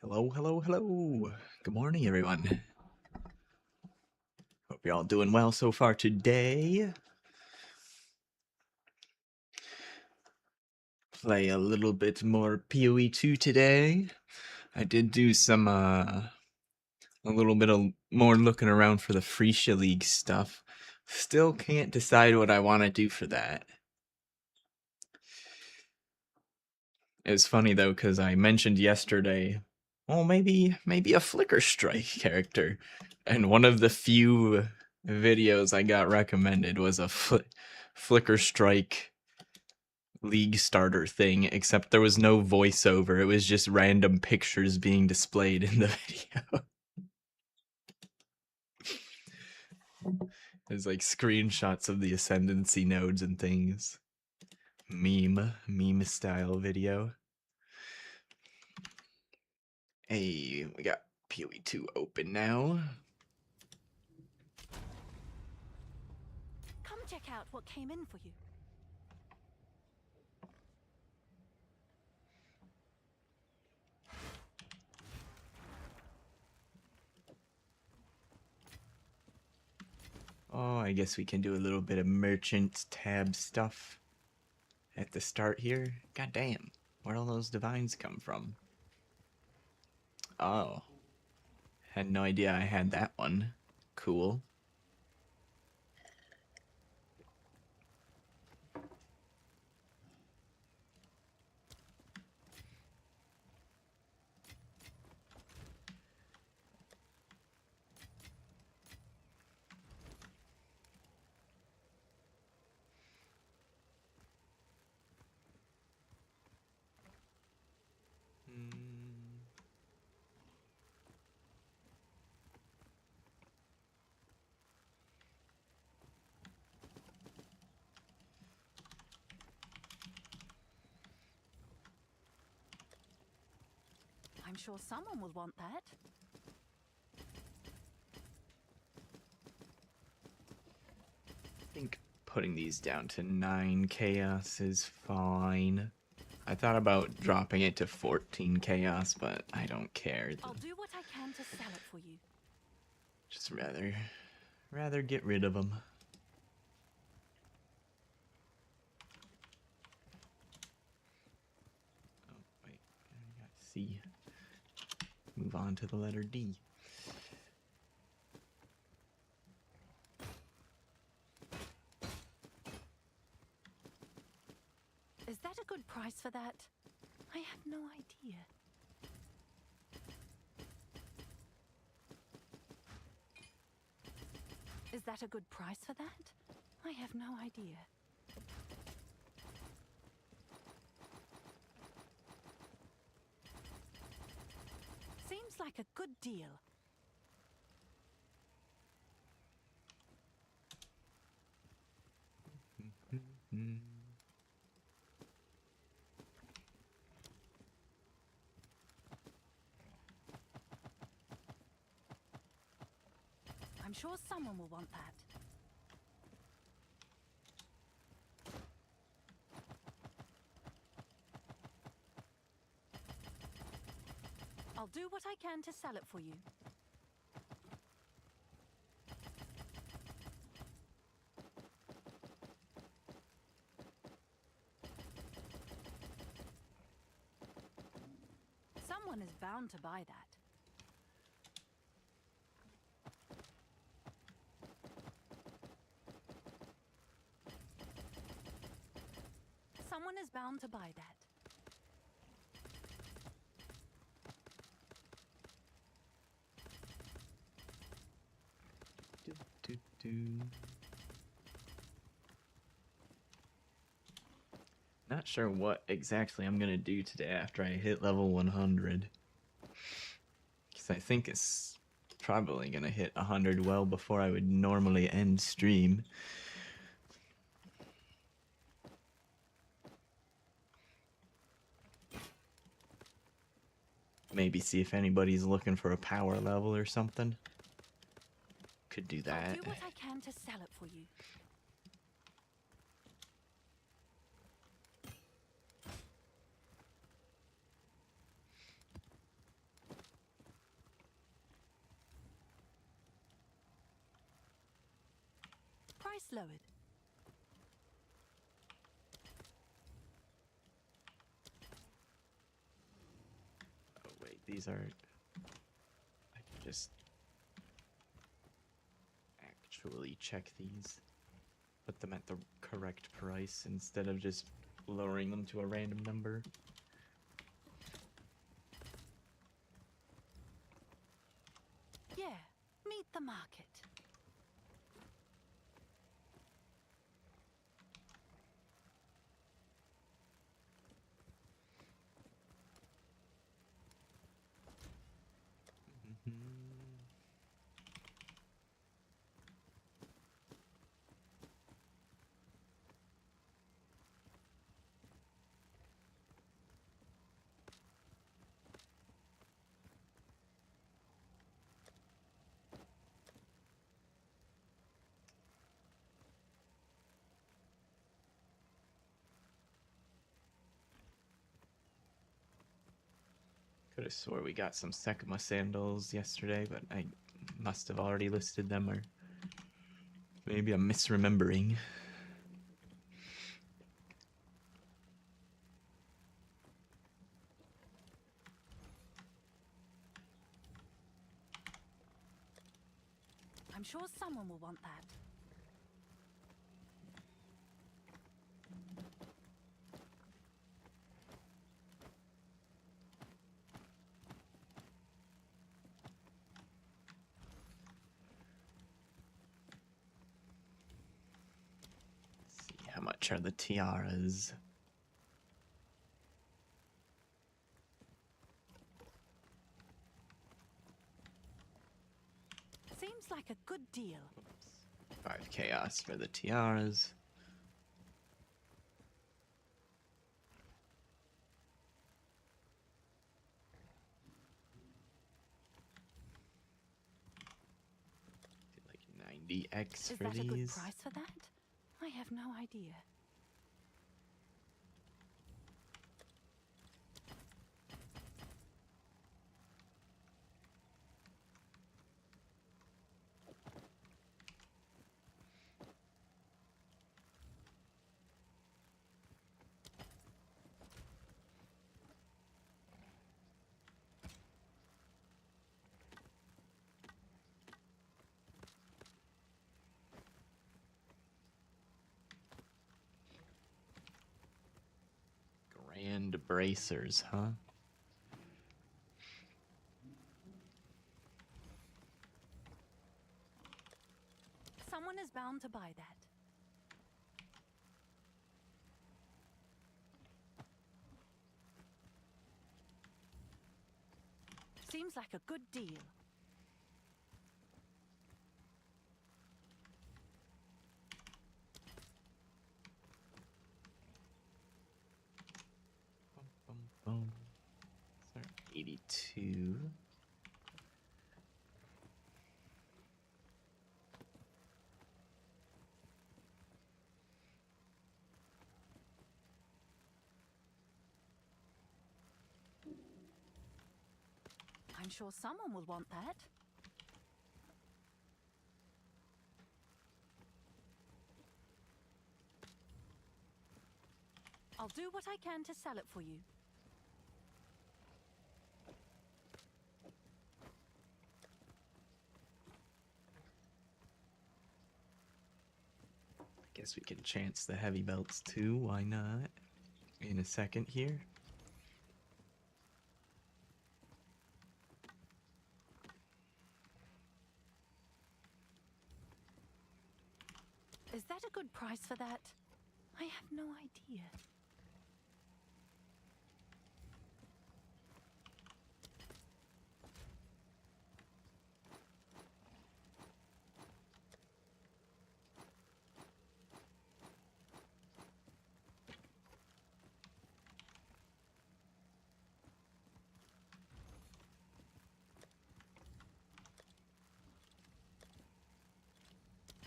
Hello, hello, hello. Good morning, everyone. Hope you're all doing well so far today. Play a little bit more PoE 2 today. I did do some, a little bit of more looking around for the Freesia League stuff. Still can't decide what I want to do for that. It was funny though, because I mentioned yesterday, well, maybe a Flicker Strike character. And one of the few videos I got recommended was a Flicker Strike League starter thing, except there was no voiceover. It was just random pictures being displayed in the video. There's like screenshots of the ascendancy nodes and things. Meme style video. Hey, we got PoE 2 open now. Come check out what came in for you. Oh, I guess we can do a little bit of merchant tab stuff at the start here. God damn, where'd all those divines come from? Oh, had no idea I had that one. Cool. I'm sure someone will want that. I think putting these down to 9 chaos is fine. I thought about dropping it to 14 chaos, but I don't care. I'll do what I can to sell it for you. Just rather get rid of them. Oh, wait, I got C. Move on to the letter D. Is that a good price for that? I have no idea. Is that a good price for that? I have no idea. Seems like a good deal. I'm sure someone will want that. I'll do what I can to sell it for you. Someone is bound to buy that. Someone is bound to buy that. Not sure what exactly I'm gonna do today after I hit level 100. Because I think it's probably gonna hit 100 well before I would normally end stream. Maybe see if anybody's looking for a power level or something. Could do that. I'll do what I can to sell it for you. price lowered. Oh wait, these are... I can just actually check these. Put them at the correct price instead of just lowering them to a random number. Yeah, meet the market. Could have swore we got some Sekima sandals yesterday, but I must have already listed them, or maybe I'm misremembering. I'm sure someone will want that. Let's see, how much are the tiaras? Seems like a good deal. Oops. 5 chaos for the tiaras. Like 90x Is for that a good these. price for that? I have no idea. Grand bracers, huh? Someone is bound to buy that. Seems like a good deal. Bum, bum, bum. Sorry, 82. I'm sure someone will want that. I'll do what I can to sell it for you. I guess we can chance the heavy belts too, why not? In a second here. Is that a good price for that? I have no idea.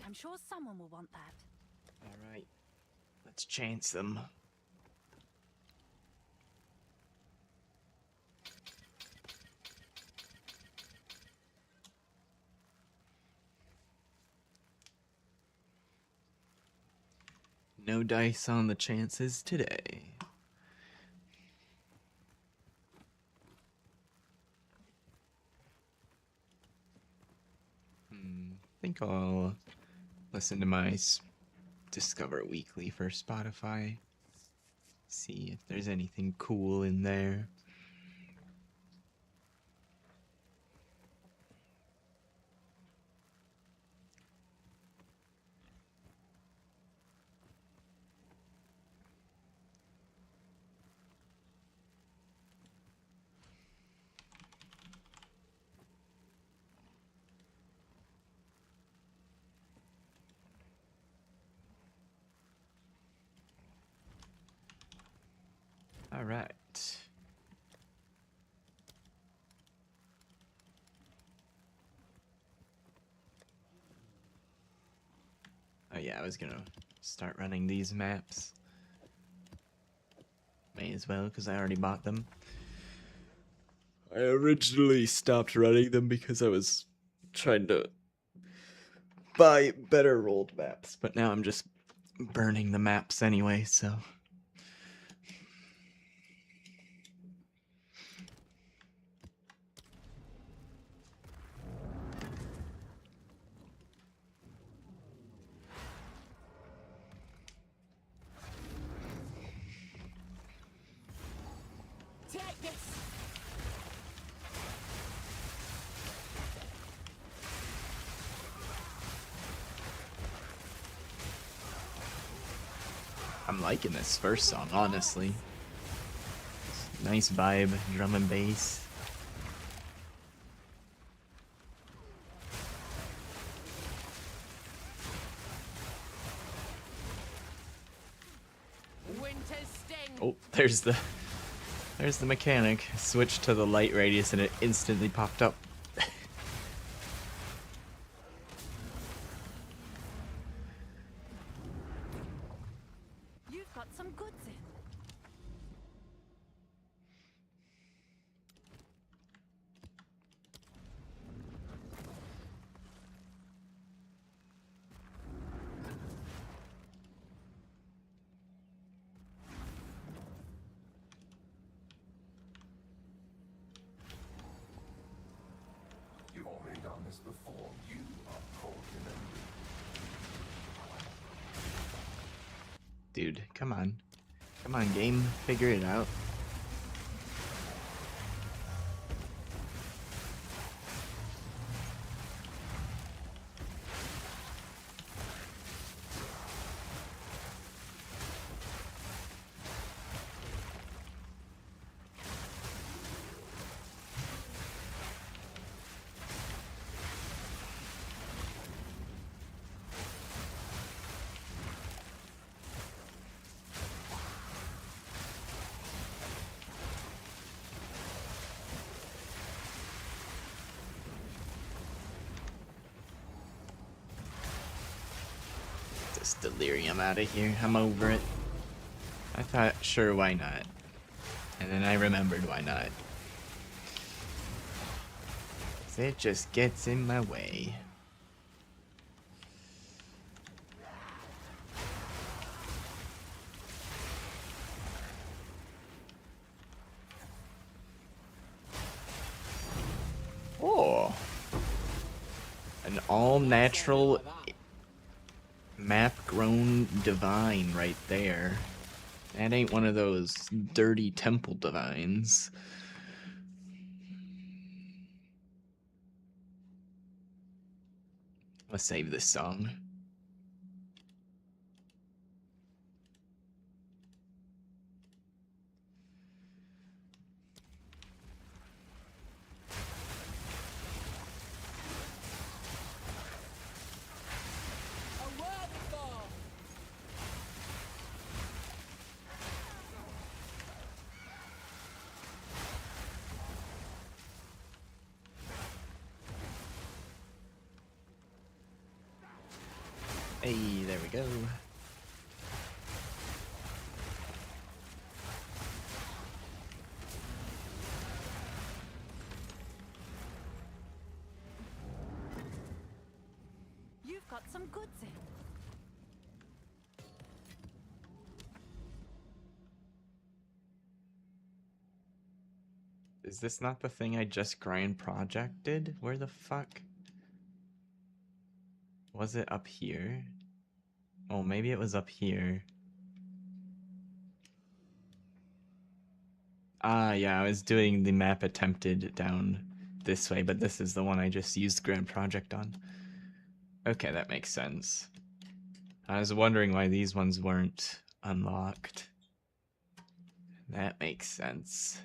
I'm sure someone will want that. Alright, let's chance them. No dice on the chances today. I think I'll listen to my Discover Weekly for Spotify. See if there's anything cool in there. All right. Oh yeah, I was gonna start running these maps. May as well, because I already bought them. I originally stopped running them because I was trying to buy better rolled maps, but now I'm just burning the maps anyway, so... Take this. I'm liking this first song, honestly. Nice vibe, drum and bass. Winter's sting. Oh, there's the mechanic. Switched to the light radius and it instantly popped up. You've got some goods in. You've already done this before. You are cold remembered. Dude, come on. Come on, game. Figure it out. This delirium out of here. I'm over it. I thought, sure, why not? And then I remembered why not. 'Cause it just gets in my way. Oh. An all-natural map-grown divine right there. That ain't one of those dirty temple divines. Let's save this song. Hey, there we go. You've got some goods in. Is this not the thing I just grand projected? Where the fuck? Was it up here? Oh, maybe it was up here. Ah, yeah, I was doing the map attempted down this way, but this is the one I just used Grand Project on. Okay, that makes sense. I was wondering why these ones weren't unlocked. That makes sense.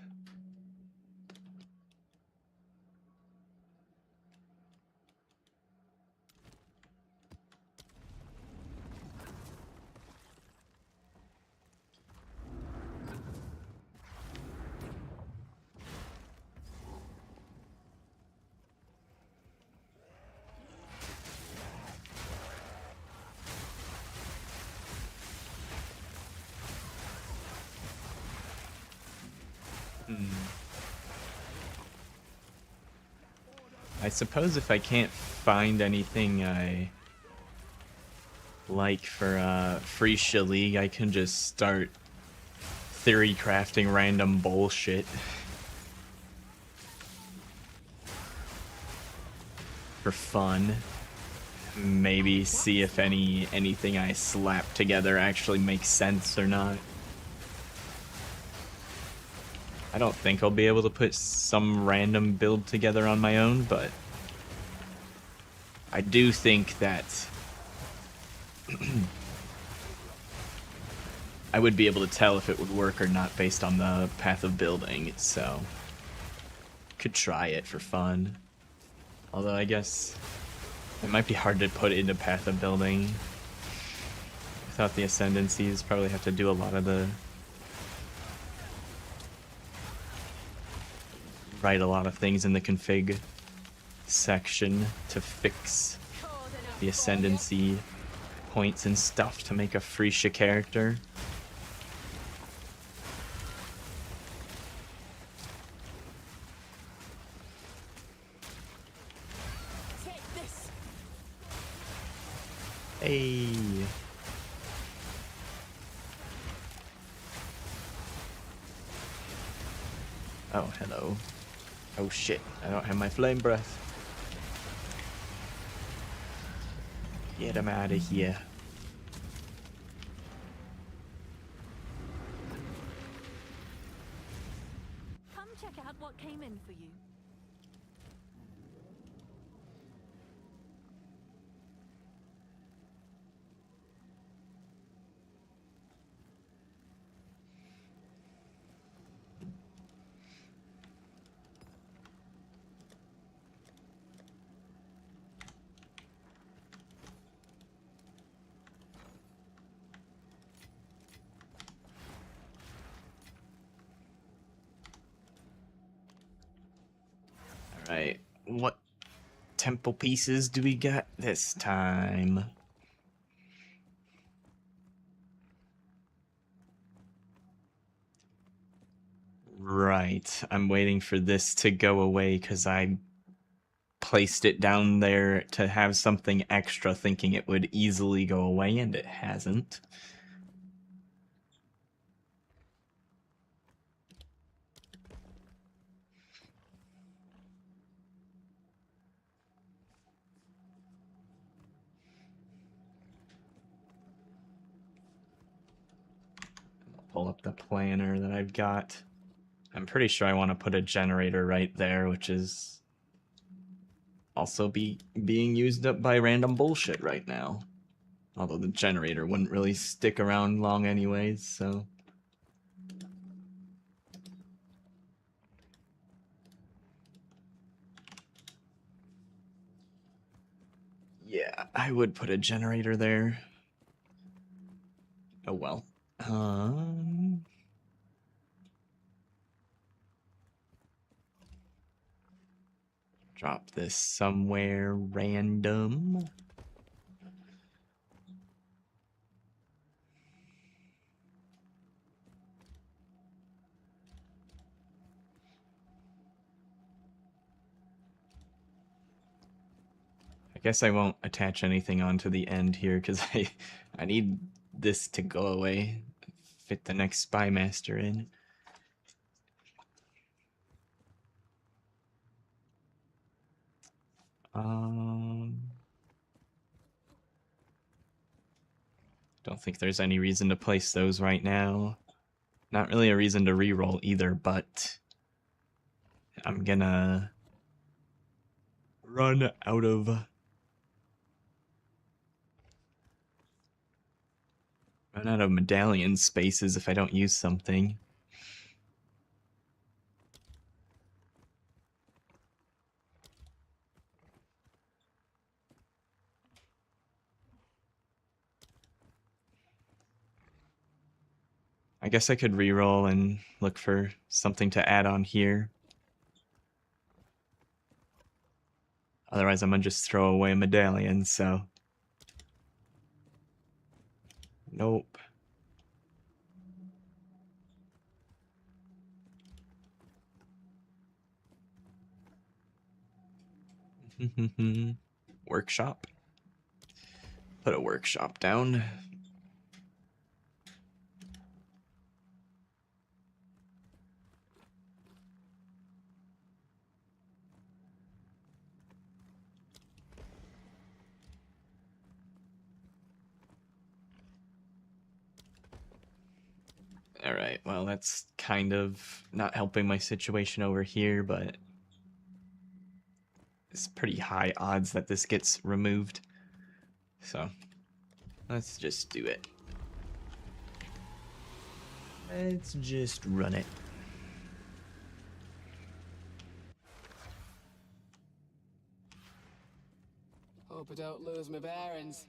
I suppose if I can't find anything I like for free League, I can just start theory crafting random bullshit for fun. Maybe see if anything I slap together actually makes sense or not. I don't think I'll be able to put some random build together on my own, but I do think that I would be able to tell if it would work or not based on the path of building, so could try it for fun. Although I guess it might be hard to put into path of building. Without the ascendancies, probably have to do a lot of the... write a lot of things in the config section to fix the ascendancy points and stuff to make a Freesia character. Hey. Oh, hello. Oh shit, I don't have my flame breath. Get him out of here. Come check out what came in for you. Alright, what temple pieces do we got this time? Right, I'm waiting for this to go away because I placed it down there to have something extra thinking it would easily go away, and it hasn't. Pull up the planner that I've got. I'm pretty sure I want to put a generator right there, which is also being used up by random bullshit right now. Although the generator wouldn't really stick around long anyways, so... yeah, I would put a generator there. Oh well. Drop this somewhere random. I guess I won't attach anything onto the end here because I need this to go away. Fit the next spy master in. Don't think there's any reason to place those right now. Not really a reason to reroll either, but I'm gonna run out of medallion spaces if I don't use something. I guess I could reroll and look for something to add on here. Otherwise, I'm gonna just throw away a medallion, so. Nope. Workshop. Put a workshop down. Alright, well, that's kind of not helping my situation over here, but it's pretty high odds that this gets removed. So, let's just do it. Let's just run it. Hope I don't lose my bearings.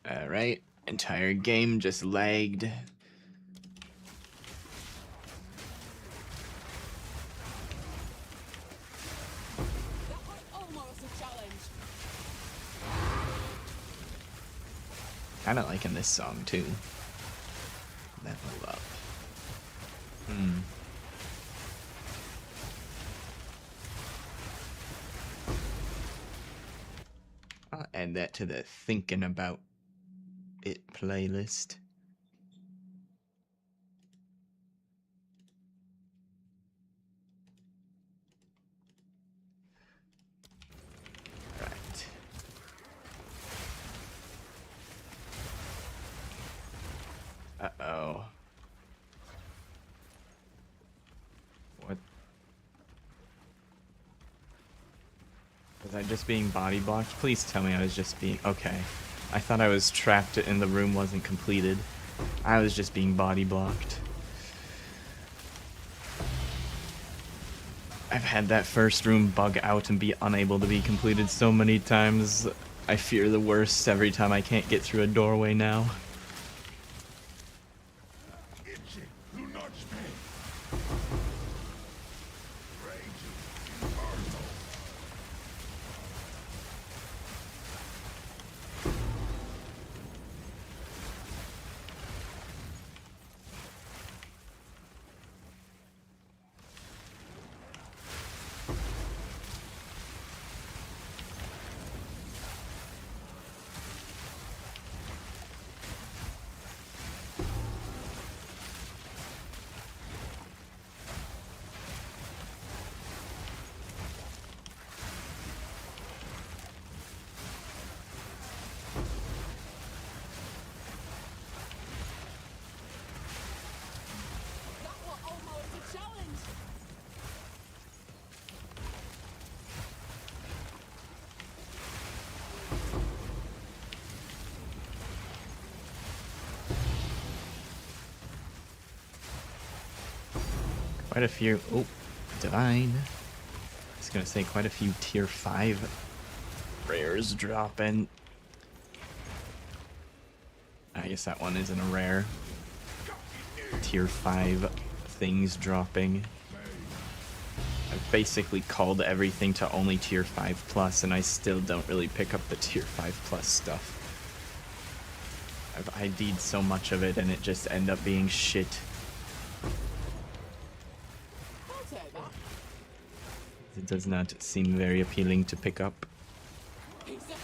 Alright, entire game just lagged. That was almost a challenge. Kinda liking this song too. Level up. I'll add that to the thinking about it playlist. Right. Uh-oh. What? Was I just being body blocked? Please tell me I was just being... Okay. I thought I was trapped and the room wasn't completed. I was just being body blocked. I've had that first room bug out and be unable to be completed so many times. I fear the worst every time I can't get through a doorway now. Itchy, who nudged me? Raging inferno. That was almost a challenge. Quite a few... Oh, divine. I was gonna say quite a few tier 5 rares dropping. I guess that one isn't a rare. Tier 5 things dropping. I've basically called everything to only tier 5 plus, and I still don't really pick up the tier 5 plus stuff. I've ID'd so much of it and it just end up being shit. I'll take that. It does not seem very appealing to pick up. Piece of shell.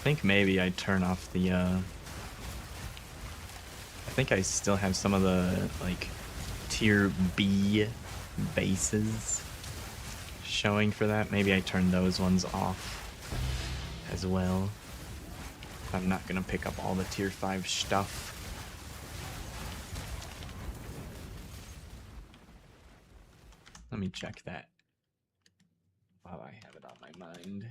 think maybe I turn off the, I think I still have some of the, like, tier B bases showing for that. Maybe I turn those ones off as well. I'm not gonna pick up all the tier 5 stuff. Let me check that while I have it on my mind.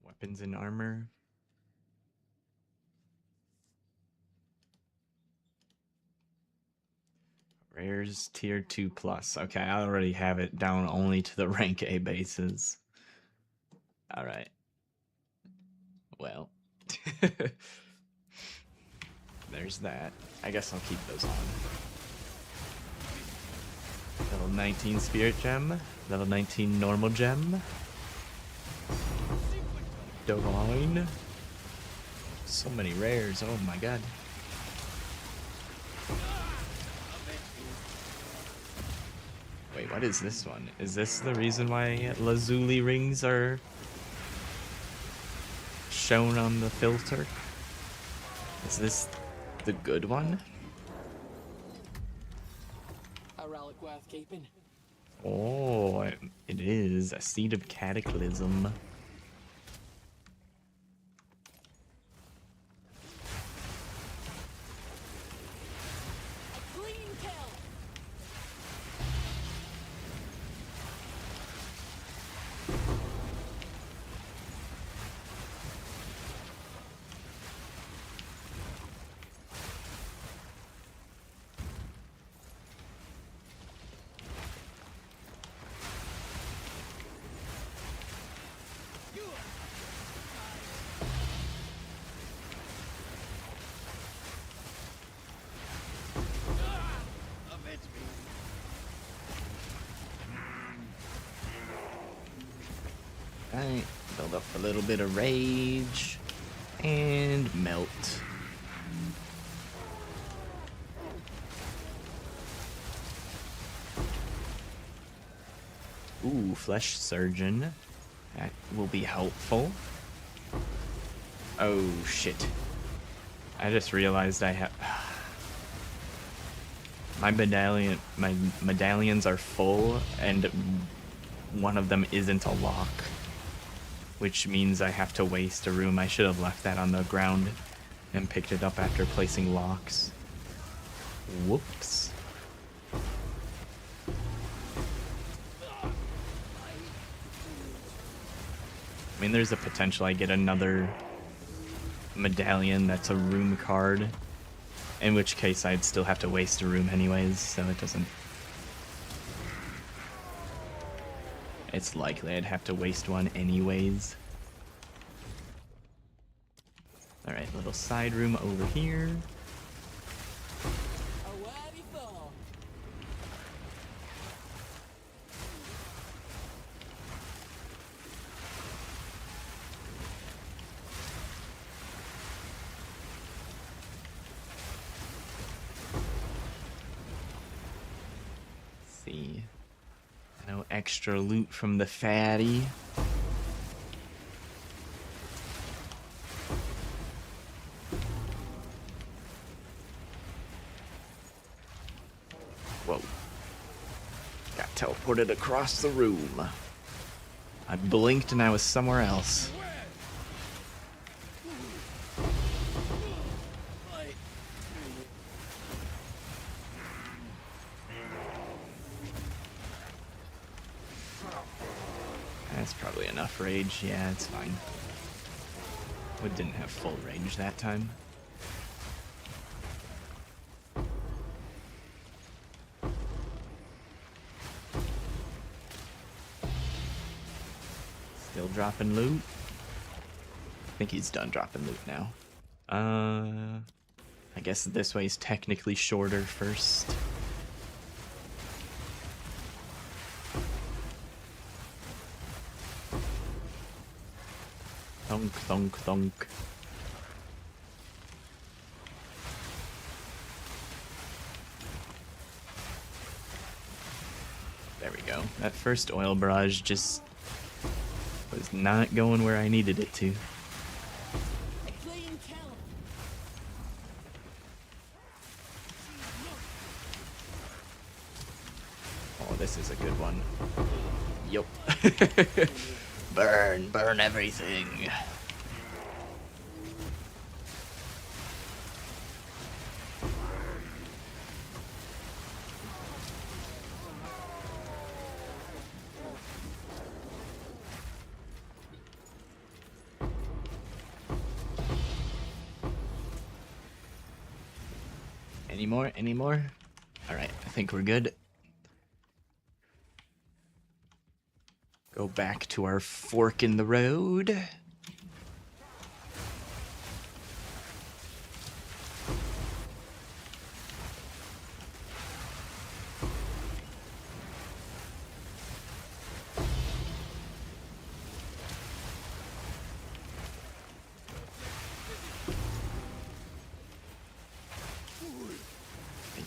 Weapons and armor. Rares tier 2 plus. Okay, I already have it down only to the rank A bases. Alright. Well. There's that. I guess I'll keep those on. Level 19 Spirit Gem. Level 19 Normal Gem. Divine. So many rares, oh my god. Wait, what is this one? Is this the reason why lazuli rings are shown on the filter? Is this the good one? A relic worth keeping. Oh, it is. A Seed of Cataclysm. A clean kill. Alright, build up a little bit of rage. And melt. Ooh, Flesh Surgeon. That will be helpful. Oh, shit. I just realized I have... my medallions are full, and one of them isn't a lock. Which means I have to waste a room. I should have left that on the ground and picked it up after placing locks. Whoops. I mean, there's a potential I get another medallion that's a room card. In which case I'd still have to waste a room anyways, so it doesn't... It's likely I'd have to waste one anyways. Alright, little side room over here. A worthy foe. Let's see. No extra loot from the fatty. Whoa. Got teleported across the room. I blinked and I was somewhere else. That's probably enough rage. Yeah, it's fine. We didn't have full rage that time. Still dropping loot. I think he's done dropping loot now. I guess this way's technically shorter first. Thunk, thunk, thunk. There we go. That first oil barrage just was not going where I needed it to. A clean kill. Oh, this is a good one. Yup. Burn, burn everything. Any more? Any more? Alright, I think we're good. Go back to our fork in the road. I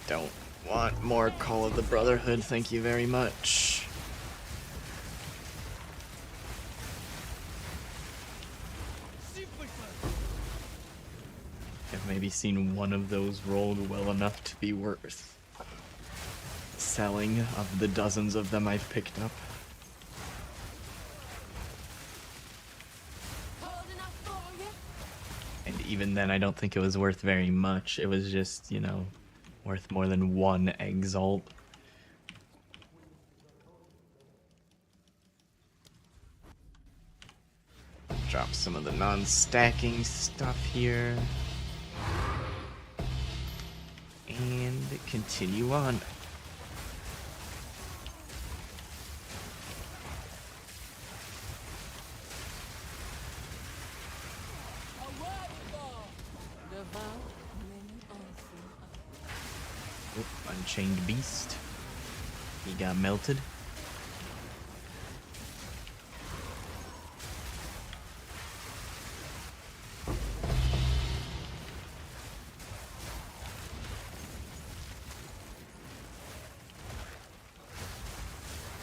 don't want more Call of the Brotherhood, thank you very much. I've maybe seen one of those rolled well enough to be worth selling of the dozens of them I've picked up. Cold enough for you? And even then, I don't think it was worth very much. It was just, you know, worth more than one Exalt. Drop some of the non-stacking stuff here. And continue on. A Wyvern. Devout many unseen. Oh, Unchained Beast. He got melted.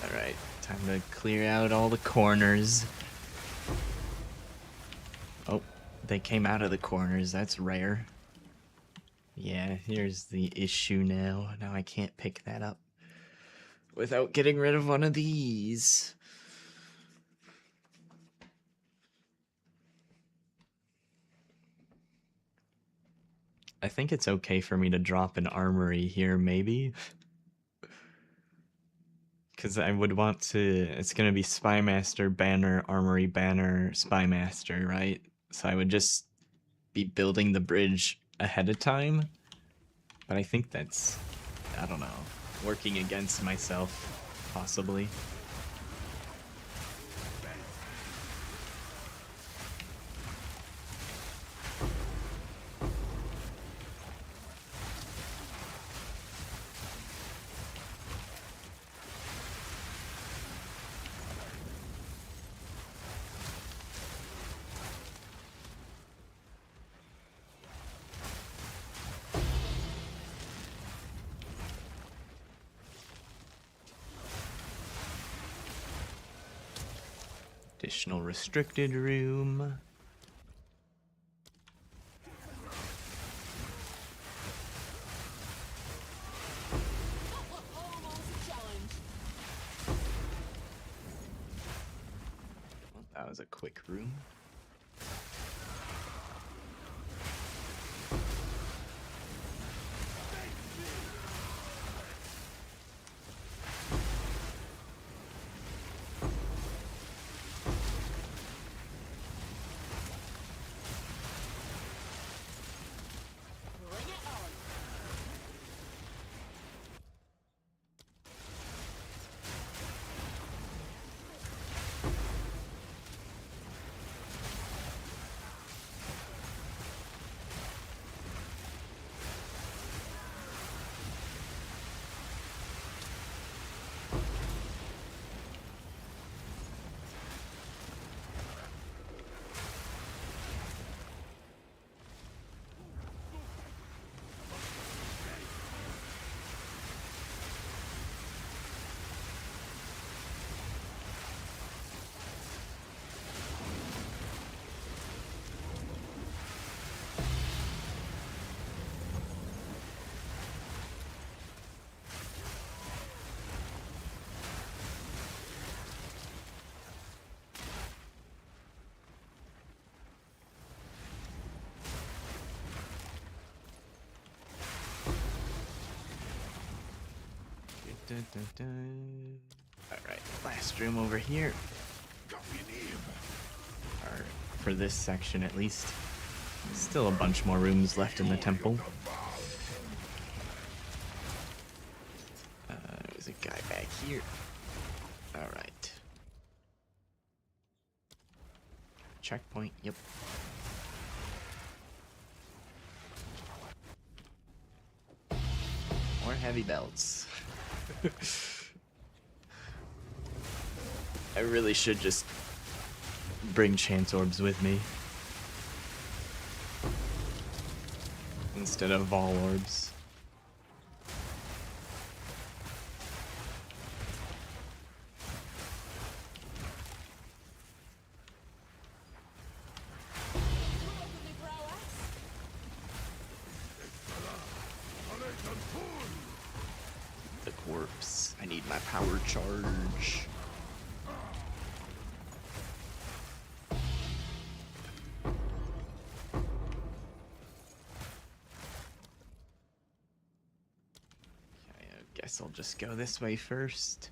Alright, time to clear out all the corners. Oh, they came out of the corners. That's rare. Yeah, here's the issue now. Now I can't pick that up without getting rid of one of these. I think it's okay for me to drop an armory here, maybe. Because I would want to... It's going to be Spymaster, Banner, Armory, Banner, Spymaster, right? So I would just be building the bridge ahead of time. But I think that's... I don't know. Working against myself, possibly. Additional restricted room. Almost a challenge. Well, that was a quick room. Bring it on. Alright, last room over here. Or for this section at least. Still a bunch more rooms left in the temple. There's a guy back here. Alright. Checkpoint, yep. More heavy belts. I really should just bring chance orbs with me instead of vol orbs. The corpse. I need my power charge. Guess I'll just go this way first.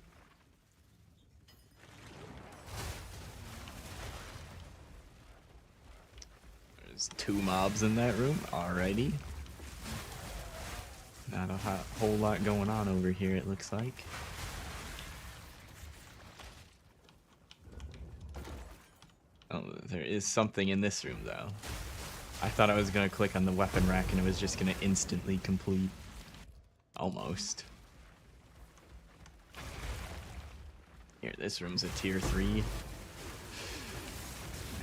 There's 2 mobs in that room. Alrighty. Not a whole lot going on over here, it looks like. Oh, there is something in this room, though. I thought I was going to click on the weapon rack and it was just going to instantly complete. Almost. Here, this room's a tier 3. It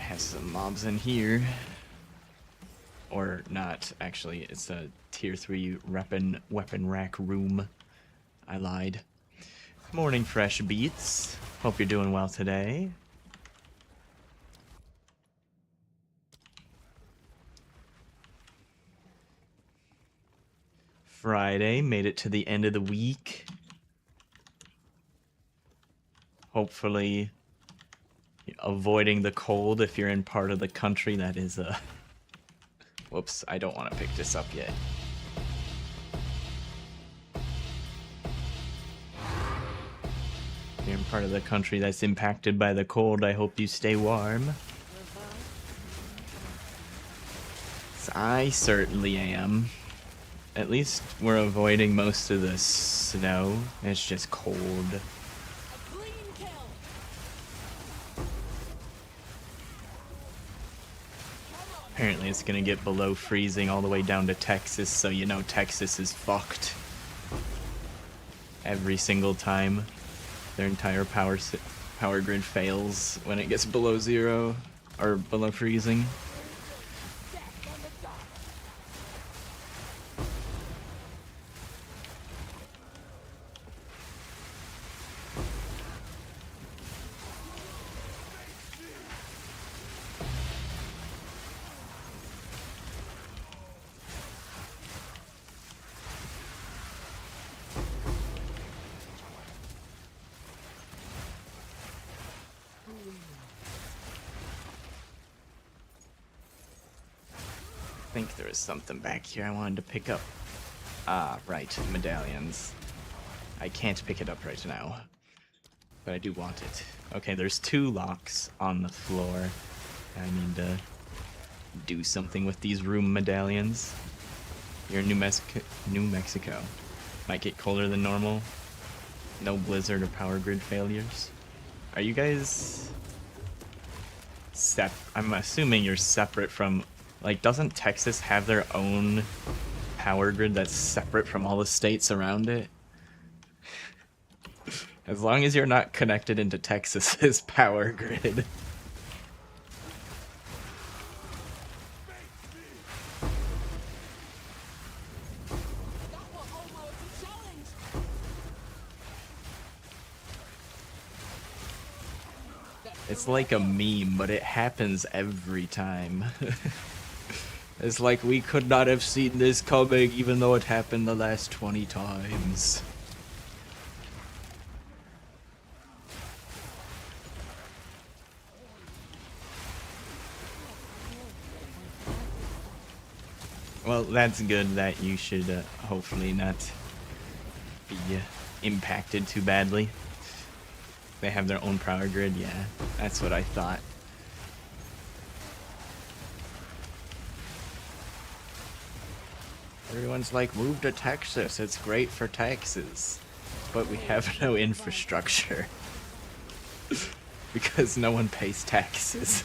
has some mobs in here. Or not, actually. It's a tier 3 weapon rack room. I lied. Morning, Fresh Beats. Hope you're doing well today. Friday, made it to the end of the week. Hopefully avoiding the cold if you're in part of the country that is whoops, I don't want to pick this up yet. If you're in part of the country that's impacted by the cold, I hope you stay warm. So I certainly am. At least we're avoiding most of the snow. It's just cold. Apparently it's gonna get below freezing all the way down to Texas, so you know Texas is fucked. Every single time their entire power grid fails when it gets below 0 or below freezing. I think there was something back here I wanted to pick up. Ah, right, medallions. I can't pick it up right now, but I do want it. Okay, there's 2 locks on the floor. I need to do something with these room medallions. You're in New Mexico. Might get colder than normal. No blizzard or power grid failures. Are you guys... I'm assuming you're separate from... Like, doesn't Texas have their own power grid that's separate from all the states around it? As long as you're not connected into Texas's power grid. It's like a meme, but it happens every time. It's like we could not have seen this coming even though it happened the last 20 times. Well, that's good that you should hopefully not be impacted too badly. They have their own power grid, yeah. That's what I thought. Everyone's like, move to Texas, it's great for taxes. But we have no infrastructure. Because no one pays taxes.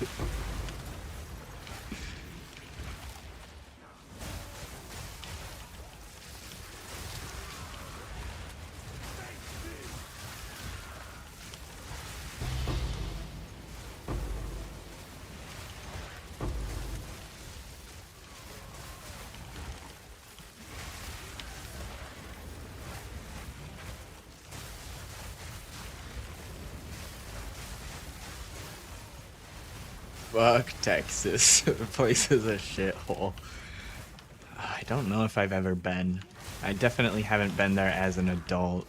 Fuck Texas. The place is a shithole. I don't know if I've ever been. I definitely haven't been there as an adult.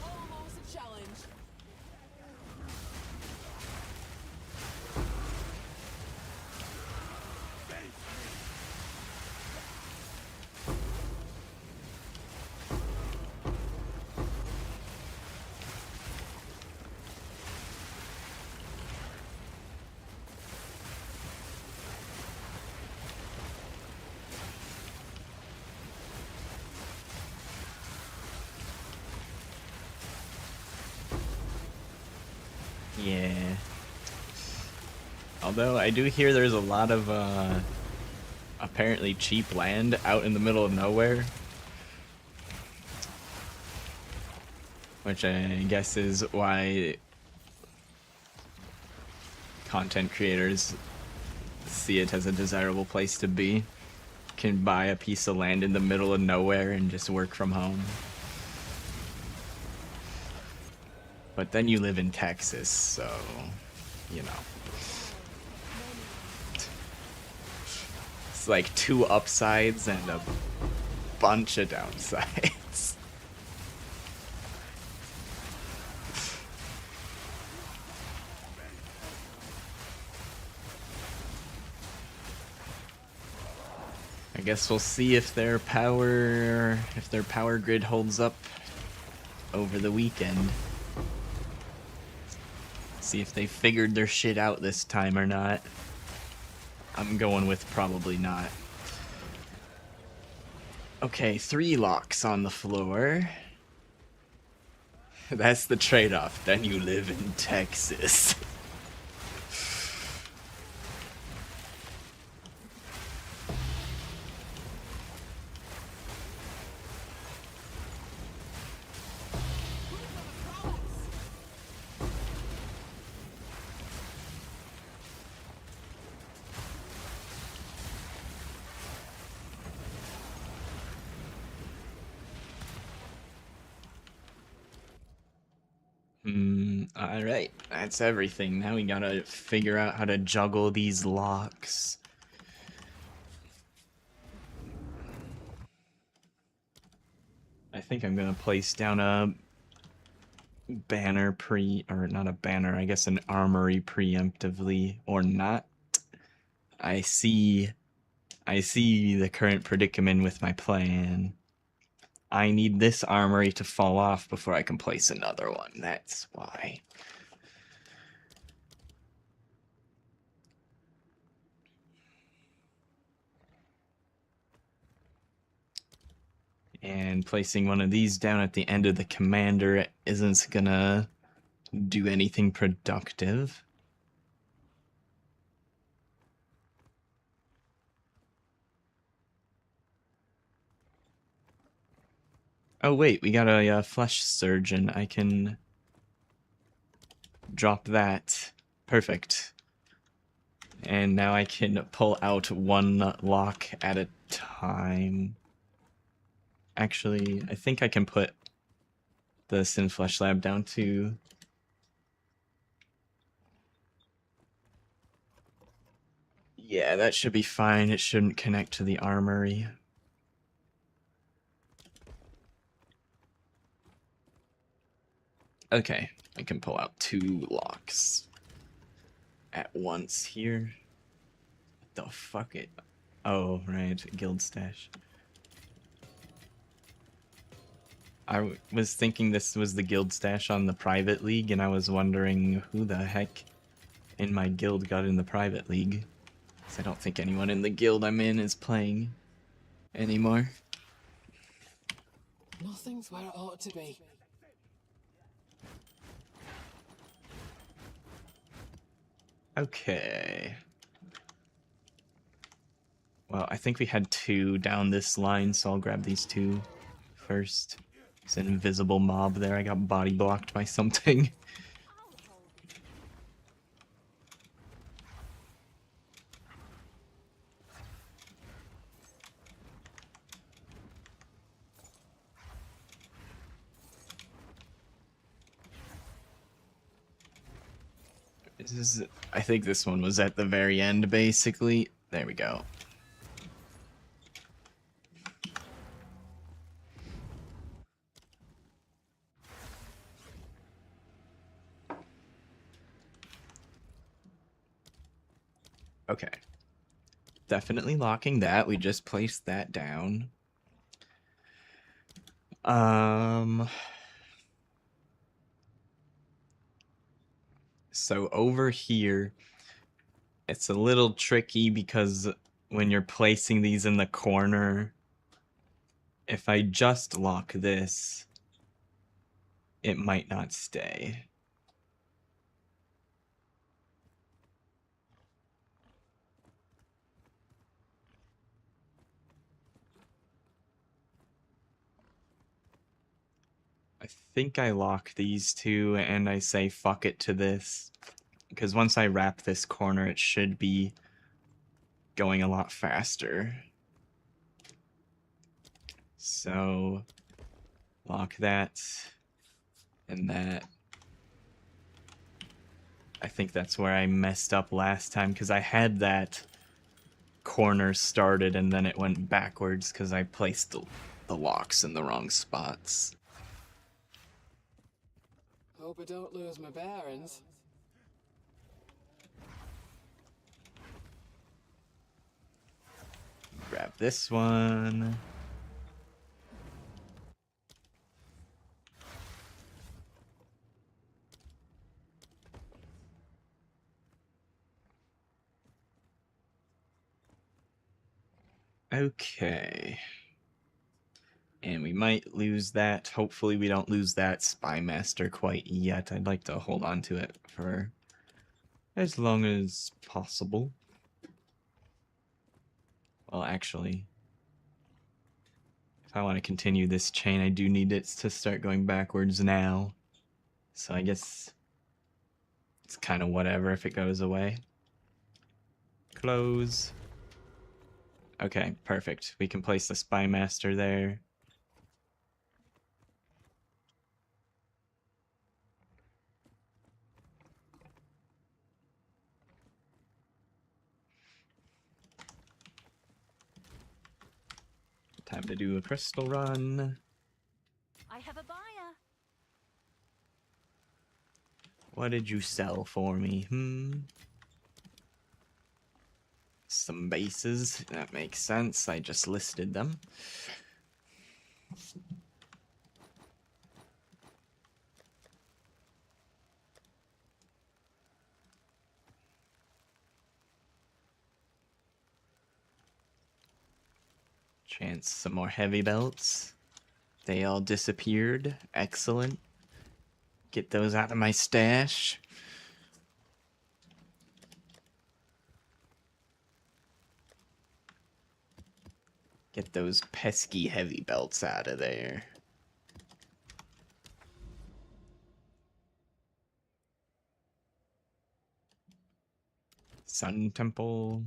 Almost a challenge. Yeah. Although I do hear there's a lot of apparently cheap land out in the middle of nowhere. Which I guess is why content creators see it as a desirable place to be. Can buy a piece of land in the middle of nowhere and just work from home. But then you live in Texas, so, you know. It's like 2 upsides and a bunch of downsides. I guess we'll see if their power grid holds up over the weekend. See if they figured their shit out this time or not. I'm going with probably not. Okay, 3 locks on the floor. That's the trade-off. Then you live in Texas. Alright, that's everything. Now we gotta figure out how to juggle these locks. I think I'm gonna place down a banner or not a banner, I guess an armory preemptively, or not. I see the current predicament with my plan. I need this armory to fall off before I can place another one. That's why. And placing one of these down at the end of the commander isn't gonna do anything productive. Oh wait, we got a flesh surgeon. I can drop that. Perfect. And now I can pull out 1 lock at a time. Actually, I think I can put the Sin Flesh Lab down too. Yeah, that should be fine. It shouldn't connect to the armory. Okay, I can pull out 2 locks at once here. What the fuck it? Oh, right, guild stash. I was thinking this was the guild stash on the private league, and I was wondering who the heck in my guild got in the private league. 'Cause I don't think anyone in the guild I'm in is playing anymore. Nothing's where it ought to be. Okay. Well, I think we had 2 down this line, so I'll grab these 2 first. There's an invisible mob there. I got body blocked by something. I think this one was at the very end, basically. There we go. Okay. Definitely locking that. We just placed that down. So over here, it's a little tricky because when you're placing these in the corner, if I just lock this, it might not stay. I think I lock these 2 and I say fuck it to this. Because once I wrap this corner, it should be going a lot faster. So, lock that and that. I think that's where I messed up last time, because I had that corner started and then it went backwards because I placed the locks in the wrong spots. Hope I don't lose my bearings. Grab this one. Okay. And we might lose that. Hopefully we don't lose that Spy Master quite yet. I'd like to hold on to it for as long as possible. Well, actually, if I want to continue this chain, I do need it to start going backwards now. So I guess it's kind of whatever if it goes away. Close. Okay, perfect. We can place the Spy Master there. Time to do a crystal run. I have a buyer. What did you sell for me? Some bases. That makes sense. I just listed them. Chance some more heavy belts. They all disappeared. Excellent. Get those out of my stash. Get those pesky heavy belts out of there. Sun Temple.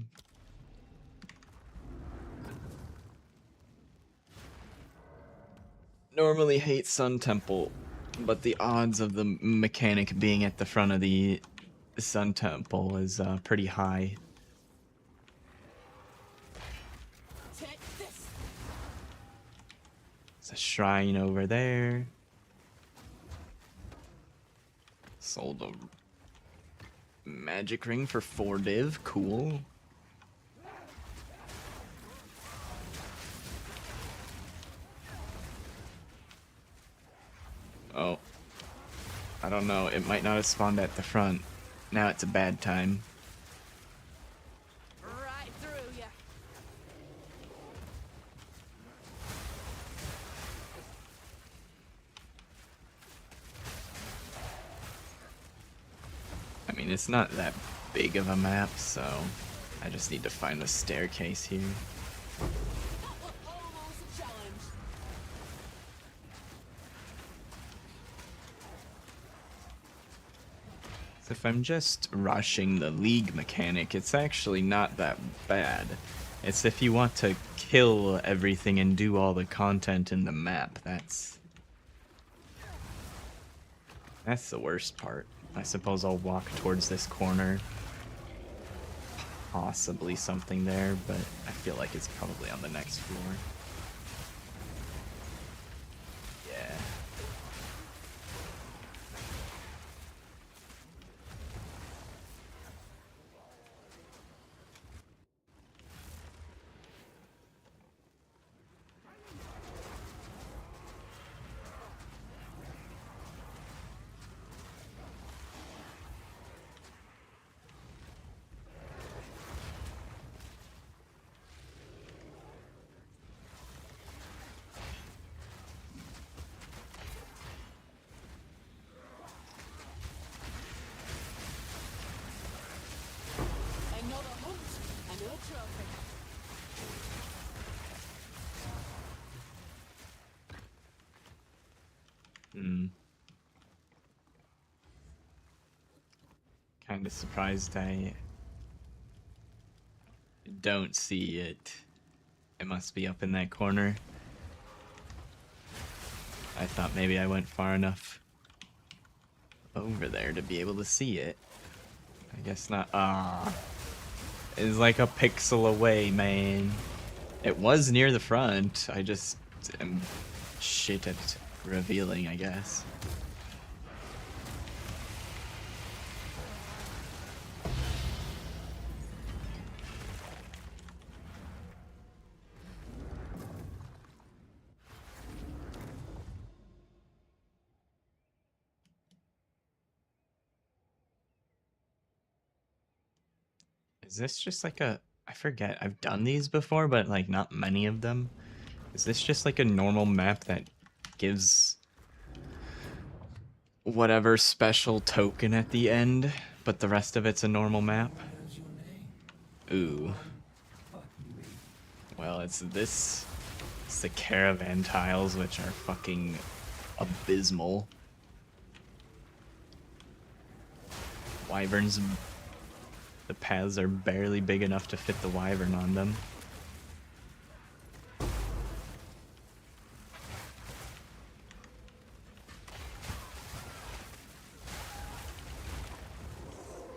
Normally hate Sun Temple, but the odds of the mechanic being at the front of the Sun Temple is pretty high. Take this. There's a shrine over there. Sold a magic ring for 4 div. Cool. Oh. I don't know. It might not have spawned at the front. Now it's a bad time. Right through ya. I mean, it's not that big of a map, so I just need to find the staircase here. That was almost a challenge. So if I'm just rushing the league mechanic, it's actually not that bad. It's if you want to kill everything and do all the content in the map, that's the worst part. I suppose I'll walk towards this corner. Possibly something there, but I feel like it's probably on the next floor. Yeah. Another hunt, another trophy. Kind of surprised I don't see it. It must be up in that corner. I thought maybe I went far enough over there to be able to see it. I guess not. Ah, it's like a pixel away, man. It was near the front. I just am shit at revealing, I guess. Is this just like a... I forget. I've done these before, but like not many of them. Is this just like a normal map that gives whatever special token at the end, but the rest of it's a normal map? Knows your name. Ooh. But me. Well, it's this. It's the caravan tiles, which are fucking abysmal. Wyverns. The paths are barely big enough to fit the wyvern on them.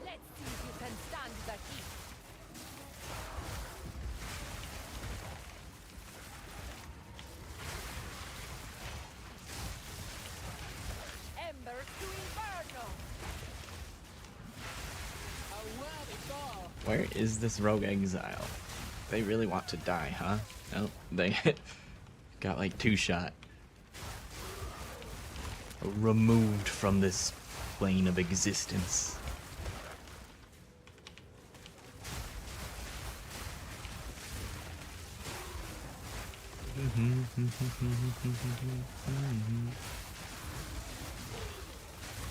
Let's see if you can stand the heat. Embers to Inferno. A worthy fall. Where is this rogue exile? They really want to die, huh? No, they got like 2-shot. Removed from this plane of existence.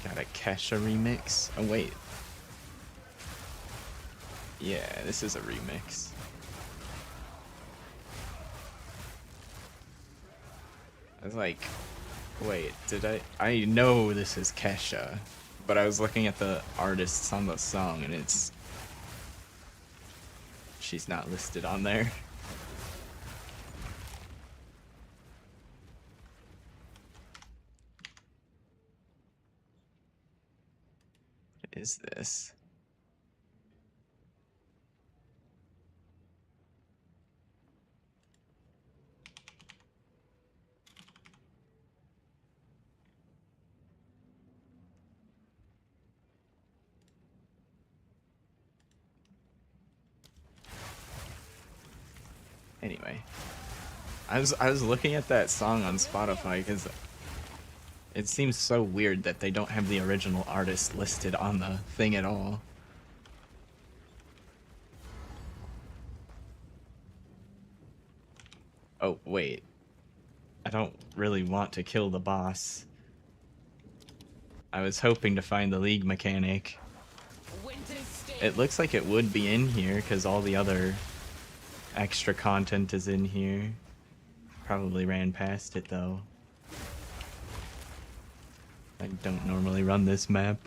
Got a Kesha remix. Oh wait. Yeah, this is a remix. I was like, wait, did I know this is Kesha, but I was looking at the artists on the song and she's not listed on there. What is this? Anyway, I was looking at that song on Spotify because it seems so weird that they don't have the original artist listed on the thing at all. Oh, wait. I don't really want to kill the boss. I was hoping to find the League mechanic. It looks like it would be in here because all the other extra content is in here. Probably ran past it though. I don't normally run this map.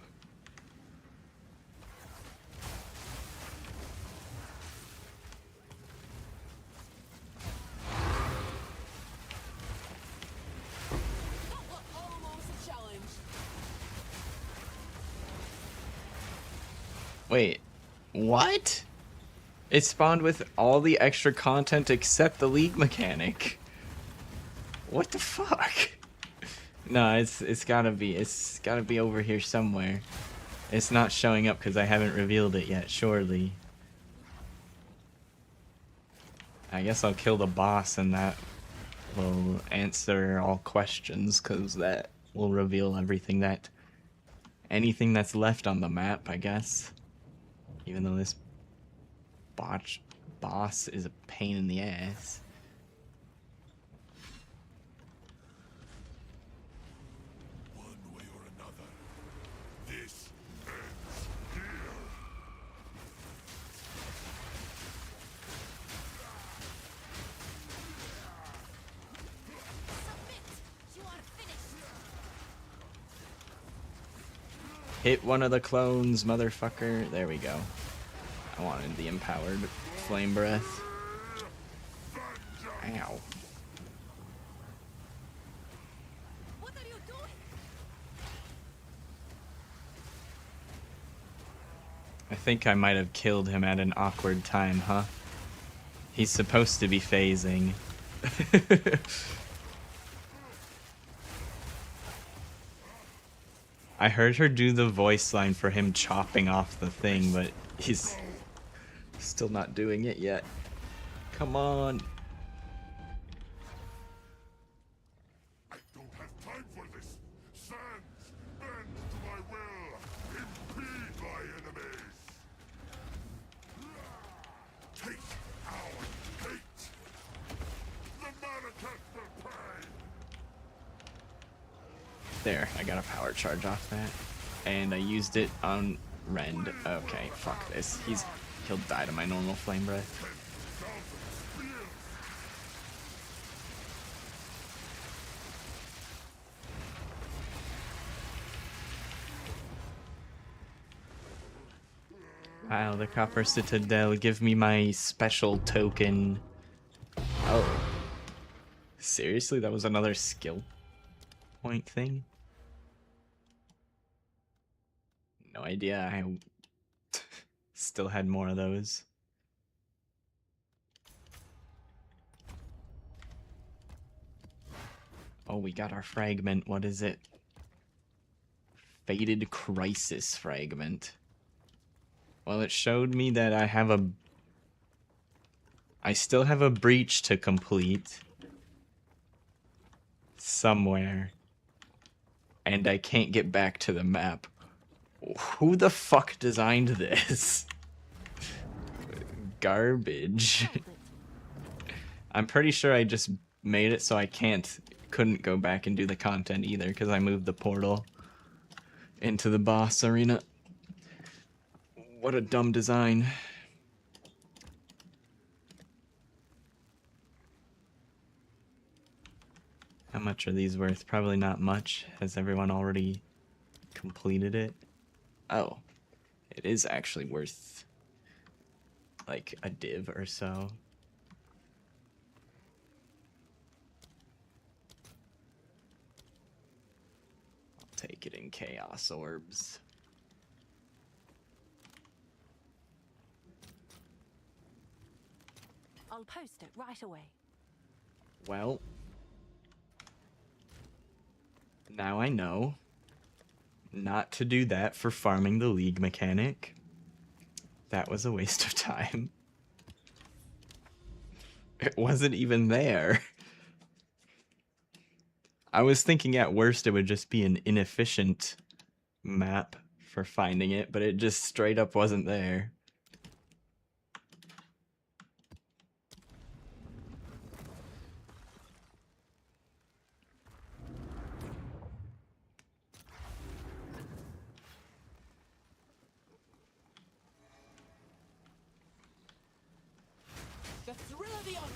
Wait, what? It spawned with all the extra content except the League mechanic. What the fuck? No, it's gotta be over here somewhere. It's not showing up because I haven't revealed it yet, surely. I guess I'll kill the boss and that will answer all questions because that will reveal anything that's left on the map, I guess. Even though this boss is a pain in the ass. One way or another, this ends here. You are finished. Hit one of the clones, motherfucker. There we go. I wanted the empowered flame breath. Ow. What are you doing? I think I might have killed him at an awkward time, huh? He's supposed to be phasing. I heard her do the voice line for him chopping off the thing, but he's still not doing it yet. Come on. I don't have time for this. Sands, bend to my will. Impede my enemies. Take our hate. The mannequin will pay. There, I got a power charge off that. And I used it on Rend. Okay, fuck this. He'll die to my normal flame breath. Wow, the Copper Citadel, give me my special token. Oh. Seriously, that was another skill point thing? No idea, I still had more of those. Oh, we got our fragment. What is it? Fated Crisis fragment. Well, it showed me that I still have a breach to complete somewhere. And I can't get back to the map. Who the fuck designed this? Garbage. I'm pretty sure I just made it so I couldn't go back and do the content either because I moved the portal into the boss arena. What a dumb design. How much are these worth? Probably not much. Has everyone already completed it? Oh, it is actually worth like a div or so. I'll take it in chaos orbs. I'll post it right away. Well, now I know not to do that for farming the League mechanic. That was a waste of time. It wasn't even there. I was thinking at worst it would just be an inefficient map for finding it, but it just straight up wasn't there. The thrill of the hunt.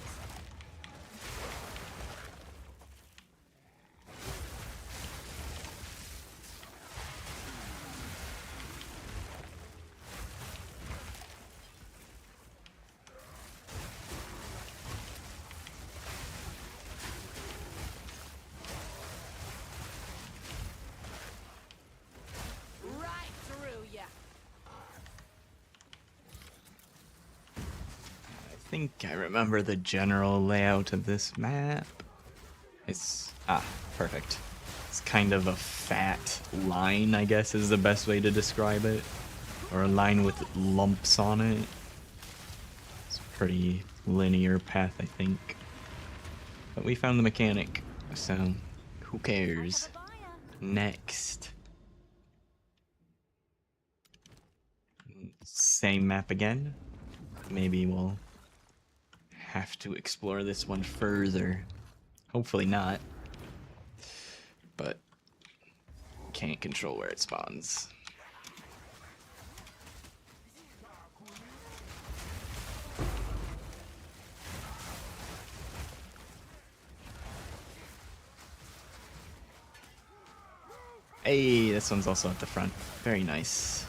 Right through ya. I think I remember the general layout of this map. It's perfect. It's kind of a fat line, I guess is the best way to describe it. Or a line with lumps on it. It's a pretty linear path, I think. But we found the mechanic, so who I cares? have a buyer. Next. Same map again. Maybe we'll have to explore this one further. Hopefully not. But can't control where it spawns. Hey, this one's also at the front. Very nice.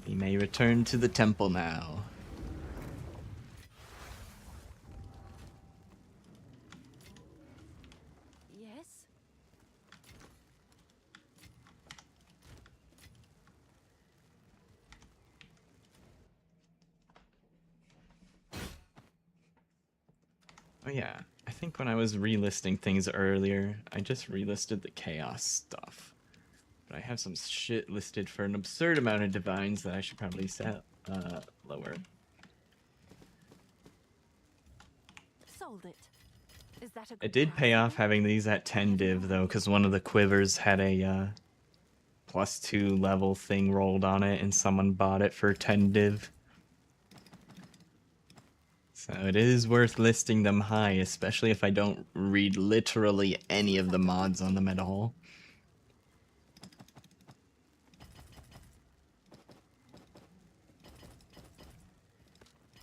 We may return to the temple now. Yes? Oh yeah, I think when I was relisting things earlier, I just relisted the chaos stuff. But I have some shit listed for an absurd amount of divines that I should probably set lower. Sold it. Is that a good It did price pay for off that? having these at 10 div though, because one of the quivers had a +2 level thing rolled on it and someone bought it for 10 div. So it is worth listing them high, especially if I don't read literally any of the mods on them at all.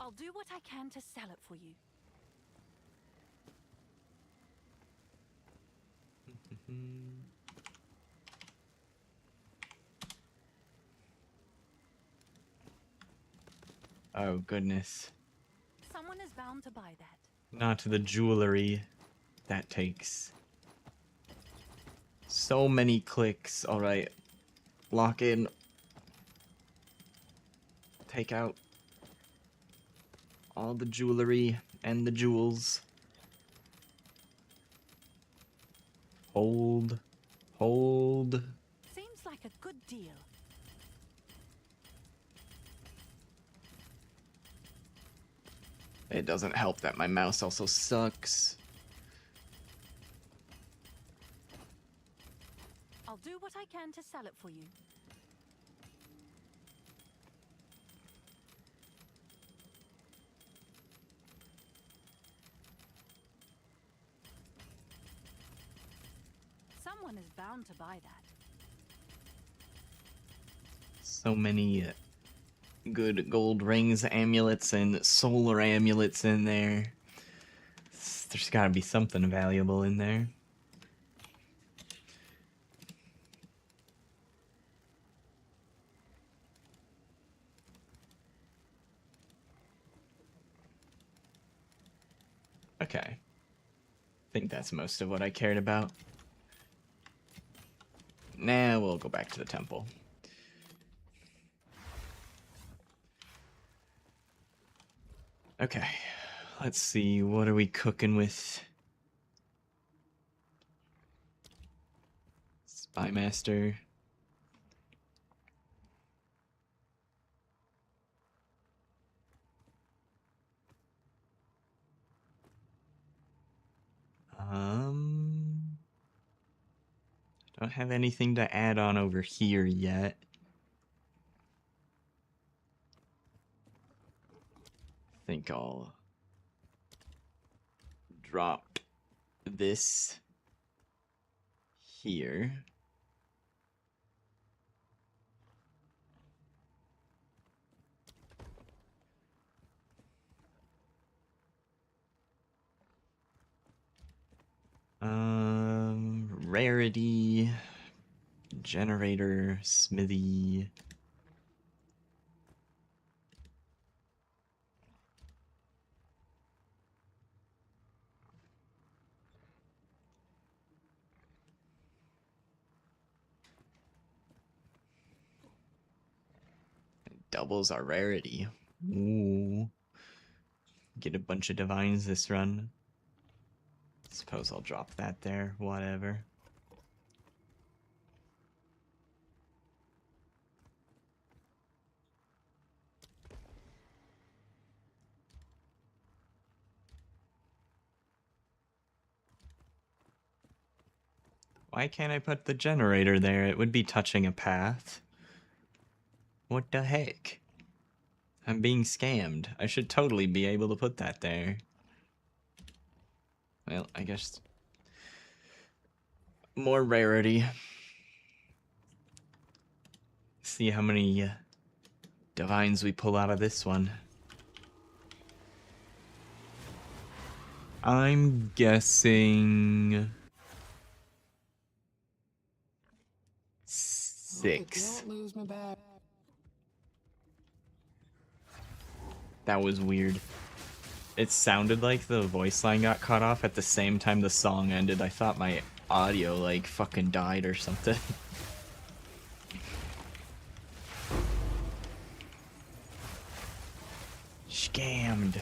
I'll do what I can to sell it for you. Oh goodness. Someone is bound to buy that. Not the jewelry that takes so many clicks. Alright. Lock in. Take out all the jewelry and the jewels. Hold. Hold. Seems like a good deal. It doesn't help that my mouse also sucks. I'll do what I can to sell it for you. Someone is bound to buy that. So many good gold rings, amulets, and solar amulets in there. There's gotta be something valuable in there. Okay. I think that's most of what I cared about. Now we'll go back to the temple. Okay. Let's see, what are we cooking with? Spymaster. Don't have anything to add on over here yet. I think I'll drop this here. Rarity, generator, smithy. Doubles our rarity. Ooh. Get a bunch of divines this run. Suppose I'll drop that there, whatever. Why can't I put the generator there? It would be touching a path. What the heck? I'm being scammed. I should totally be able to put that there. Well, I guess... more rarity. See how many divines we pull out of this one. I'm guessing... 6. Don't lose my bag. That was weird. It sounded like the voice line got cut off at the same time the song ended. I thought my audio, like, fucking died or something. Scammed.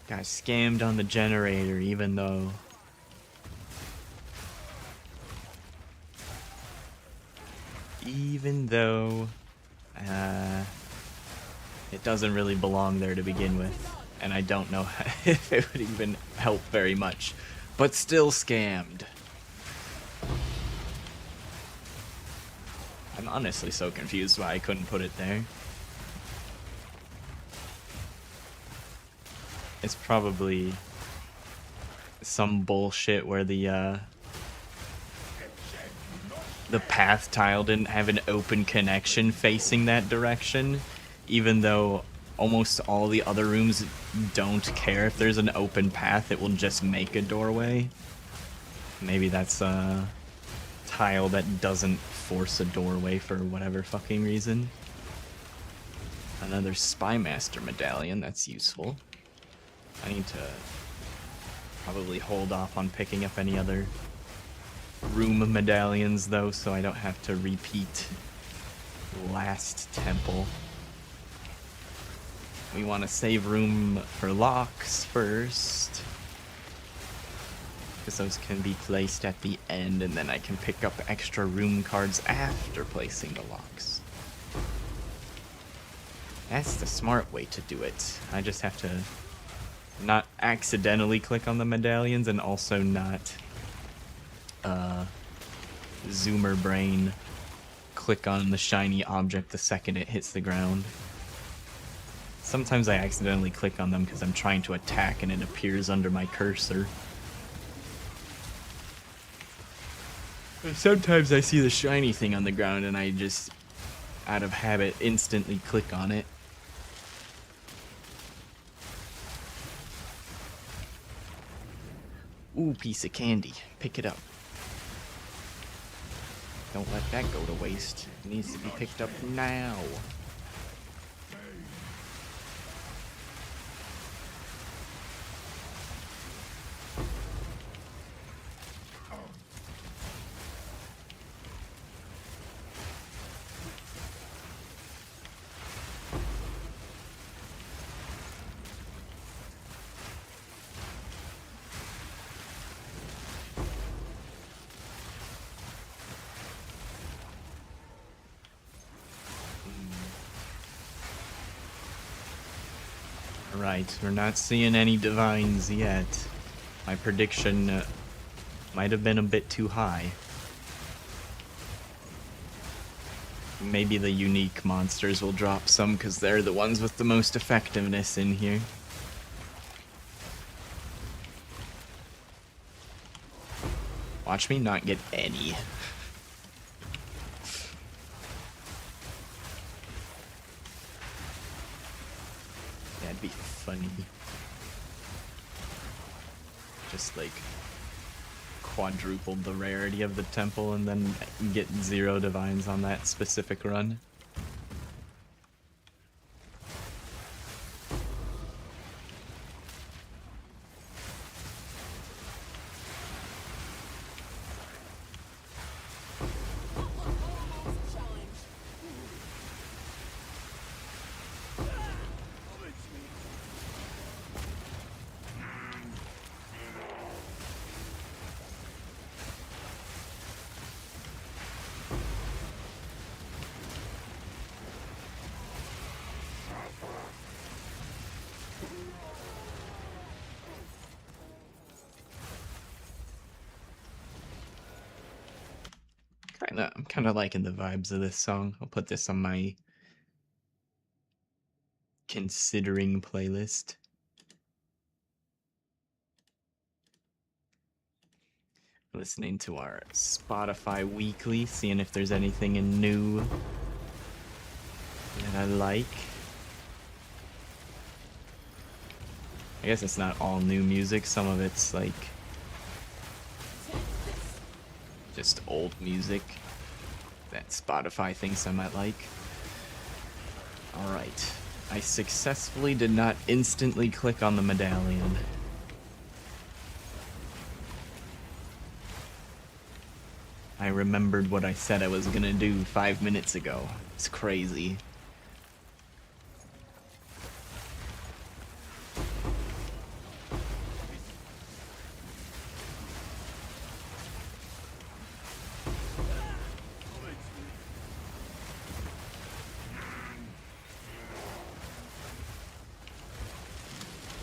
Got scammed on the generator, even though... it doesn't really belong there to begin with. And I don't know if it would even help very much. But still scammed. I'm honestly so confused why I couldn't put it there. It's probably some bullshit where the path tile didn't have an open connection facing that direction, even though almost all the other rooms don't care if there's an open path, it will just make a doorway. Maybe that's a tile that doesn't force a doorway for whatever fucking reason. Another Spymaster medallion, that's useful. I need to probably hold off on picking up any other room medallions though, so I don't have to repeat last temple. We want to save room for locks first, because those can be placed at the end, and then I can pick up extra room cards after placing the locks. That's the smart way to do it. I just have to not accidentally click on the medallions, and also not Zoomer brain click on the shiny object the second it hits the ground. Sometimes I accidentally click on them because I'm trying to attack and it appears under my cursor. But sometimes I see the shiny thing on the ground and I just, out of habit, instantly click on it. Ooh, piece of candy. Pick it up. Don't let that go to waste. It needs to be picked up now. Right, we're not seeing any divines yet. My prediction might have been a bit too high. Maybe the unique monsters will drop some because they're the ones with the most effectiveness in here. Watch me not get any. That'd be funny. Just like quadrupled the rarity of the temple and then get 0 divines on that specific run. Almost a challenge. I'm kinda liking the vibes of this song. I'll put this on my considering playlist. Listening to our Spotify weekly, seeing if there's anything new that I like. I guess it's not all new music, some of it's like just old music that Spotify thinks I might like. Alright, I successfully did not instantly click on the medallion. I remembered what I said I was gonna do 5 minutes ago. It's crazy.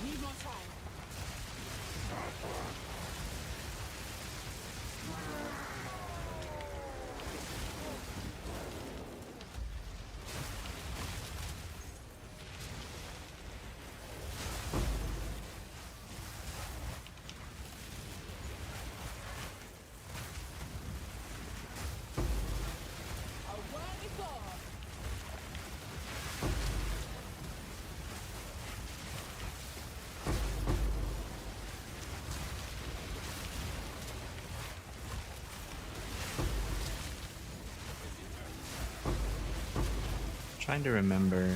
Need more time. Away we go. Trying to remember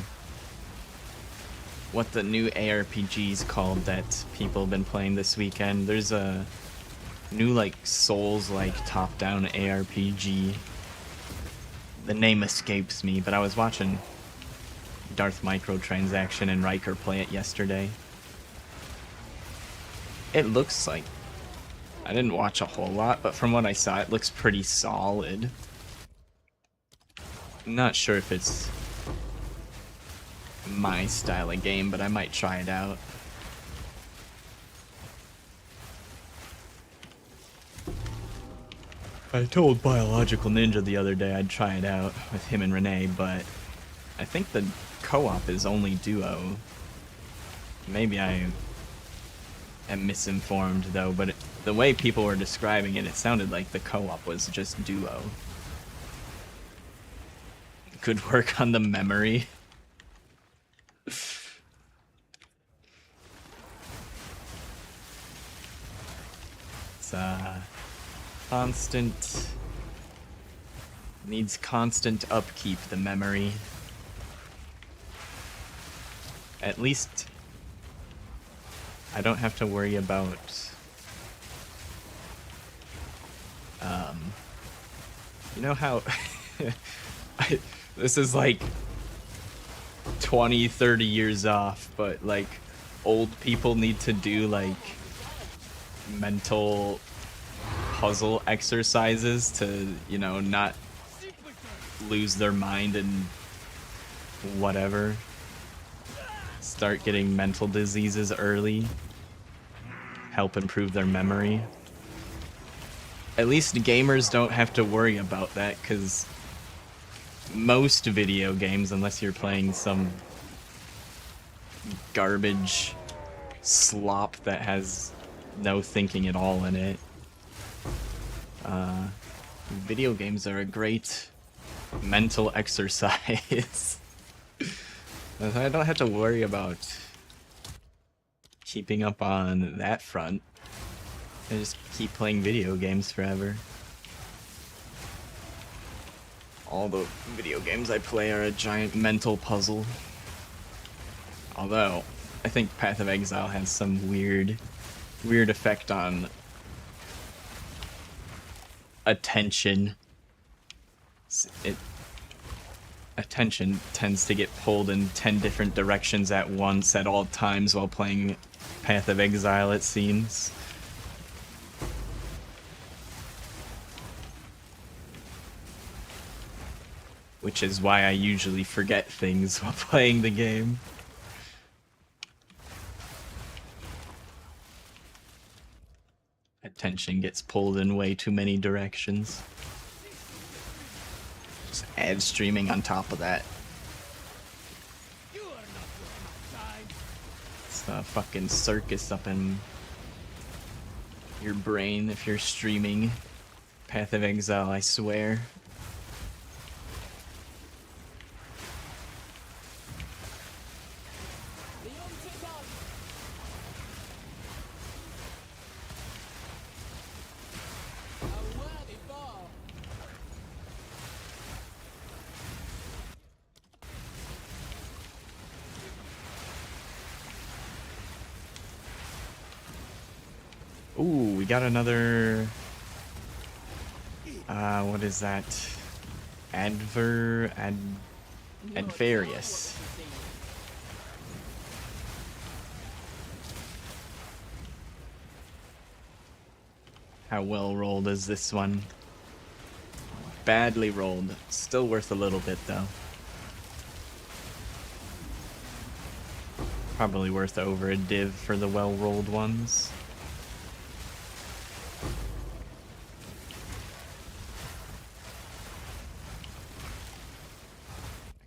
what the new ARPG's called that people have been playing this weekend. There's a new like Souls-like top-down ARPG. The name escapes me, but I was watching Darth Microtransaction and Riker play it yesterday. It looks like, I didn't watch a whole lot, but from what I saw, it looks pretty solid. I'm not sure if it's my style of game, but I might try it out. I told Biological Ninja the other day I'd try it out with him and Renee, but I think the co-op is only duo. Maybe I am misinformed though, but the way people were describing it, it sounded like the co-op was just duo. Good work on the memory. It's constant, needs constant upkeep, the memory. At least I don't have to worry about you know how this is like 20-30 years off, but like old people need to do like mental puzzle exercises to, you know, not lose their mind and whatever. It's start getting mental diseases early, help improve their memory. At least gamers don't have to worry about that, because most video games, unless you're playing some garbage slop that has no thinking at all in it, video games are a great mental exercise. I don't have to worry about keeping up on that front. I just keep playing video games forever. All the video games I play are a giant mental puzzle. Although, I think Path of Exile has some weird effect on attention. Attention tends to get pulled in 10 different directions at once at all times while playing Path of Exile, it seems. Which is why I usually forget things while playing the game. Attention gets pulled in way too many directions. Just ad streaming on top of that. It's a fucking circus up in your brain if you're streaming Path of Exile, I swear. Ooh, we got another... what is that? Advarius. How well rolled is this one? Badly rolled. Still worth a little bit, though. Probably worth over a div for the well-rolled ones.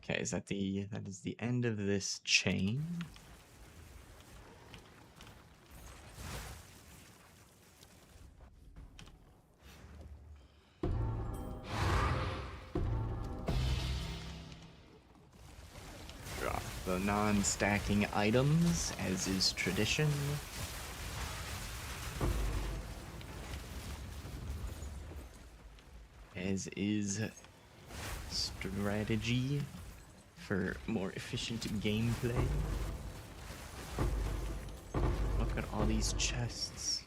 Okay, is that is the end of this chain? Drop the non-stacking items, as is tradition. As is strategy for more efficient gameplay. Look at all these chests.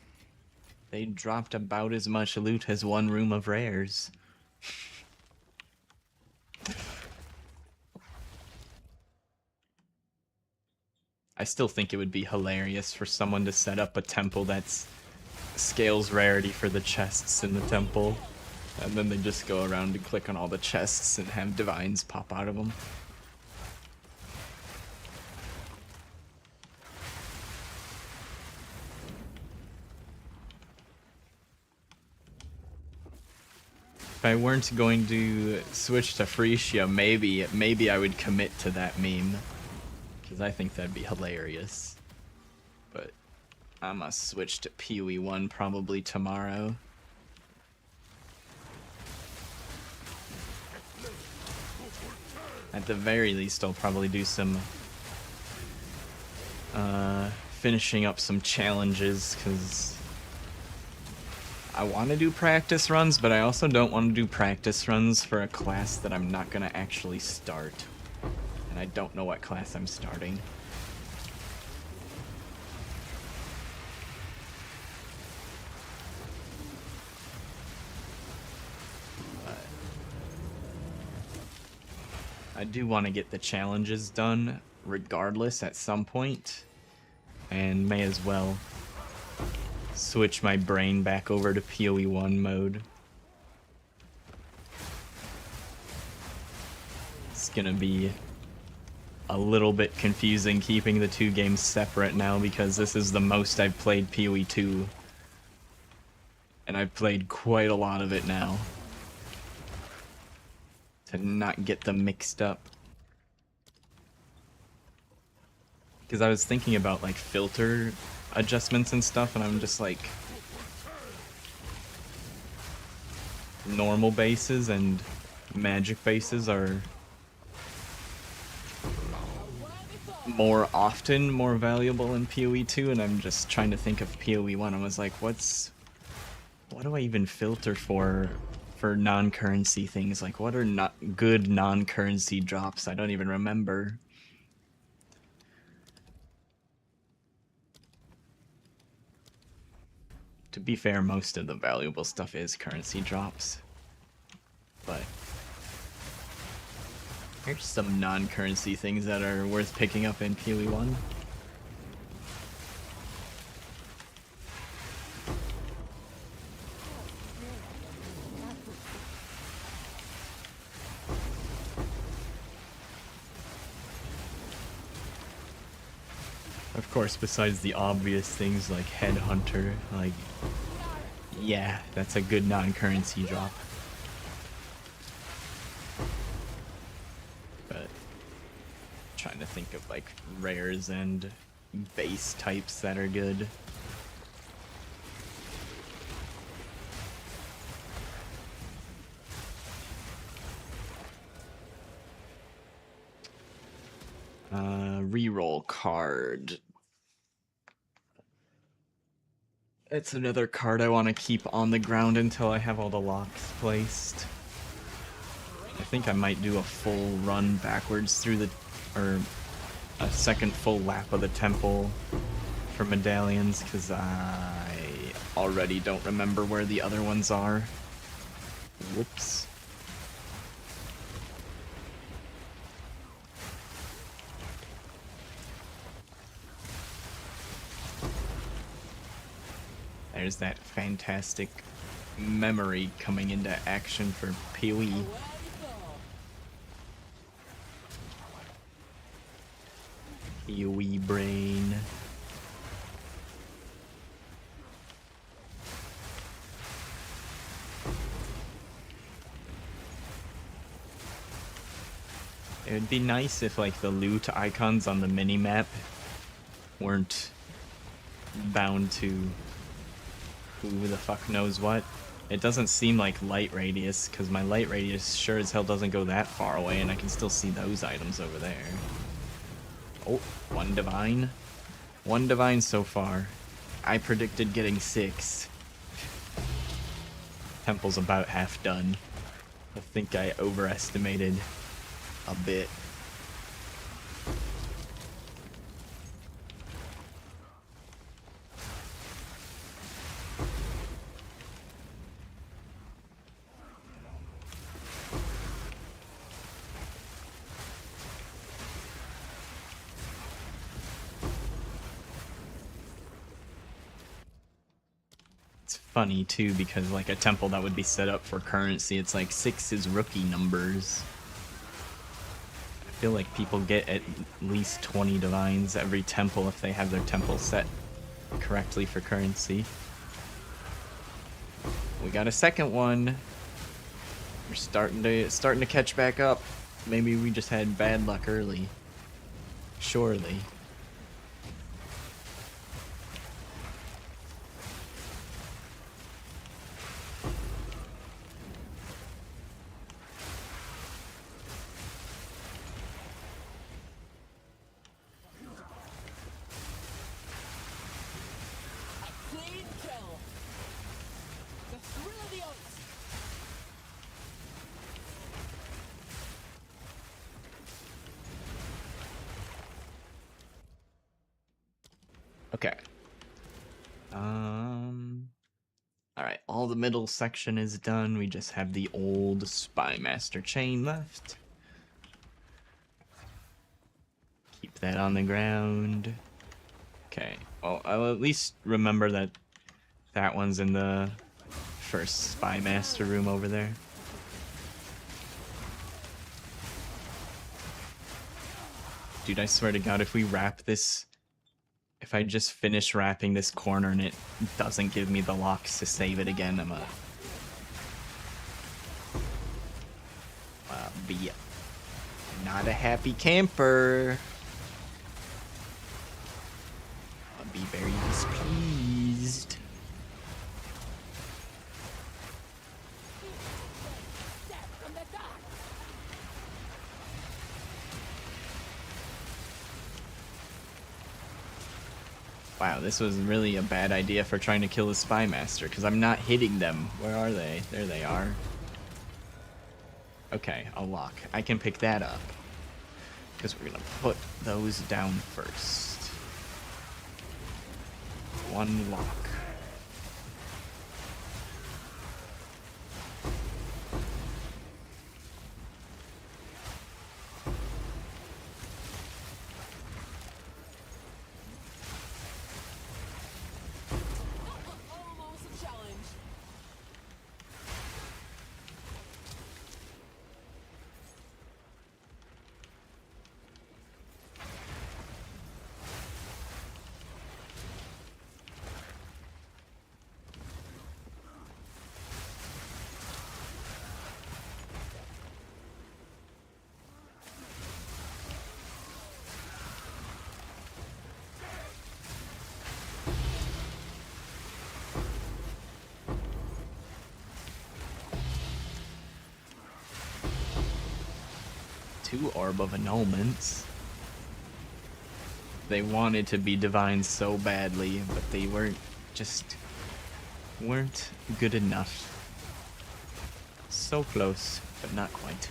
They dropped about as much loot as one room of rares. I still think it would be hilarious for someone to set up a temple that's scales rarity for the chests in the temple, and then they just go around and click on all the chests and have divines pop out of them. If I weren't going to switch to Frisia, maybe I would commit to that meme, because I think that'd be hilarious. But I'm gonna switch to PoE 1 probably tomorrow. At the very least, I'll probably do some finishing up some challenges, because I want to do practice runs, but I also don't want to do practice runs for a class that I'm not going to actually start. And I don't know what class I'm starting. But I do want to get the challenges done regardless at some point, and may as well switch my brain back over to PoE 1 mode. It's gonna be a little bit confusing keeping the two games separate now because this is the most I've played PoE 2. And I've played quite a lot of it now. To not get them mixed up. Because I was thinking about like filter adjustments and stuff, and I'm just like, normal bases and magic bases are more often more valuable in PoE 2, and I'm just trying to think of PoE 1. I was like, what do I even filter for non-currency things? Like, what are not good non-currency drops? I don't even remember. To be fair, most of the valuable stuff is currency drops. But here's some non-currency things that are worth picking up in PoE 1. Of course, besides the obvious things like Headhunter, like, yeah, that's a good non-currency drop. But trying to think of like rares and base types that are good. Reroll card. It's another card I want to keep on the ground until I have all the locks placed. I think I might do a full run backwards through the, or a second full lap of the temple for medallions, because I already don't remember where the other ones are. Whoops. There's that fantastic memory coming into action for PoE. PoE brain. It would be nice if like the loot icons on the mini-map weren't bound to who the fuck knows what. It doesn't seem like light radius, because my light radius sure as hell doesn't go that far away, and I can still see those items over there. Oh, one divine. One divine so far. I predicted getting 6. Temple's about half done. I think I overestimated a bit. Funny too, because like a temple that would be set up for currency, it's like 6 is rookie numbers. I feel like people get at least 20 divines every temple if they have their temple set correctly for currency. We got a second one. We're starting to catch back up. Maybe we just had bad luck early. Surely. Okay. Alright, all the middle section is done. We just have the old Spy Master chain left. Keep that on the ground. Okay, well, I'll at least remember that that one's in the first Spy Master room over there. Dude, I swear to God, if we wrap this... If I just finish wrapping this corner and it doesn't give me the locks to save it again, I'm be not a happy camper. I'll be very displeased. Wow, this was really a bad idea for trying to kill the Spy Master, because I'm not hitting them. Where are they? There they are. Okay, a lock. I can pick that up. Because we're going to put those down first. One lock. Almost a challenge. Two Orb of Annulments. They wanted to be divine so badly, but they weren't good enough. So close, but not quite.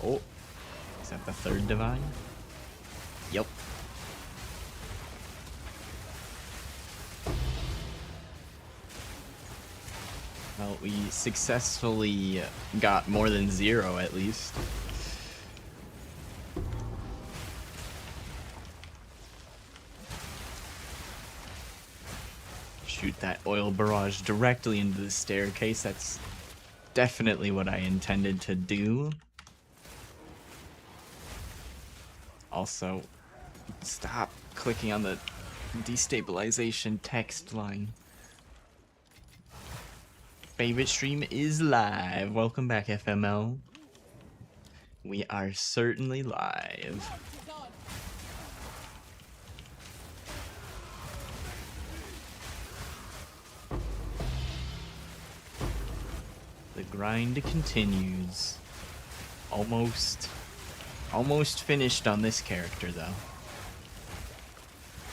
Oh, is that the third divine? Yep. Well, we successfully got more than 0 at least. Shoot that oil barrage directly into the staircase. That's definitely what I intended to do. Also, stop clicking on the destabilization text line. Favorite stream is live. Welcome back, FML. We are certainly live. Done. The grind continues. Almost finished on this character, though.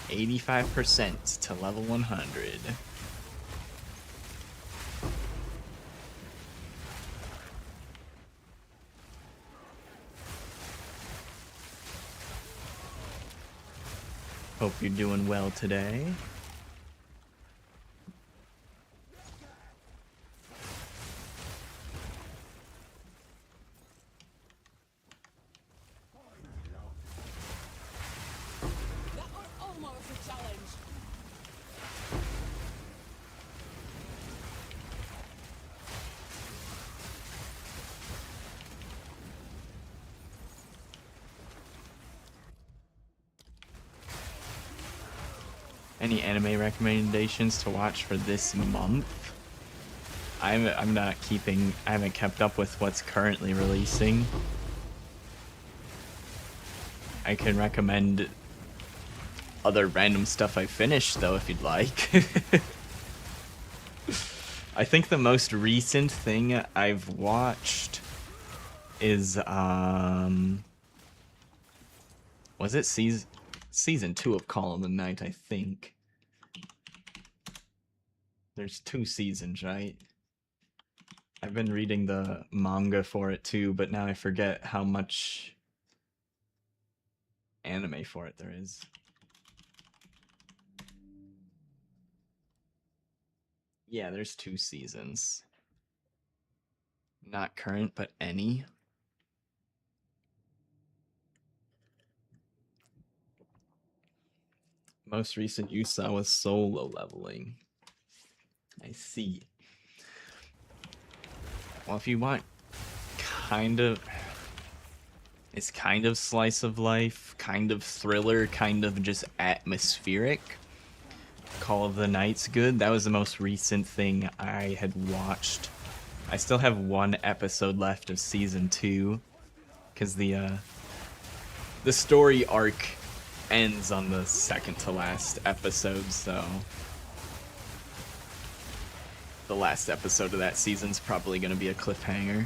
85% to level 100. Hope you're doing well today. That was almost a challenge. Any anime recommendations to watch for this month? I haven't kept up with what's currently releasing. I can recommend other random stuff I finished, though, if you'd like. I think the most recent thing I've watched is, was it season 2 of Call of the Night, I think. There's 2 seasons, right? I've been reading the manga for it too, but now I forget how much anime for it there is. Yeah, there's 2 seasons. Not current, but any. Most recent you saw was solo leveling. I see. Well, if you want kind of... It's kind of slice of life, kind of thriller, kind of just atmospheric. Call of the Night's good. That was the most recent thing I had watched. I still have one episode left of season 2, because the story arc ends on the second to last episode, so the last episode of that season's probably gonna be a cliffhanger.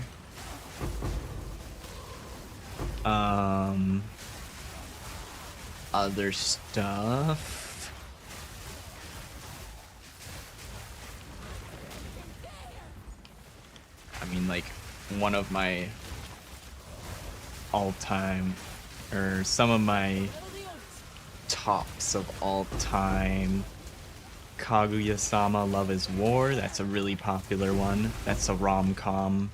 Other stuff. I mean, like, one of my all-time, or some of my tops of all time, Kaguya-sama Love is War. That's a really popular one. That's a rom-com.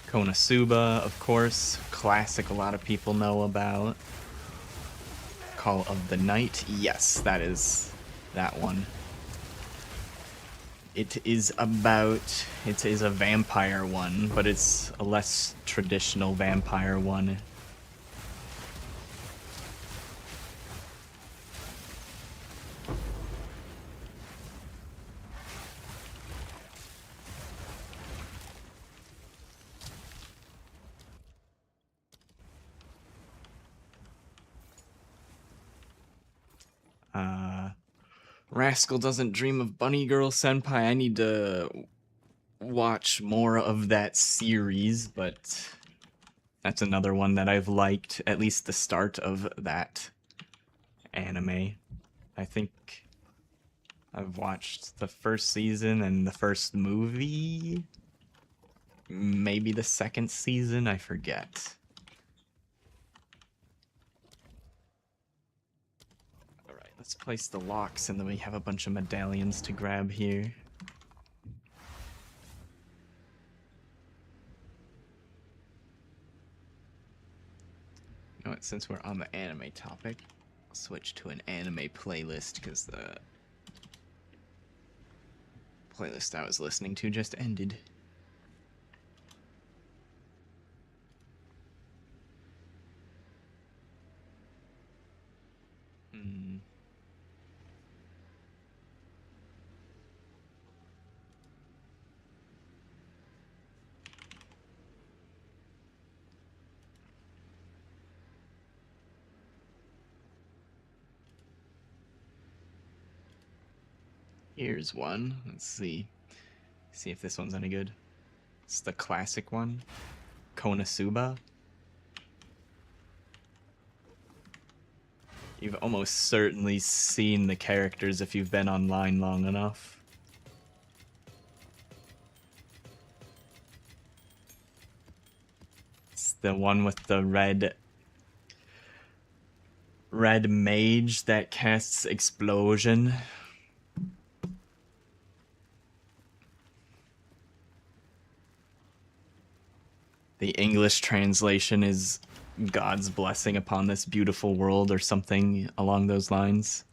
Konosuba, of course, classic a lot of people know about. Call of the Night, yes, that is that one. It is a vampire one, but it's a less traditional vampire one. Rascal Doesn't Dream of Bunny Girl Senpai. I need to watch more of that series, but that's another one that I've liked, at least the start of that anime. I think I've watched the first season and the first movie, maybe the second season, I forget. Alright, let's place the locks and then we have a bunch of medallions to grab here. You know what, since we're on the anime topic, I'll switch to an anime playlist because the playlist I was listening to just ended. Here's one. Let's see. See if this one's any good. It's the classic one. Konosuba. You've almost certainly seen the characters if you've been online long enough. It's the one with the red mage that casts explosion. The English translation is God's blessing upon this beautiful world or something along those lines.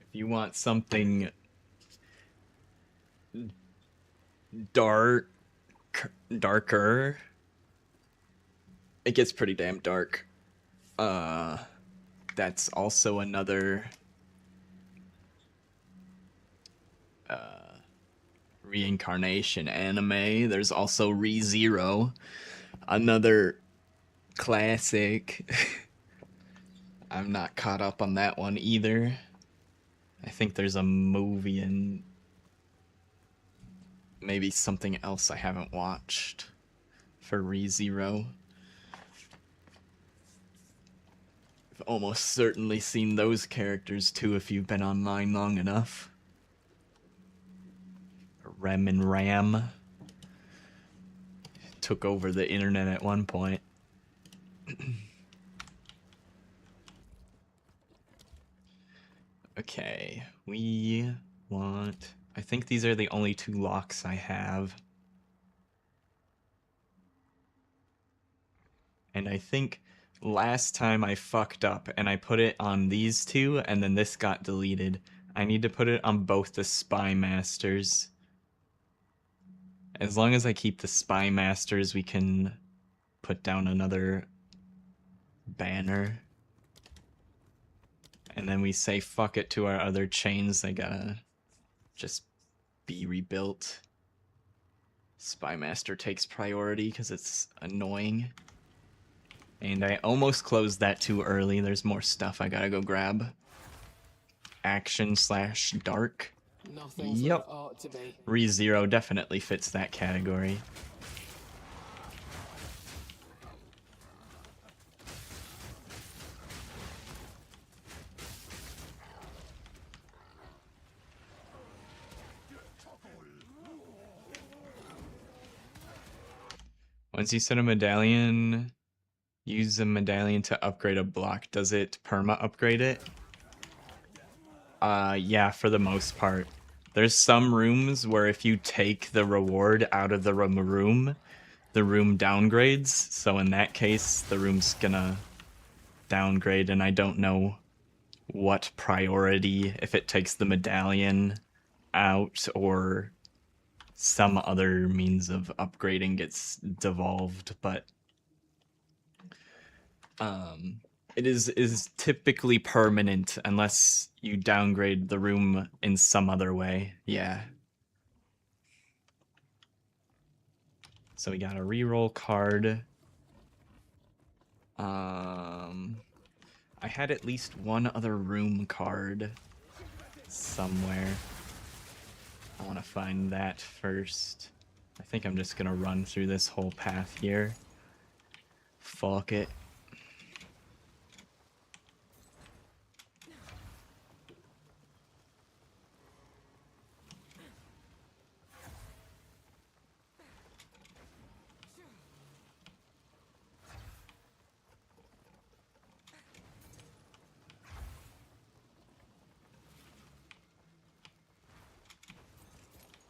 If you want something darker, it gets pretty damn dark. That's also another reincarnation anime. There's also ReZero, another classic. I'm not caught up on that one either. I think there's a movie and maybe something else I haven't watched for ReZero. I've almost certainly seen those characters too if you've been online long enough. Rem and Ram. took over the internet at one point. Okay, we want... I think these are the only 2 locks I have. And I think last time I fucked up and I put it on these 2 and then this got deleted. I need to put it on both the Spy Masters. As long as I keep the Spy Masters, we can put down another banner. And then we say fuck it to our other chains. They gotta just be rebuilt. Spy Master takes priority because it's annoying. And I almost closed that too early. There's more stuff I gotta go grab. Action/dark. Nothing's Yep. what it ought to be. ReZero definitely fits that category. Once you set a medallion, use the medallion to upgrade a block. Does it perma upgrade it? Yeah, for the most part. There's some rooms where if you take the reward out of the room, the room downgrades. So in that case, the room's gonna downgrade, and I don't know what priority, if it takes the medallion out or some other means of upgrading gets devolved, but it is typically permanent unless you downgrade the room in some other way. Yeah. So we got a reroll card. I had at least one other room card somewhere. I want to find that first. I think I'm just gonna run through this whole path here. Fuck it.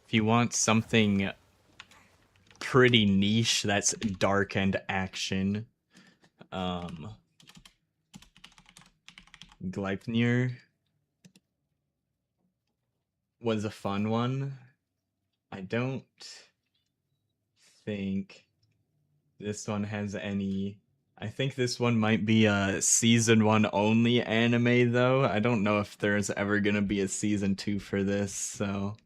If you want something pretty niche that's dark and action, Gleipnir was a fun one. I don't think this one has any... I think this one might be a season 1 only anime though. I don't know if there's ever gonna be a season 2 for this, so...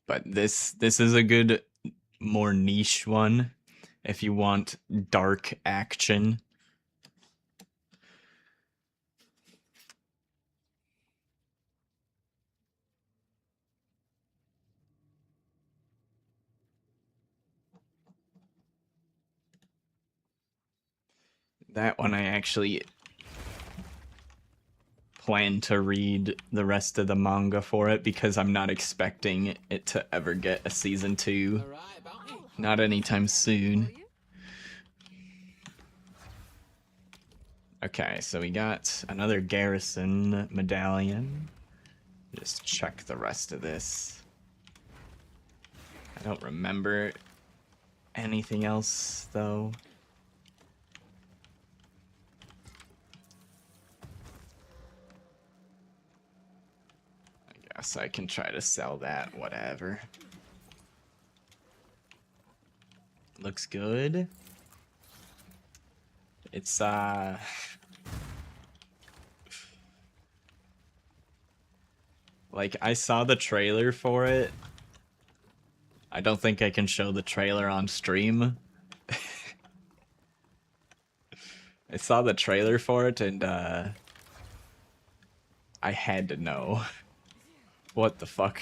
But this is a good, more niche one if you want dark action. That one I actually plan to read the rest of the manga for it because I'm not expecting it to ever get a season 2. Alright, bounty. Not anytime soon. Okay, so we got another garrison medallion. Just check the rest of this. I don't remember anything else though. I guess I can try to sell that, whatever. Looks good. It's like I saw the trailer for it. I don't think I can show the trailer on stream. I saw the trailer for it and I had to know what the fuck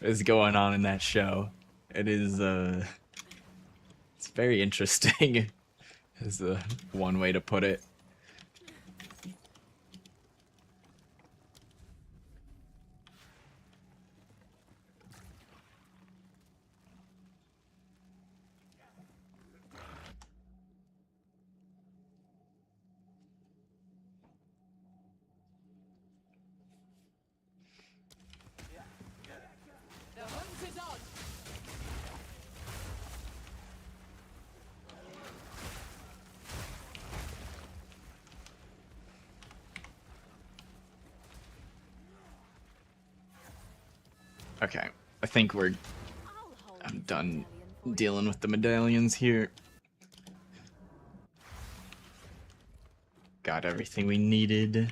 is going on in that show. It is it's very interesting is one way to put it. Okay, I think I'm done dealing with the medallions here. Got everything we needed.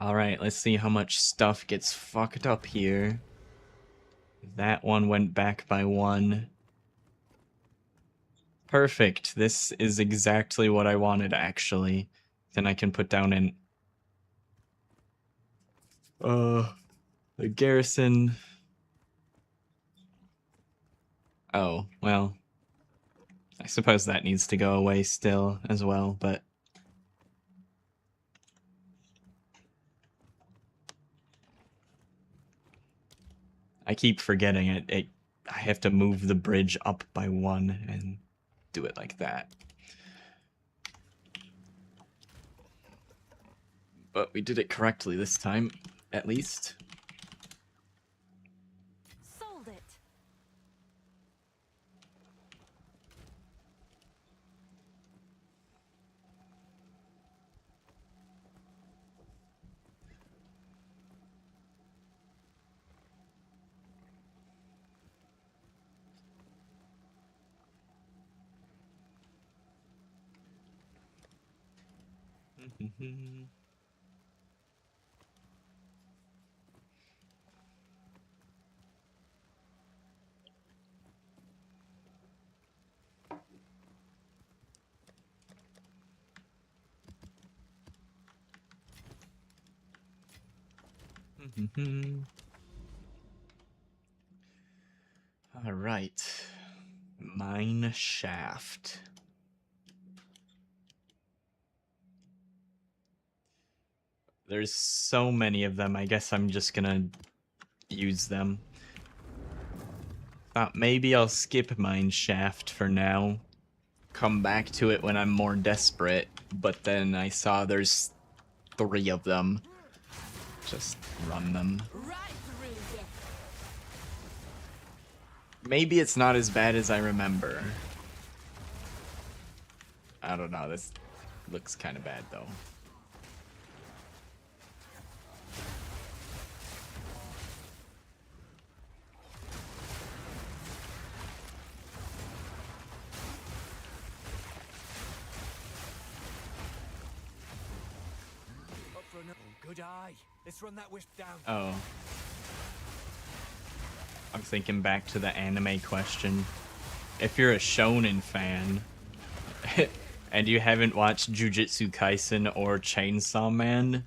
Alright, let's see how much stuff gets fucked up here. That one went back by 1. Perfect. This is exactly what I wanted, actually. Then I can put down an... the garrison... Oh, well... I suppose that needs to go away still, as well, but... I keep forgetting it. I have to move the bridge up by 1 and do it like that. But we did it correctly this time, at least. Sold it. All right. Mine shaft. There's so many of them, I guess I'm just gonna use them. Thought maybe I'll skip mine shaft for now. Come back to it when I'm more desperate, but then I saw there's 3 of them. Just run them. Right through you. Maybe it's not as bad as I remember. I don't know, this looks kind of bad though. Up for another. Good eye. Let's run that wisp down. Oh. I'm thinking back to the anime question. If you're a shonen fan, and you haven't watched Jujutsu Kaisen or Chainsaw Man,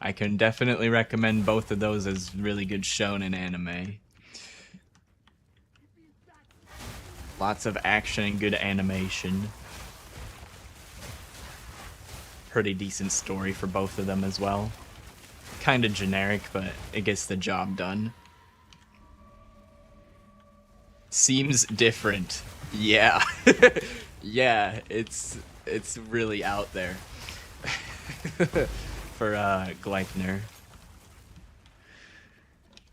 I can definitely recommend both of those as really good shonen anime. Lots of action and good animation. Pretty decent story for both of them as well. Kinda generic, but it gets the job done. Seems different. Yeah. Yeah, it's really out there. For Gleipnir.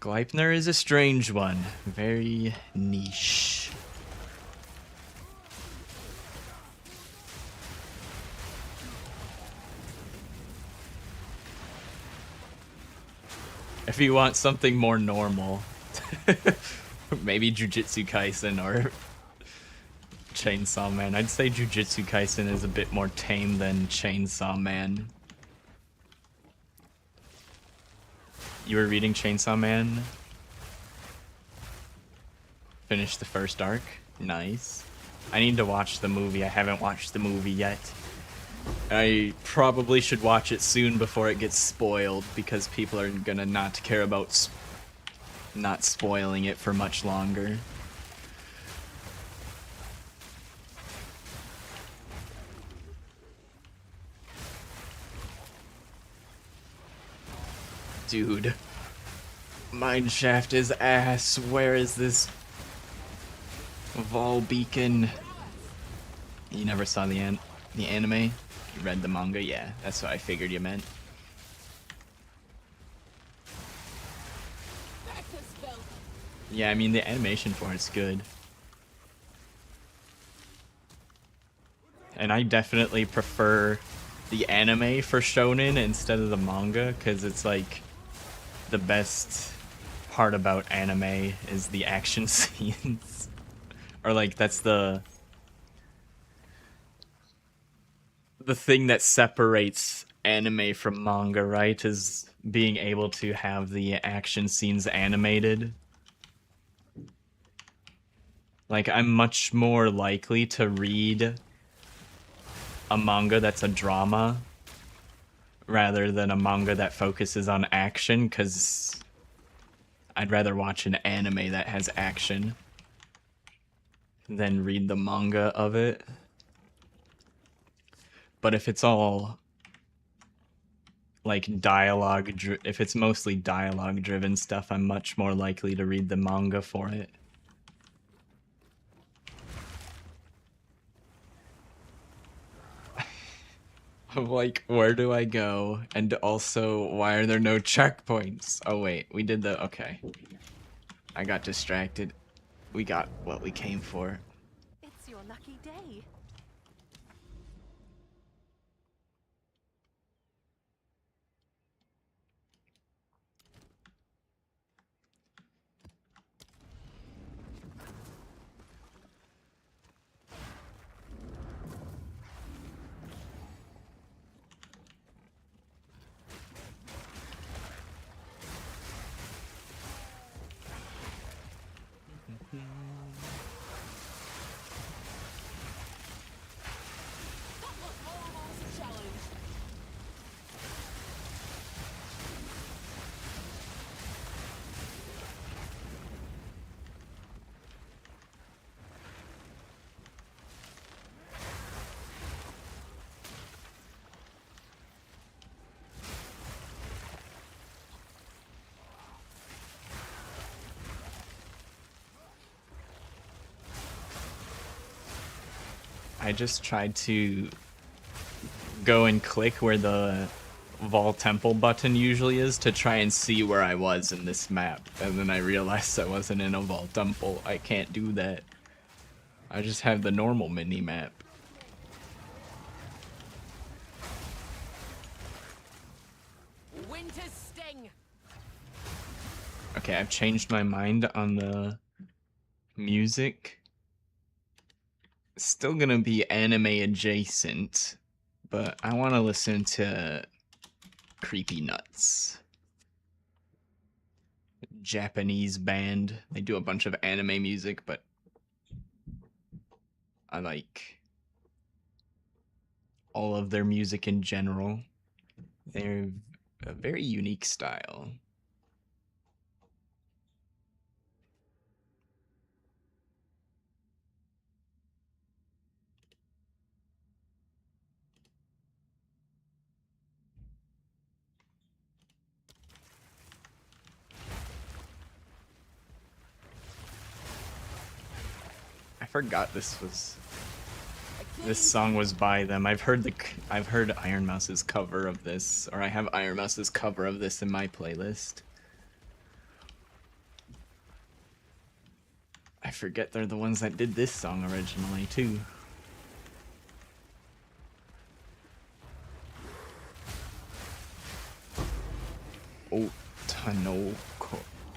Gleipnir is a strange one. Very niche. If you want something more normal, maybe Jujutsu Kaisen or Chainsaw Man. I'd say Jujutsu Kaisen is a bit more tame than Chainsaw Man. You were reading Chainsaw Man? Finished the first arc? Nice. I need to watch the movie. I haven't watched the movie yet. I probably should watch it soon before it gets spoiled, because people are gonna not care about not spoiling it for much longer. Dude. Mineshaft is ass. Where is this Vol Beacon? You never saw the anime? You read the manga? Yeah, that's what I figured you meant. Yeah, I mean, the animation for it's good. And I definitely prefer the anime for shonen instead of the manga, because it's like the best part about anime is the action scenes. Or like that's the thing that separates anime from manga, right? Is being able to have the action scenes animated. Like, I'm much more likely to read a manga that's a drama rather than a manga that focuses on action, because I'd rather watch an anime that has action than read the manga of it. But if it's all like if it's mostly dialogue driven stuff, I'm much more likely to read the manga for it. I'm like, where do I go? And also, why are there no checkpoints? Oh wait, we did the, okay. I got distracted. We got what we came for. It's your lucky day. That was almost a challenge. I just tried to go and click where the Vol Temple button usually is to try and see where I was in this map, and then I realized I wasn't in a Vol Temple. I can't do that. I just have the normal mini map. Winter's sting. Okay, I've changed my mind on the music. It's still gonna be anime adjacent, but I want to listen to Creepy Nuts. Japanese band. They do a bunch of anime music, but I like all of their music in general. They're a very unique style. I forgot this song was by them. I've heard Iron Mouse's cover of this, or I have Iron Mouse's cover of this in my playlist. I forget they're the ones that did this song originally too.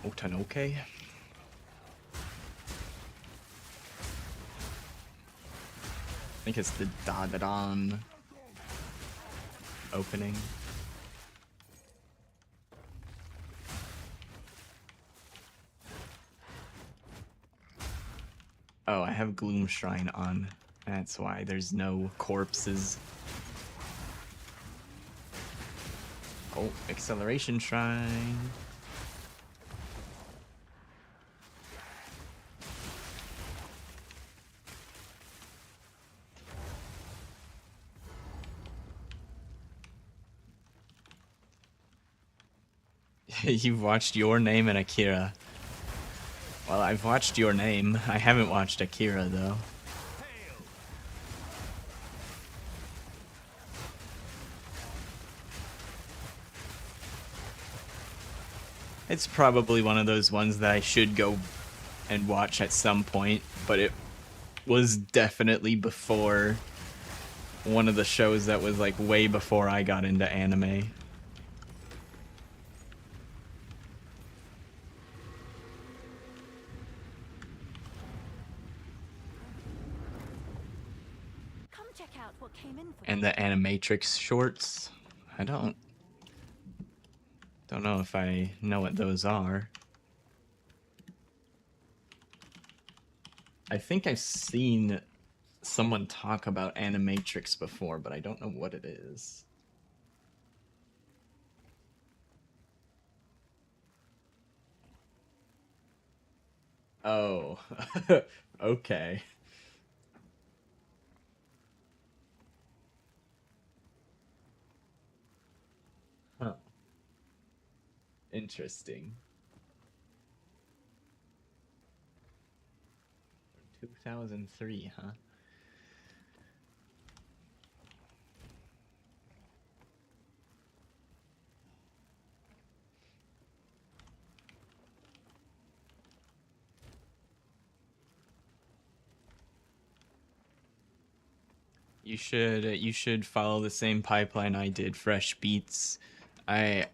Otanoke? I think it's the Da-Da-Dan opening. Oh, I have Gloom Shrine on. That's why there's no corpses. Oh, Acceleration Shrine. You've watched Your Name and Akira. Well, I've watched Your Name. I haven't watched Akira, though. It's probably one of those ones that I should go and watch at some point, but it was definitely before one of the shows that was like way before I got into anime. Come check out what came in for And the Animatrix shorts. I don't know if I know what those are. I think I've seen someone talk about Animatrix before, but I don't know what it is. Oh, okay. Huh. Interesting. 2003, huh? You should follow the same pipeline I did, Fresh Beats. I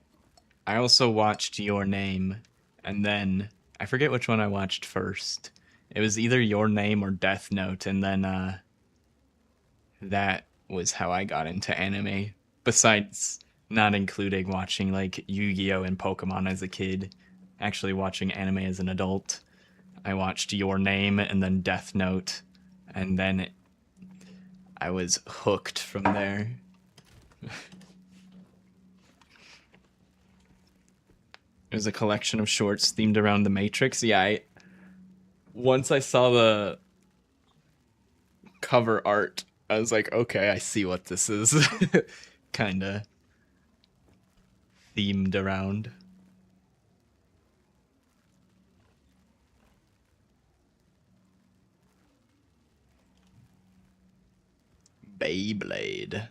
I also watched Your Name, and then I forget which one I watched first. It was either Your Name or Death Note, and then that was how I got into anime. Besides not including watching like Yu-Gi-Oh and Pokemon as a kid, actually watching anime as an adult. I watched Your Name and then Death Note, and then I was hooked from there. It was a collection of shorts themed around the Matrix. Yeah, once I saw the cover art, I was like, okay, I see what this is. Kind of themed around. Beyblade.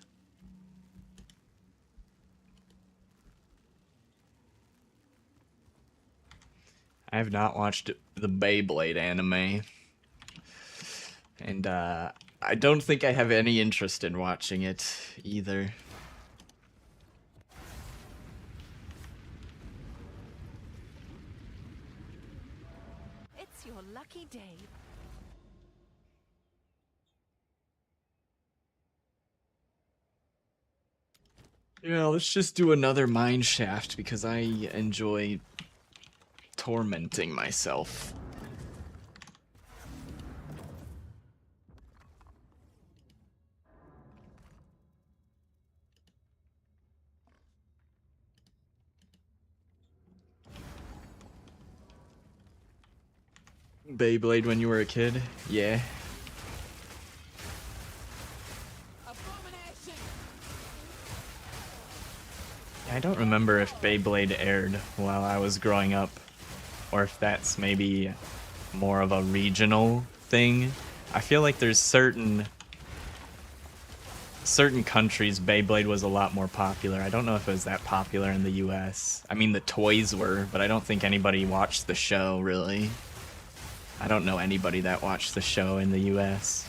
I have not watched the Beyblade anime. And I don't think I have any interest in watching it either. It's your lucky day. Yeah, let's just do another mine shaft because I enjoy tormenting myself. Beyblade when you were a kid? Yeah. Abomination! I don't remember if Beyblade aired while I was growing up, or if that's maybe more of a regional thing. I feel like there's certain countries Beyblade was a lot more popular. I don't know if it was that popular in the US. I mean, the toys were, but I don't think anybody watched the show, really. I don't know anybody that watched the show in the US.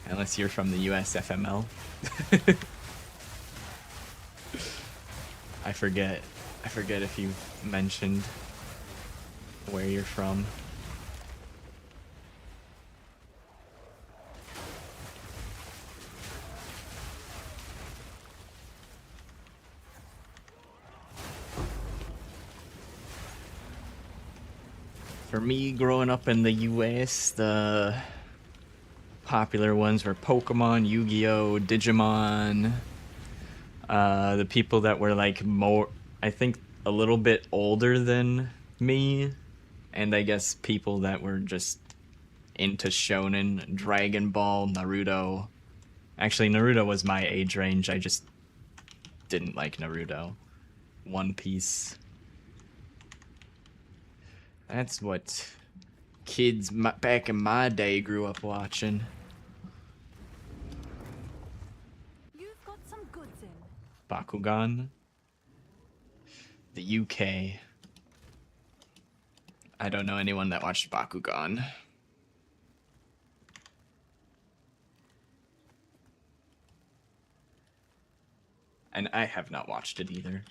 Unless you're from the US FML. I forget if you mentioned where you're from. For me, growing up in the US, the popular ones were Pokemon, Yu-Gi-Oh, Digimon. The people that were like more, I think, a little bit older than me, and I guess people that were just into shonen, Dragon Ball, Naruto. Actually, Naruto was my age range. I just didn't like Naruto. One Piece. That's what kids back in my day grew up watching. You've got some goods in. Bakugan. The UK. I don't know anyone that watched Bakugan. And I have not watched it either.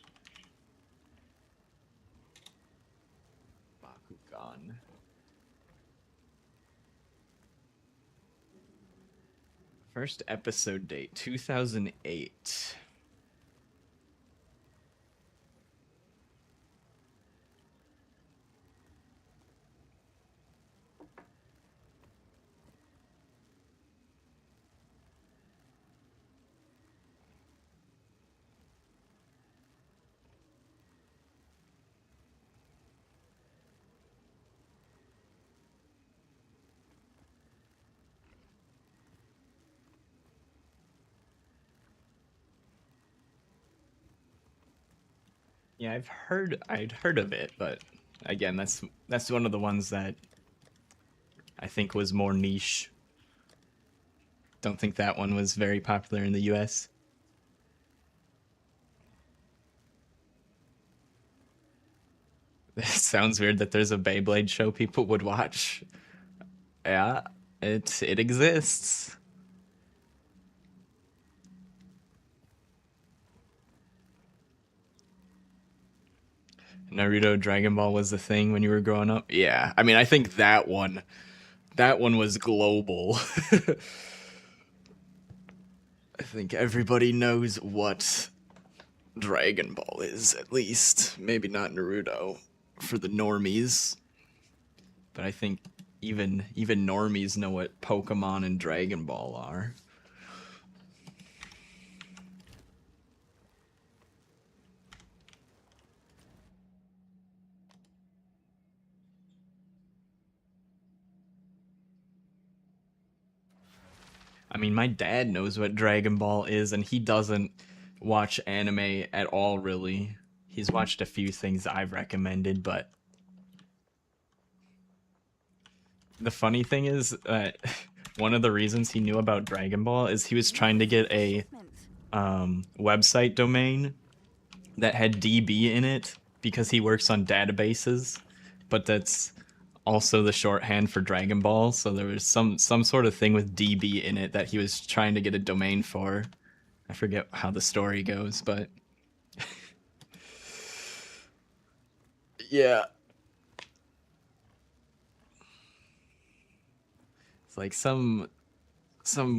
Bakugan. First episode date, 2008. Yeah, I'd heard of it, but again, that's one of the ones that I think was more niche. Don't think that one was very popular in the US. It sounds weird that there's a Beyblade show people would watch. Yeah, it exists. Naruto Dragon Ball was the thing when you were growing up. Yeah, I mean, I think that one was global. I think everybody knows what Dragon Ball is, at least. Maybe not Naruto for the normies. But I think even normies know what Pokemon and Dragon Ball are. I mean, my dad knows what Dragon Ball is, and he doesn't watch anime at all, really. He's watched a few things I've recommended, but the funny thing is that one of the reasons he knew about Dragon Ball is he was trying to get a website domain that had DB in it because he works on databases, but that's also the shorthand for Dragon Ball, so there was some sort of thing with DB in it that he was trying to get a domain for. I forget how the story goes, but yeah. It's like some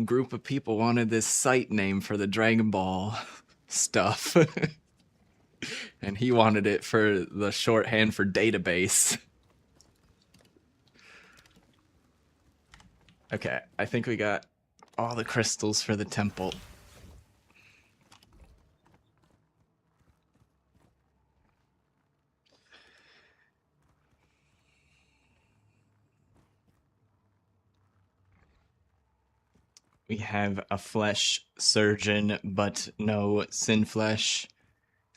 group of people wanted this site name for the Dragon Ball stuff. And he wanted it for the shorthand for database. Okay, I think we got all the crystals for the temple. We have a flesh surgeon, but no sin flesh.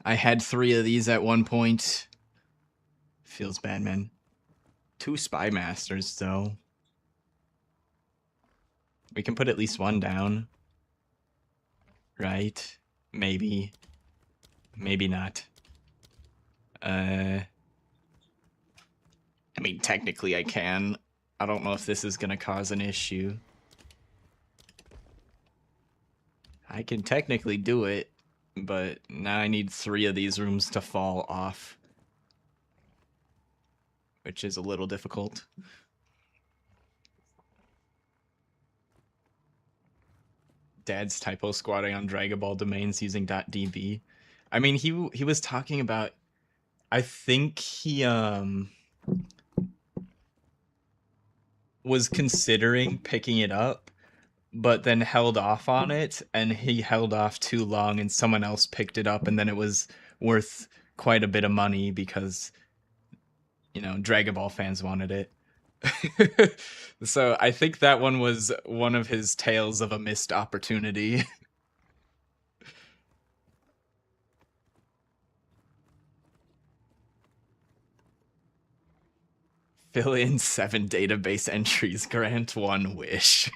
I had 3 of these at one point. Feels bad, man. 2 spy masters, though. We can put at least 1 down. Right? Maybe. Maybe not. I mean, technically I can. I don't know if this is gonna cause an issue. I can technically do it, but now I need 3 of these rooms to fall off, which is a little difficult. Dad's typo squatting on Dragon Ball domains using .db. I mean, he was talking about, I think he was considering picking it up, but then held off on it, and he held off too long, and someone else picked it up, and then it was worth quite a bit of money because, you know, Dragon Ball fans wanted it. So I think that one was one of his tales of a missed opportunity. Fill in 7 database entries, grant 1 wish.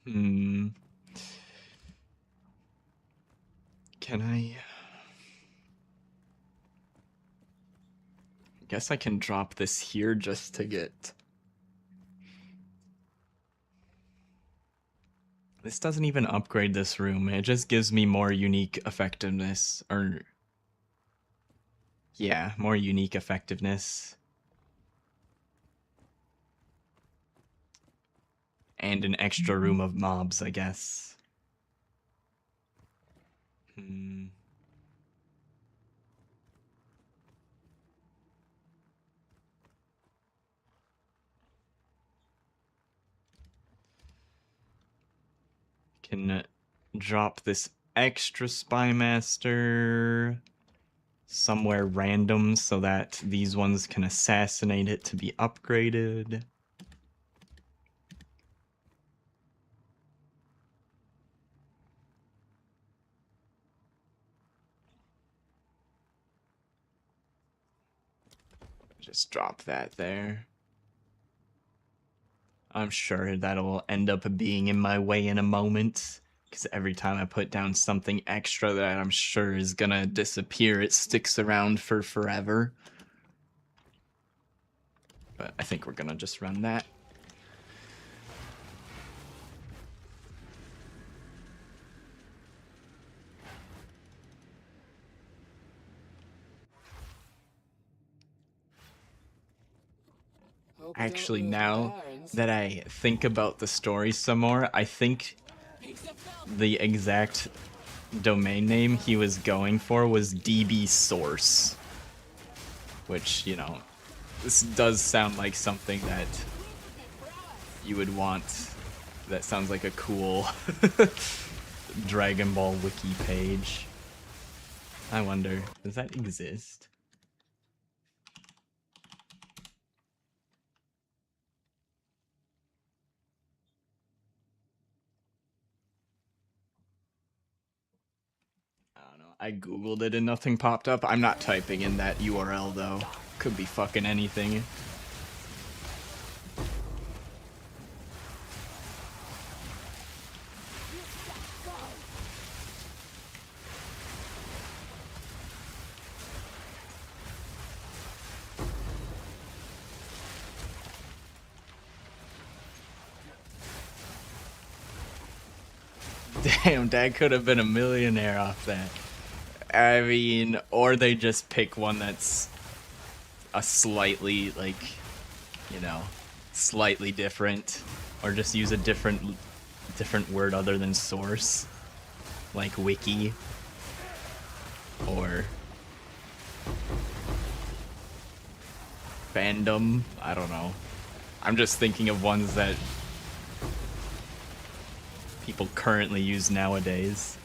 Hmm. Can I guess I can drop this here just to get... This doesn't even upgrade this room. It just gives me more unique effectiveness. Or... Yeah, more unique effectiveness. And an extra room of mobs, I guess. Can drop this extra spy master somewhere random so that these ones can assassinate it to be upgraded. Just drop that there. I'm sure that'll end up being in my way in a moment, because every time I put down something extra that I'm sure is gonna disappear, it sticks around for forever. But I think we're gonna just run that. Actually, now that I think about the story some more, I think the exact domain name he was going for was DB Source. Which, you know, this does sound like something that you would want. That sounds like a cool Dragon Ball wiki page. I wonder, does that exist? I don't know. I googled it and nothing popped up. I'm not typing in that URL though. Could be fucking anything. Damn, Dad could have been a millionaire off that. I mean, or they just pick one that's a slightly, like, you know, slightly different, or just use a different word other than source, like wiki, or fandom. I don't know. I'm just thinking of ones that people currently use nowadays.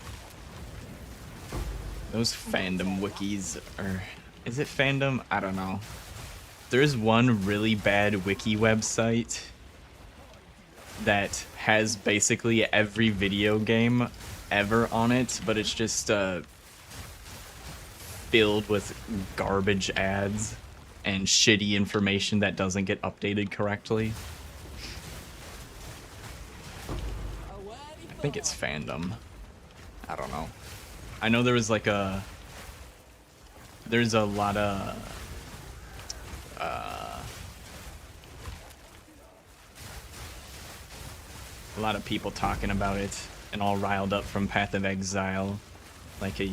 Those fandom wikis are... Is it fandom? I don't know. There's one really bad wiki website that has basically every video game ever on it, but it's just filled with garbage ads and shitty information that doesn't get updated correctly. I think it's fandom. I don't know. I know there was like a... There's a lot of... a lot of people talking about it and all riled up from Path of Exile like a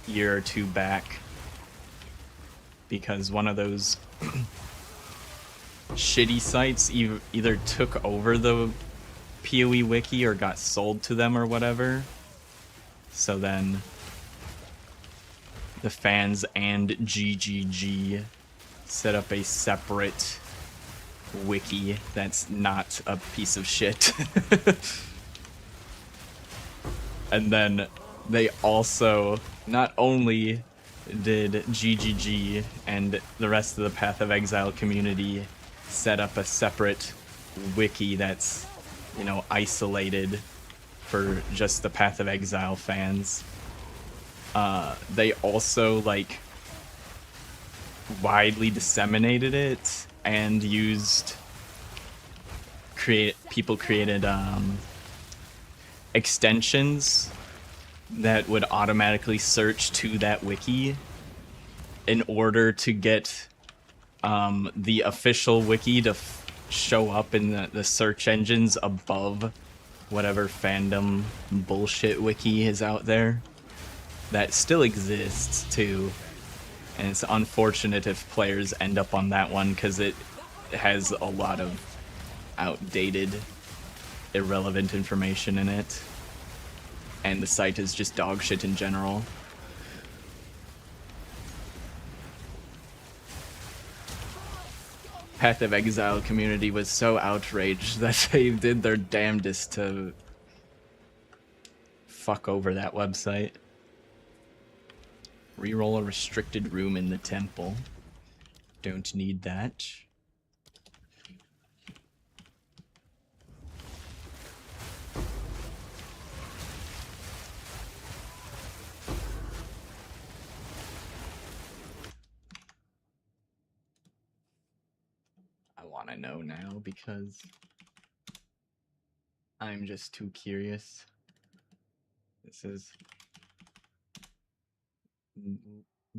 year or two back, because one of those shitty sites either took over the PoE wiki or got sold to them or whatever. So then the fans and GGG set up a separate wiki that's not a piece of shit. And then they also, not only did GGG and the rest of the Path of Exile community set up a separate wiki that's, you know, isolated for just the Path of Exile fans, they also, like, widely disseminated it and used... People created extensions that would automatically search to that wiki in order to get the official wiki to show up in the search engines above whatever fandom bullshit wiki is out there. That still exists too, and it's unfortunate if players end up on that one because it has a lot of outdated, irrelevant information in it, and the site is just dog shit in general. Path of Exile community was so outraged that they did their damnedest to fuck over that website. Reroll a restricted room in the temple. Don't need that. I want to know now because I'm just too curious. This is...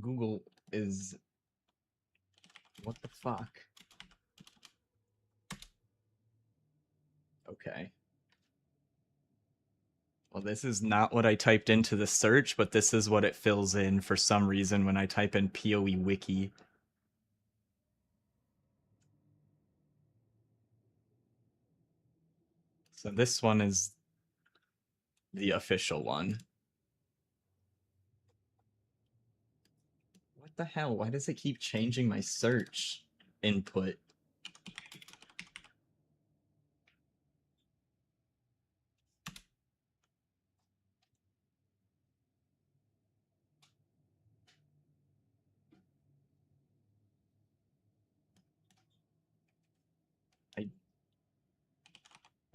Google is... What the fuck? Okay. Well, this is not what I typed into the search, but this is what it fills in for some reason when I type in PoE Wiki. So this one is the official one. What the hell? Why does it keep changing my search input?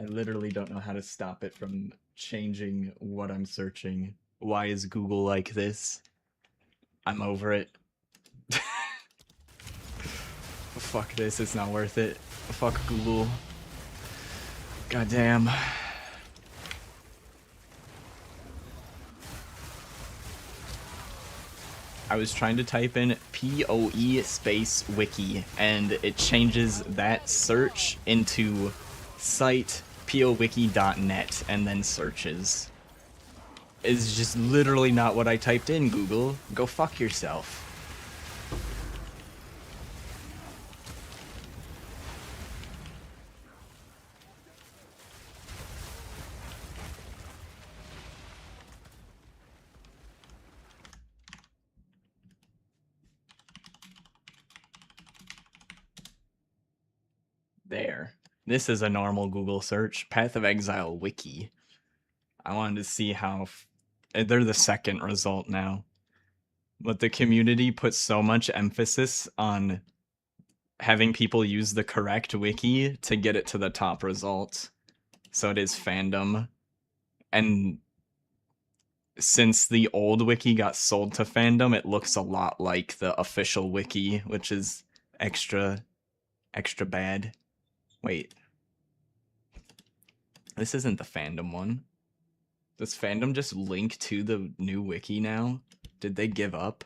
I literally don't know how to stop it from changing what I'm searching. Why is Google like this? I'm over it. Fuck this, it's not worth it. Fuck Google. Goddamn. I was trying to type in PoE space wiki, and it changes that search into site powiki.net and then searches. It's just literally not what I typed in, Google. Go fuck yourself. There. This is a normal Google search. Path of Exile wiki. I wanted to see how... They're the second result now. But the community puts so much emphasis on having people use the correct wiki to get it to the top result. So it is fandom. And since the old wiki got sold to fandom, it looks a lot like the official wiki, which is extra bad. Wait. This isn't the fandom one. Does fandom just link to the new wiki now? Did they give up?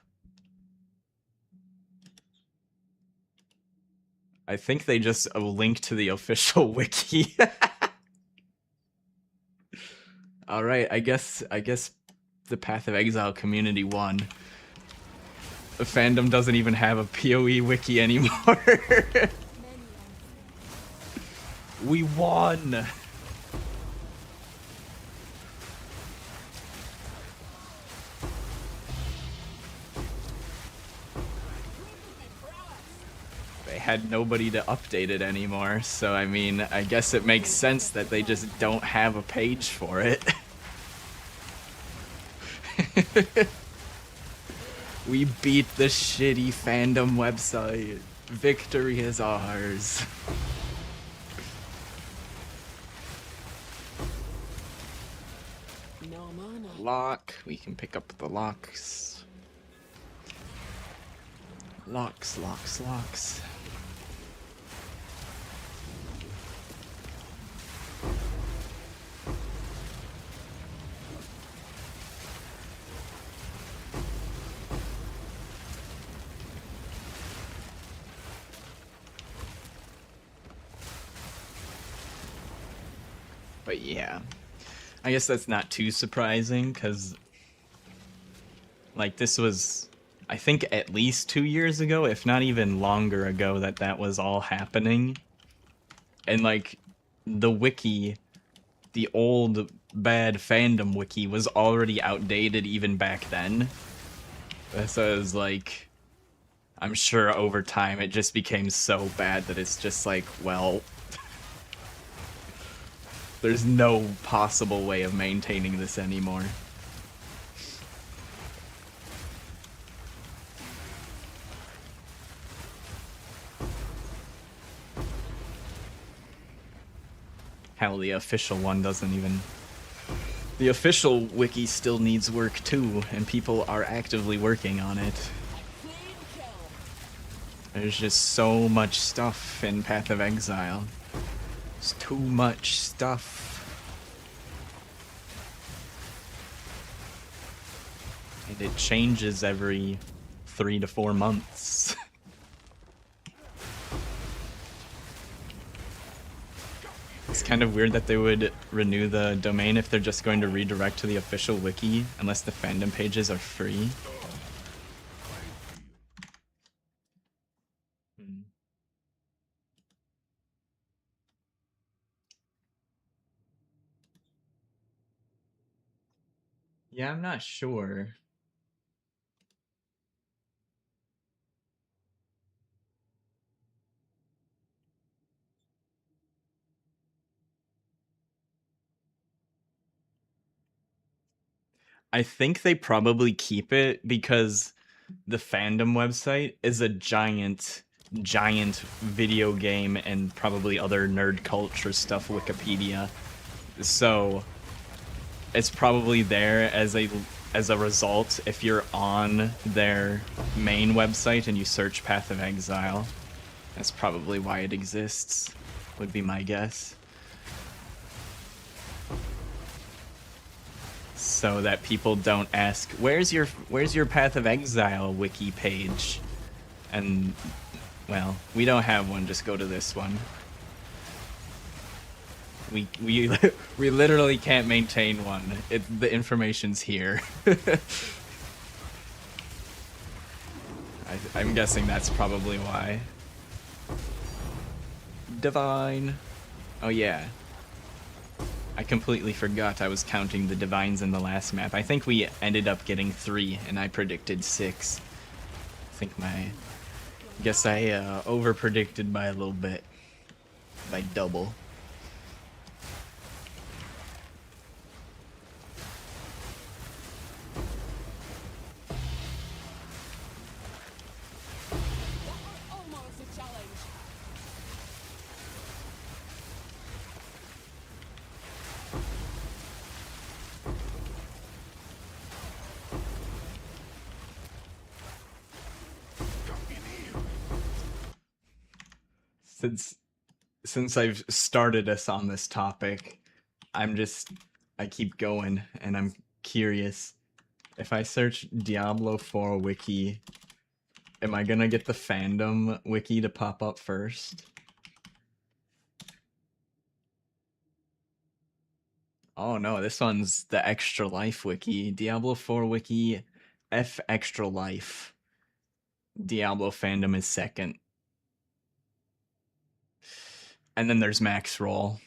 I think they just link to the official wiki. Alright, I guess the Path of Exile community won. The fandom doesn't even have a PoE wiki anymore. We won! They had nobody to update it anymore, so I mean, I guess it makes sense that they just don't have a page for it. We beat the shitty fandom website. Victory is ours. No mana. Lock. We can pick up the locks. Locks, locks, locks. But yeah, I guess that's not too surprising, because like this was, I think, at least 2 years ago, if not even longer ago, that was all happening. And like the wiki, the old bad fandom wiki, was already outdated even back then. So it was like, I'm sure over time it just became so bad that it's just like, well, there's no possible way of maintaining this anymore. Hell, the official one doesn't even... The official wiki still needs work too, and people are actively working on it. Clean kill. There's just so much stuff in Path of Exile. There's too much stuff. And it changes every 3 to 4 months. It's kind of weird that they would renew the domain if they're just going to redirect to the official wiki, unless the fandom pages are free. Yeah, I'm not sure. I think they probably keep it because the fandom website is a giant video game and probably other nerd culture stuff Wikipedia. So it's probably there as a result if you're on their main website and you search Path of Exile. That's probably why it exists, would be my guess. So that people don't ask, where's your Path of Exile wiki page? And, well, we don't have one, just go to this one. We we literally can't maintain one. The information's here. I'm guessing that's probably why. Divine. Oh yeah. I completely forgot I was counting the divines in the last map. I think we ended up getting 3, and I predicted 6. Guess I over-predicted by a little bit. By double. That was almost a challenge. Since I've started us on this topic, I keep going, and I'm curious. If I search Diablo 4 wiki, am I gonna get the fandom wiki to pop up first? Oh no, this one's the Extra Life wiki. Diablo 4 wiki, F Extra Life. Diablo fandom is second. And then there's Max Roll.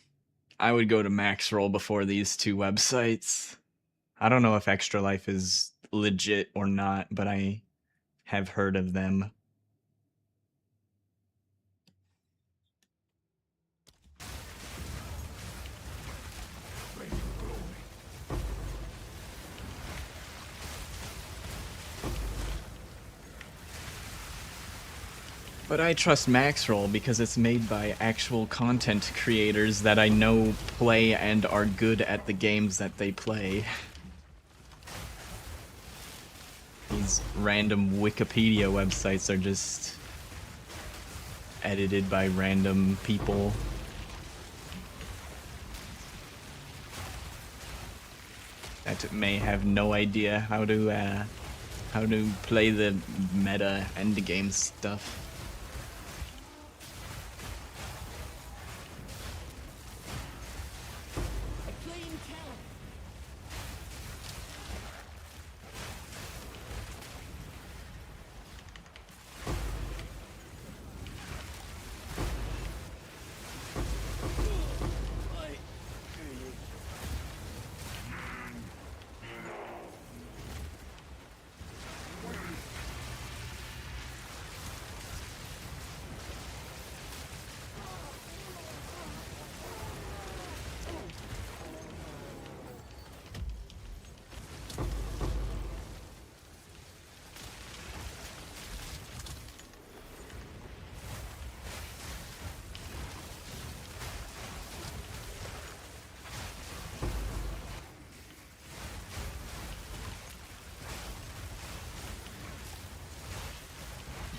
I would go to Max Roll before these two websites. I don't know if Extra Life is legit or not, but I have heard of them. But I trust Maxroll because it's made by actual content creators that I know play and are good at the games that they play. These random Wikipedia websites are just edited by random people. That may have no idea how to play the meta endgame stuff.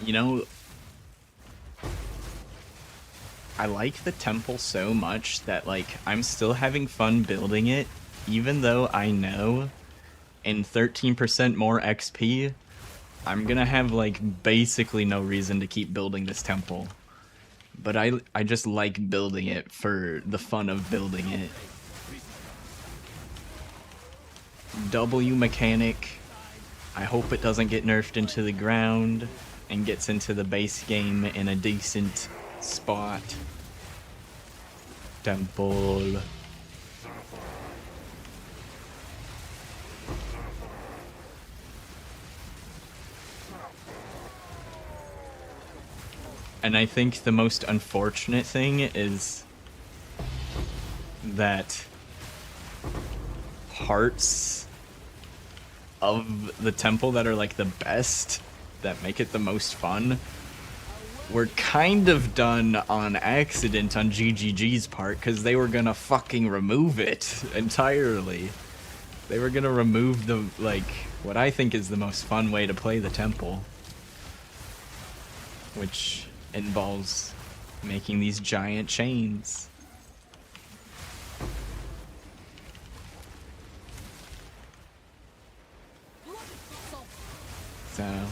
You know, I like the temple so much that, like, I'm still having fun building it, even though I know in 13% more XP, I'm gonna have, like, basically no reason to keep building this temple. But I just like building it for the fun of building it. W mechanic. I hope it doesn't get nerfed into the ground and gets into the base game in a decent spot. Temple. And I think the most unfortunate thing is that parts of the temple that are like the best, that make it the most fun, were kind of done on accident on GGG's part, because they were gonna fucking remove it entirely. They were gonna remove the, like, what I think is the most fun way to play the temple, which involves making these giant chains. So,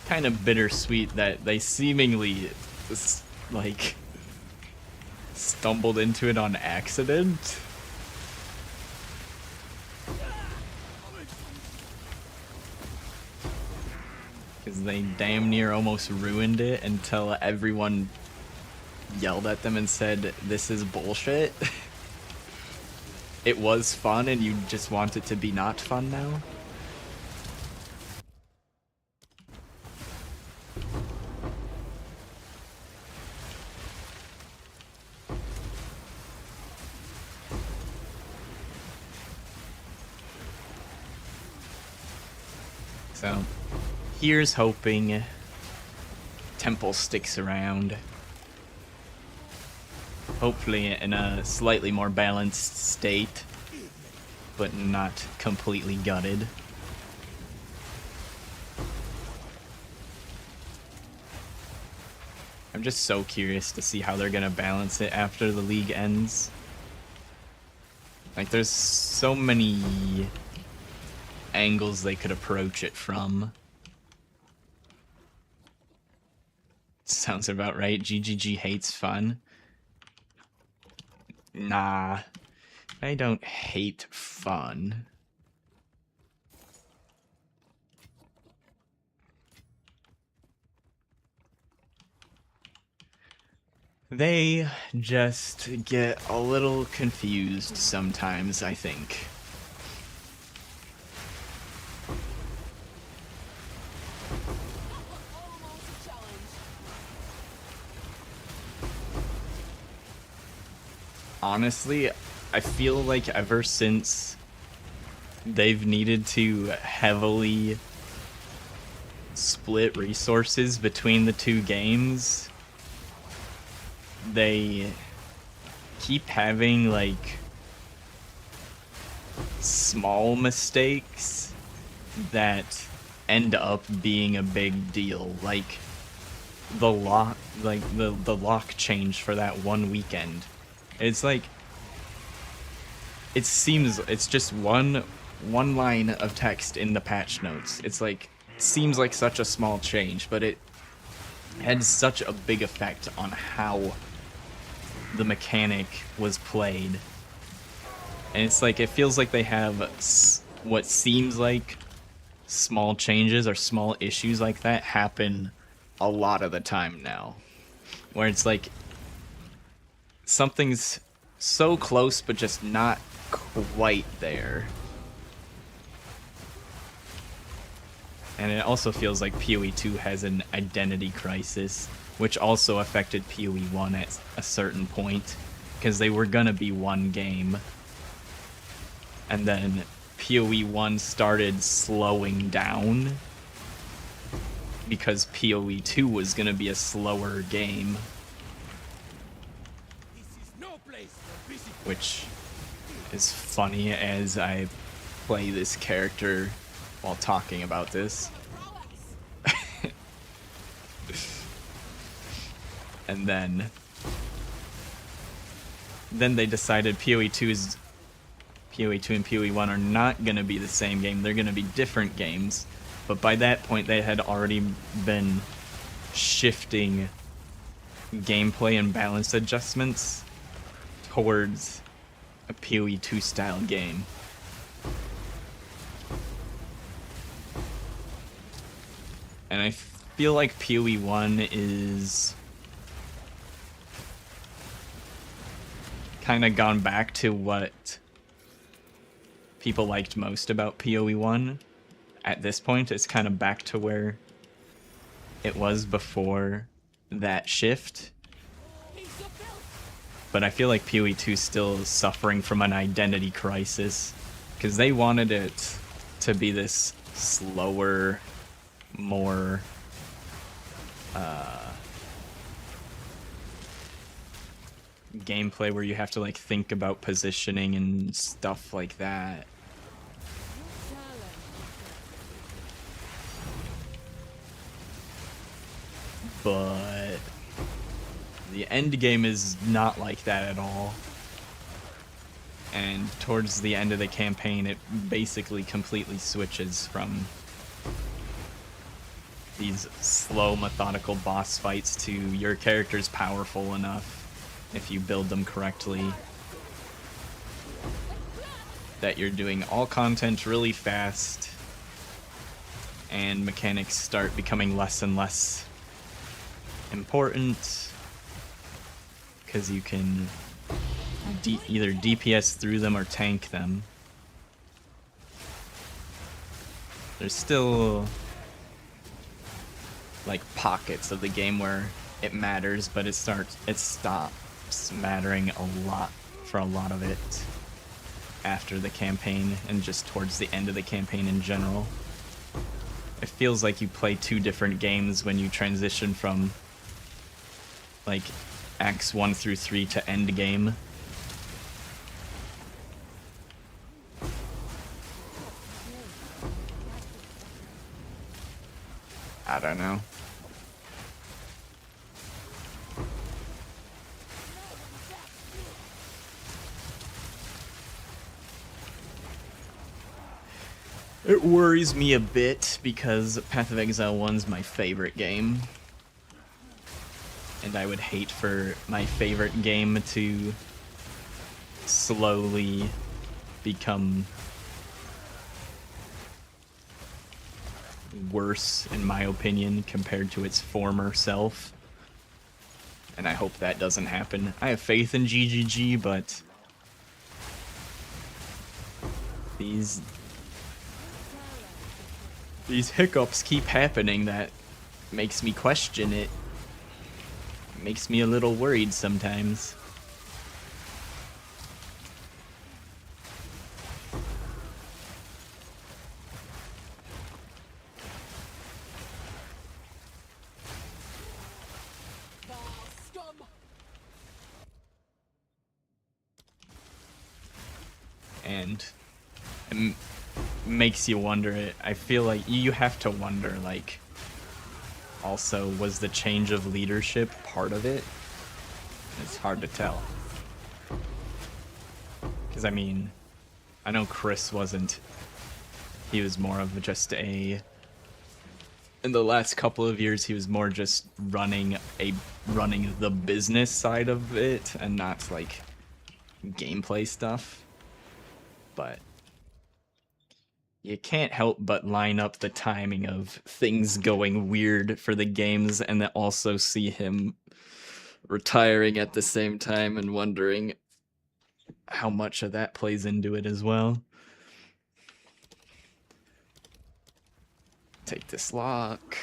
kind of bittersweet that they seemingly, like, stumbled into it on accident. Because they damn near almost ruined it until everyone yelled at them and said, "This is bullshit." It was fun and you just want it to be not fun now? So, here's hoping Temple sticks around. Hopefully in a slightly more balanced state, but not completely gutted. I'm just so curious to see how they're gonna balance it after the league ends. Like, there's so many angles they could approach it from. Sounds about right. GGG hates fun. Nah, I don't hate fun. They just get a little confused sometimes, I think. Almost a challenge. Honestly, I feel like ever since they've needed to heavily split resources between the two games, they keep having, like, small mistakes that end up being a big deal. Like, the lock, like, the lock change for that one weekend. It's like, it seems it's just one line of text in the patch notes. It's like, seems like such a small change, but it had such a big effect on how the mechanic was played. And it's like, it feels like they have what seems like small changes or small issues like that happen a lot of the time now, where it's like something's so close but just not quite there. And it also feels like PoE 2 has an identity crisis, which also affected PoE 1 at a certain point, because they were gonna be one game. And then PoE 1 started slowing down, because PoE 2 was gonna be a slower game. Which is funny as I play this character while talking about this. and then they decided PoE 2 and PoE 1 are not going to be the same game. They're going to be different games. But by that point, they had already been shifting gameplay and balance adjustments towards a PoE 2 style game. And I feel like PoE 1 is kind of gone back to what people liked most about PoE 1. At this point, it's kind of back to where it was before that shift. But I feel like PoE 2 is still suffering from an identity crisis, because they wanted it to be this slower, more gameplay where you have to like think about positioning and stuff like that. But the end game is not like that at all. And towards the end of the campaign, it basically completely switches from these slow, methodical boss fights to your character's powerful enough, if you build them correctly, that you're doing all content really fast, and mechanics start becoming less and less important, because you can either DPS through them or tank them. There's still like pockets of the game where it matters, but it stops mattering a lot for a lot of it after the campaign and just towards the end of the campaign in general. It feels like you play two different games when you transition from like acts 1 through 3 to end game. I don't know. It worries me a bit because Path of Exile 1's my favorite game. And I would hate for my favorite game to slowly become worse, in my opinion, compared to its former self. And I hope that doesn't happen. I have faith in GGG, but these hiccups keep happening that makes me question it. Makes me a little worried sometimes. And it makes you wonder. I feel like you have to wonder, like, also, was the change of leadership part of it? It's hard to tell. Because, I mean, I know Chris wasn't. He was more of just a... In the last couple of years, he was more just running the business side of it and not, like, gameplay stuff. But you can't help but line up the timing of things going weird for the games and then also see him retiring at the same time and wondering how much of that plays into it as well. Take this lock.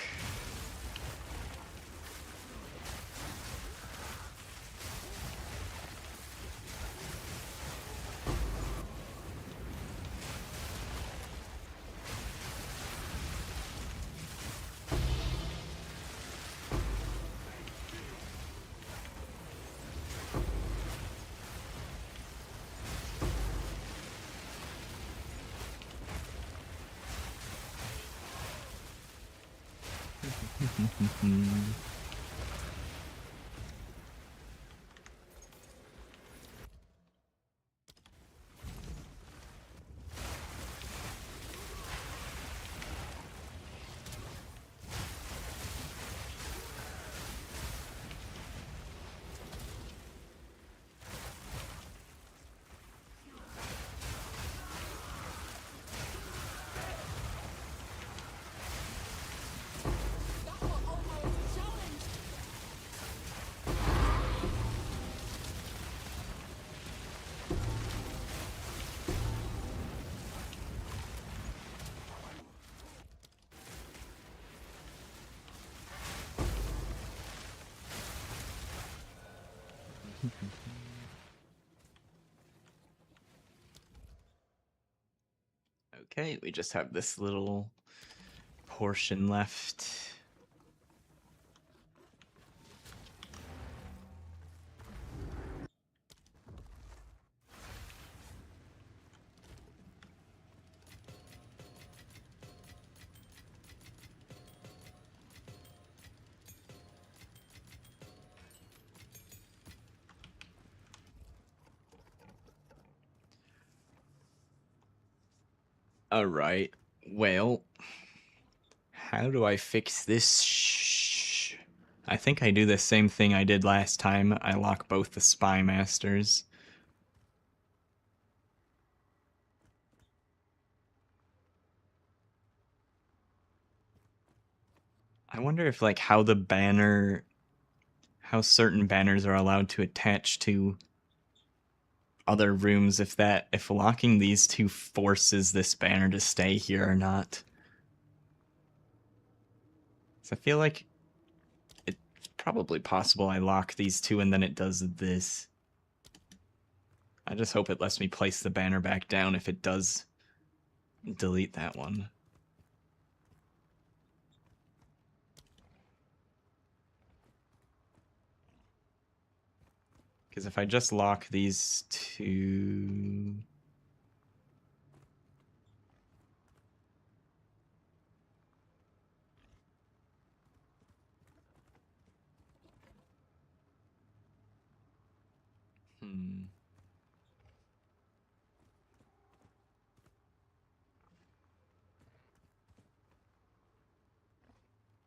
Okay, we just have this little portion left. Alright, well, how do I fix this? I think I do the same thing I did last time. I lock both the Spy Masters. I wonder if, like, how certain banners are allowed to attach to other rooms, if locking these two forces this banner to stay here or not. So I feel like it's probably possible I lock these two and then it does this. I just hope it lets me place the banner back down if it does delete that one. Because if I just lock these two...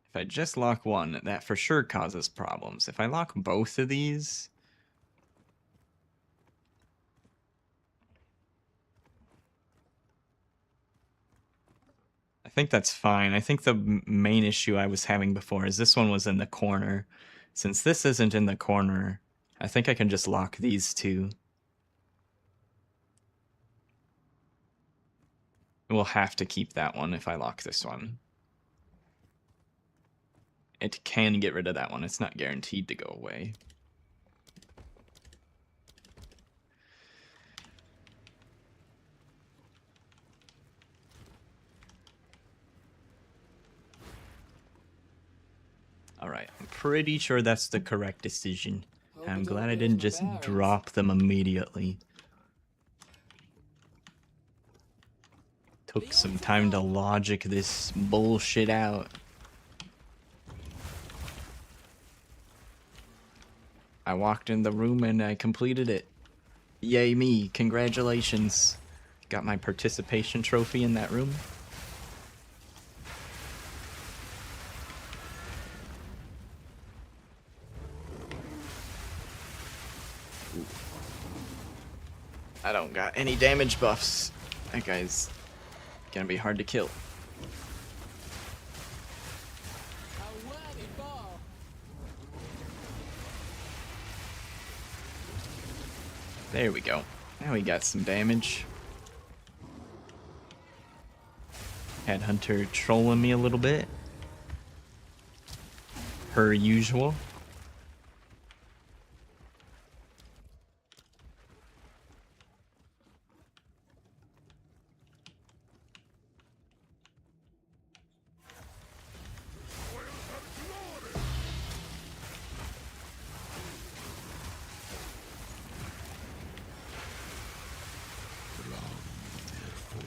If I just lock one, that for sure causes problems. If I lock both of these... I think that's fine. I think the main issue I was having before is this one was in the corner. Since this isn't in the corner, I think I can just lock these two. We'll have to keep that one if I lock this one. It can get rid of that one. It's not guaranteed to go away. Alright, I'm pretty sure that's the correct decision. I'm glad I didn't just drop them immediately. Took some time to logic this bullshit out. I walked in the room and I completed it. Yay me, congratulations. Got my participation trophy in that room. Ooh. I don't got any damage buffs. That guy's gonna be hard to kill. There we go. Now we got some damage. Headhunter trolling me a little bit. Per usual.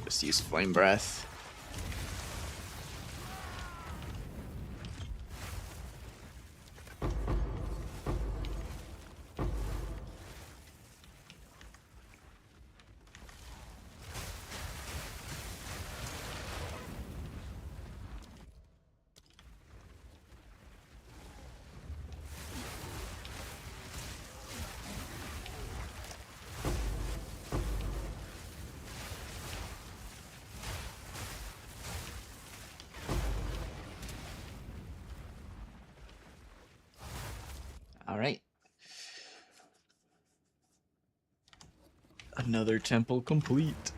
Just use Flame Breath. Alright. Another temple complete.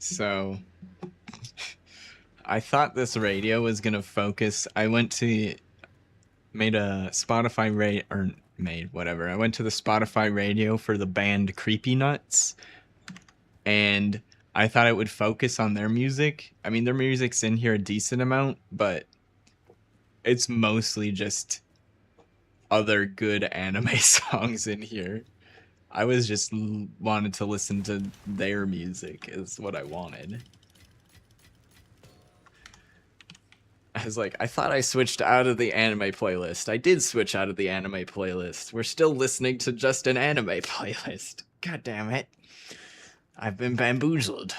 So, I thought this radio was gonna focus. I went to made a Spotify or made whatever. I went to the Spotify radio for the band Creepy Nuts, and I thought it would focus on their music. I mean, their music's in here a decent amount, but it's mostly just other good anime songs in here. I was just wanted to listen to their music is what I wanted. I was like, I thought I switched out of the anime playlist. I did switch out of the anime playlist. We're still listening to just an anime playlist. God damn it. I've been bamboozled.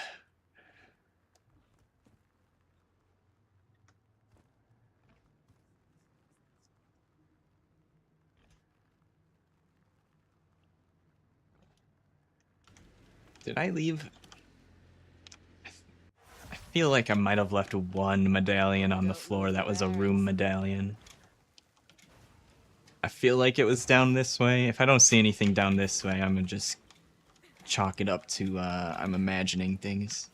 Did I leave? I feel like I might have left one medallion on the floor. That was a room medallion. I feel like it was down this way. If I don't see anything down this way, I'm gonna just chalk it up to I'm imagining things.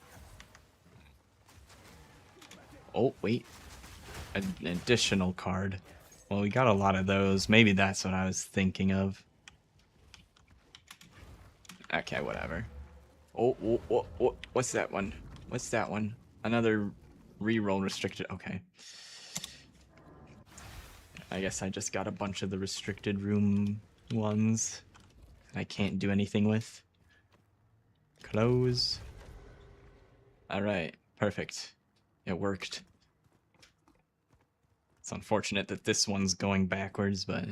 Oh, wait. An additional card. Well, we got a lot of those. Maybe that's what I was thinking of. Okay, whatever. Oh, what's that one? What's that one? Another reroll restricted. Okay. I guess I just got a bunch of the restricted room ones that I can't do anything with. Close. Alright, perfect. It worked. It's unfortunate that this one's going backwards, but...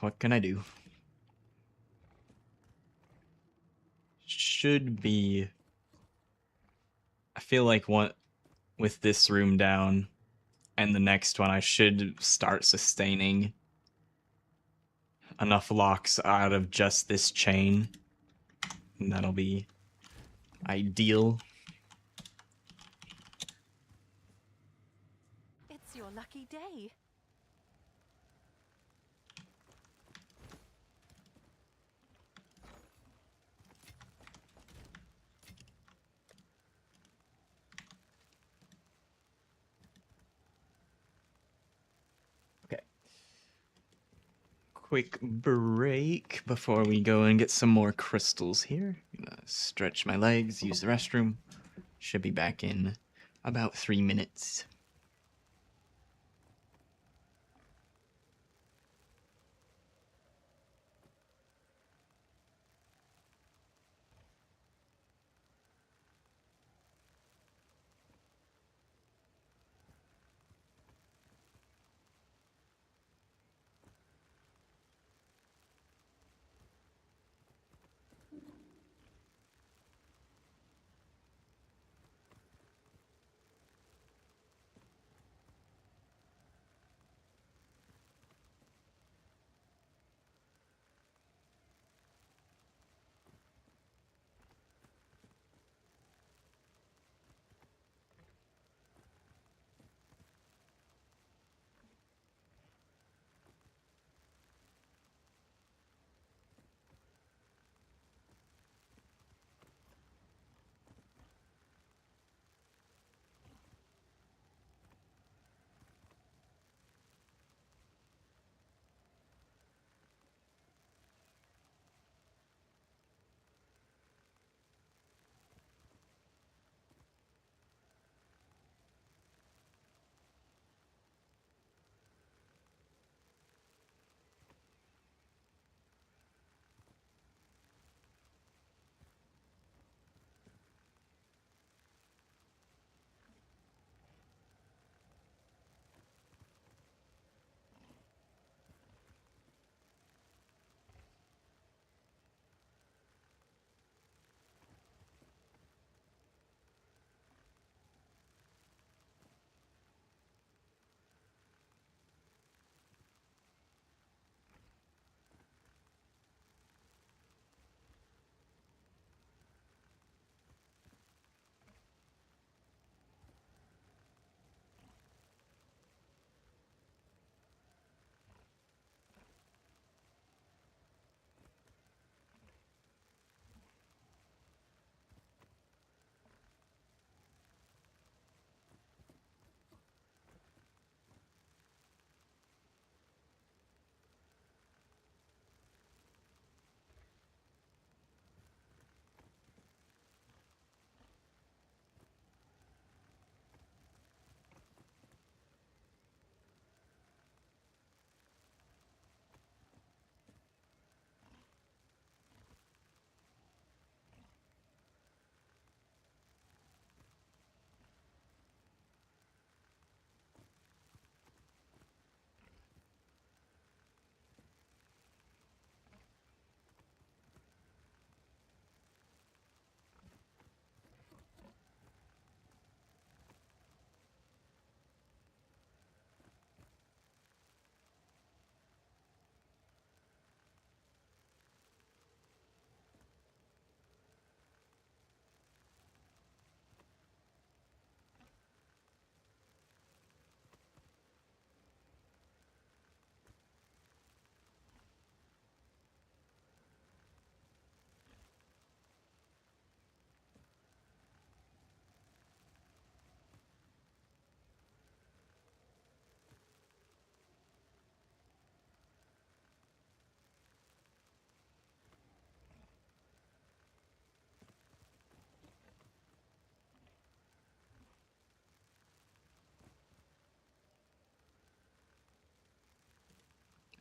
what can I do? Should be... I feel like with this room down and the next one, I should start sustaining enough locks out of just this chain. And that'll be ideal. It's your lucky day. Okay. Quick break before we go and get some more crystals here. Gonna stretch my legs, use the restroom. Should be back in about 3 minutes.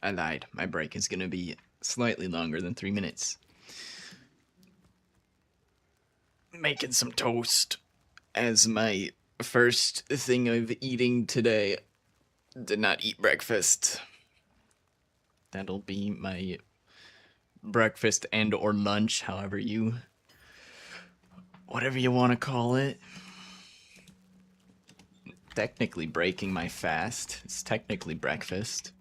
I lied. My break is going to be slightly longer than 3 minutes. Making some toast as my first thing of eating today. Did not eat breakfast. That'll be my breakfast and or lunch, whatever you want to call it. Technically breaking my fast. It's technically breakfast.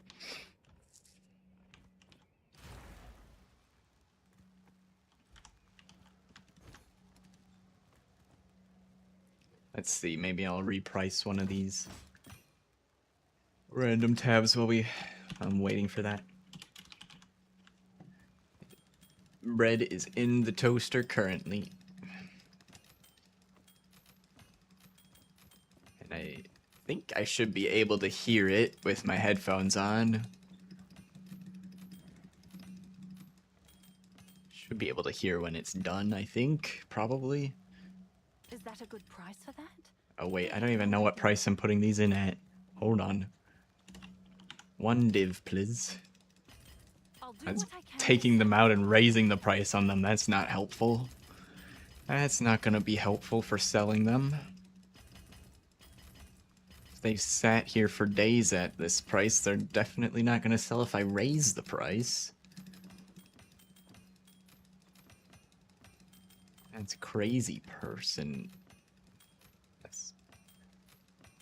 Let's see, maybe I'll reprice one of these random tabs while I'm waiting for that. Bread is in the toaster currently. And I think I should be able to hear it with my headphones on. Should be able to hear when it's done, I think, probably. Is that a good price for that? Oh wait, I don't even know what price I'm putting these in at. Hold on. 1 div, please. I'll do That's what I can. taking them out and raising the price on them. That's not helpful. That's not going to be helpful for selling them. If they've sat here for days at this price, they're definitely not going to sell if I raise the price. That's crazy person. That's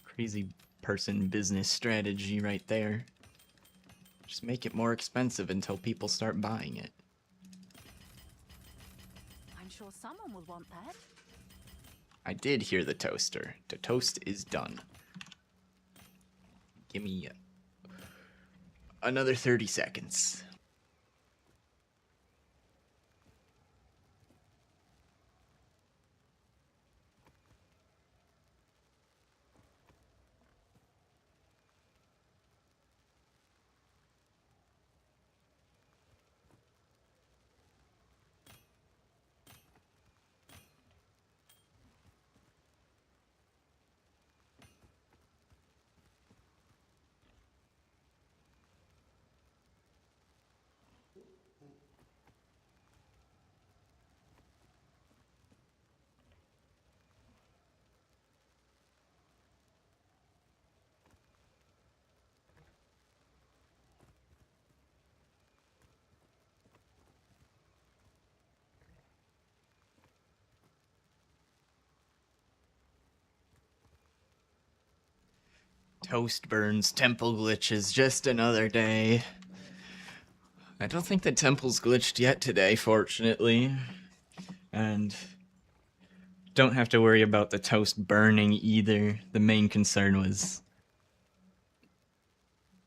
crazy person business strategy right there. Just make it more expensive until people start buying it. I'm sure someone will want that. I did hear the toaster. The toast is done. Give me another 30 seconds. Toast burns, temple glitches, just another day. I don't think the temple's glitched yet today, fortunately. And don't have to worry about the toast burning either. The main concern was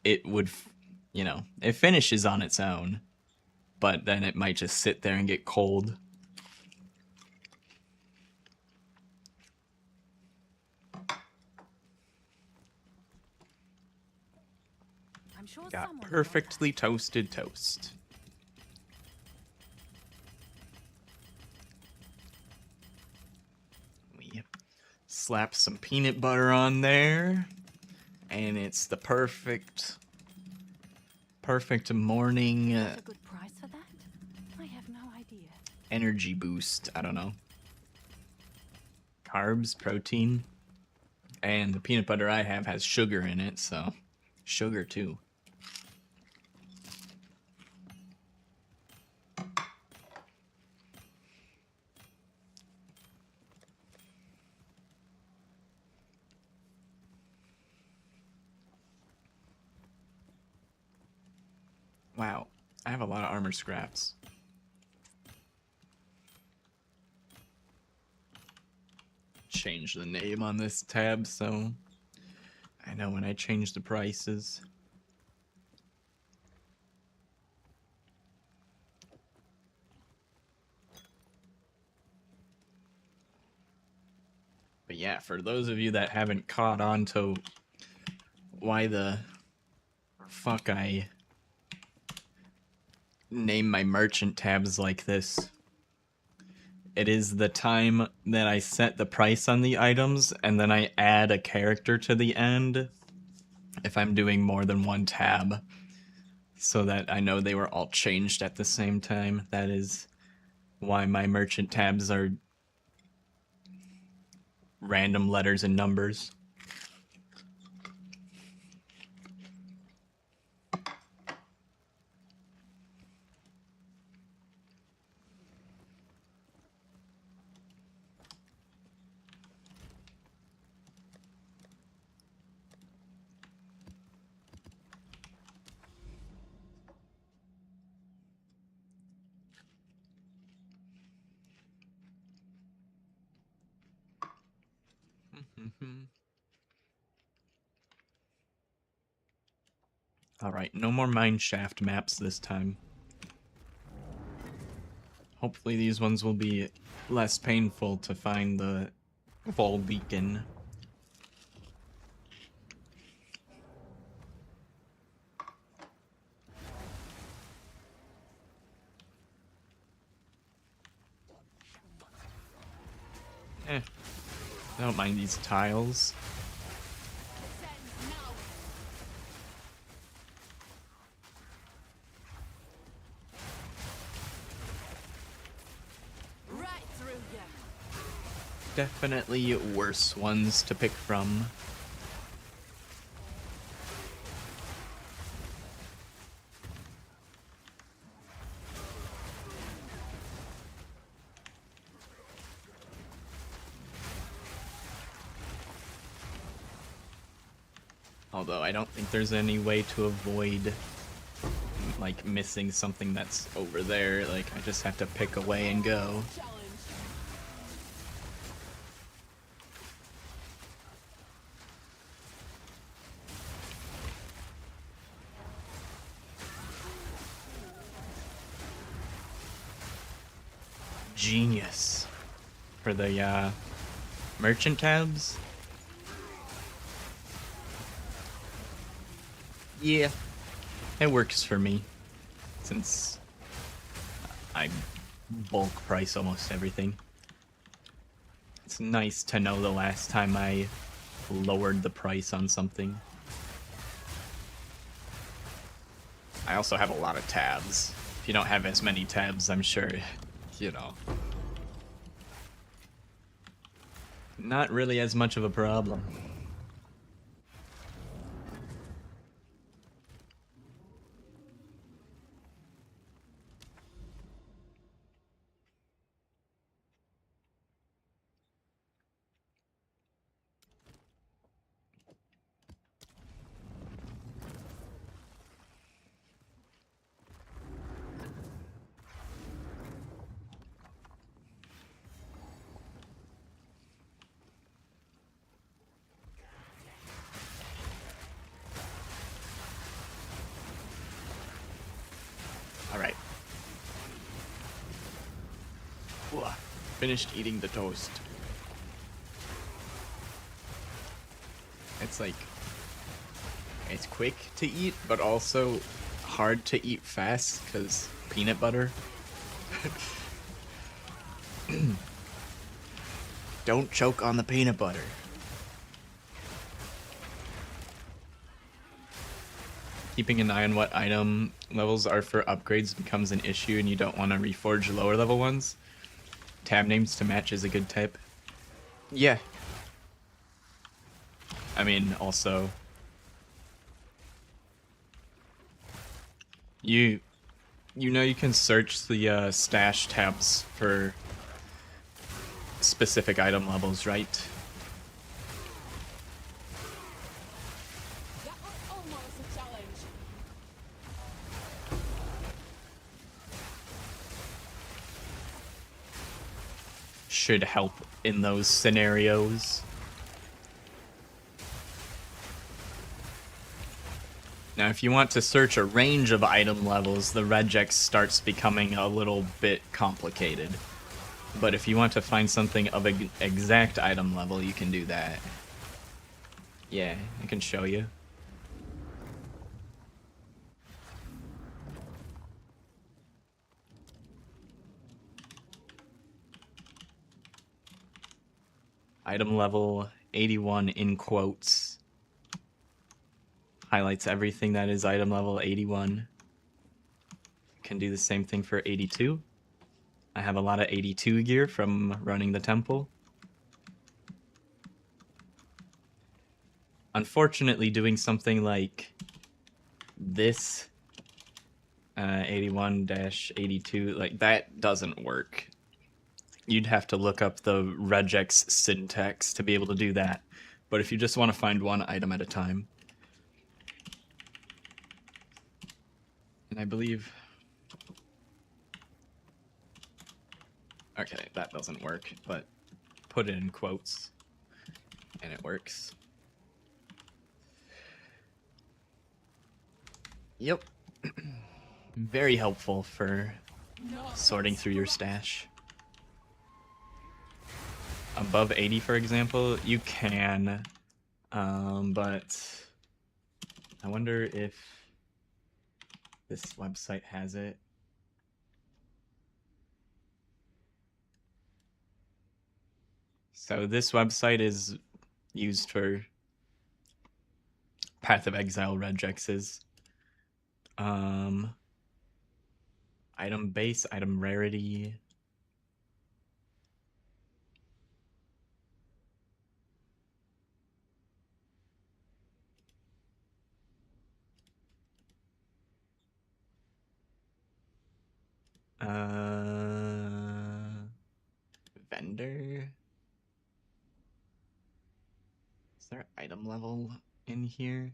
it would, it finishes on its own, but then it might just sit there and get cold. I'm sure Got someone will want perfectly toasted toast. We slap some peanut butter on there, and it's the perfect morning that. That's a good price for that? I have no idea. energy boost. I don't know. Carbs, protein, and the peanut butter I have has sugar in it, so sugar too. Wow, I have a lot of armor scraps. Change the name on this tab so I know when I change the prices. But yeah, for those of you that haven't caught on to why the fuck I name my merchant tabs like this, it is the time that I set the price on the items and then I add a character to the end if I'm doing more than one tab. so that I know they were all changed at the same time. That is why my merchant tabs are random letters and numbers. Alright, no more mineshaft maps this time. Hopefully these ones will be less painful to find the Vol Beacon. I don't mind these tiles. Descend now. Right through you. Definitely worse ones to pick from. Although I don't think there's any way to avoid like missing something that's over there. Like I just have to pick away and go. Challenge. Genius. For the merchant tabs. Yeah, it works for me since I bulk price almost everything. It's nice to know the last time I lowered the price on something. I also have a lot of tabs. If you don't have as many tabs, I'm sure, you know, not really as much of a problem. Alright. Finished eating the toast. It's like, it's quick to eat, but also hard to eat fast because peanut butter. Don't choke on the peanut butter. Keeping an eye on what item levels are for upgrades becomes an issue and you don't want to reforge lower level ones. Tab names to match is a good tip. Yeah. I mean, also, you know you can search the stash tabs for specific item levels, right? That was almost a challenge. Should help in those scenarios. Now, if you want to search a range of item levels, the regex starts becoming a little bit complicated. But if you want to find something of an exact item level, you can do that. Yeah, I can show you. Item level 81 in quotes. Highlights everything that is item level 81. can do the same thing for 82. I have a lot of 82 gear from running the temple. Unfortunately, doing something like this 81-82, like that doesn't work. You'd have to look up the regex syntax to be able to do that. But if you just want to find one item at a time. And I believe... Okay, that doesn't work, but put it in quotes and it works. Yep. Very helpful for sorting through your stash. Above 80, for example, you can, but I wonder if this website has it. So this website is used for Path of Exile regexes. Item base, item rarity. Vendor. Is there item level in here?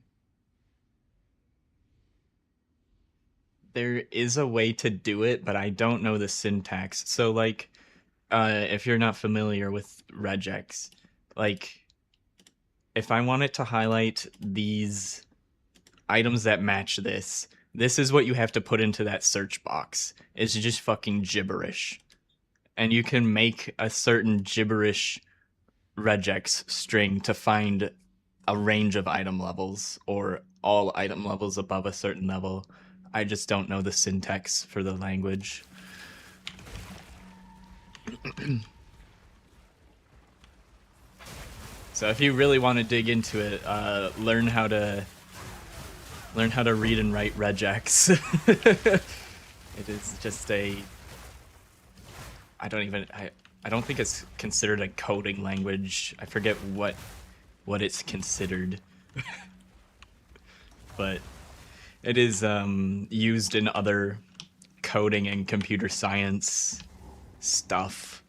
There is a way to do it, but I don't know the syntax. So like, if you're not familiar with regex, like, if I wanted to highlight these items that match this, this is what you have to put into that search box. It's just fucking gibberish. And you can make a certain gibberish regex string to find a range of item levels or all item levels above a certain level. I just don't know the syntax for the language. So if you really want to dig into it, learn how to read and write regex. It is just a... I don't think it's considered a coding language. I forget what it's considered. But it is used in other coding and computer science stuff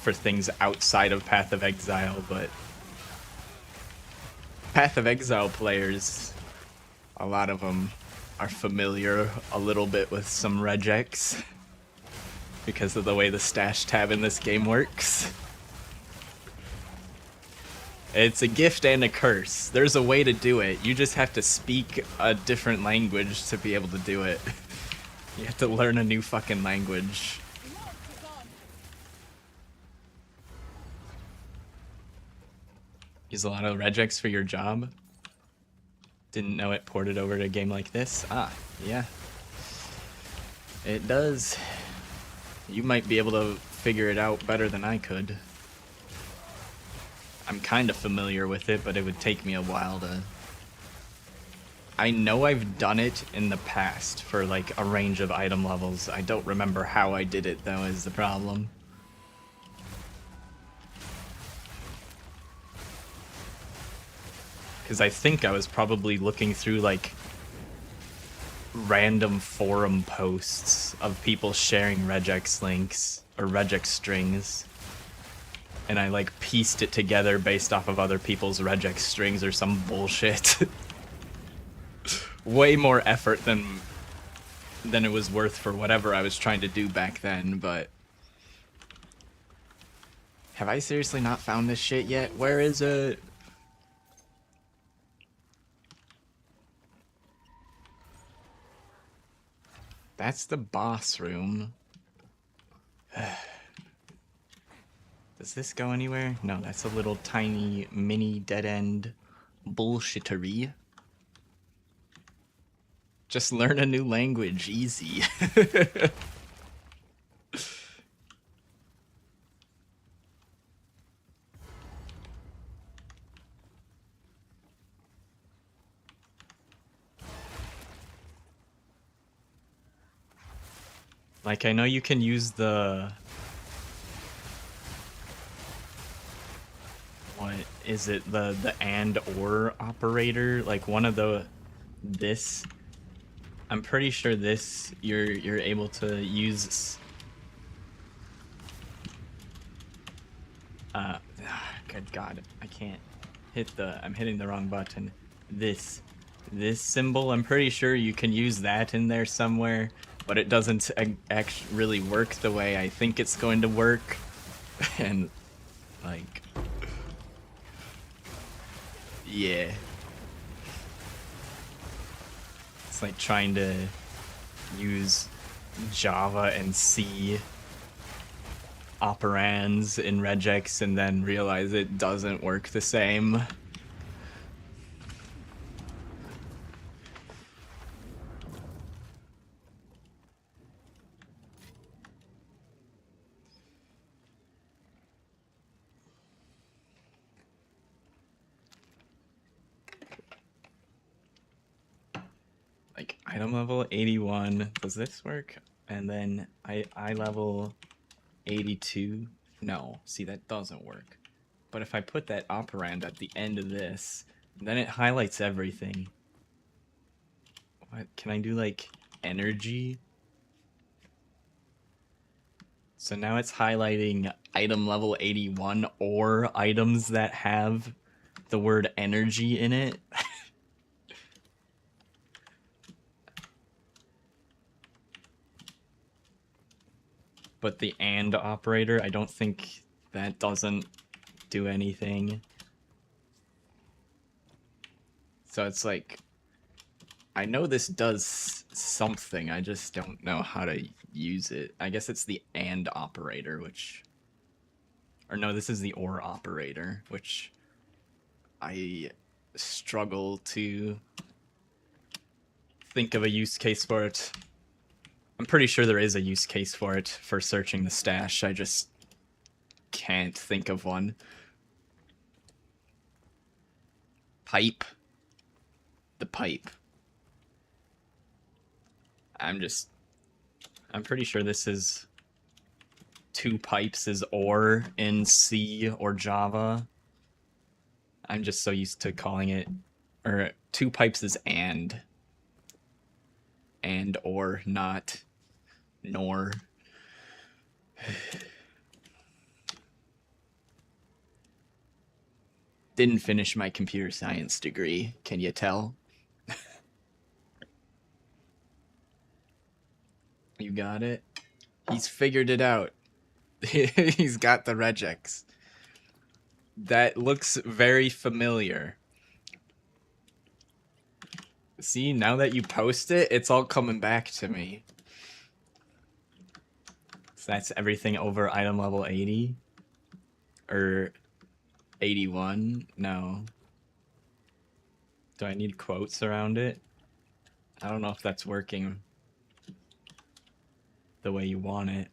for things outside of Path of Exile, but Path of Exile players, a lot of them are familiar a little bit with some regex because of the way the stash tab in this game works. It's a gift and a curse. There's a way to do it. You just have to speak a different language to be able to do it. You have to learn a new fucking language. Use a lot of regex for your job? Didn't know it ported over to a game like this? Ah, yeah. It does. You might be able to figure it out better than I could. I'm kind of familiar with it, but it would take me a while to... I know I've done it in the past for like a range of item levels. I don't remember how I did it though, is the problem. Because I think I was probably looking through like random forum posts of people sharing regex links or regex strings. And I like pieced it together based off of other people's regex strings or some bullshit. Way more effort than it was worth for whatever I was trying to do back then, but... Have I seriously not found this shit yet? Where is it? That's the boss room. Does this go anywhere? No, that's a little tiny mini dead-end bullshittery. Just learn a new language, easy. Like, I know you can use the... What is it? The and or operator? Like one of the... This... I'm pretty sure this, you're able to use... Good God, I can't hit the... I'm hitting the wrong button. This symbol, I'm pretty sure you can use that in there somewhere, but it doesn't actually really work the way I think it's going to work. And, like... Yeah. It's like trying to use Java and C operands in regex and then realize it doesn't work the same. Like item level 81, does this work? And then I level 82. No, see, that doesn't work. But if I put that operand at the end of this, then it highlights everything. What can I do, like energy? So now it's highlighting item level 81 or items that have the word energy in it. But the and operator, I don't think that doesn't do anything. So it's like, I know this does something, I just don't know how to use it. I guess it's the and operator, which... Or no, this is the or operator, which I struggle to think of a use case for it. I'm pretty sure there is a use case for it for searching the stash, I just can't think of one. Pipe. The pipe. I'm pretty sure this is 2 pipes is or in C or Java. I'm just so used to calling it, or 2 pipes is and or, not nor. Didn't finish my computer science degree, can you tell? You got it? He's figured it out. He's got the regex. That looks very familiar. See, now that you post it, it's all coming back to me. So that's everything over item level 80? Or 81? No. Do I need quotes around it? I don't know if that's working the way you want it.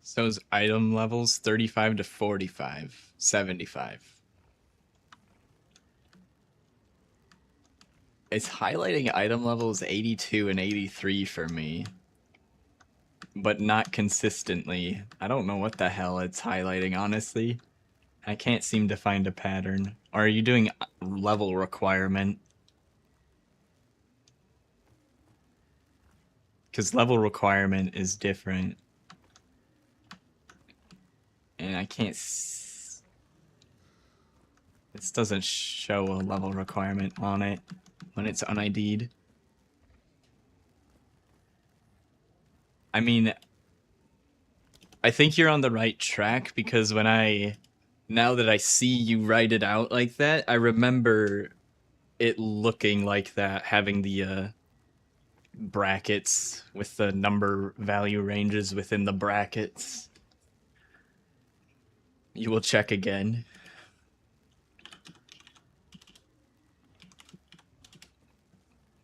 So those item levels 35 to 45, 75. It's highlighting item levels 82 and 83 for me, but not consistently. I don't know what the hell it's highlighting, honestly. I can't seem to find a pattern. Or are you doing level requirement? Because level requirement is different. And I can't... This doesn't show a level requirement on it when it's un-ID'd. I mean, I think you're on the right track, because when now that I see you write it out like that, I remember it looking like that, having the brackets with the number value ranges within the brackets. You will check again.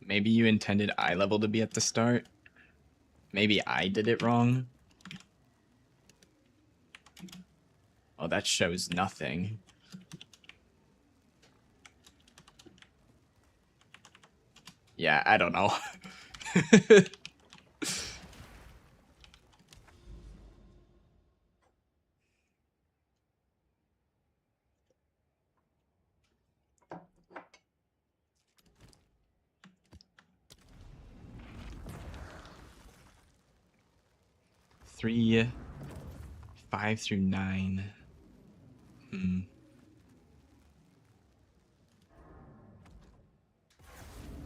Maybe you intended eye level to be at the start. Maybe I did it wrong. Oh, that shows nothing. Yeah, I don't know. Three, 5 through 9.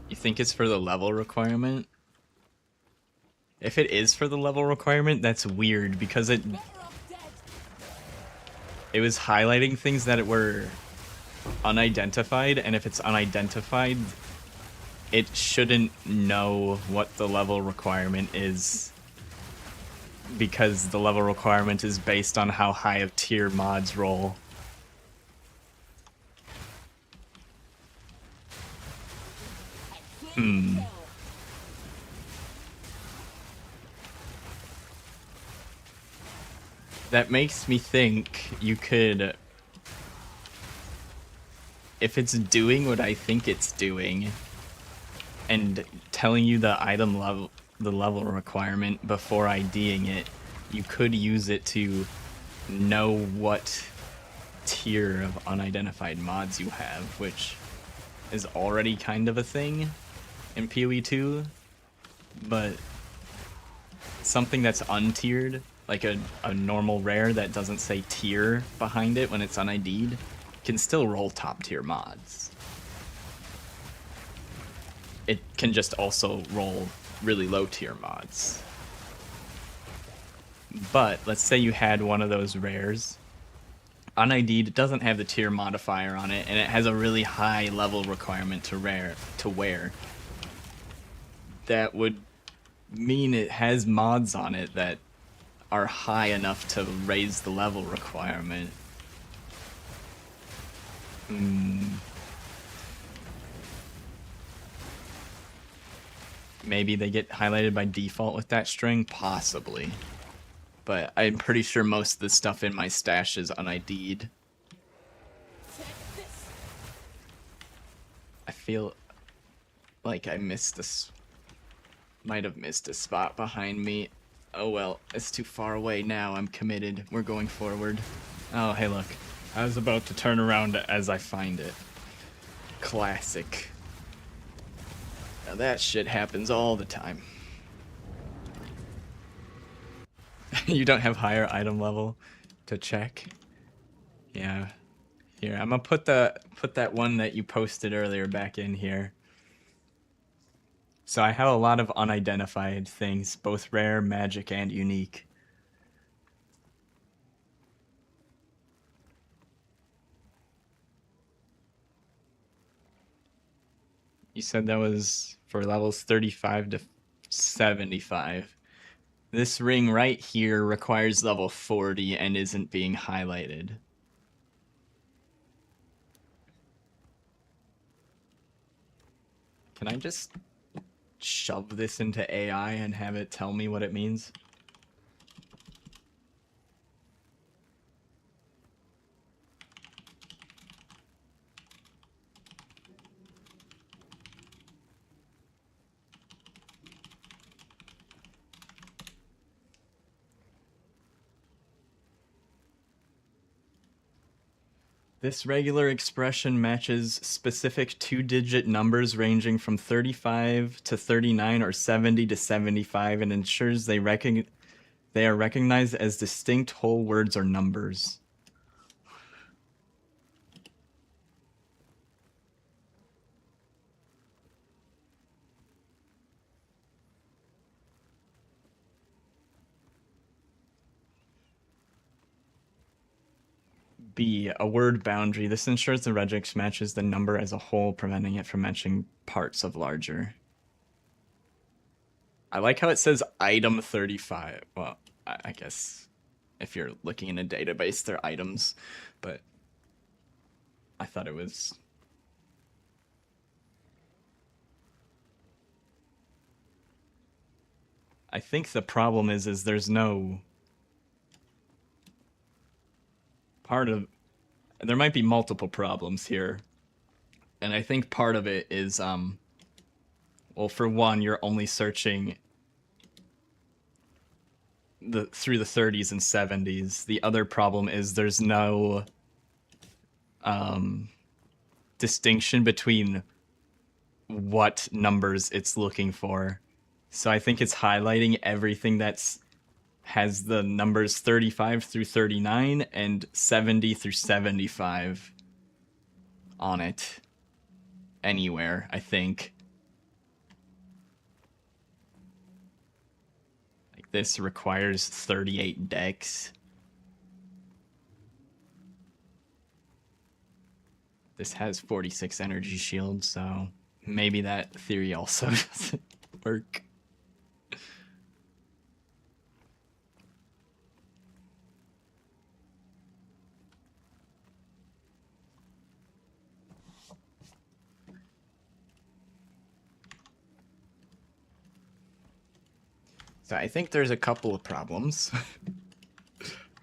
You think it's for the level requirement? If it is for the level requirement, that's weird because it Better off dead. was highlighting things that were unidentified, and if it's unidentified, it shouldn't know what the level requirement is because the level requirement is based on how high of tier mods roll. Kill. That makes me think you could, if it's doing what I think it's doing and telling you the item level, the level requirement before IDing it, you could use it to know what tier of unidentified mods you have, which is already kind of a thing in PoE 2, but something that's untiered, like a normal rare that doesn't say tier behind it when it's unID'd, can still roll top tier mods. It can just also roll really low tier mods. But let's say you had one of those rares, unID'd, it doesn't have the tier modifier on it, and it has a really high level requirement to wear. That would mean it has mods on it that are high enough to raise the level requirement. Maybe they get highlighted by default with that string? Possibly. But I'm pretty sure most of the stuff in my stash is unID'd. Take this. I feel like I missed this. Might have missed a spot behind me. Oh well, it's too far away now. I'm committed. We're going forward. Oh, hey look. I was about to turn around as I find it. Classic. Now that shit happens all the time. You don't have higher item level to check? Yeah. Here, I'm gonna put that one that you posted earlier back in here. So I have a lot of unidentified things, both rare, magic, and unique. You said that was for levels 35 to 75. This ring right here requires level 40 and isn't being highlighted. Can I just shove this into AI and have it tell me what it means? This regular expression matches specific two-digit numbers ranging from 35 to 39 or 70 to 75 and ensures they are recognized as distinct whole words or numbers. B, a word boundary. This ensures the regex matches the number as a whole, preventing it from matching parts of larger. I like how it says item 35. Well, I guess if you're looking in a database, they're items, but I thought it was... I think the problem is there's no there might be multiple problems here. And I think part of it is, well, for one, you're only searching through the 30s and 70s. The other problem is there's no distinction between what numbers it's looking for. So I think it's highlighting everything has the numbers 35 through 39 and 70 through 75 on it anywhere, I think. Like this requires 38 decks. This has 46 energy shields, so maybe that theory also doesn't work. So I think there's a couple of problems.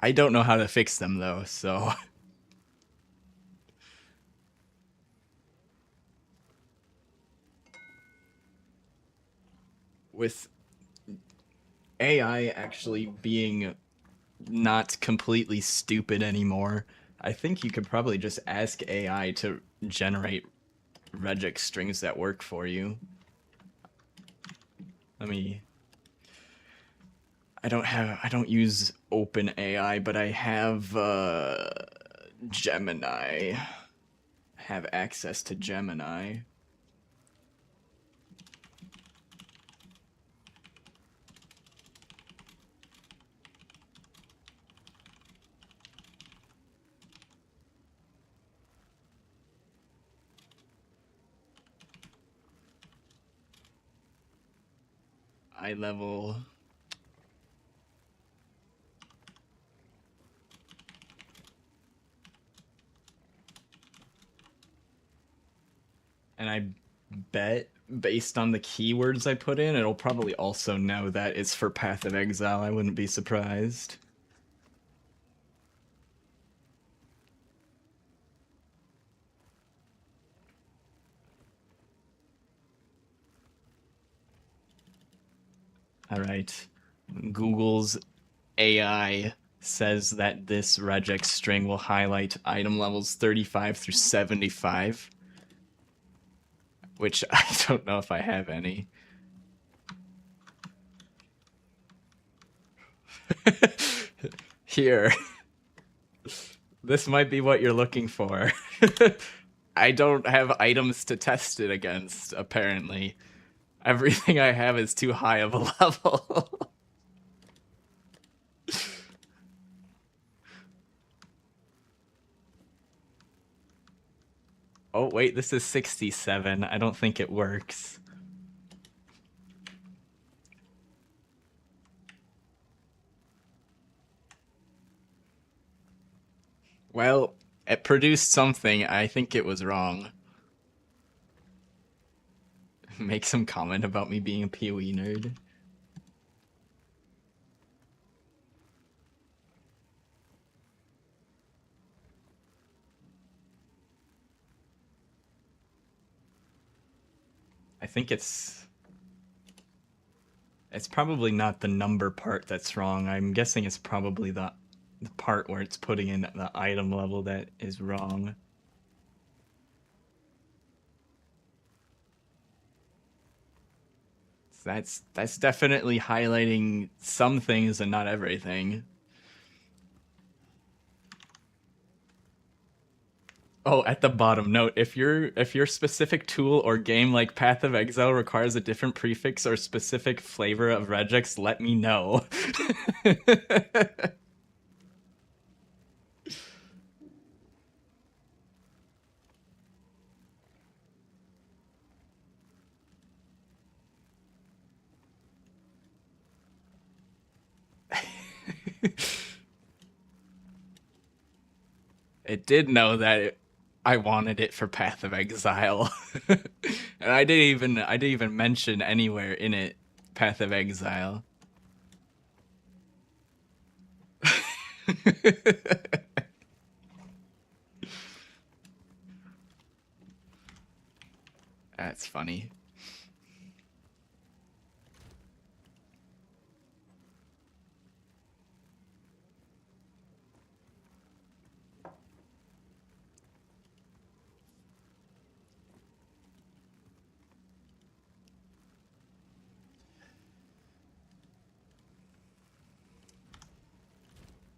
I don't know how to fix them though, so with AI actually being not completely stupid anymore, I think you could probably just ask AI to generate regex strings that work for you. I don't use OpenAI, but I have Gemini. Have access to Gemini. Eye level. And I bet, based on the keywords I put in, it'll probably also know that it's for Path of Exile. I wouldn't be surprised. Alright. Google's AI says that this regex string will highlight item levels 35 through 75. Which I don't know if I have any. Here. This might be what you're looking for. I don't have items to test it against, apparently. Everything I have is too high of a level. Oh, wait, this is 67. I don't think it works. Well, it produced something. I think it was wrong. Make some comment about me being a PoE nerd. I think it's probably not the number part that's wrong. I'm guessing it's probably the part where it's putting in the item level that is wrong. So that's definitely highlighting some things and not everything. Oh, at the bottom, note, if your specific tool or game like Path of Exile requires a different prefix or specific flavor of regex, let me know. It did know that I wanted it for Path of Exile. And I didn't even mention anywhere in it Path of Exile. That's funny.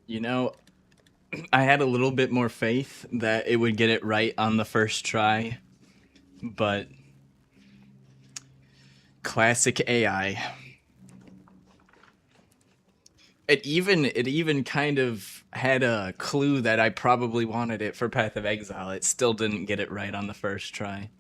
You know, I had a little bit more faith that it would get it right on the first try, but classic AI. It even kind of had a clue that I probably wanted it for Path of Exile. It still didn't get it right on the first try.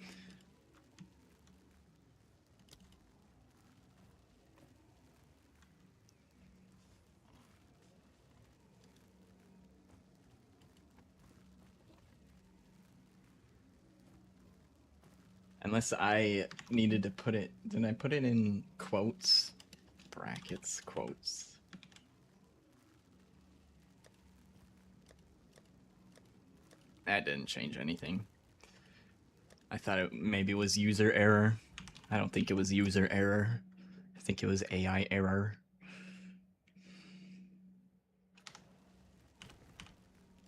Unless I needed to put it... Did I put it in quotes? Brackets, quotes. That didn't change anything. I thought it maybe was user error. I don't think it was user error. I think it was AI error.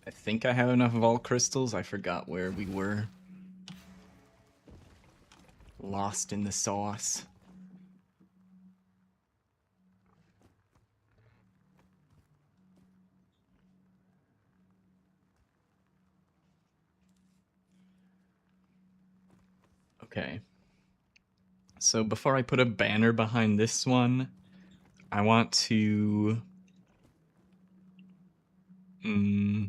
I think I have enough vault crystals. I forgot where we were. Lost in the sauce. Okay. So before I put a banner behind this one, I want to... I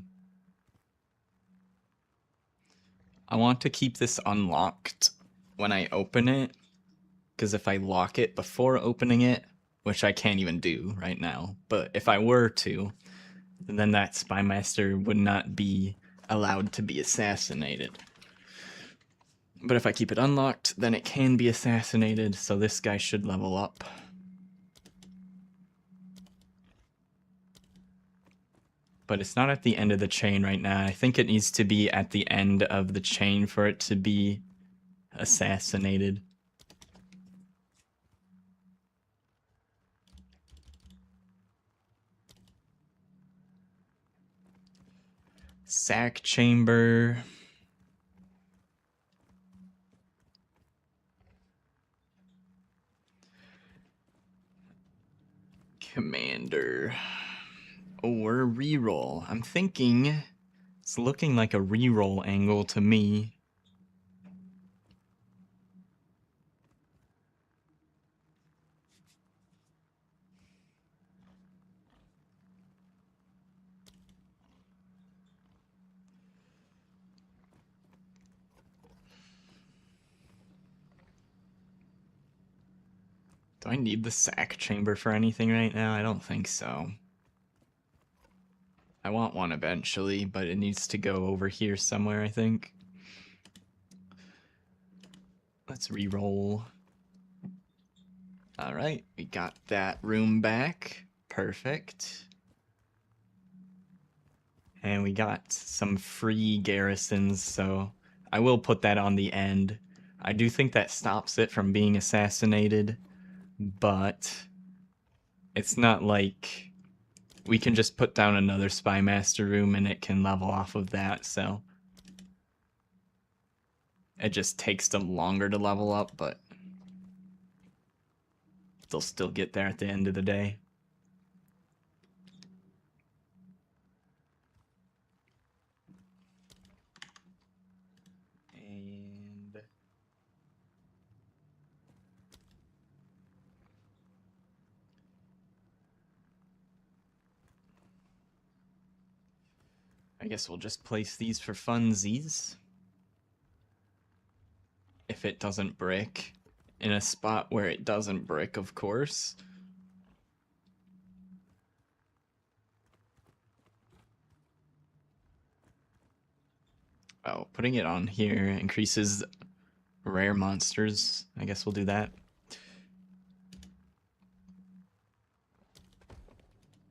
want to keep this unlocked when I open it, because if I lock it before opening it, which I can't even do right now, but if I were to, then that Spymaster would not be allowed to be assassinated. But if I keep it unlocked, then it can be assassinated, so this guy should level up. But it's not at the end of the chain right now. I think it needs to be at the end of the chain for it to be assassinated. Sack chamber. Commander. Or reroll. I'm thinking it's looking like a reroll angle to me. Do I need the sack chamber for anything right now? I don't think so. I want one eventually, but it needs to go over here somewhere, I think. Let's re-roll. Alright, we got that room back. Perfect. And we got some free garrisons, so I will put that on the end. I do think that stops it from being assassinated, but it's not like we can just put down another Spymaster room and it can level off of that, so it just takes them longer to level up, but they'll still get there at the end of the day. And I guess we'll just place these for funsies. If it doesn't brick. In a spot where it doesn't brick, of course. Oh, putting it on here increases rare monsters. I guess we'll do that.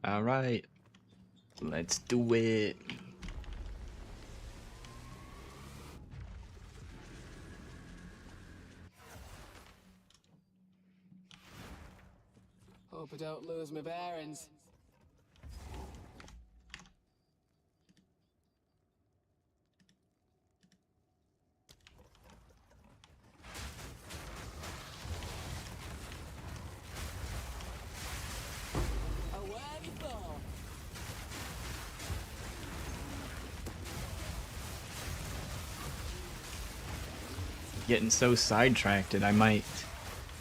Alright. Let's do it. Hope I don't lose my bearings. Away we go. Getting so sidetracked, I might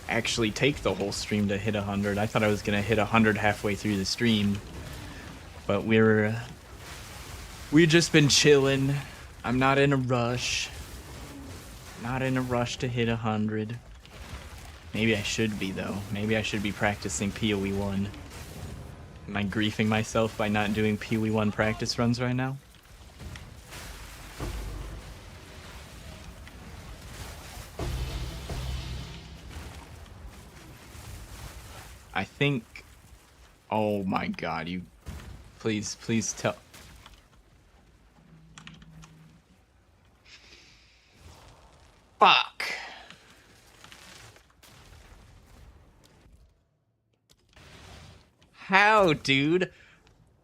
actually take the whole stream to hit 100. I thought I was gonna hit 100 halfway through the stream, but we've just been chilling. I'm not in a rush. Not in a rush to hit 100. Maybe I should be though. Maybe I should be practicing PoE 1. Am I griefing myself by not doing PoE 1 practice runs right now? I think... Oh my god, you... Please tell... Fuck! How, dude?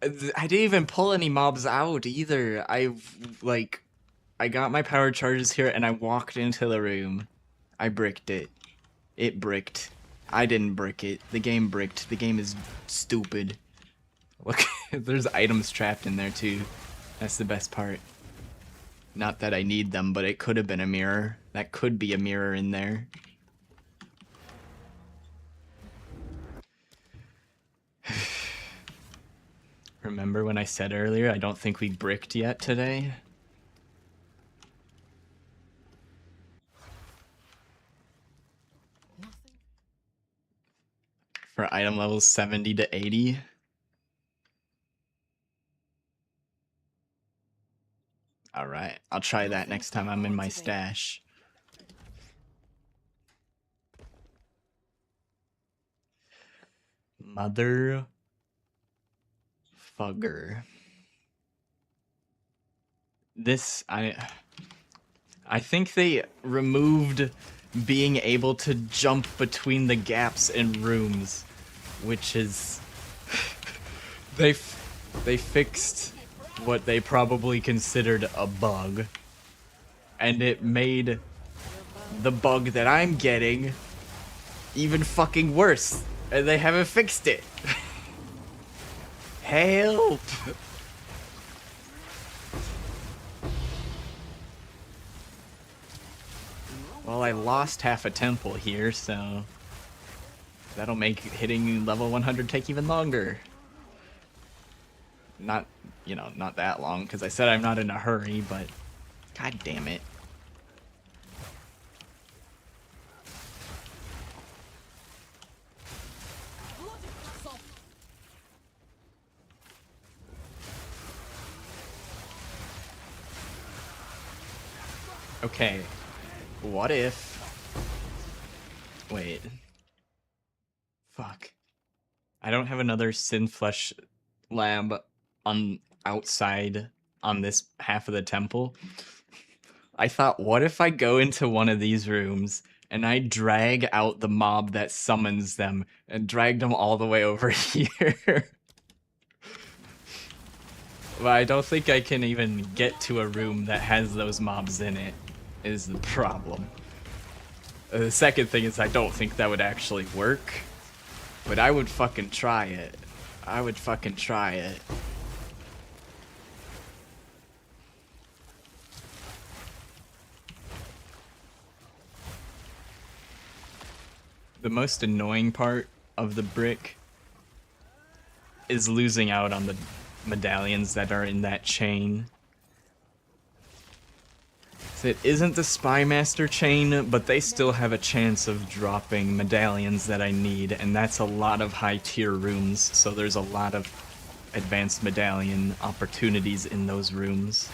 I didn't even pull any mobs out either. I got my power charges here and I walked into the room. I bricked it. It bricked. I didn't brick it. The game bricked. The game is stupid. Look, there's items trapped in there too. That's the best part. Not that I need them, but it could have been a mirror. That could be a mirror in there. Remember when I said earlier, I don't think we bricked yet today? For item levels 70 to 80. Alright, I'll try that next time I'm in my stash. Mother... Fugger. This, I think they removed being able to jump between the gaps in rooms, which is... they fixed what they probably considered a bug, and it made the bug that I'm getting even fucking worse, and they haven't fixed it. Help! Well, I lost half a temple here, so that'll make hitting level 100 take even longer. Not, you know, not that long, because I said I'm not in a hurry, but god damn it. Okay, what if... Wait. Fuck. I don't have another Synflesh lab on outside on this half of the temple. I thought, what if I go into one of these rooms and I drag out the mob that summons them and drag them all the way over here? But I don't think I can even get to a room that has those mobs in it, is the problem. The second thing is I don't think that would actually work, but I would fucking try it. I would fucking try it. The most annoying part of the brick is losing out on the medallions that are in that chain. So it isn't the Spy Master chain, but they still have a chance of dropping medallions that I need, and that's a lot of high tier rooms, so there's a lot of advanced medallion opportunities in those rooms.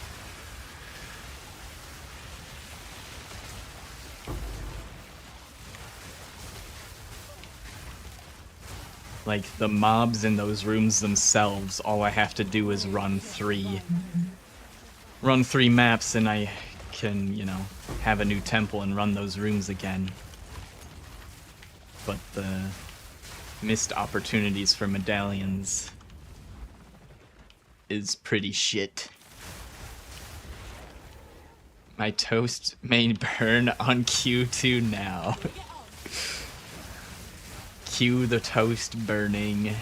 Like, the mobs in those rooms themselves, all I have to do is run three maps and I can, you know, have a new temple and run those rooms again. But the missed opportunities for medallions is pretty shit. My toast may burn on Q2 now. Cue the toast burning.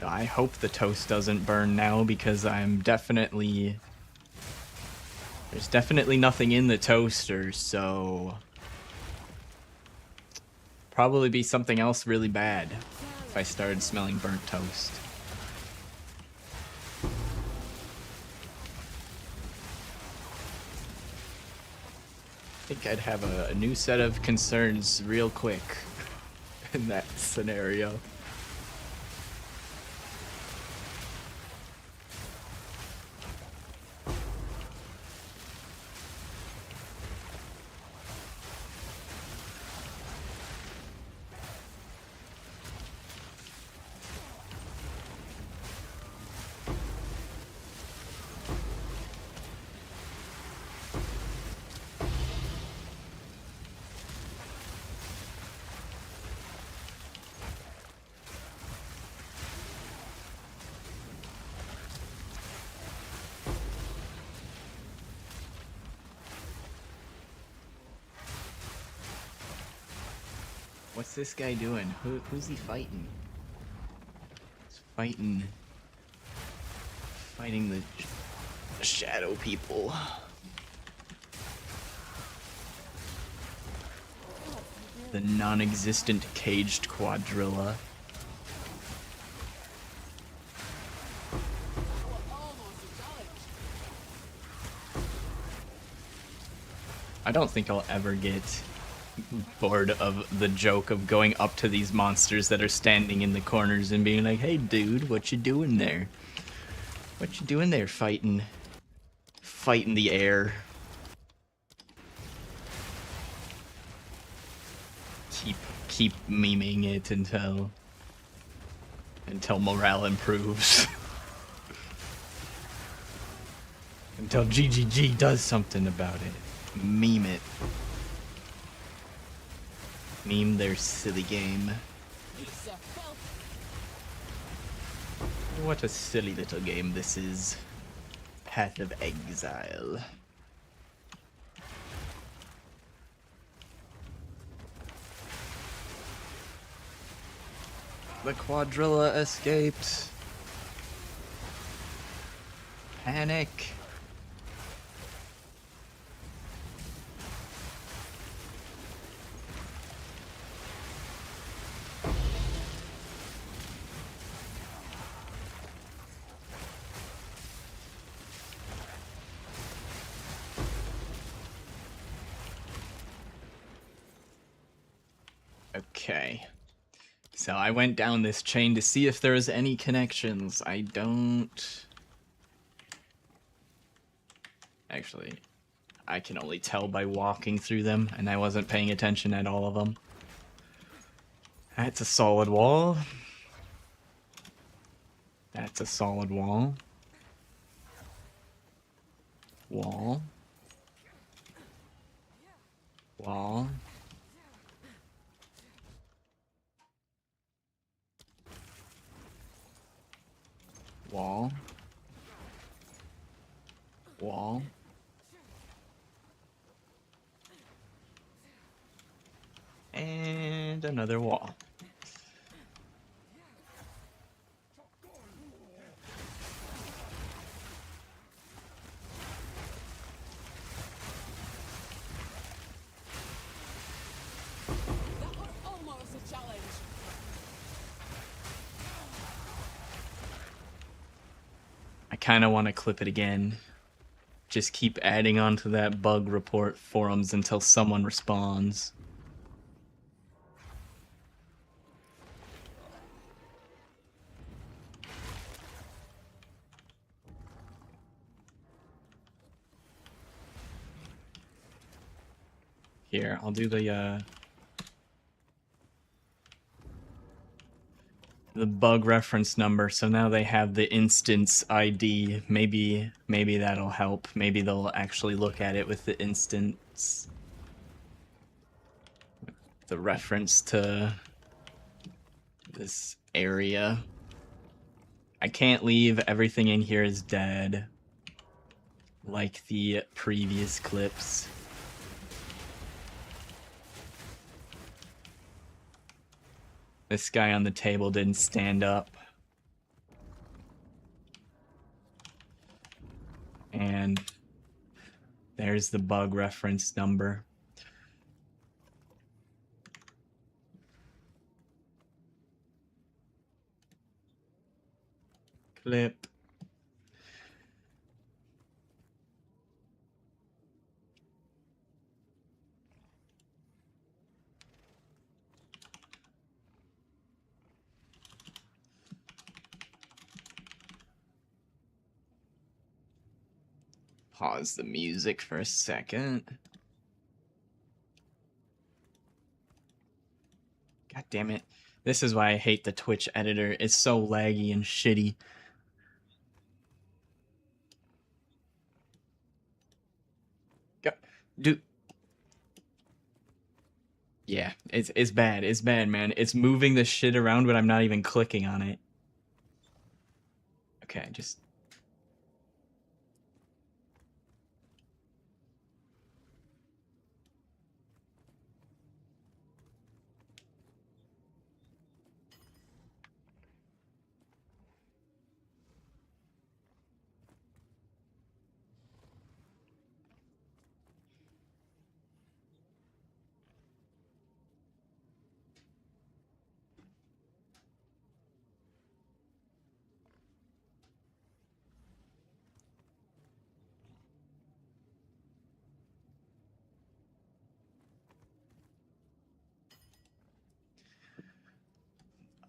I hope the toast doesn't burn now because there's definitely nothing in the toaster, so probably be something else really bad if I started smelling burnt toast. I think I'd have a new set of concerns real quick in that scenario. What's this guy doing? Who's he fighting? He's fighting the shadow people. The non-existent caged quadrilla. I don't think I'll ever get bored of the joke of going up to these monsters that are standing in the corners and being like, "Hey dude, what you doing there? What you doing there fighting the air?" Keep memeing it until morale improves. Until GGG does something about it. Meme it. Meme their silly game. What a silly little game this is. Path of Exile. The quadrilla escaped. Panic. Okay. So I went down this chain to see if there was any connections. I don't... Actually, I can only tell by walking through them, and I wasn't paying attention at all of them. That's a solid wall. That's a solid wall. Wall. Wall. Wall. Wall. And another wall. That was almost a challenge. I kind of want to clip it again. Just keep adding on to that bug report forums until someone responds. Here, I'll do the the bug reference number, so now they have the instance ID. Maybe that'll help. Maybe they'll actually look at it with the instance, the reference to this area. I can't leave. Everything in here is dead, like the previous clips. This guy on the table didn't stand up. And there's the bug reference number. Clip. Pause the music for a second. God damn it. This is why I hate the Twitch editor. It's so laggy and shitty. Dude. Yeah, it's bad. It's bad, man. It's moving the shit around, but I'm not even clicking on it. Okay, just...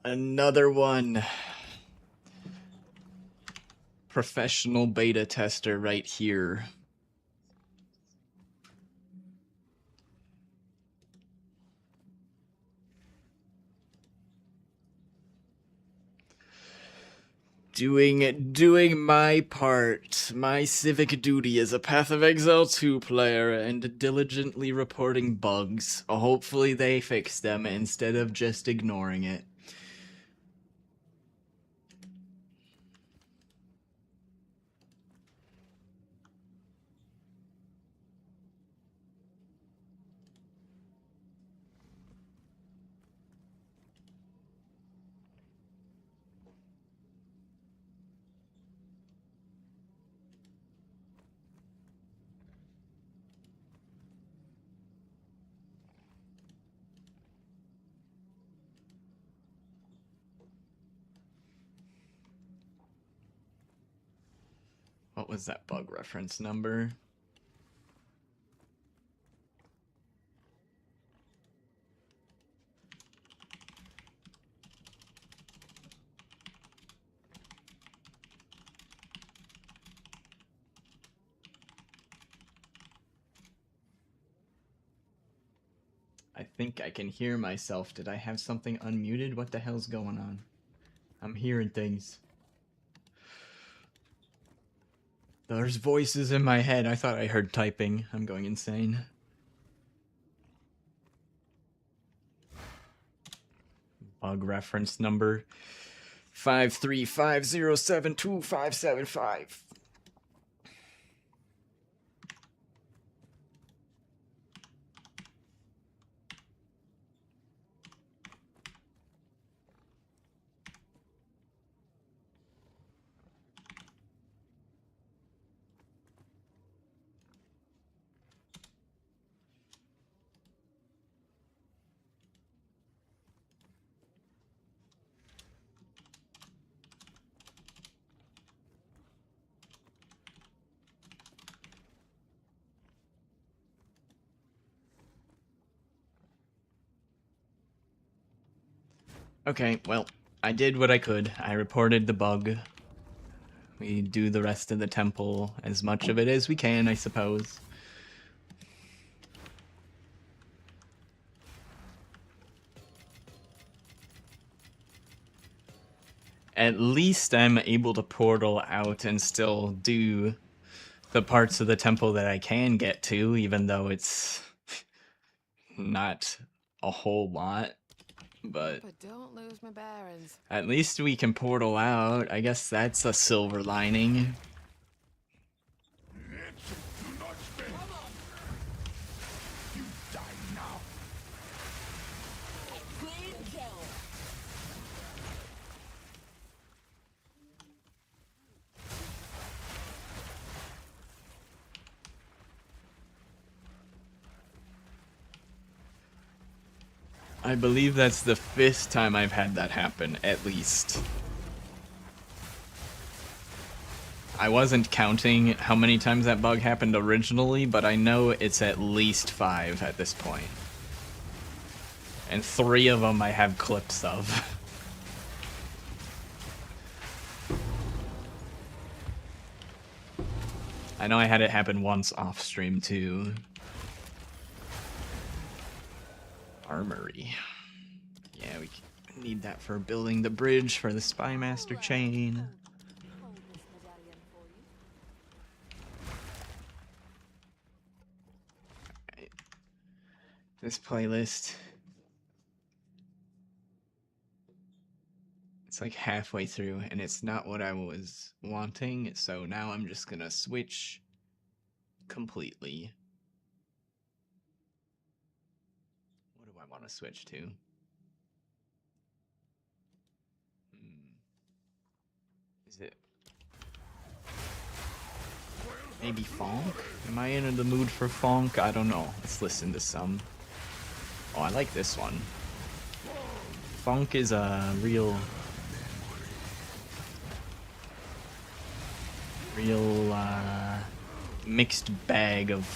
Another one. Professional beta tester right here. Doing my part, my civic duty as a Path of Exile 2 player, and diligently reporting bugs. Hopefully they fix them instead of just ignoring it. What was that bug reference number? I think I can hear myself. Did I have something unmuted? What the hell's going on? I'm hearing things. There's voices in my head. I thought I heard typing. I'm going insane. Bug reference number 535072575. Okay, well, I did what I could. I reported the bug. We do the rest of the temple, as much of it as we can, I suppose. At least I'm able to portal out and still do the parts of the temple that I can get to, even though it's not a whole lot. But don't lose my bearings. at least we can portal out. I guess that's a silver lining. Do not spend. You die now. Clean kill. I believe that's the 5th time I've had that happen, at least. I wasn't counting how many times that bug happened originally, but I know it's at least 5 at this point. And 3 of them I have clips of. I know I had it happen once off stream too. Armory. Yeah, we need that for building the bridge for the Spymaster chain. Hold this medallion for you. Right. This playlist. It's like halfway through and it's not what I was wanting, so now I'm just gonna switch completely. What do I want to switch to? Is it maybe funk? Am I in the mood for funk? I don't know. Let's listen to some. Oh, I like this one. Funk is a real mixed bag of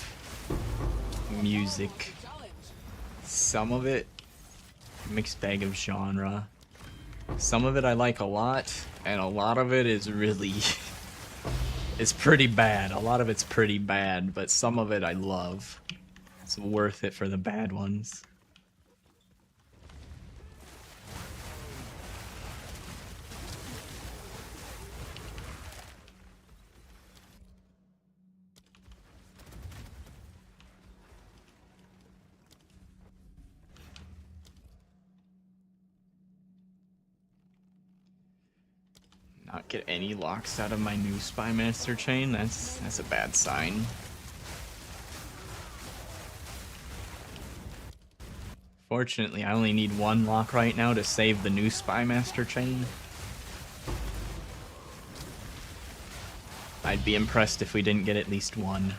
music. Some of it, mixed bag of genre. Some of it I like a lot, and a lot of it is really, it's pretty bad. A lot of it's pretty bad, but some of it I love. It's worth it for the bad ones. Not get any locks out of my new Spymaster chain. That's a bad sign. Fortunately, I only need 1 lock right now to save the new Spymaster chain. I'd be impressed if we didn't get at least 1.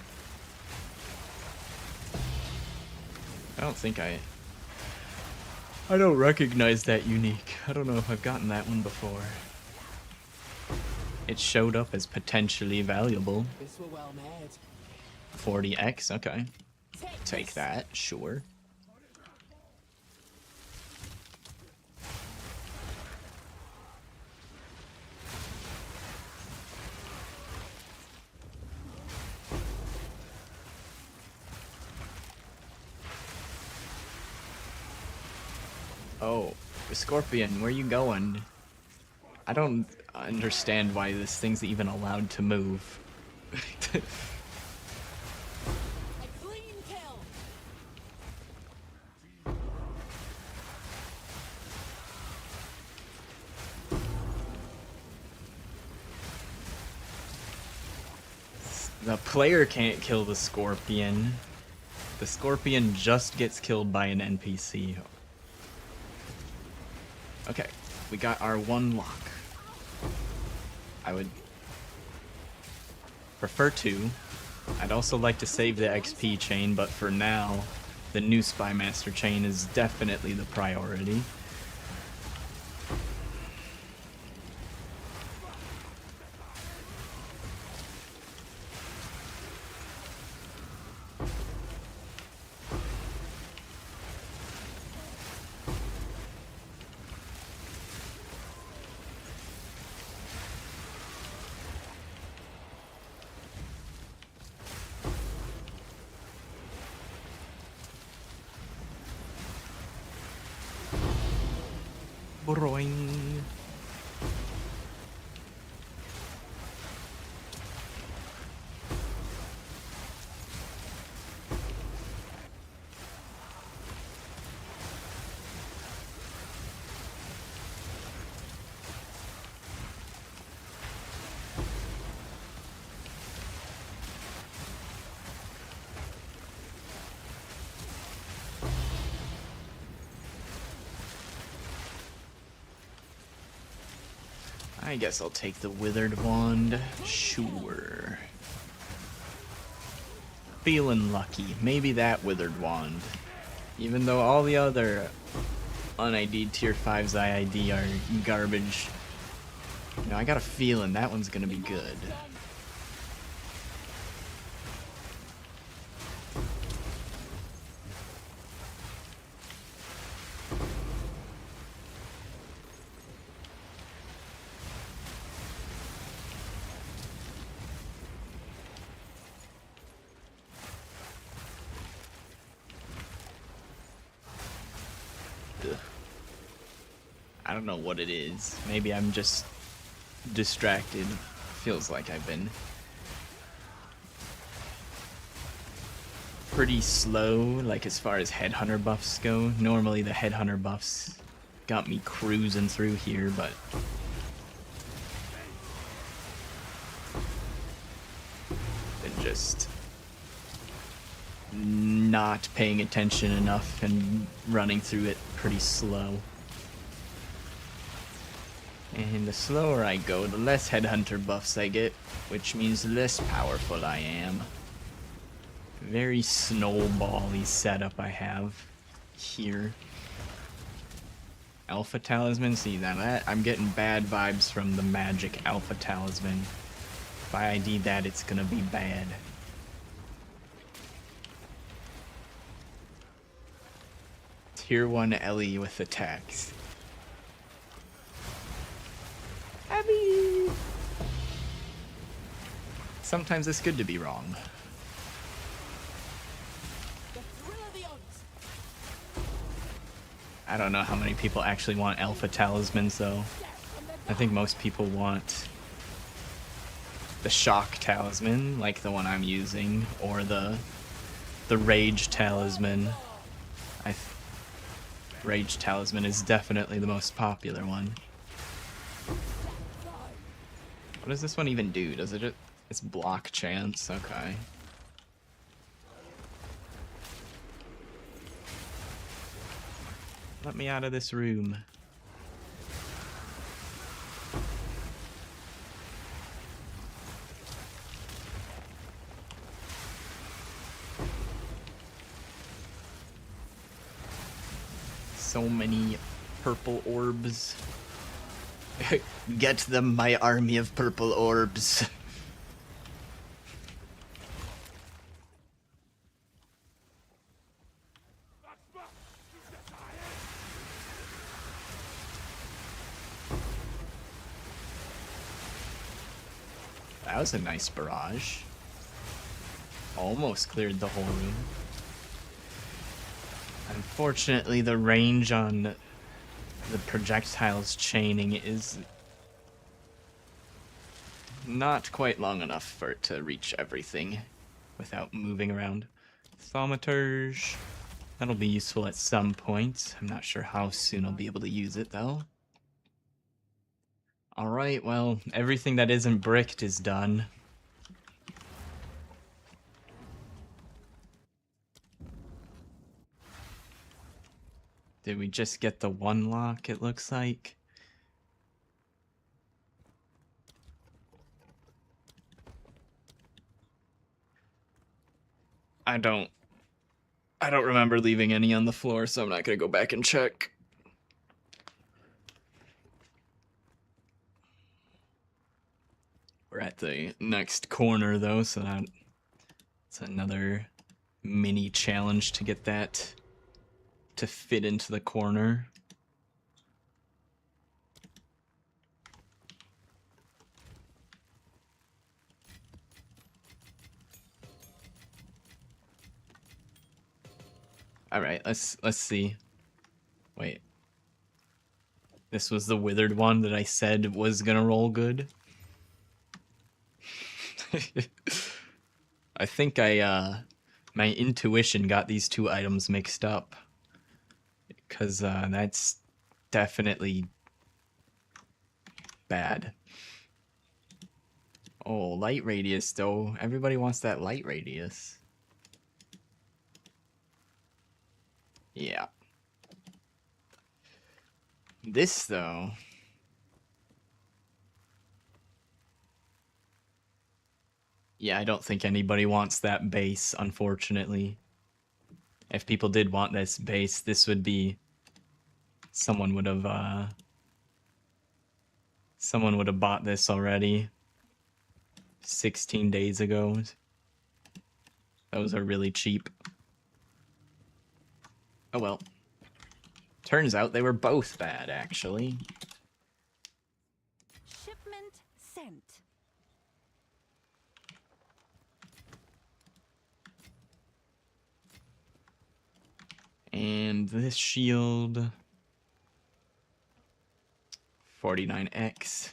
I don't think I don't recognize that unique. I don't know if I've gotten that one before. It showed up as potentially valuable. This were well made. 40x, okay. Take that, sure. Oh, the Scorpion, where you going? I don't understand why this thing's even allowed to move. A clean kill. The player can't kill the Scorpion. The Scorpion just gets killed by an NPC. Okay, we got our 1 lock. I would prefer 2. I'd also like to save the XP chain, but for now, the new Spymaster chain is definitely the priority. Broing. I guess I'll take the Withered Wand. Sure. Feeling lucky. Maybe that Withered Wand. Even though all the other un-ID'd tier 5's IID are garbage. You know, I got a feeling that one's gonna be good. I don't know what it is. Maybe I'm just distracted. Feels like I've been pretty slow, like as far as headhunter buffs go. Normally the headhunter buffs got me cruising through here, but been just not paying attention enough and running through it pretty slow. And the slower I go, the less headhunter buffs I get, which means the less powerful I am. Very snowball-y setup I have here. Alpha Talisman, see that I'm getting bad vibes from the magic Alpha Talisman. If I ID that, it's gonna be bad. Tier 1 Ellie with attacks. Abby! Sometimes it's good to be wrong. The thrill of the hunt. I don't know how many people actually want Alpha Talismans though. I think most people want the Shock Talisman, like the one I'm using, or the Rage Talisman. Rage Talisman is definitely the most popular one. What does this one even do? Does it just... It's block chance, okay. Let me out of this room. So many purple orbs. Get them, my army of purple orbs. That was a nice barrage. Almost cleared the whole room. Unfortunately, the range on the projectiles chaining is not quite long enough for it to reach everything without moving around. Thaumaturge. That'll be useful at some point. I'm not sure how soon I'll be able to use it, though. Alright, well, everything that isn't bricked is done. Did we just get the one lock, it looks like? I don't remember leaving any on the floor, so I'm not gonna go back and check. We're at the next corner though, so that's another mini challenge to get that to fit into the corner. All right, let's see. Wait. This was the withered one that I said was gonna roll good. I think my intuition got these two items mixed up. Because that's definitely bad. Oh, light radius though. Everybody wants that light radius. Yeah. This though. Yeah, I don't think anybody wants that base, unfortunately. If people did want this base, this would be... Someone would have bought this already 16 days ago. Those are really cheap. Oh well. Turns out they were both bad, actually. Shipment sent. And this shield... 49x.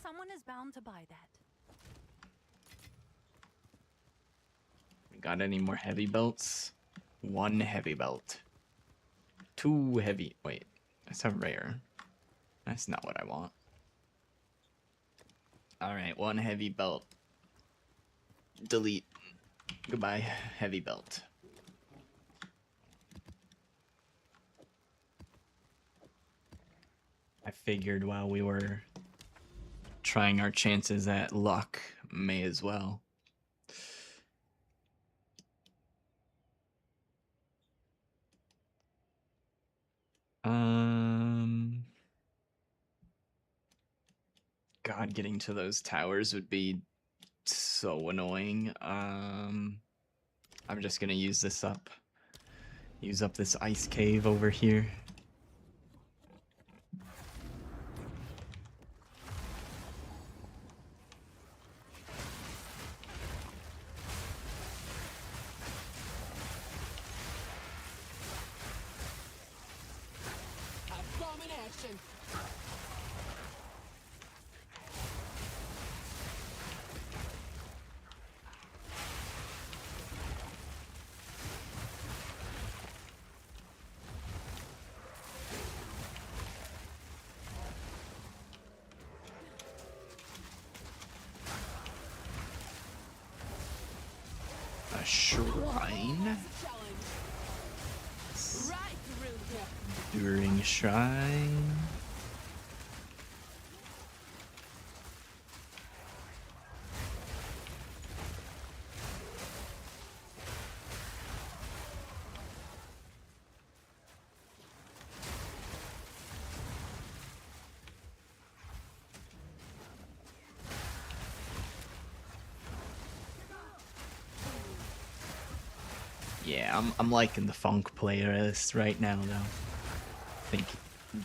Someone is bound to buy that. Got any more heavy belts? 1 heavy belt. 2 heavy... Wait, that's a rare. That's not what I want. Alright, 1 heavy belt. Delete. Goodbye, heavy belt. I figured while we were trying our chances at luck, may as well. God, getting to those towers would be so annoying. I'm just gonna use this up. Use up this ice cave over here. I've bomb in action. A shrine? Challenge. Right through here. Enduring shrine. Yeah, I'm liking the funk playlist right now, though. I think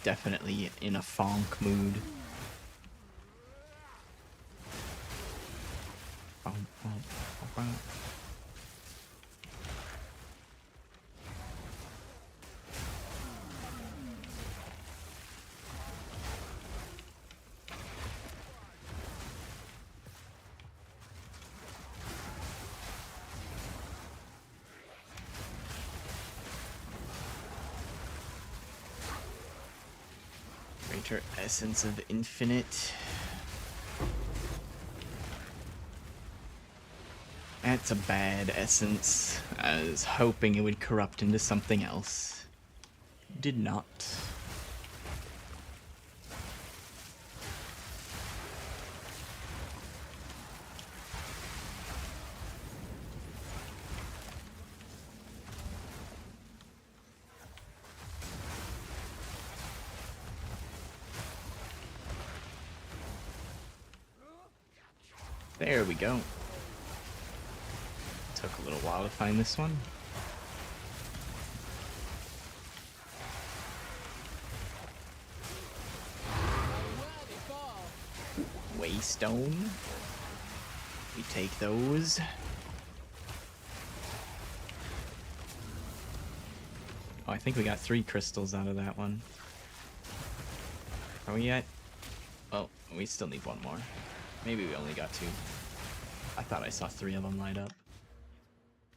definitely in a funk mood. Greater Essence of Infinite. That's a bad essence. I was hoping it would corrupt into something else. Did not. There we go. Took a little while to find this one. Waystone. We take those. Oh, I think we got 3 crystals out of that one. Are we at... Oh, we still need 1 more. Maybe we only got 2. I thought I saw 3 of them light up.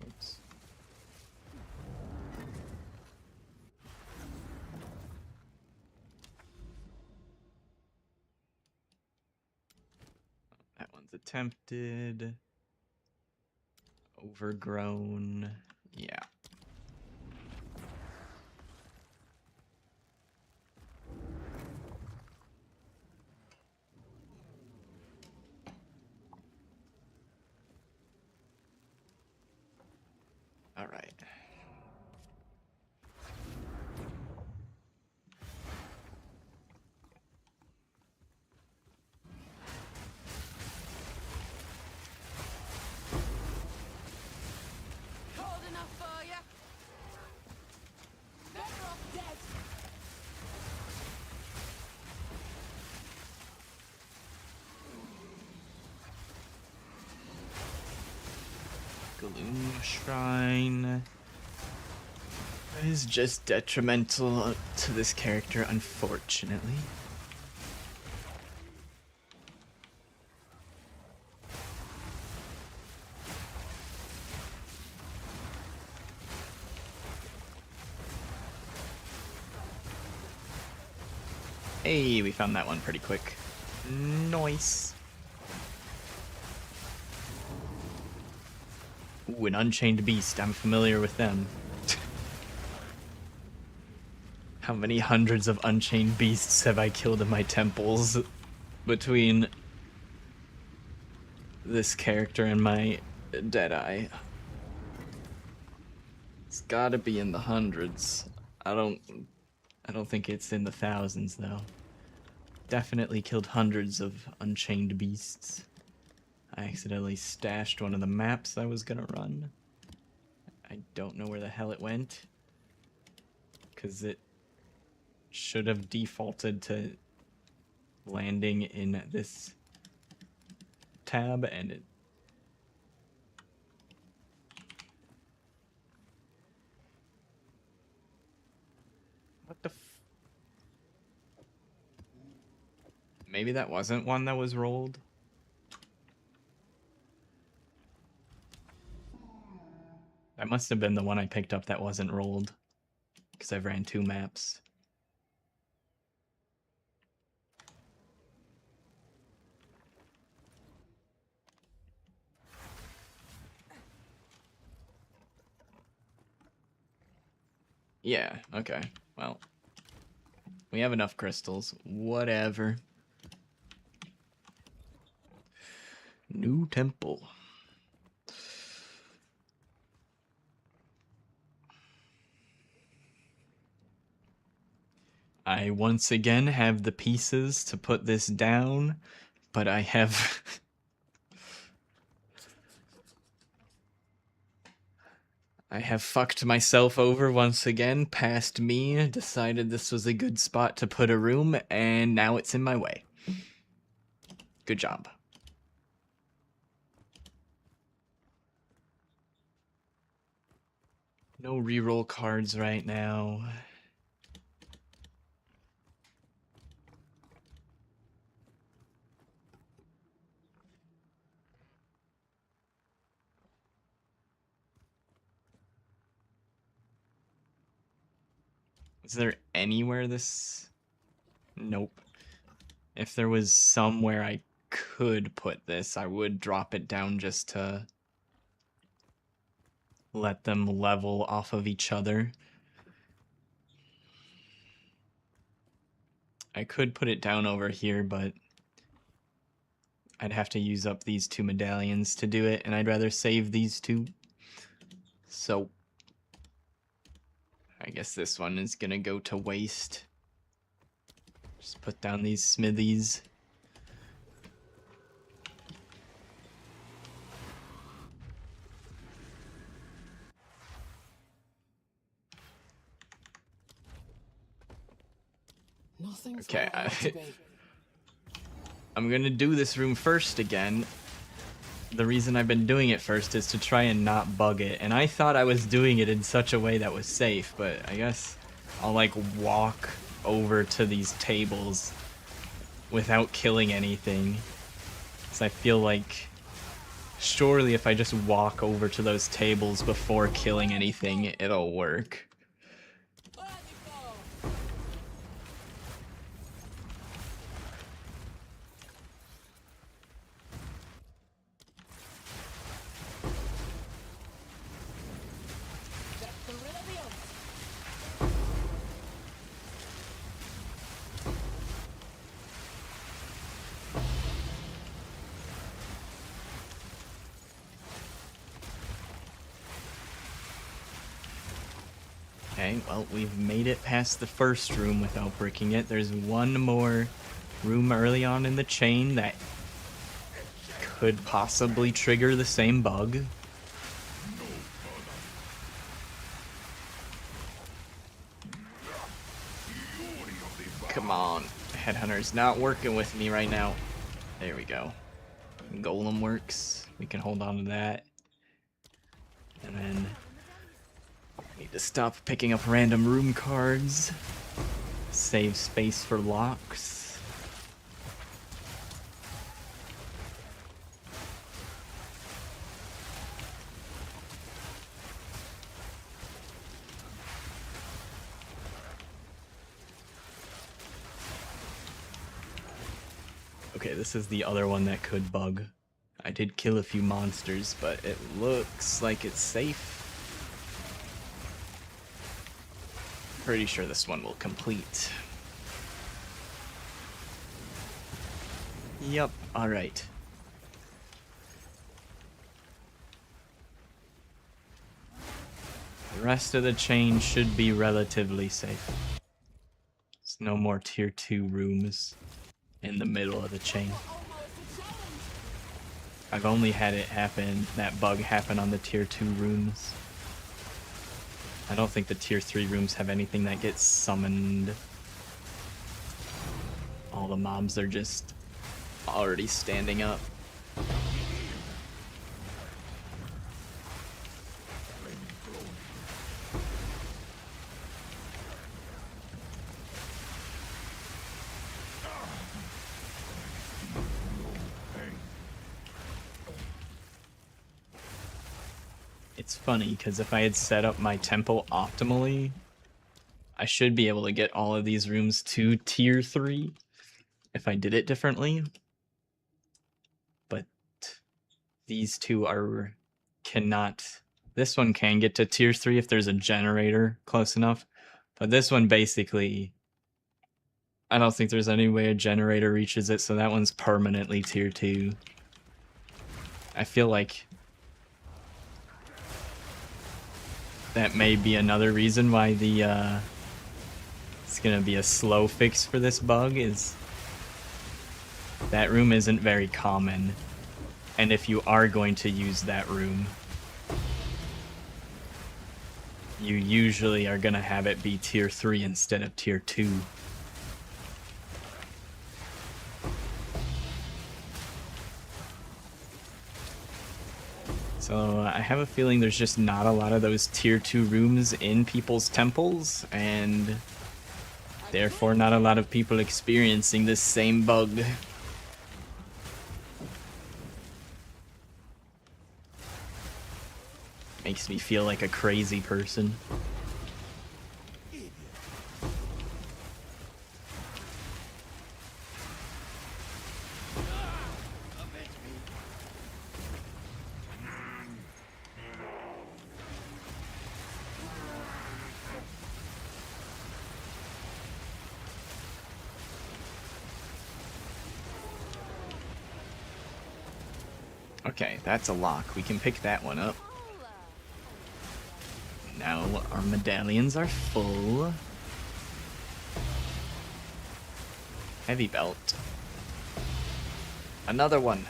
Oops. That one's attempted. Overgrown. Yeah. Balloon Shrine is just detrimental to this character, unfortunately. Hey, we found that one pretty quick. Nice. Ooh, an Unchained Beast. I'm familiar with them. How many hundreds of Unchained Beasts have I killed in my temples between this character and my Deadeye? It's gotta be in the hundreds. I don't think it's in the thousands though. Definitely killed hundreds of Unchained Beasts. I accidentally stashed one of the maps I was gonna run. I don't know where the hell it went. 'Cause it should have defaulted to landing in this tab, and it... What the f... Maybe that wasn't one that was rolled? That must have been the one I picked up that wasn't rolled. Because I've ran 2 maps. Yeah, okay. Well, we have enough crystals. Whatever. New temple. I once again have the pieces to put this down, but I have... I have fucked myself over once again, past me, decided this was a good spot to put a room, and now it's in my way. Good job. No reroll cards right now. Is there anywhere this... Nope. If there was somewhere I could put this, I would drop it down just to let them level off of each other. I could put it down over here, but I'd have to use up these 2 medallions to do it, and I'd rather save these 2. So I guess this one is gonna go to waste. Just put down these smithies. Nothing's Okay, where it ought to be. I'm gonna do this room first again. The reason I've been doing it first is to try and not bug it, and I thought I was doing it in such a way that was safe, but I guess I'll like walk over to these tables without killing anything. So I feel like surely if I just walk over to those tables before killing anything, it'll work. On you go. That's the real deal. Okay, well, we've made it past the first room without breaking it. There's one more room early on in the chain that could possibly trigger the same bug. Come on, Headhunter's not working with me right now. There we go. Golem works. We can hold on to that. And then need to stop picking up random room cards. Save space for locks. Okay, this is the other one that could bug. I did kill a few monsters, but it looks like it's safe. Pretty sure this one will complete. Yup, alright. The rest of the chain should be relatively safe. There's no more tier 2 rooms in the middle of the chain. I've only had it happen, that bug happen on the tier 2 rooms. I don't think the tier 3 rooms have anything that gets summoned. All the mobs are just already standing up. It's funny, because if I had set up my temple optimally, I should be able to get all of these rooms to tier 3 if I did it differently. But these two cannot. This one can get to tier 3 if there's a generator close enough. But this one basically, I don't think there's any way a generator reaches it, so that one's permanently tier 2. I feel like that may be another reason why it's gonna be a slow fix for this bug, is that room isn't very common. And if you are going to use that room, you usually are gonna have it be tier 3 instead of tier 2. So I have a feeling there's just not a lot of those tier 2 rooms in people's temples, and therefore not a lot of people experiencing this same bug. Makes me feel like a crazy person. Okay, that's a lock. We can pick that one up. Now our medallions are full. Heavy belt. Another one.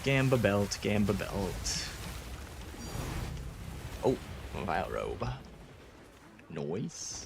Gamba belt, Gamba belt. Oh, vile robe. Noise.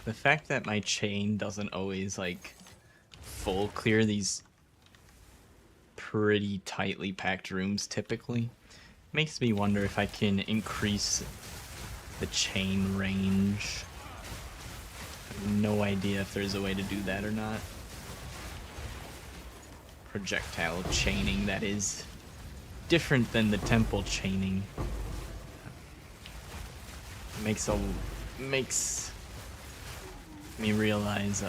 The fact that my chain doesn't always, like, full clear these pretty tightly packed rooms typically makes me wonder if I can increase the chain range. I have no idea if there's a way to do that or not. projectile chaining that is different than the temple chaining. Makes me realize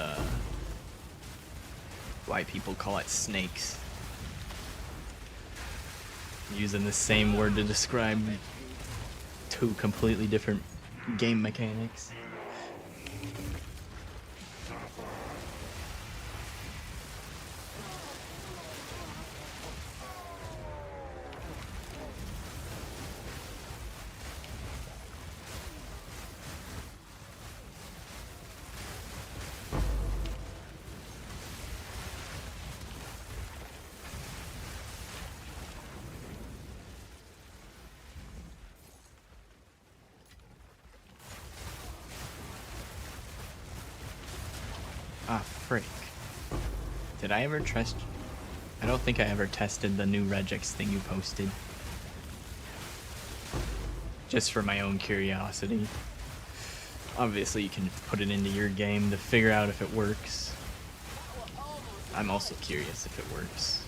why people call it snakes. Using the same word to describe two completely different game mechanics. Ah, frick. Did I ever trust... I don't think I ever tested the new regex thing you posted. Just for my own curiosity. Obviously you can put it into your game to figure out if it works. I'm also curious if it works.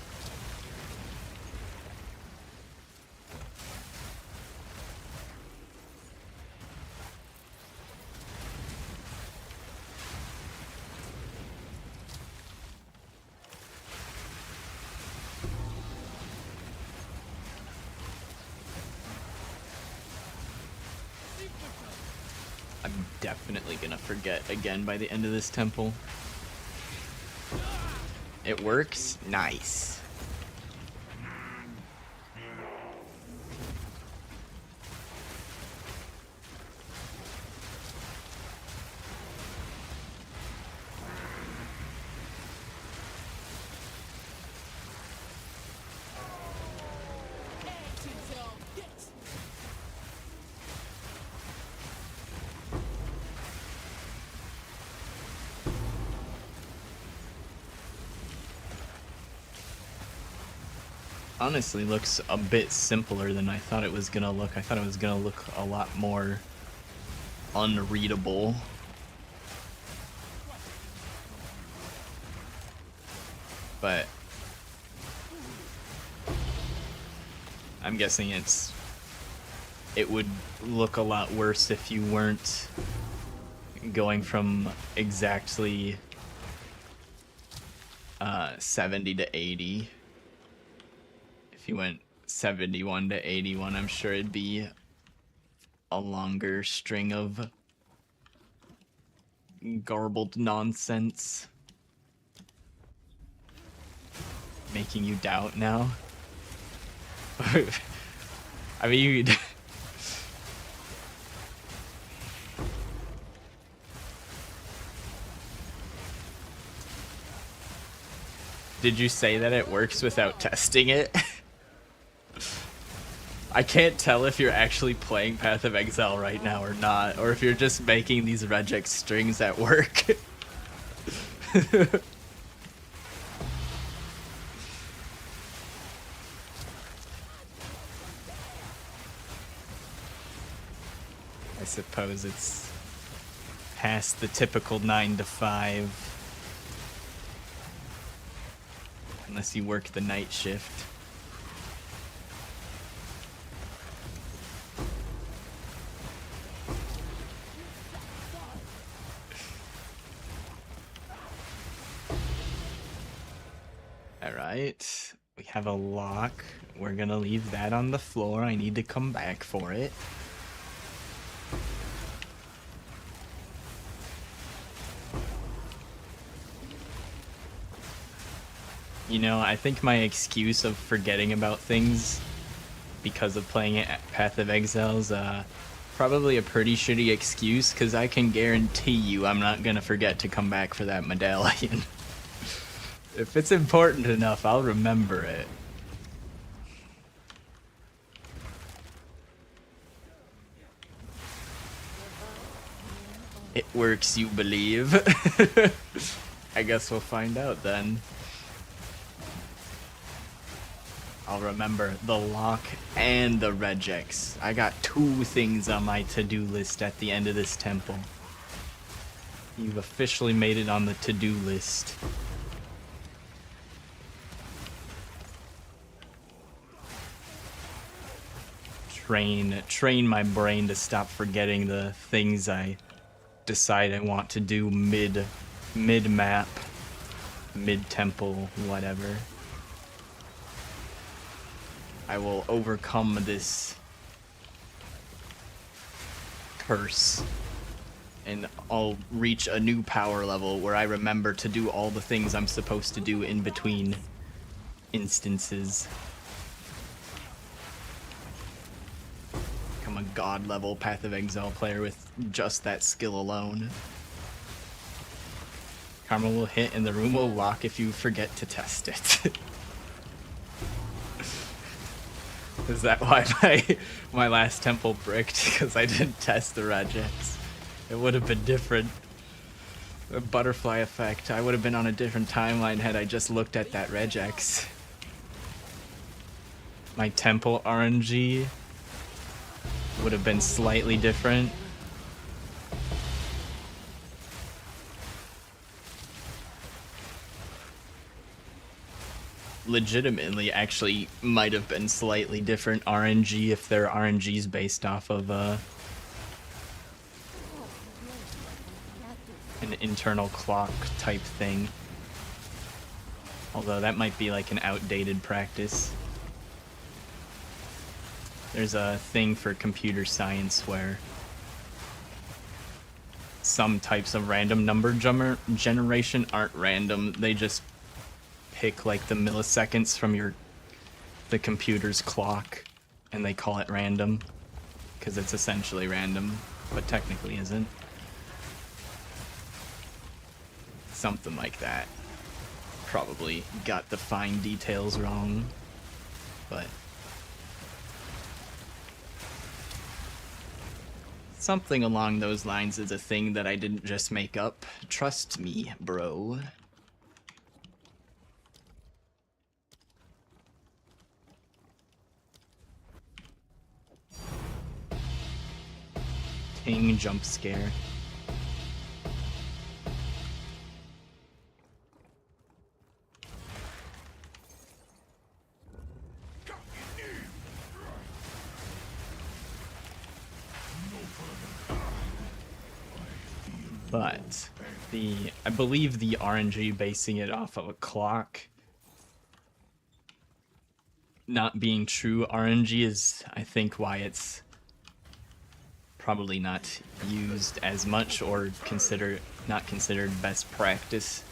I'm definitely gonna forget again by the end of this temple. It works? Nice. Exile. Yes. Honestly looks a bit simpler than I thought it was gonna look. I thought it was gonna look a lot more unreadable. But I'm guessing it would look a lot worse if you weren't going from exactly 70 to 80. If you went 71 to 81, I'm sure it'd be a longer string of garbled nonsense. Making you doubt now? I mean, did you say that it works without testing it? I can't tell if you're actually playing Path of Exile right now or not, or if you're just making these regex strings at work. I suppose it's past the typical 9 to 5. Unless you work the night shift. Alright, we have a lock. We're gonna leave that on the floor. I need to come back for it. You know, I think my excuse of forgetting about things because of playing it at Path of Exile's probably a pretty shitty excuse, because I can guarantee you I'm not gonna forget to come back for that medallion. If it's important enough, I'll remember it. It works, you believe? I guess we'll find out then. I'll remember the lock and the regex. I got 2 things on my to-do list at the end of this temple. You've officially made it on the to-do list. train my brain to stop forgetting the things I decide I want to do mid map, mid temple, whatever. I will overcome this curse, and I'll reach a new power level where I remember to do all the things I'm supposed to do in between instances. Become a god level Path of Exile player with just that skill alone. Karma will hit and the room will lock if you forget to test it. Is that why my last temple bricked? Because I didn't test the regex. It would have been different. A butterfly effect. I would have been on a different timeline had I just looked at that regex. My temple RNG would have been slightly different. Legitimately actually might have been slightly different RNG if their RNG is based off of an internal clock type thing. Although that might be like an outdated practice. There's a thing for computer science where some types of random number generation aren't random. They just pick like the milliseconds from the computer's clock and they call it random because it's essentially random, but technically isn't. Something like that. Probably got the fine details wrong, but something along those lines is a thing that I didn't just make up. Trust me, bro. Ting jump scare. But I believe the RNG basing it off of a clock not being true RNG is, I think, why it's probably not used as much or not considered best practice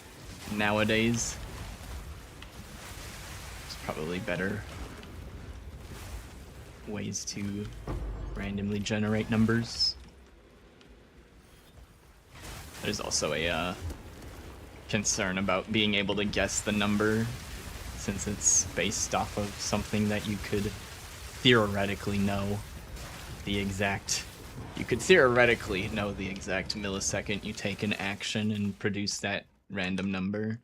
nowadays. There's probably better ways to randomly generate numbers. There's also a concern about being able to guess the number since it's based off of something that you could theoretically know the exact. You could theoretically know the exact millisecond you take an action and produce that random number.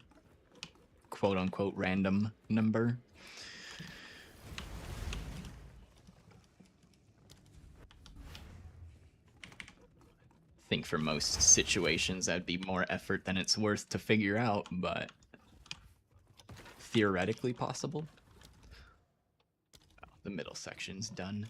Quote unquote random number. I think for most situations that'd be more effort than it's worth to figure out, but theoretically possible. Oh, the middle section's done.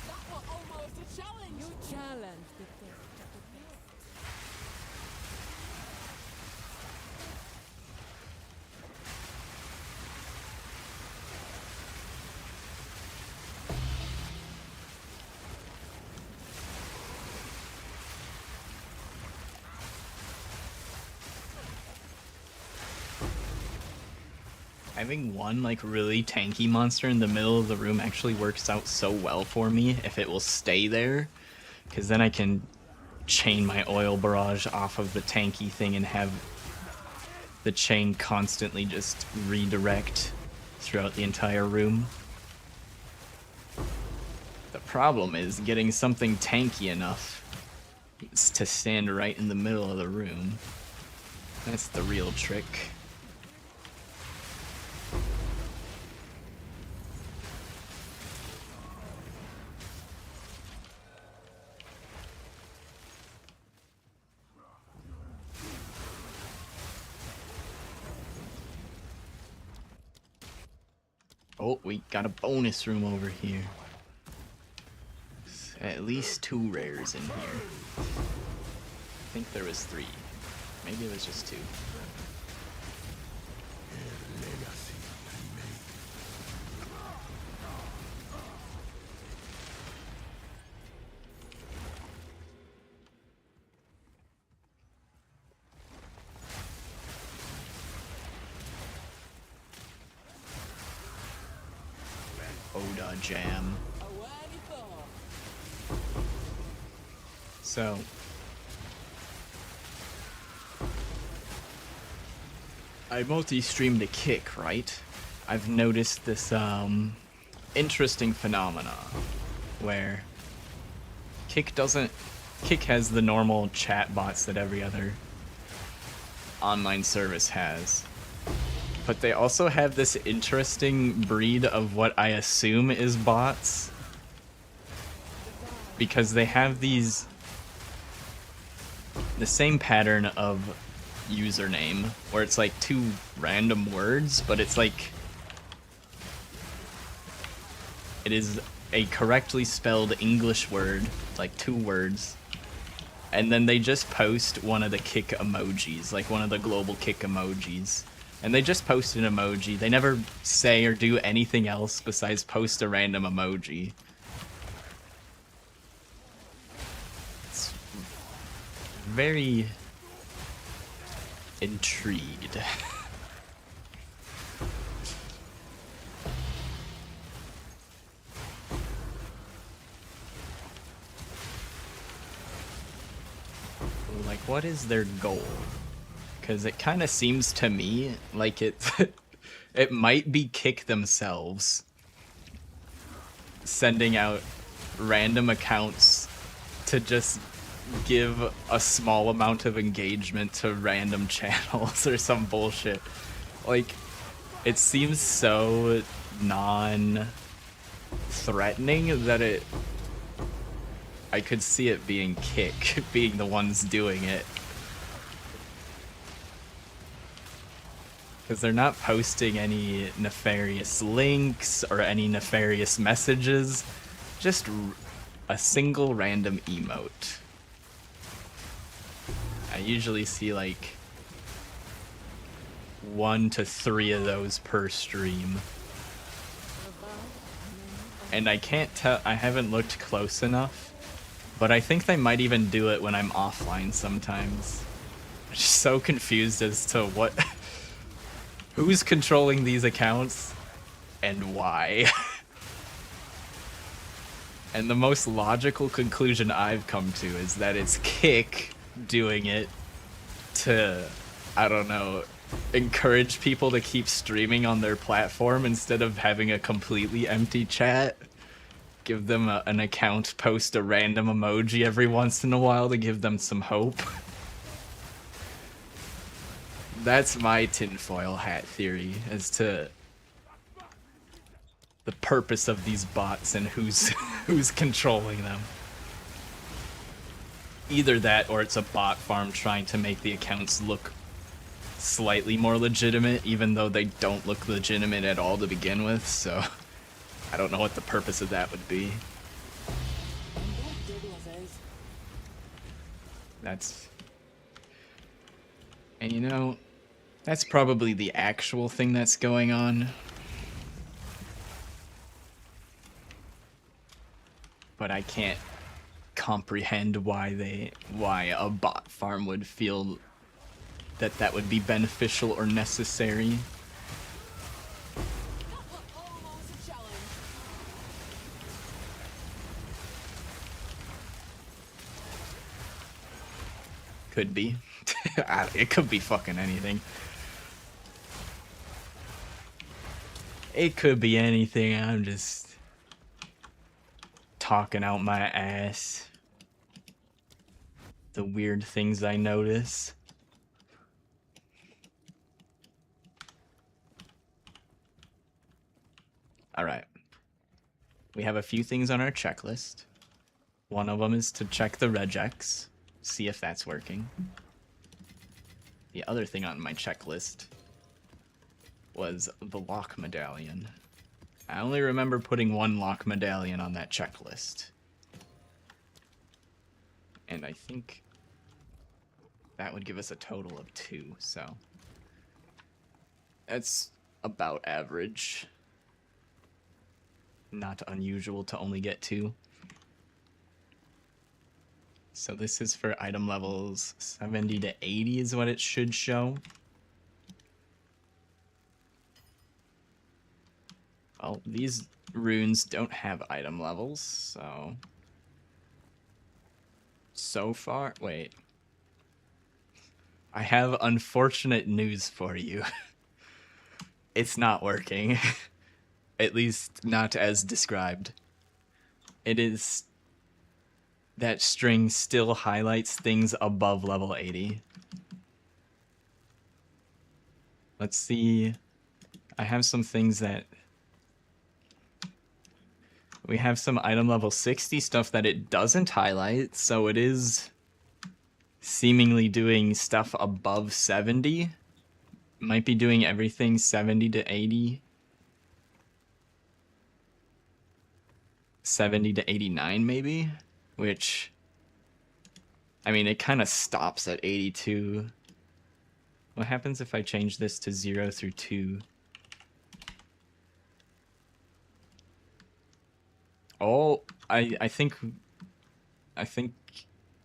That was almost a challenge. You challenge the best of the best. Having one like really tanky monster in the middle of the room actually works out so well for me if it will stay there, because then I can chain my oil barrage off of the tanky thing and have the chain constantly just redirect throughout the entire room. The problem is getting something tanky enough to stand right in the middle of the room. That's the real trick. Oh, we got a bonus room over here. At least 2 rares in here. I think there was 3. Maybe it was just 2. Oda Jam. So I multi-streamed a kick, right? I've noticed this interesting phenomena where Kick has the normal chat bots that every other online service has. But they also have this interesting breed of what I assume is bots. Because they have the same pattern of username, where it's like 2 random words, but it's like it is a correctly spelled English word, like 2 words, and then they just post one of the kick emojis, like one of the global kick emojis. And they just post an emoji. They never say or do anything else besides post a random emoji. It's very intrigued. Like, what is their goal? Because it kind of seems to me like it might be Kick themselves sending out random accounts to just give a small amount of engagement to random channels or some bullshit. Like, it seems so non-threatening that I could see it being Kick being the ones doing it. Because they're not posting any nefarious links or any nefarious messages, just a single random emote. I usually see like 1 to 3 of those per stream. And I can't tell, I haven't looked close enough, but I think they might even do it when I'm offline sometimes. I'm just so confused as to who's controlling these accounts and why. And the most logical conclusion I've come to is that it's Kick doing it to, I don't know, encourage people to keep streaming on their platform instead of having a completely empty chat. Give them an account, post a random emoji every once in a while to give them some hope. That's my tinfoil hat theory as to the purpose of these bots and who's controlling them. Either that or it's a bot farm trying to make the accounts look slightly more legitimate, even though they don't look legitimate at all to begin with, so I don't know what the purpose of that would be. And you know, that's probably the actual thing that's going on. But I can't comprehend why a bot farm would feel that would be beneficial or necessary. Could be. It could be fucking anything. It could be anything. I'm just talking out my ass. The weird things I notice. Alright. We have a few things on our checklist. One of them is to check the regex, see if that's working. The other thing on my checklist was the lock medallion. I only remember putting one lock medallion on that checklist. And I think that would give us a total of 2, so that's about average. Not unusual to only get 2. So this is for item levels 70 to 80 is what it should show. Well, these runes don't have item levels, so far, wait. I have unfortunate news for you. It's not working. At least not as described. It is... That string still highlights things above level 80. Let's see. I have some things that... We have some item level 60 stuff that it doesn't highlight, so it is seemingly doing stuff above 70. Might be doing everything 70 to 80. 70 to 89 maybe, which, I mean, it kind of stops at 82. What happens if I change this to 0 through 2? Oh, I think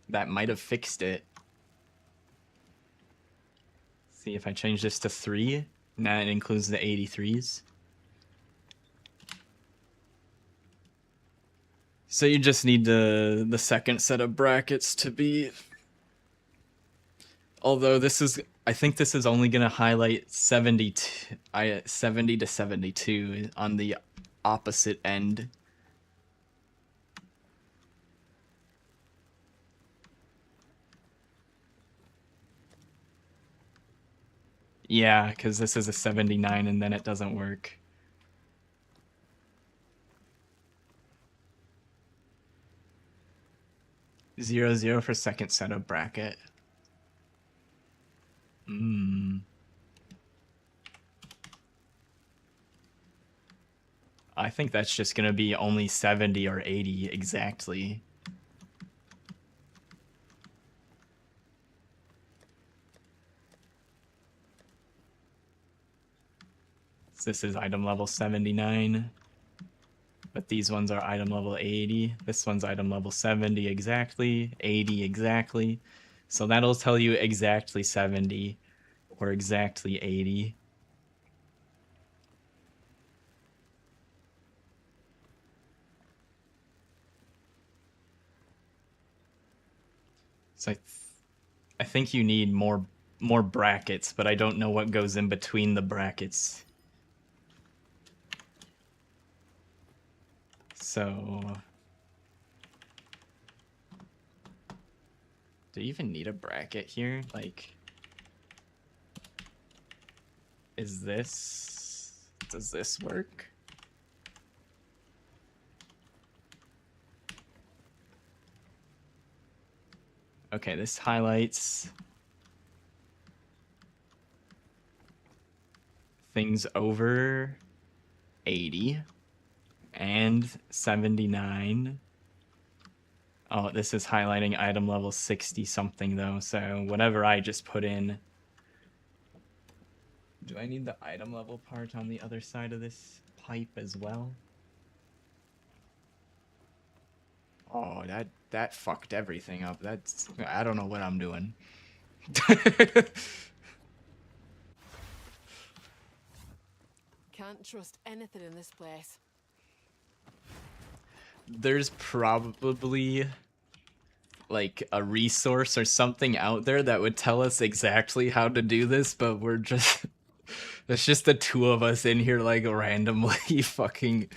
that might have fixed it. See if I change this to 3. Now it includes the 83s. So you just need the second set of brackets to be... Although this is... I think this is only going to highlight 70 to 72 on the opposite end. Yeah, because this is a 79 and then it doesn't work. Zero, 0 for second set of bracket. I think that's just gonna be only 70 or 80 exactly. So this is item level 79. But these ones are item level 80. This one's item level 70 exactly, 80 exactly. So that'll tell you exactly 70 or exactly 80. So I think you need more brackets, but I don't know what goes in between the brackets. So, do you even need a bracket here? Like, does this work? Okay, this highlights things over 80. And 79. Oh, this is highlighting item level 60 something though, so whatever I just put in. Do I need the item level part on the other side of this pipe as well? Oh, that fucked everything up. I don't know what I'm doing. Can't trust anything in this place. There's probably like a resource or something out there that would tell us exactly how to do this, but we're just there's just the two of us in here like randomly fucking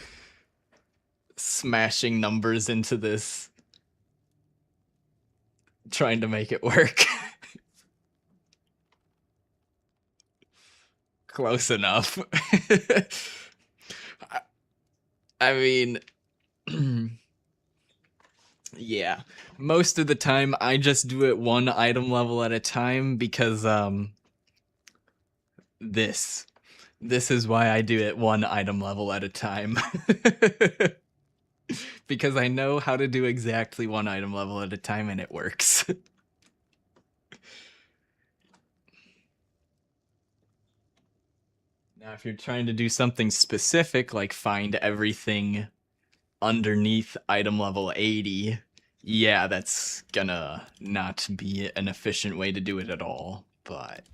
smashing numbers into this, trying to make it work. Close enough. I mean, yeah, most of the time I just do it one item level at a time because this This is why I do it one item level at a time. Because I know how to do exactly one item level at a time and it works. Now, if you're trying to do something specific, like find everything underneath item level 80, yeah, that's gonna not be an efficient way to do it at all, but...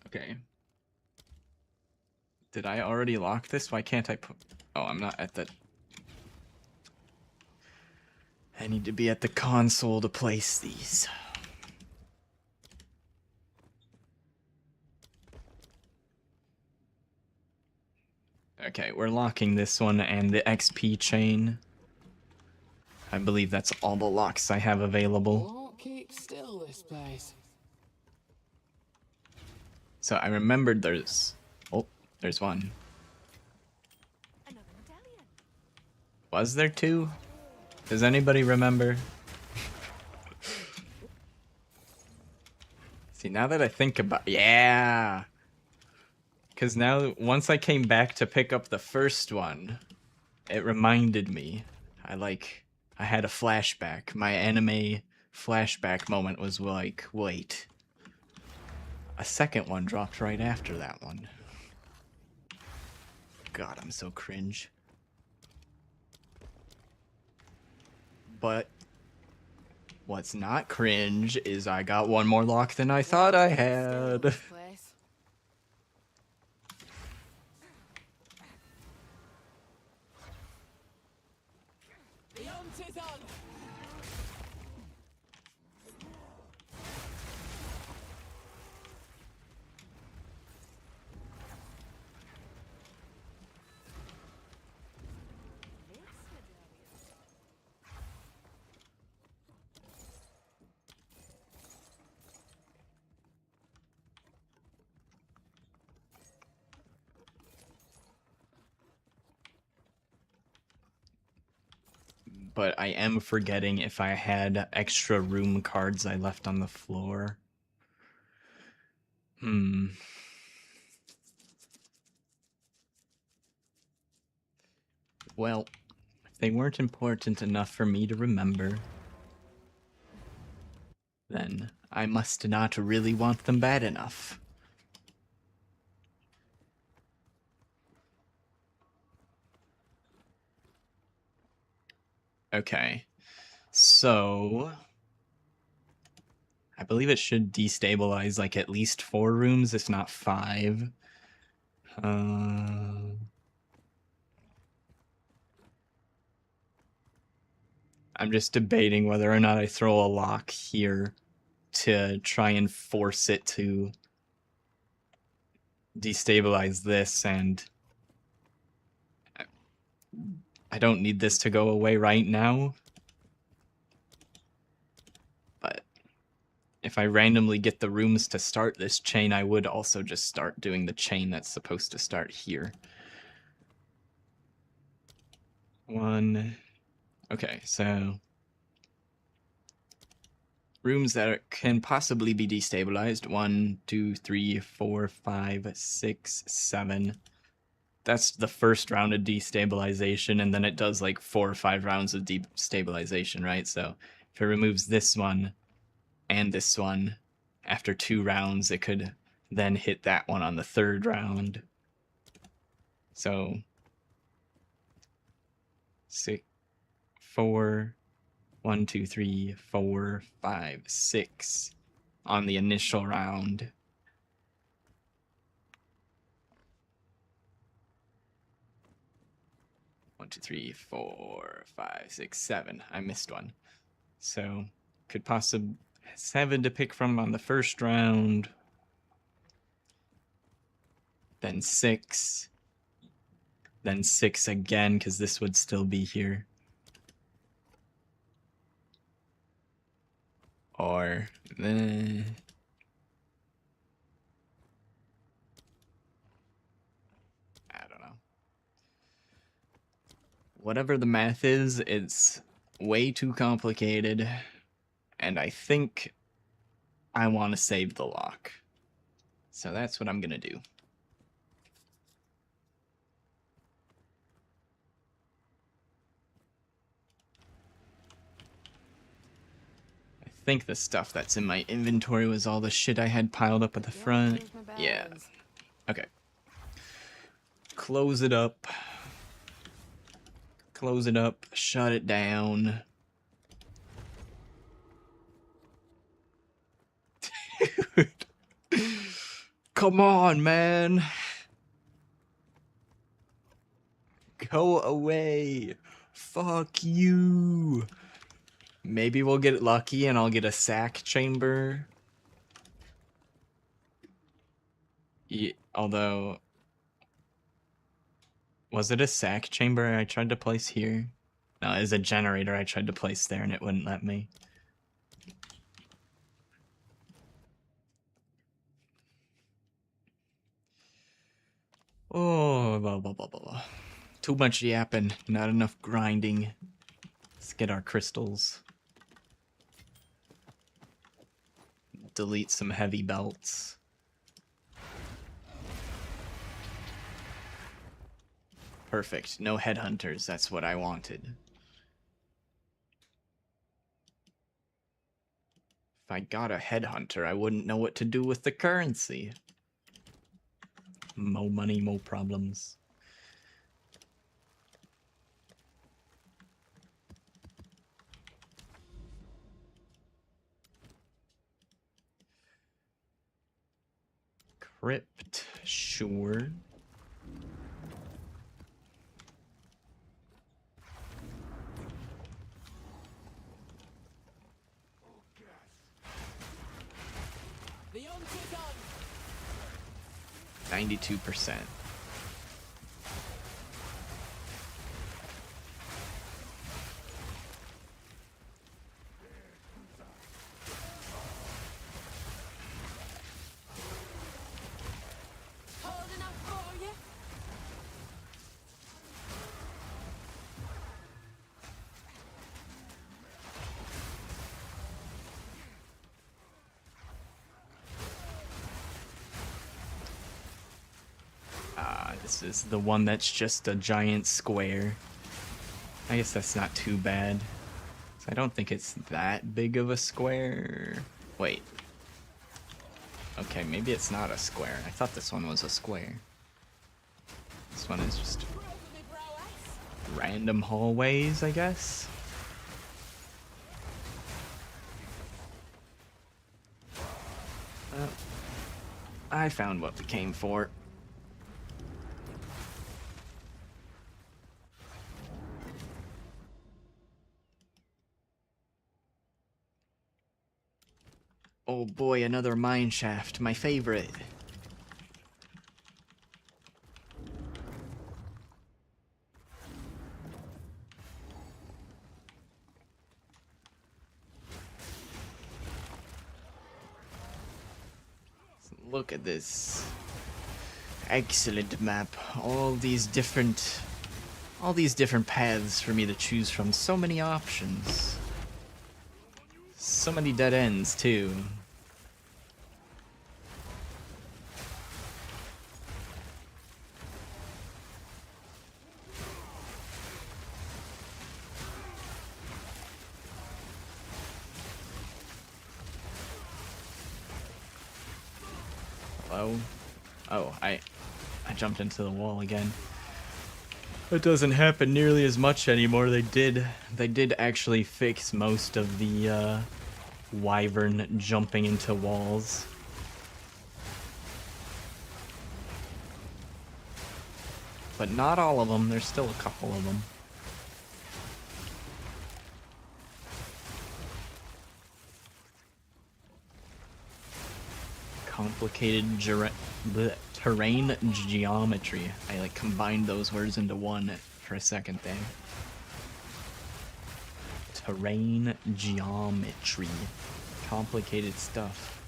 Okay. Did I already lock this? Why can't I put... Oh, I'm not at the... I need to be at the console to place these. Okay, we're locking this one and the XP chain. I believe that's all the locks I have available. Won't keep still, this place. So I remembered there's... Oh, there's one. Another medallion. Was there two? Does anybody remember? See, now that I think about... Yeah! Because now, once I came back to pick up the first one, it reminded me. I had a flashback. My anime flashback moment was like, wait. A second one dropped right after that one. God, I'm so cringe. But what's not cringe is I got one more lock than I thought I had. This place. The hunt is on. But I am forgetting if I had extra room cards I left on the floor. Well, if they weren't important enough for me to remember, then I must not really want them bad enough. Okay, so I believe it should destabilize like at least 4 rooms, if not 5. I'm just debating whether or not I throw a lock here to try and force it to destabilize this, and I don't need this to go away right now. But if I randomly get the rooms to start this chain, I would also just start doing the chain that's supposed to start here. 1. Okay, so rooms that can possibly be destabilized. 1, 2, 3, 4, 5, 6, 7. That's the first round of destabilization, and then it does like 4 or 5 rounds of destabilization, right? So if it removes this one and this one after 2 rounds, it could then hit that one on the 3rd round. So 6, 4, 1, 2, 3, 4, 5, 6 on the initial round. One, 2, 3, 4, 5, 6, 7. I missed one. So could possibly 7 to pick from on the first round. Then 6. Then 6 again, because this would still be here. Or I don't know. Whatever the math is, it's way too complicated. And I think I want to save the lock. So that's what I'm going to do. I think the stuff that's in my inventory was all the shit I had piled up at the front. Yeah. Okay. Close it up. Close it up. Shut it down. Dude. Come on, man. Go away. Fuck you. Maybe we'll get lucky and I'll get a sack chamber. Yeah, although... Was it a sack chamber I tried to place here? No, it was a generator I tried to place there and it wouldn't let me. Oh, blah, blah, blah, blah, blah. Too much yapping, not enough grinding. Let's get our crystals. Delete some heavy belts. Perfect. No headhunters. That's what I wanted. If I got a headhunter, I wouldn't know what to do with the currency. Mo money, mo problems. Crypt, sure. The hunt is on. 92%. Holding up for you. This is the one that's just a giant square. I guess that's not too bad. I don't think it's that big of a square. Wait. Okay, maybe it's not a square. I thought this one was a square. This one is just Broken me prowess. random hallways, I guess. I found what we came for. Oh boy, another mine shaft, my favorite. Look at this. Excellent map. All these different paths for me to choose from. So many options. So many dead ends too. Hello? Oh, I jumped into the wall again. It doesn't happen nearly as much anymore. They did actually fix most of the Wyvern jumping into walls. But not all of them. There's still a couple of them. Complicated terrain geometry. I like combined those words into one for a second there. Terrain geometry. Complicated stuff.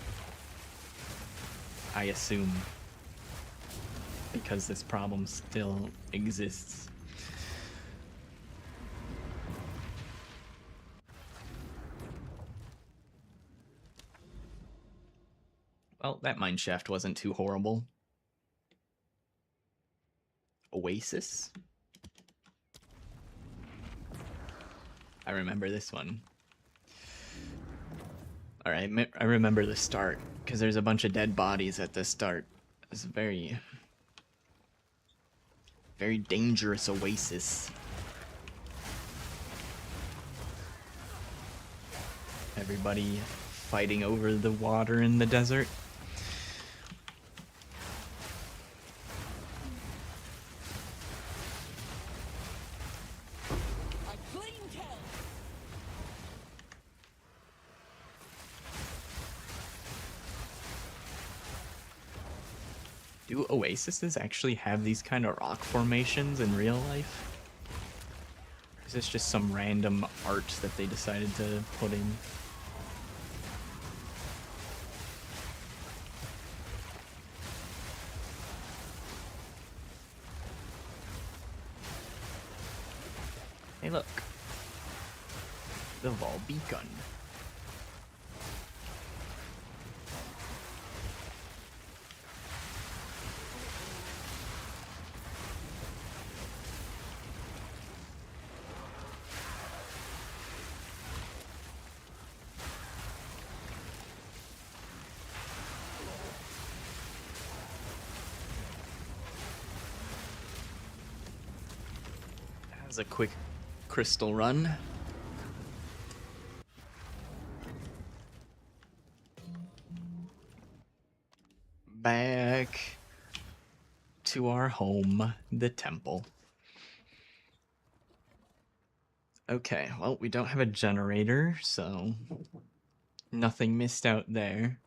I assume. Because this problem still exists. Well, that mine shaft wasn't too horrible. Oasis? I remember this one. Alright, I remember the start, because there's a bunch of dead bodies at the start. It's a very, very dangerous oasis. Everybody fighting over the water in the desert. A clean kill. Do oases actually have these kind of rock formations in real life? Or is this just some random art that they decided to put in? Hey, look. The Vol Beacon. That was a quick crystal run. Back to our home, the temple. Okay, well, we don't have a generator, so nothing missed out there.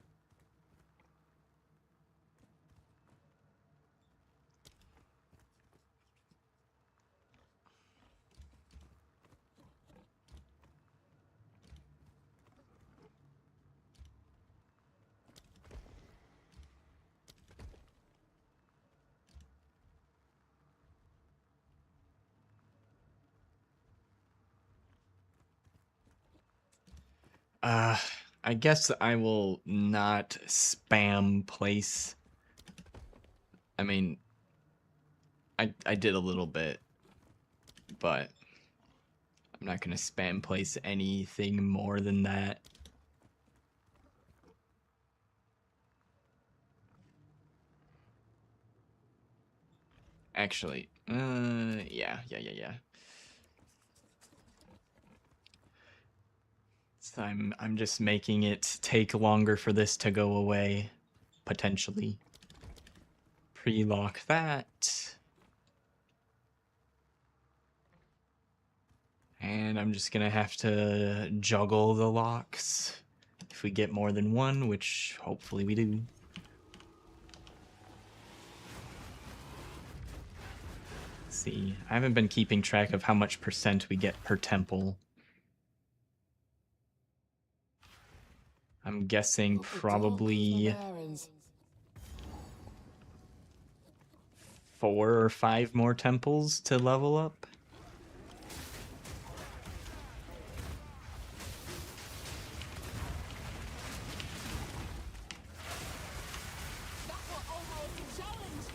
I guess I will not spam place. I mean, I did a little bit, but I'm not gonna spam place anything more than that. Actually, yeah. So I'm just making it take longer for this to go away, potentially. Pre-lock that. And I'm just gonna have to juggle the locks if we get more than one, which hopefully we do. Let's see, I haven't been keeping track of how much percent we get per temple. I'm guessing probably 4 or 5 more temples to level up. That was almost a challenge.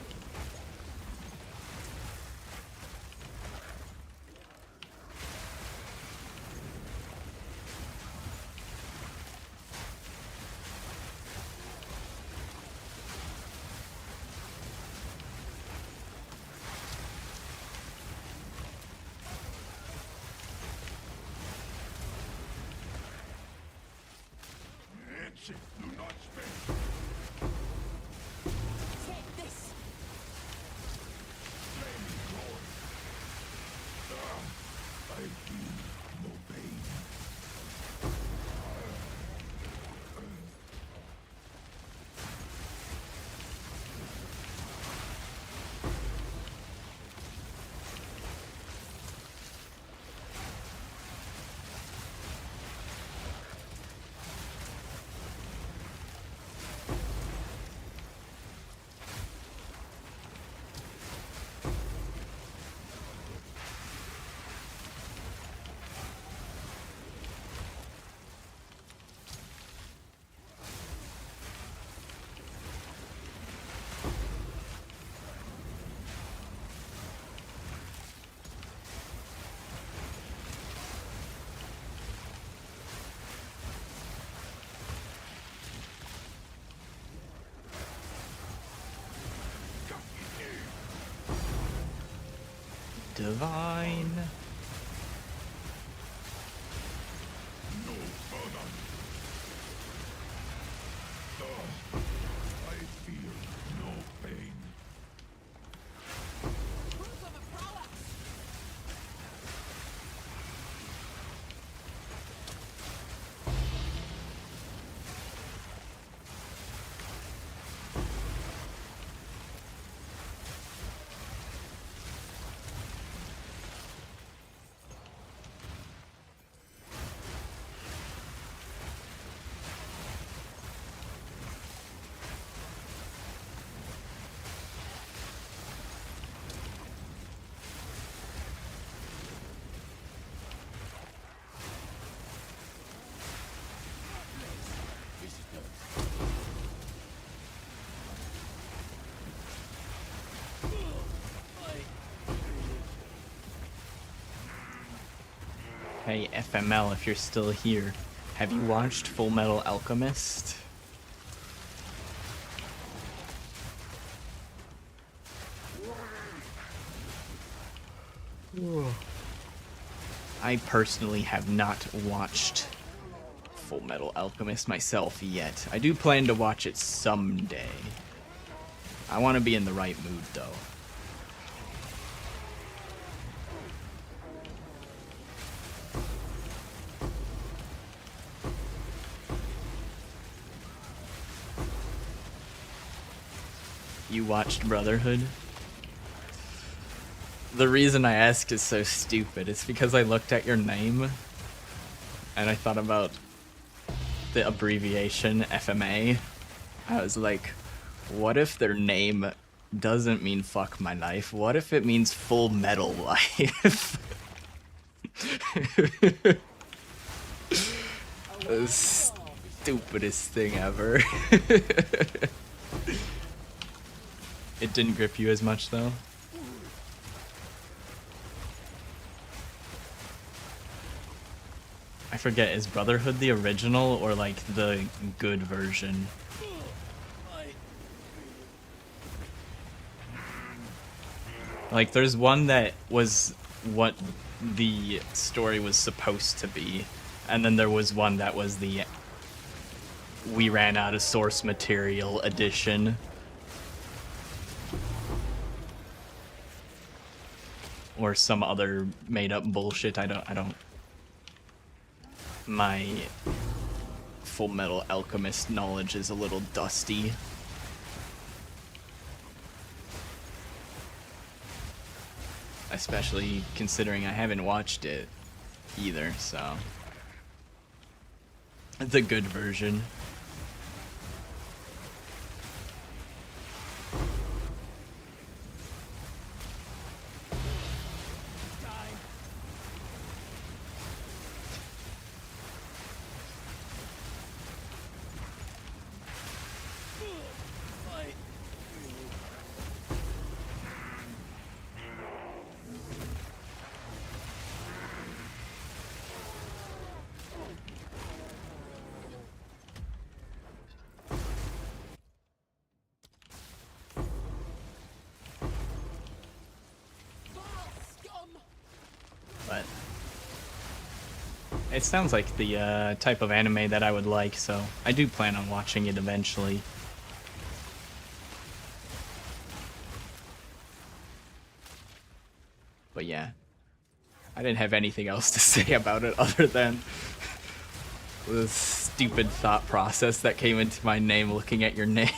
Ancient, do not spare. Take this. Flaming glory. I feel no pain. divine. No further. I feel no pain. Proof of a prowess! Hey, FML, if you're still here, have you watched Full Metal Alchemist? I personally have not watched Full Metal Alchemist myself yet. I do plan to watch it someday. I want to be in the right mood, though. You watched Brotherhood? The reason I ask is so stupid. It's because I looked at your name and I thought about the abbreviation FMA. I was like, what if their name doesn't mean fuck my life? What if it means full metal life? The stupidest thing ever. It didn't grip you as much though? I forget, is Brotherhood the original or like the good version? Like there's one that was what the story was supposed to be, and then there was one that was the we ran out of source material edition. Or some other made up bullshit. I don't my Full Metal Alchemist knowledge is a little dusty. Especially considering I haven't watched it either, so. The good version. But it sounds like the type of anime that I would like, so I do plan on watching it eventually. But yeah, I didn't have anything else to say about it other than the stupid thought process that came into my name looking at your name.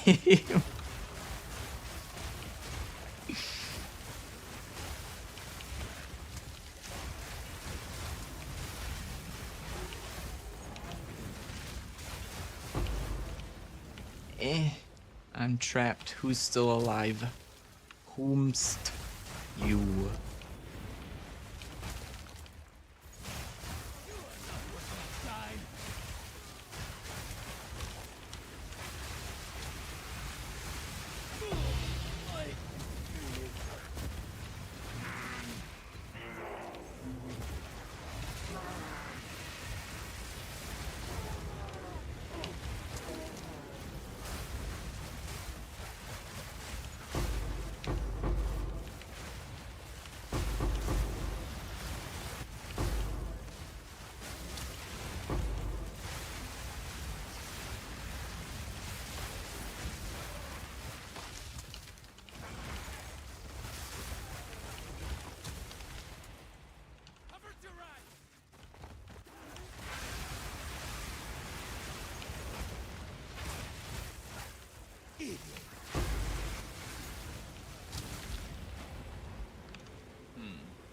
I'm trapped. Who's still alive? Whomst you?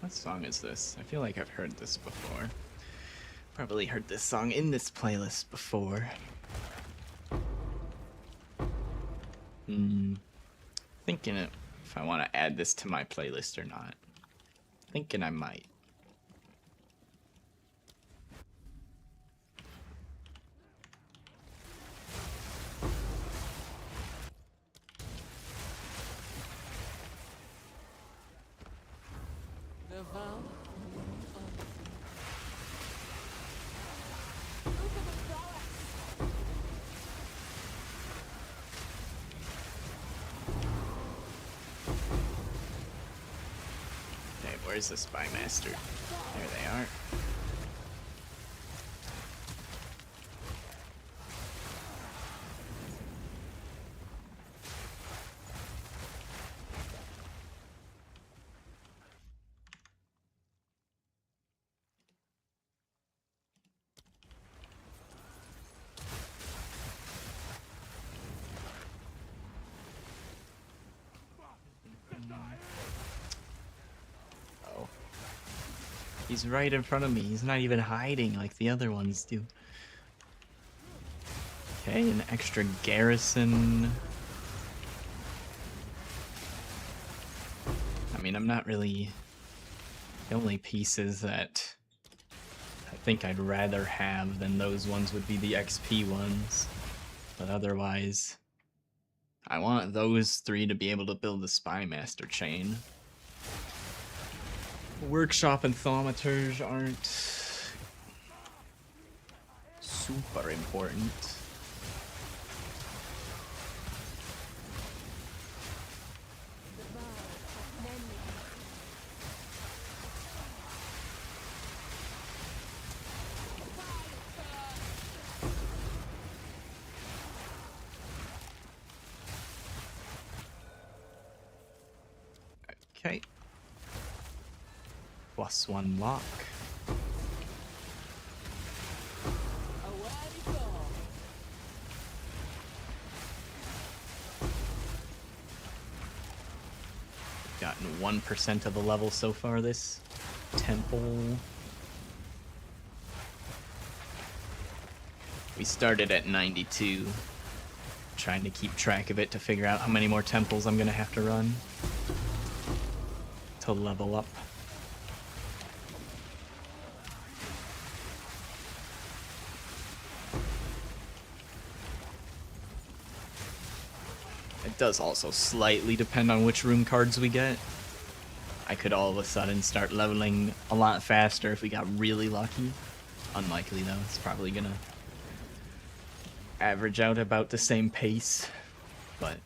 What song is this? I feel like I've heard this before. Probably heard this song in this playlist before. Thinking if I want to add this to my playlist or not. Thinking I might. The vow. Look at the prowess. Okay, where's the Spy Master? There they are. Oh. He's right in front of me. He's not even hiding like the other ones do. Okay, an extra garrison. I mean, I'm not really... The only pieces that I think I'd rather have than those ones would be the XP ones. But otherwise, I want those three to be able to build the Spy Master chain. Workshop and Thaumaturs aren't super important. Okay. +1 lock. Away we go. Gotten 1% of the level so far this temple. We started at 92. Trying to keep track of it to figure out how many more temples I'm gonna have to run to level up. It does also slightly depend on which room cards we get. I could all of a sudden start leveling a lot faster if we got really lucky. Unlikely though, it's probably gonna average out about the same pace, but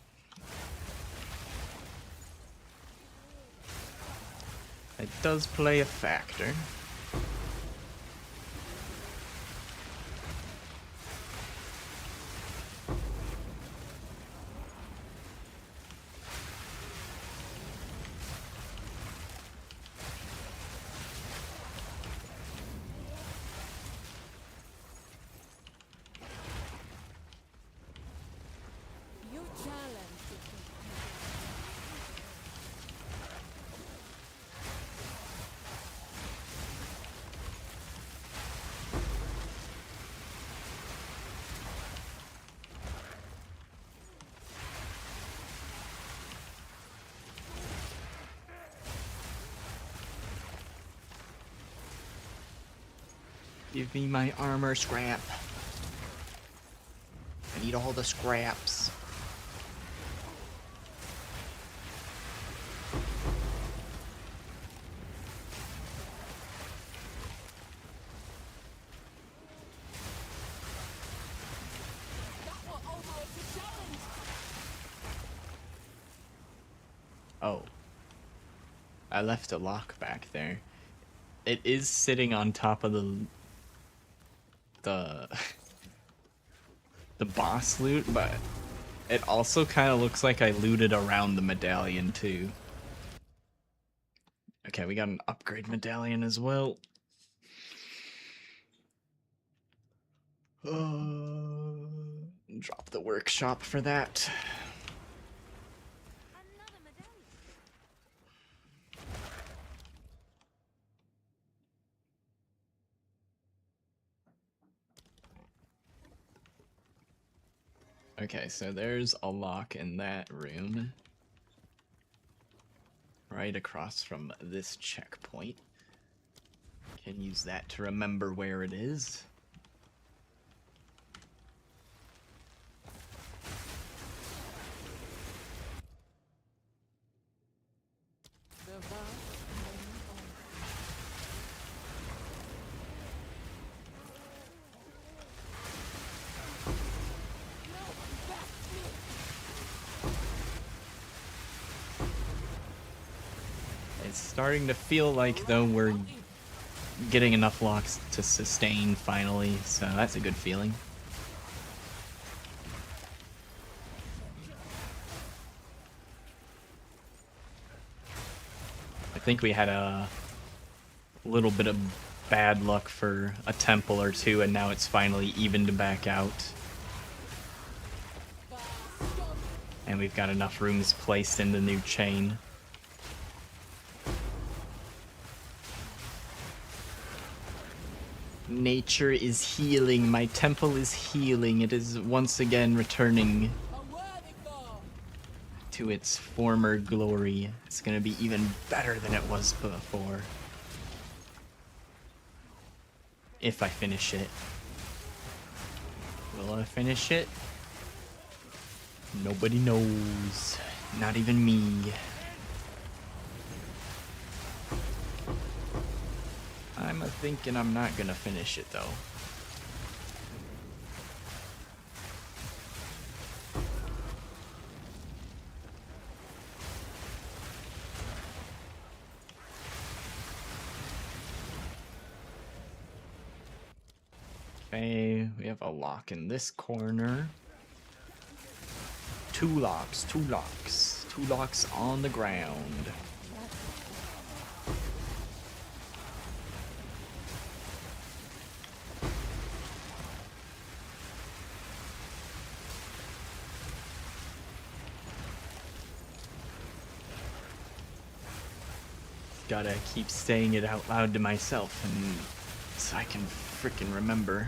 it does play a factor. You challenge the Give me my armor scrap. I need all the scraps. That was almost a challenge. Oh. I left a lock back there. It is sitting on top of the boss loot, but it also kind of looks like I looted around the medallion too. Okay, we got an upgrade medallion as well. Drop the workshop for that. Another medallion. Okay, so there's a lock in that room. Right across from this checkpoint. Can use that to remember where it is. It's starting to feel like, though, we're getting enough locks to sustain finally, so that's a good feeling. I think we had a little bit of bad luck for a temple or two, and now it's finally evened back out. And we've got enough rooms placed in the new chain. Nature is healing. My temple is healing. It is once again returning to its former glory. It's gonna be even better than it was before. If I finish it. Will I finish it? Nobody knows. Not even me. I'm thinking I'm not gonna finish it though. Okay, we have a lock in this corner. Two locks on the ground. Gotta keep saying it out loud to myself, and so I can frickin' remember.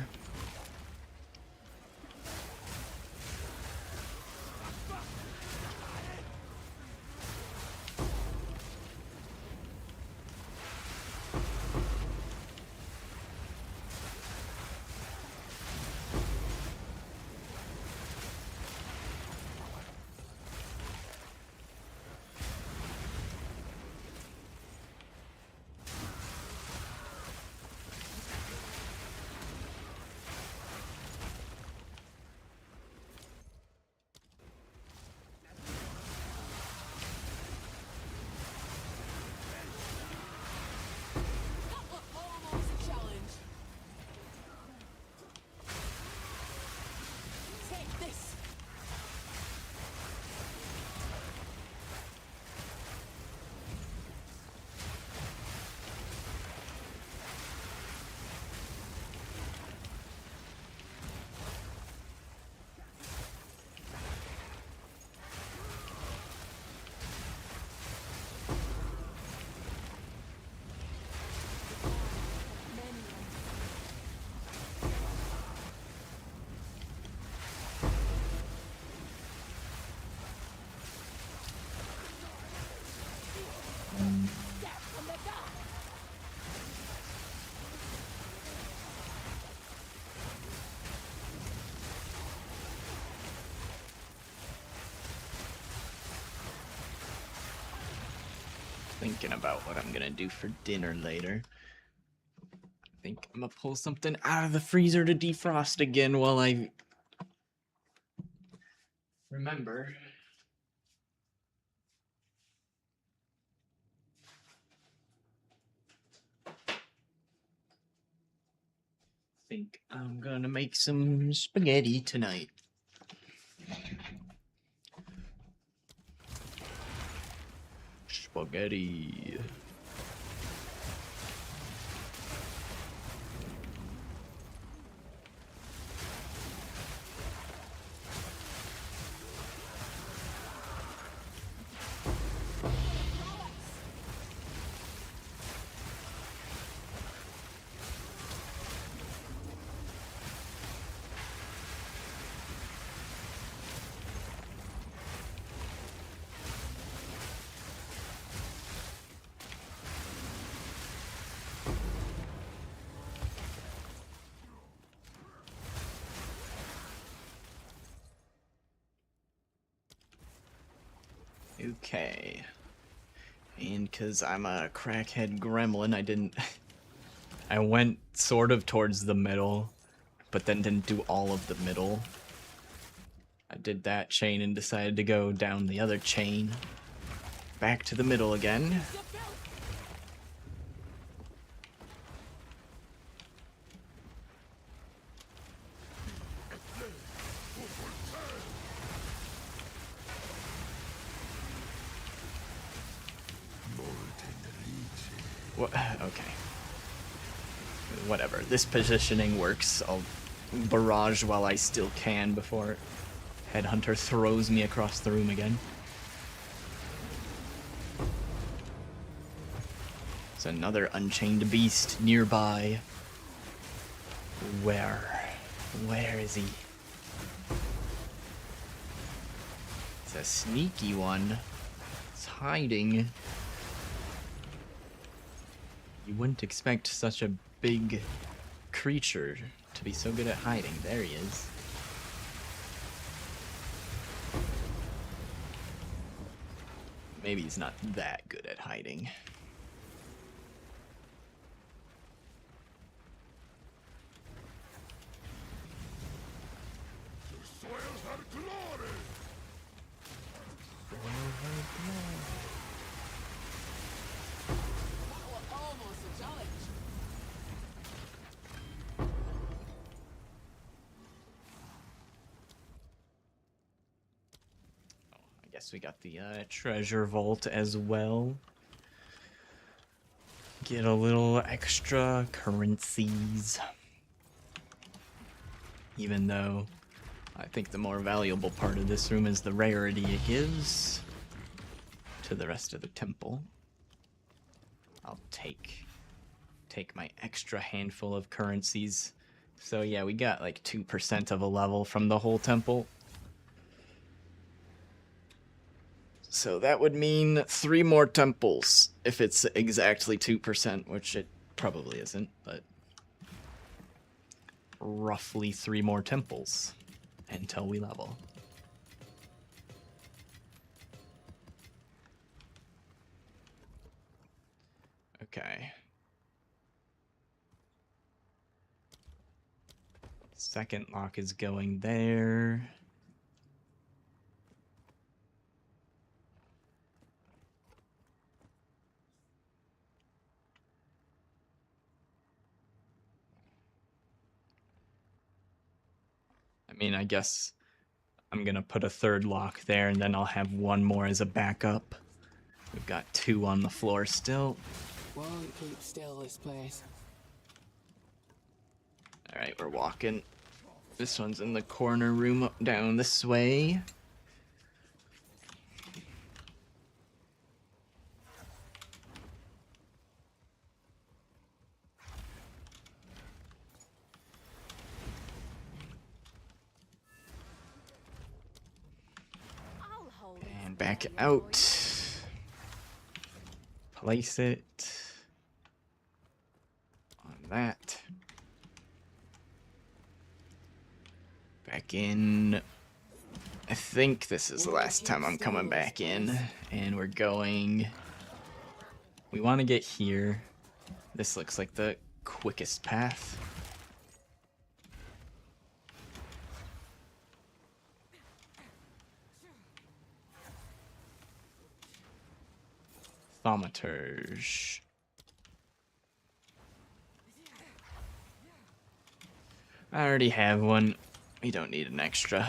Thinking about what I'm gonna do for dinner later. I think I'm gonna pull something out of the freezer to defrost again while I remember. Think I'm gonna make some spaghetti tonight. Spaghetti. Okay. And because I'm a crackhead gremlin, I didn't... I went sort of towards the middle, but then didn't do all of the middle. I did that chain and decided to go down the other chain. Back to the middle again. What? Okay. Whatever. This positioning works. I'll barrage while I still can before Headhunter throws me across the room again. There's another unchained beast nearby. Where? Where is he? It's a sneaky one. It's hiding. You wouldn't expect such a big creature to be so good at hiding. There he is. Maybe he's not that good at hiding. The soil had glory! That was almost a challenge. I guess we got the treasure vault as well. Get a little extra currencies. Even though I think the more valuable part of this room is the rarity it gives to the rest of the temple. I'll take my extra handful of currencies. So yeah, we got like 2% of a level from the whole temple. So that would mean 3 more temples if it's exactly 2%, which it probably isn't, but roughly 3 more temples until we level. Okay. Second lock is going there. I mean, I guess I'm gonna put a third lock there, and then I'll have 1 more as a backup. We've got 2 on the floor still. Won't keep still, this place. Alright, we're walking. This one's in the corner room down this way. I'll hold it And back for you, out. boy. Place it on that. Back in. I think this is the last time I'm coming back in. And we're going. We want to get here. This looks like the quickest path. Thaumaturge. I already have one. We don't need an extra.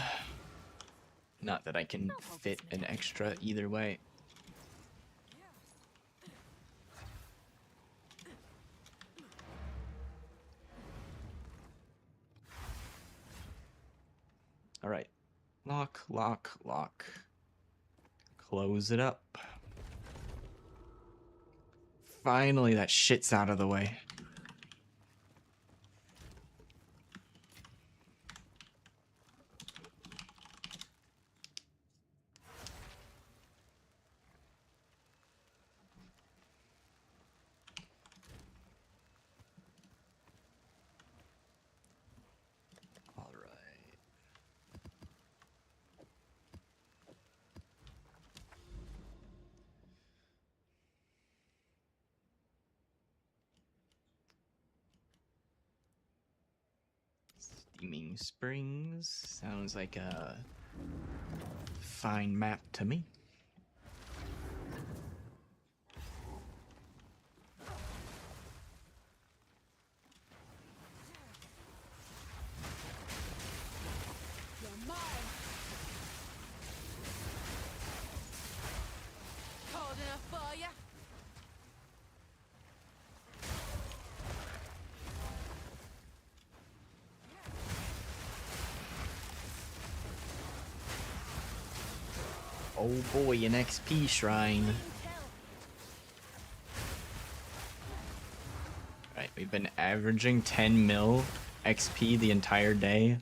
Not that I can fit an extra either way. Alright. Lock, lock, lock. Close it up. Finally, that shit's out of the way. Alright. Steaming Springs sounds like a fine map to me. You're mine. Cold enough for ya? Oh boy, an XP shrine. Right, we've been averaging 10 mil XP the entire day,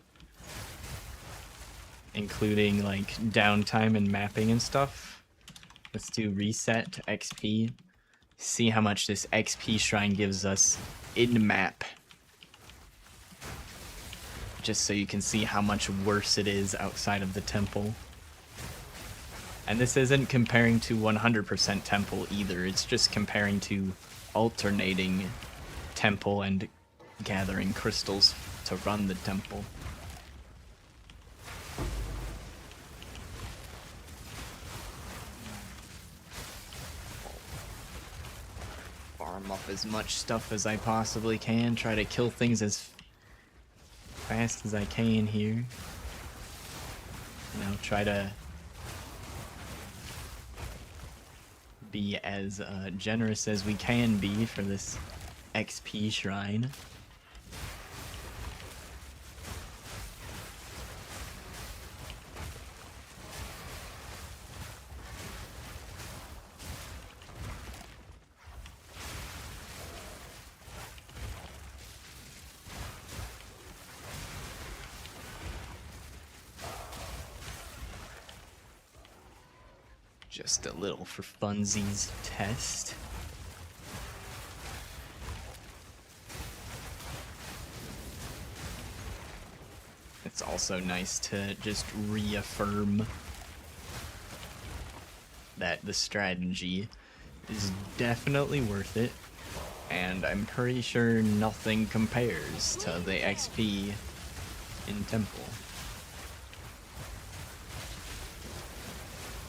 including like downtime and mapping and stuff. Let's do reset to XP. See how much this XP shrine gives us in map. Just so you can see how much worse it is outside of the temple. And this isn't comparing to 100% temple either, it's just comparing to alternating temple and gathering crystals to run the temple. Farm up as much stuff as I possibly can, try to kill things as fast as I can here. You know, try to be as generous as we can be for this XP shrine. Just a little for funsies test. It's also nice to just reaffirm that the strategy is definitely worth it, and I'm pretty sure nothing compares to the XP in Temple.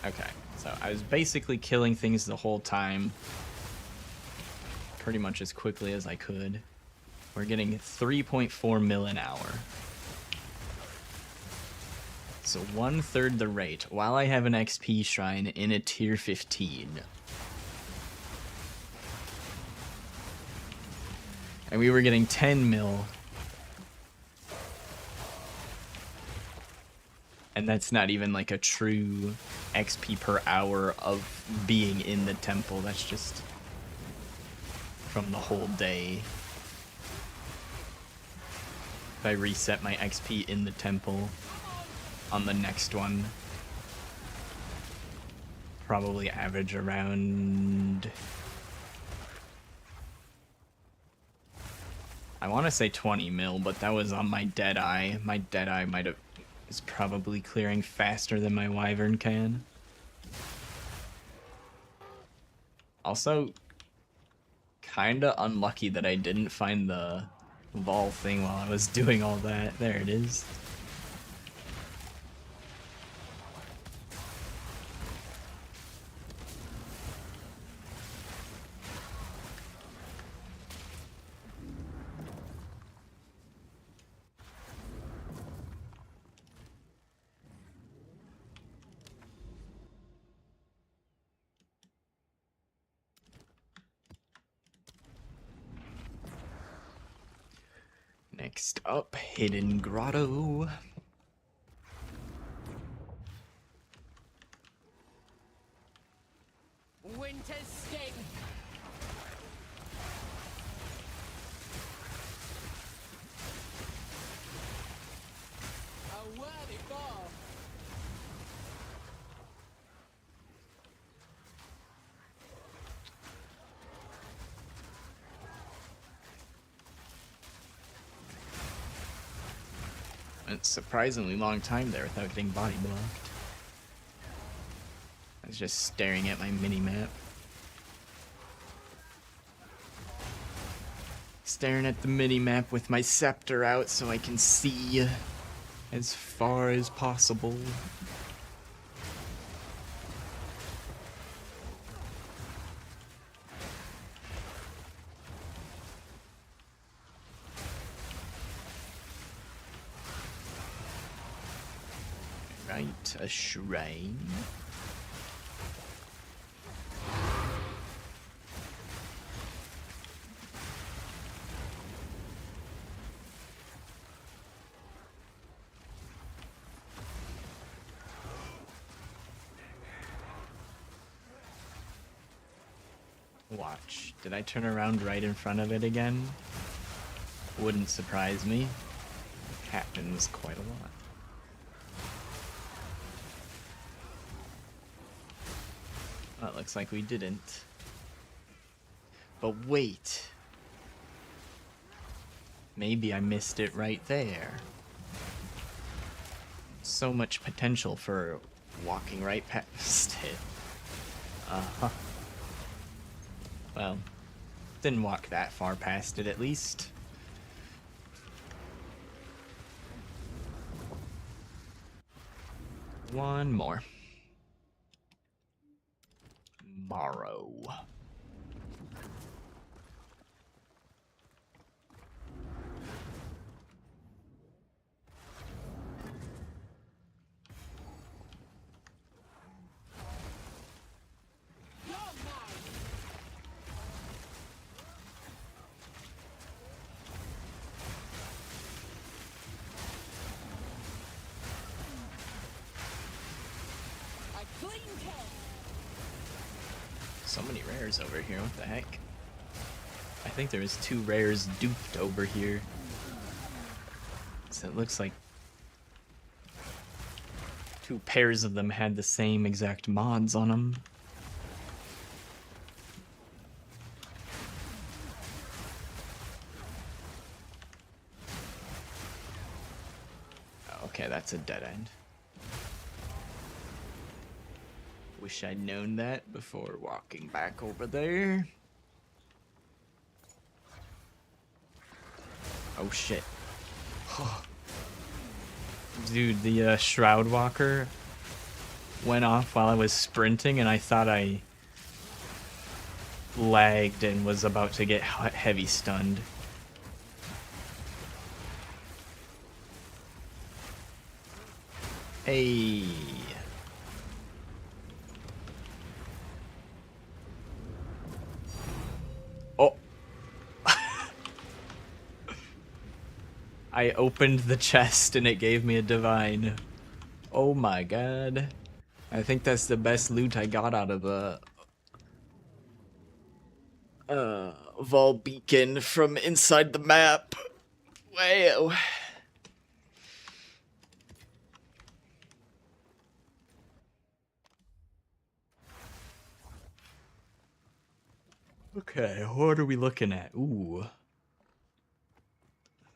Okay, so I was basically killing things the whole time, pretty much as quickly as I could. We're getting 3.4 mil an hour. So 1/3 the rate, while I have an XP shrine in a tier 15. And we were getting 10 mil. And that's not even like a true XP per hour of being in the temple. That's just from the whole day. If I reset my XP in the temple on the next one, probably average around, I want to say 20 mil, but that was on my Deadeye. My Deadeye might have is probably clearing faster than my Wyvern can. Also, kinda unlucky that I didn't find the Vol thing while I was doing all that. There it is. Next up, Hidden Grotto. Winter's sting. A worthy fall. It's a surprisingly long time there without getting body blocked. I was just staring at my mini-map. staring at the mini-map with my scepter out so I can see as far as possible. Right, a shrine. Watch. Did I turn around right in front of it again? Wouldn't surprise me. Happens quite a lot. Well, it looks like we didn't. But wait. Maybe I missed it right there. So much potential for walking right past it. Uh-huh. Well, didn't walk that far past it at least. One more. Morrow. So many rares over here, what the heck? I think there was 2 rares duped over here. So it looks like 2 pairs of them had the same exact mods on them. Okay, that's a dead end. Wish I'd known that before walking back over there. Oh shit. Dude, the Shroud Walker went off while I was sprinting and I thought I lagged and was about to get heavy stunned. Hey. Oh. I opened the chest and it gave me a divine. Oh my god. I think that's the best loot I got out of a Vol Beacon from inside the map. Wow. Okay, what are we looking at? Ooh.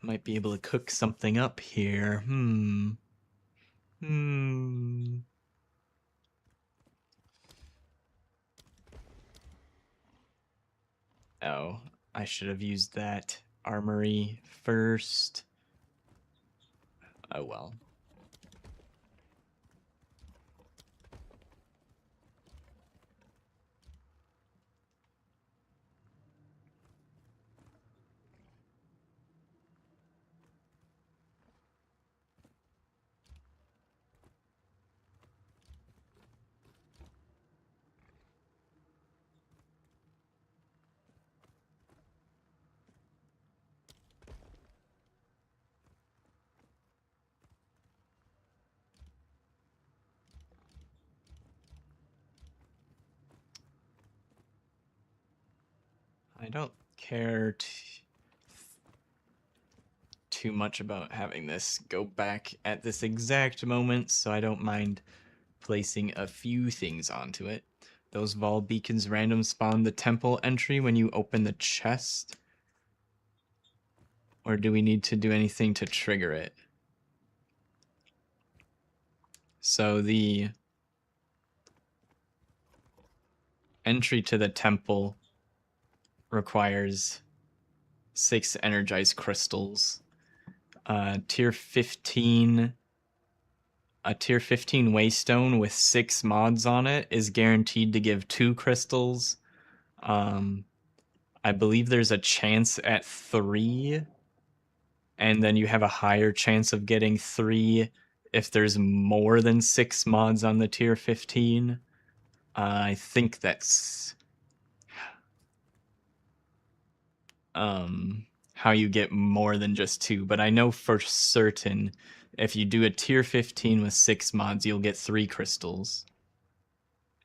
Might be able to cook something up here. Oh, I should have used that armory first. Oh well. I don't care too much about having this go back at this exact moment, so I don't mind placing a few things onto it. Those Vol Beacons random spawn the temple entry when you open the chest? Or do we need to do anything to trigger it? So the entry to the temple requires 6 energized crystals. Tier 15. A tier 15 waystone with 6 mods on it is guaranteed to give 2 crystals. I believe there's a chance at 3, and then you have a higher chance of getting 3 if there's more than 6 mods on the tier 15. I think that's how you get more than just 2, but I know for certain if you do a tier 15 with 6 mods, you'll get 3 crystals.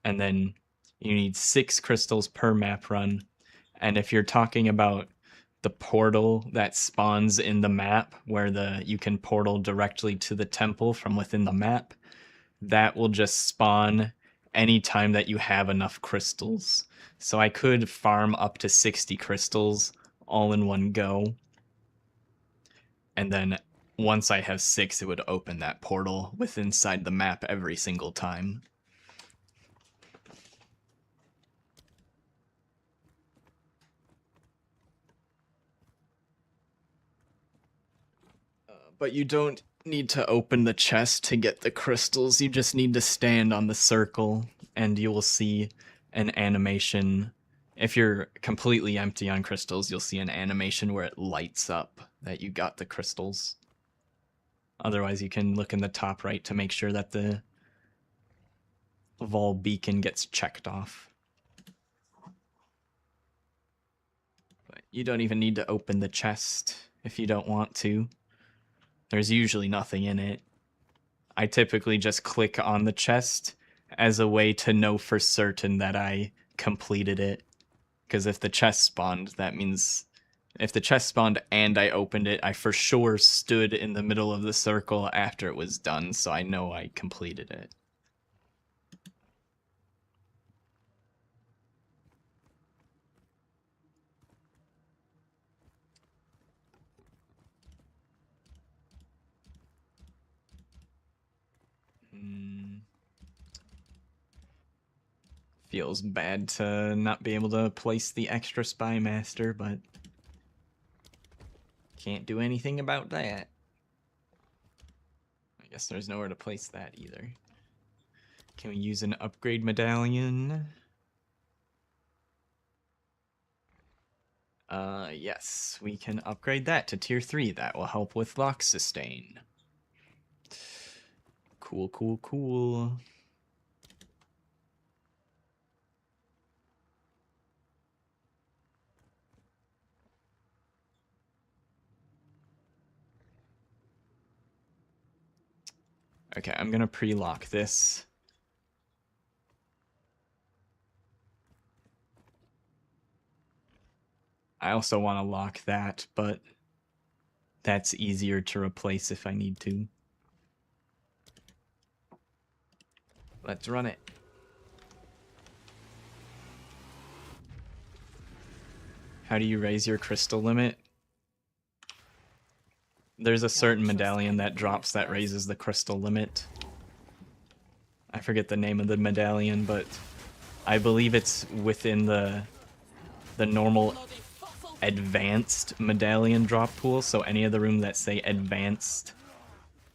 And then you need 6 crystals per map run. And if you're talking about the portal that spawns in the map where you can portal directly to the temple from within the map, that will just spawn anytime that you have enough crystals. So I could farm up to 60 crystals all in one go. And then once I have 6, it would open that portal with inside the map every single time. But you don't need to open the chest to get the crystals. You just need to stand on the circle and you will see an animation. If you're completely empty on crystals, you'll see an animation where it lights up that you got the crystals. Otherwise, you can look in the top right to make sure that the Vol beacon gets checked off. But you don't even need to open the chest if you don't want to. There's usually nothing in it. I typically just click on the chest as a way to know for certain that I completed it. Because if the chest spawned, that means if the chest spawned and I opened it, I for sure stood in the middle of the circle after it was done, so I know I completed it. Feels bad to not be able to place the extra spy master, but can't do anything about that. I guess there's nowhere to place that either. Can we use an upgrade medallion? Yes, we can upgrade that to tier 3. That will help with lock sustain. Cool, cool, cool. Okay, I'm gonna pre-lock this. I also want to lock that, but that's easier to replace if I need to. Let's run it. How do you raise your crystal limit? There's a certain medallion that drops that raises the crystal limit. I forget the name of the medallion, but I believe it's within the normal advanced medallion drop pool, so any of the room that say advanced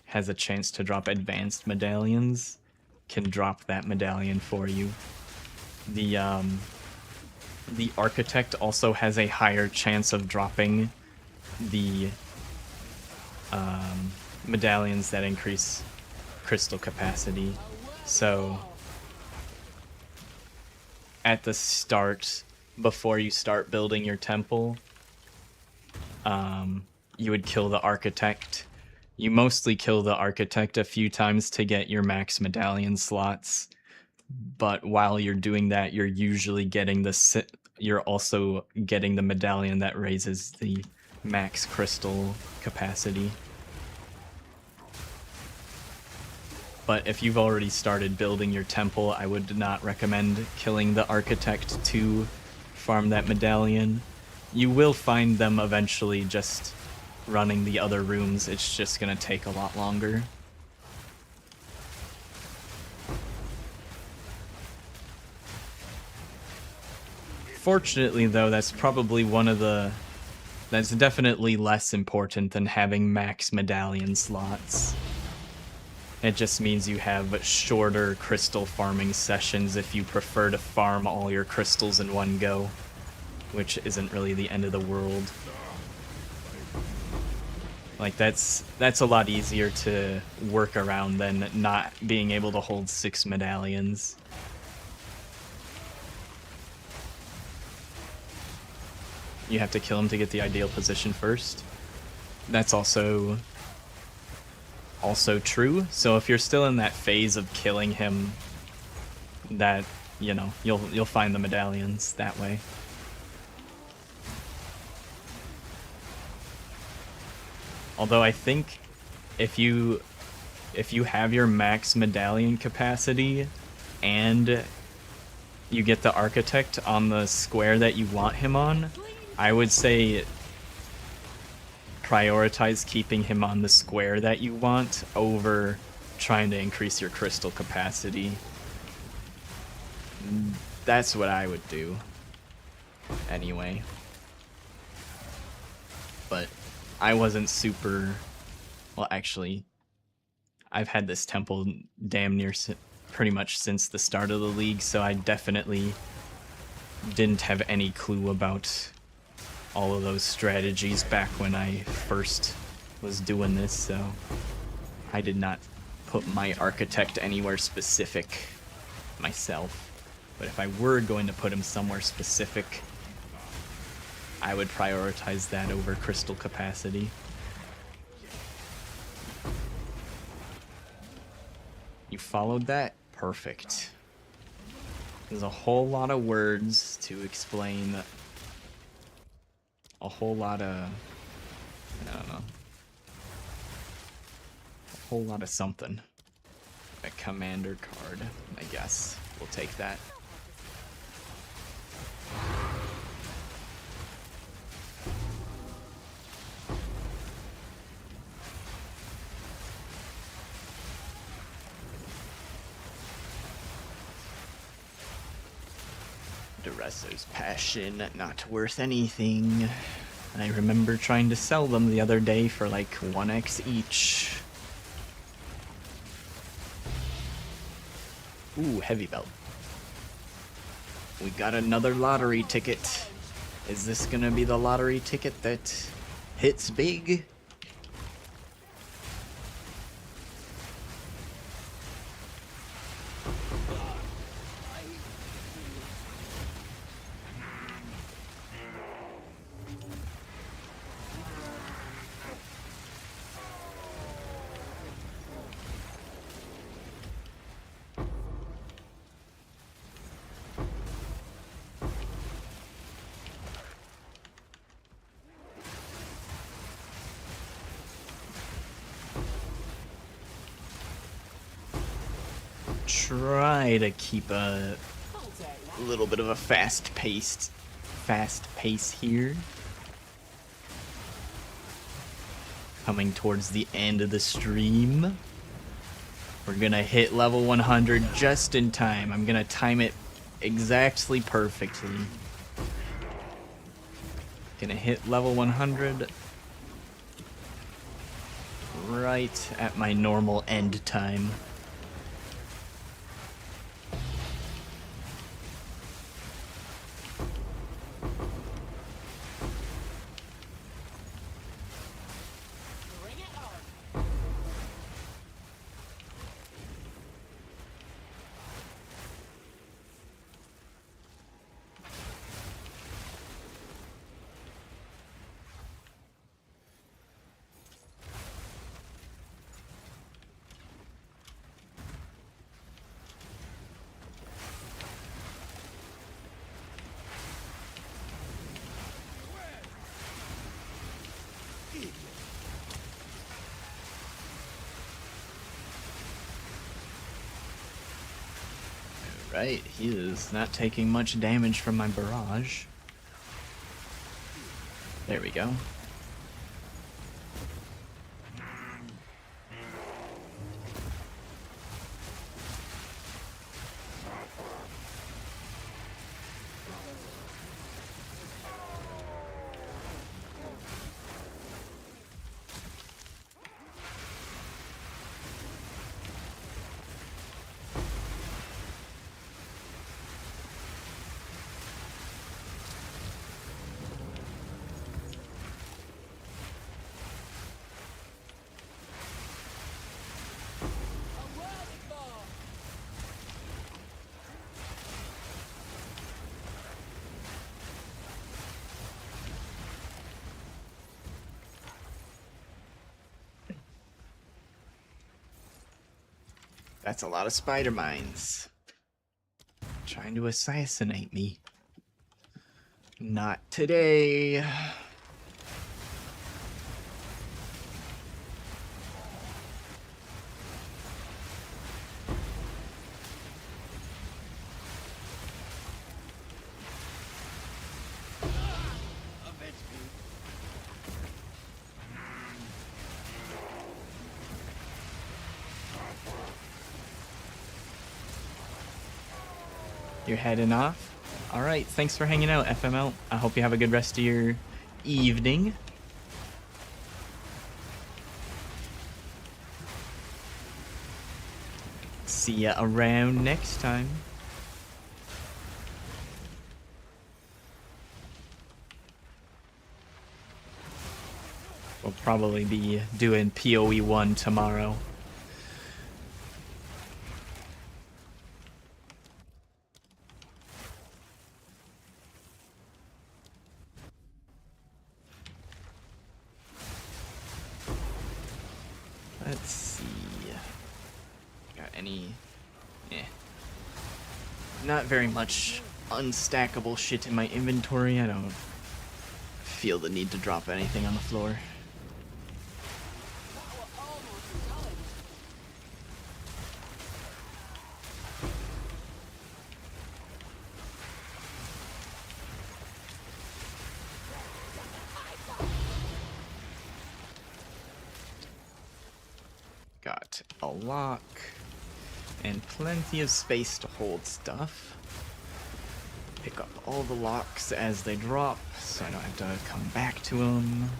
has a chance to drop advanced medallions can drop that medallion for you. The architect also has a higher chance of dropping the medallions that increase crystal capacity. So at the start, before you start building your temple, you would kill the architect. You mostly kill the architect a few times to get your max medallion slots, but while you're doing that, you're usually getting you're also getting the medallion that raises the max crystal capacity. But if you've already started building your temple, I would not recommend killing the architect to farm that medallion. You will find them eventually just running the other rooms. It's just gonna take a lot longer. Fortunately, though, that's probably one of the That's definitely less important than having max medallion slots. It just means you have shorter crystal farming sessions if you prefer to farm all your crystals in one go, which isn't really the end of the world. Like, that's a lot easier to work around than not being able to hold 6 medallions. You have to kill him to get the ideal position first. That's also true. So if you're still in that phase of killing him, that, you know, you'll find the medallions that way. Although I think if you have your max medallion capacity and you get the architect on the square that you want him on, I would say prioritize keeping him on the square that you want over trying to increase your crystal capacity. That's what I would do anyway. But I wasn't super... Well, actually, I've had this temple damn near pretty much since the start of the league, so I definitely didn't have any clue about all of those strategies back when I first was doing this, so I did not put my architect anywhere specific myself. But if I were going to put him somewhere specific, I would prioritize that over crystal capacity. You followed that? Perfect. There's a whole lot of words to explain a whole lot of, I don't know, a whole lot of something. A commander card, I guess. We'll take that. Duresso's Passion, not worth anything. I remember trying to sell them the other day for like 1x each. Ooh, heavy belt. We got another lottery ticket. Is this gonna be the lottery ticket that hits big? Try to keep a little bit of a fast pace here. Coming towards the end of the stream. We're gonna hit level 100 just in time. I'm gonna time it exactly perfectly. Gonna hit level 100 right at my normal end time. Right, he is not taking much damage from my barrage. There we go. That's a lot of spider mines. Trying to assassinate me. Not today. You're heading off? Alright, thanks for hanging out, FML. I hope you have a good rest of your evening. See ya around next time. We'll probably be doing PoE 1 tomorrow. Let's see. Got any... Not very much unstackable shit in my inventory. I don't feel the need to drop anything on the floor. That were almost a challenge. Got a lock and plenty of space to hold stuff. Pick up all the locks as they drop so I don't have to come back to them.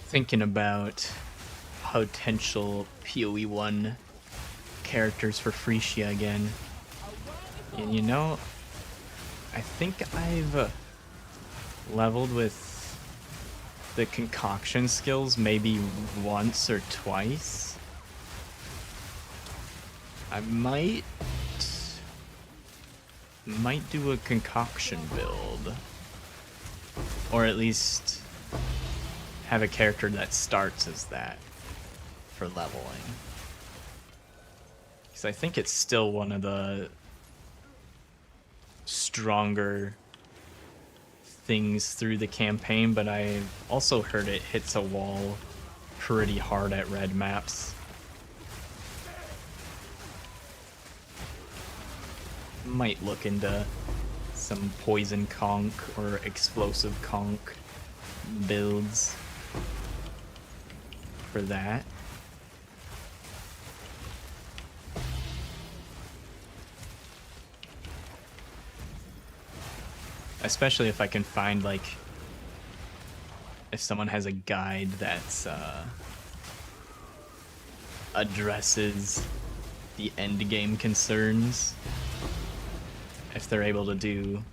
Thinking about potential PoE 1 characters for Frisia again. And you know, I think I've leveled with the concoction skills maybe once or twice. I might do a concoction build, or at least have a character that starts as that for leveling, because I think it's still one of the stronger things through the campaign, but I also heard it hits a wall pretty hard at red maps. Might look into some poison conch or explosive conch builds for that. Especially if I can find, like, if someone has a guide that's addresses the end game concerns, if they're able to do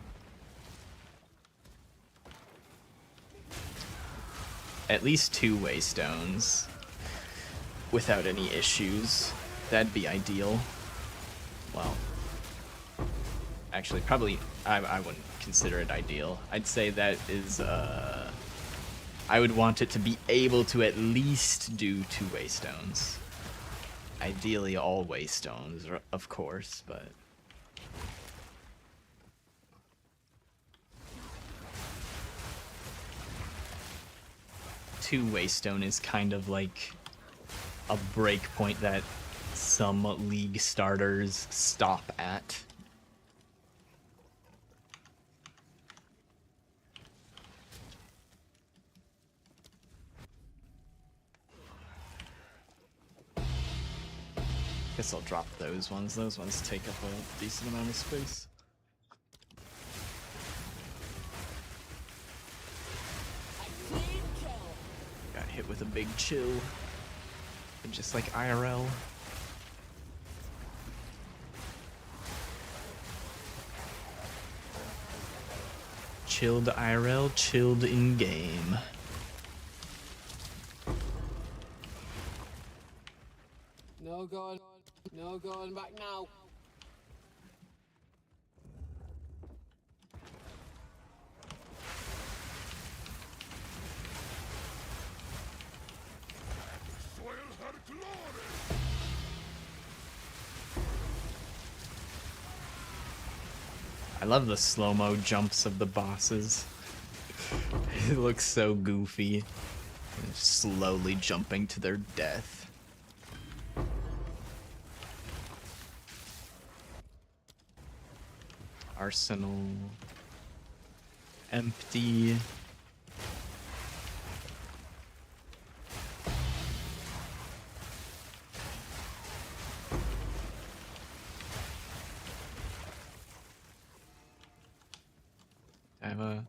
at least 2 waystones without any issues, that'd be ideal. Well, actually, probably I wouldn't consider it ideal. I'd say that is I would want it to be able to at least do 2 waystones. Ideally all waystones, of course, but two-way stone is kind of like a break point that some league starters stop at. Guess I'll drop those ones. Those ones take up a decent amount of space. Clean kill. Got hit with a big chill. Just like IRL. Chilled IRL, chilled in game. No going back now. Soil her glory! I love the slow-mo jumps of the bosses. It looks so goofy. Slowly jumping to their death. Arsenal. Empty. I have a...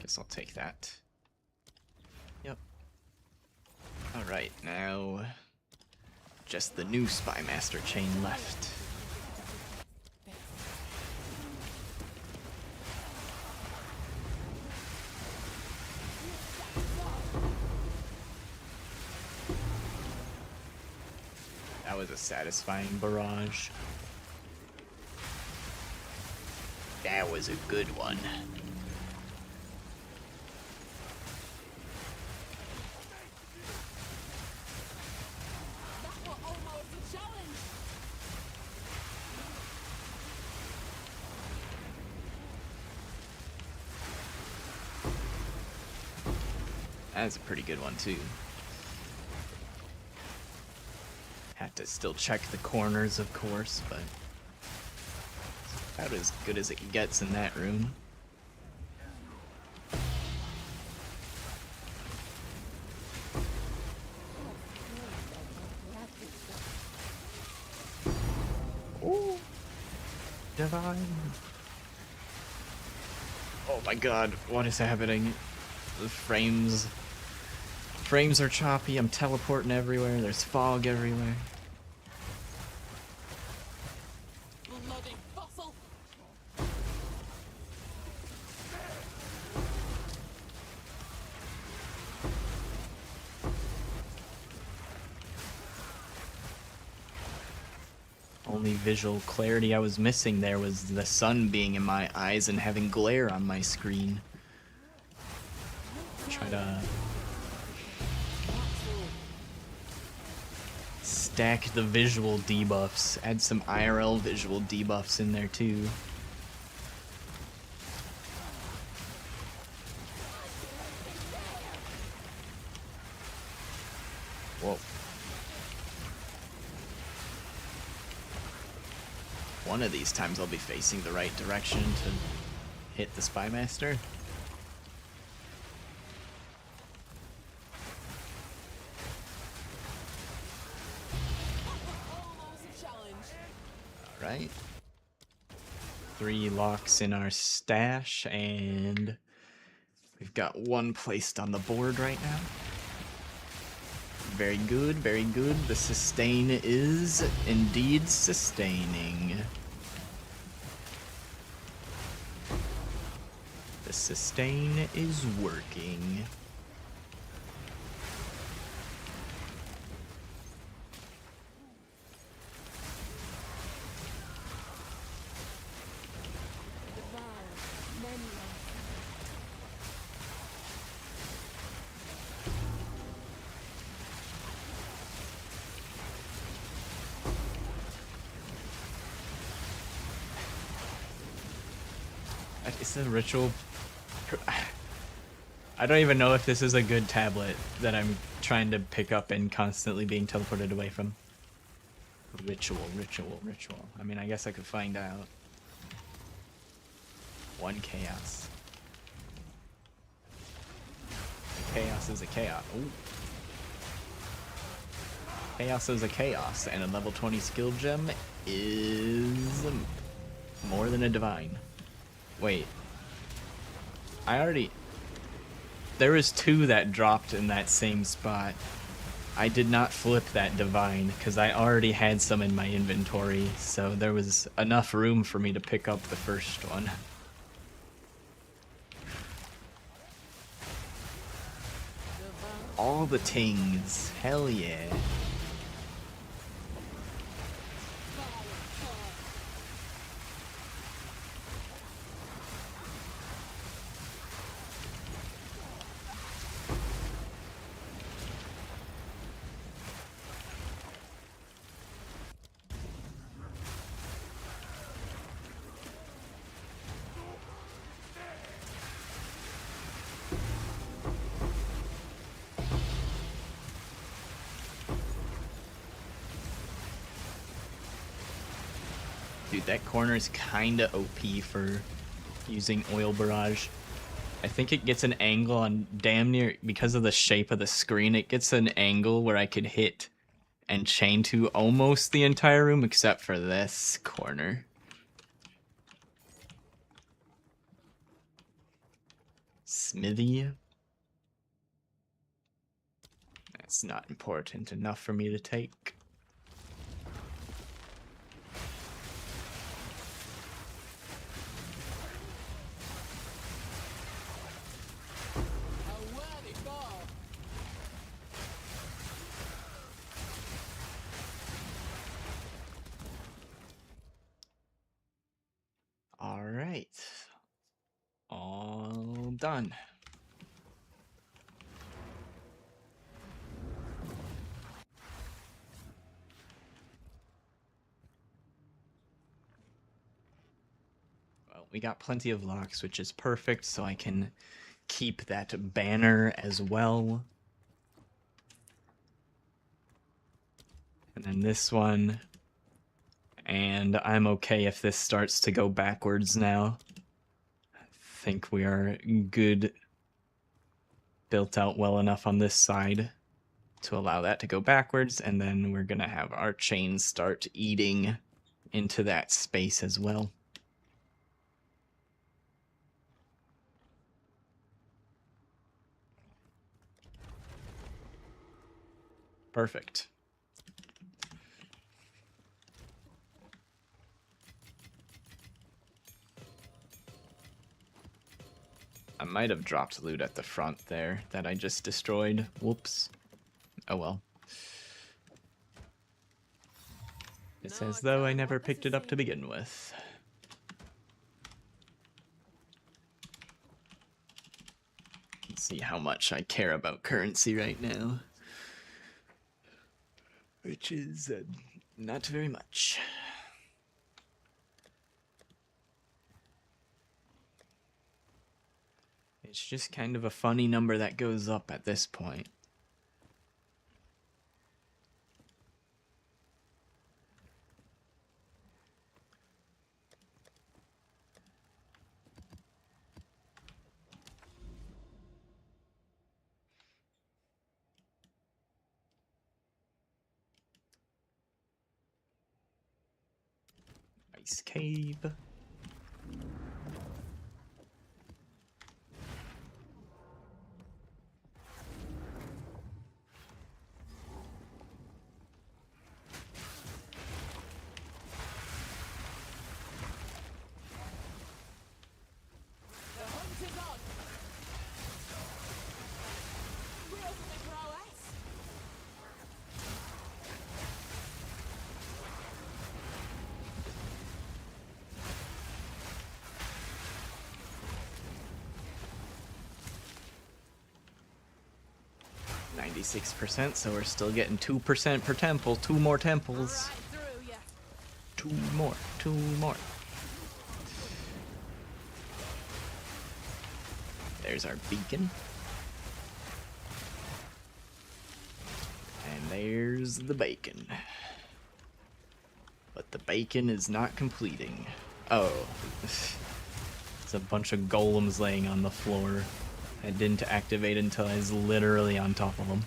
Guess I'll take that. Yep. Alright, now... Just the new Spymaster chain left. That was a satisfying barrage. That was a good one. That was almost a challenge. That's a pretty good one too. Have to still check the corners, of course, but about as good as it gets in that room. Ooh, divine. Oh my god, what is happening? The frames are choppy, I'm teleporting everywhere, there's fog everywhere. Bloody fossil. Only visual clarity I was missing there was the sun being in my eyes and having glare on my screen. Try to stack the visual debuffs, add some IRL visual debuffs in there too. Whoa. One of these times I'll be facing the right direction to hit the Spymaster. Almost a challenge. Alright. 3 locks in our stash, and we've got 1 placed on the board right now. Very good, very good. The sustain is indeed sustaining. The sustain is working. Is the ritual... I don't even know if this is a good tablet that I'm trying to pick up and constantly being teleported away from. Ritual, ritual, ritual. I mean, I guess I could find out. One chaos. A chaos is a chaos. Ooh. Chaos is a chaos, and a level 20 skill gem is more than a divine. Wait. There was 2 that dropped in that same spot. I did not flip that divine because I already had some in my inventory, so there was enough room for me to pick up the first one. All the tings. Hell yeah. Dude, that corner is kinda OP for using Oil Barrage. I think it gets an angle on damn near, because of the shape of the screen, it gets an angle where I could hit and chain to almost the entire room except for this corner. Smithy. That's not important enough for me to take. A worthy foe. All right. All done. Well, we got plenty of locks, which is perfect, so I can keep that banner as well. And then this one. And I'm okay if this starts to go backwards now. I think we are good, built out well enough on this side to allow that to go backwards, and then we're gonna have our chains start eating into that space as well. Perfect. I might have dropped loot at the front there that I just destroyed. Whoops. Oh well. It's No, as though I don't never want picked to it up to see. begin with. Let's see how much I care about currency right now. Which is not very much. It's just kind of a funny number that goes up at this point. Ice cave. The hunt is on. Real for the prowess. 96%, so we're still getting 2% per temple. 2 more temples. Right through ya. 2 more. 2 more. There's our beacon. there's the bacon. But the bacon is not completing. Oh. It's a bunch of golems laying on the floor. It didn't activate until I was literally on top of them.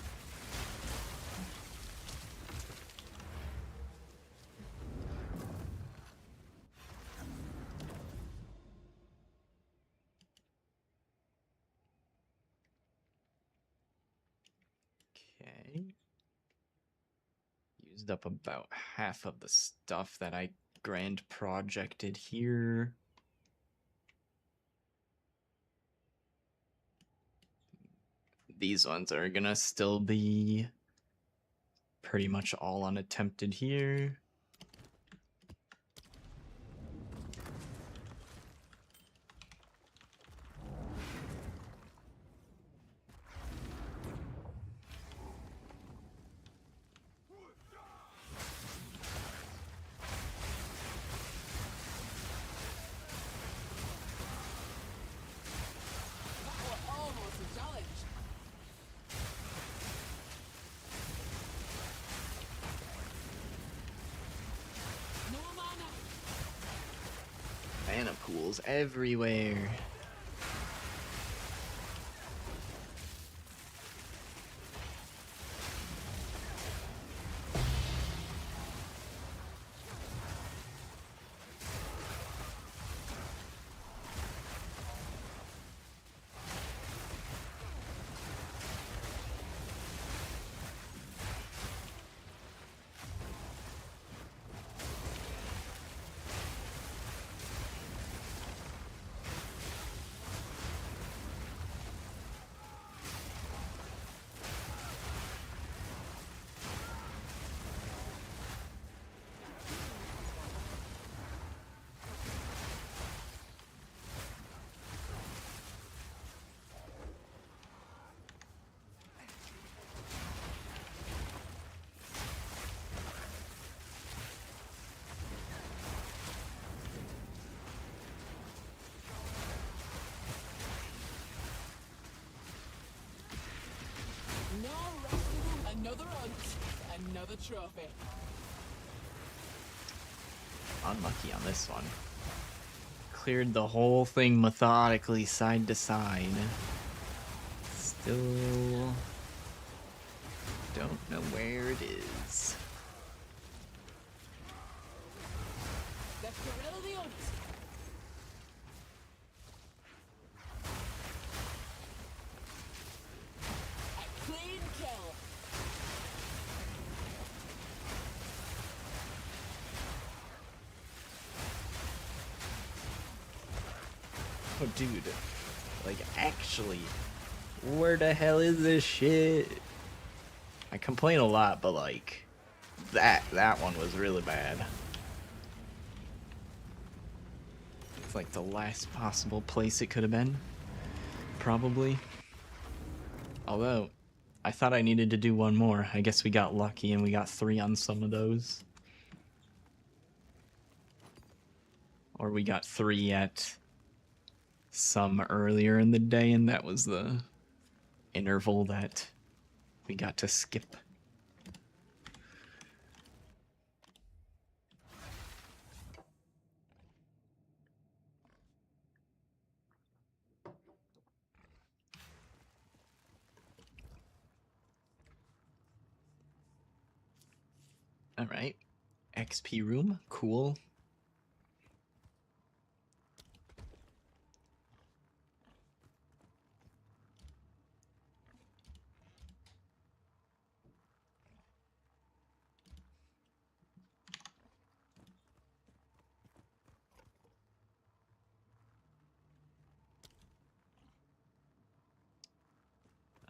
Okay. Used up about half of the stuff that I grand projected here. These ones are gonna still be pretty much all unattempted here. That was almost a challenge. No mana. Mana pools everywhere. No resting. Another hunt. Another trophy. Unlucky on this one. Cleared the whole thing methodically side to side. Still don't know where it is. Let's gorilla the hunt. A clean kill. Oh, dude. Like, actually, where the hell is this shit? I complain a lot, but like, that one was really bad. It's like the last possible place it could have been. Probably. Although, I thought I needed to do one more. I guess we got lucky and we got 3 on some of those. Or we got 3 at some earlier in the day, and that was the interval that we got to skip. All right. XP room. Cool.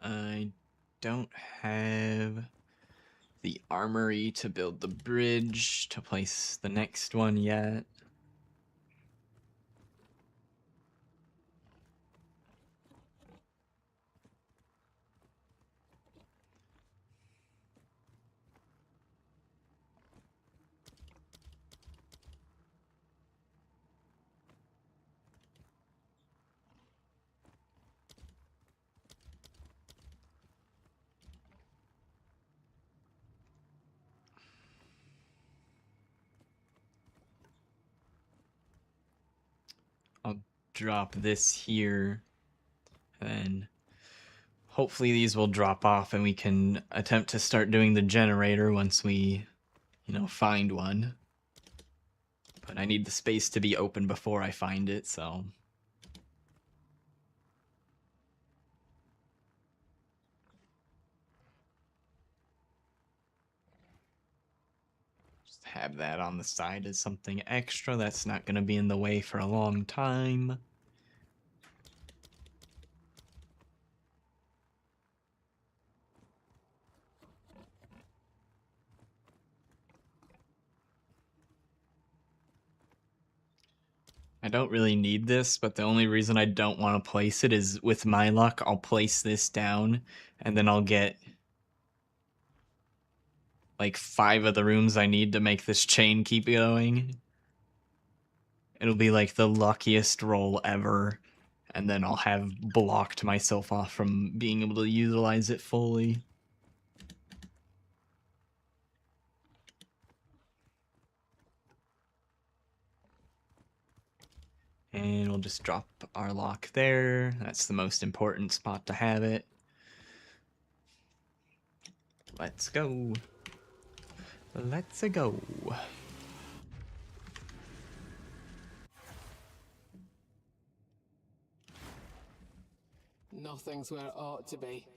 I don't have the armory to build the bridge to place the next one yet. drop this here, and then hopefully these will drop off and we can attempt to start doing the generator once we, find one. But I need the space to be open before I find it, so... just have that on the side as something extra that's not going to be in the way for a long time. I don't really need this, but the only reason I don't want to place it is with my luck, I'll place this down, and then I'll get like 5 of the rooms I need to make this chain keep going. It'll be like the luckiest roll ever, and then I'll have blocked myself off from being able to utilize it fully. And we'll just drop our lock there. That's the most important spot to have it. Let's go. Let's go. Nothing's where it ought to be.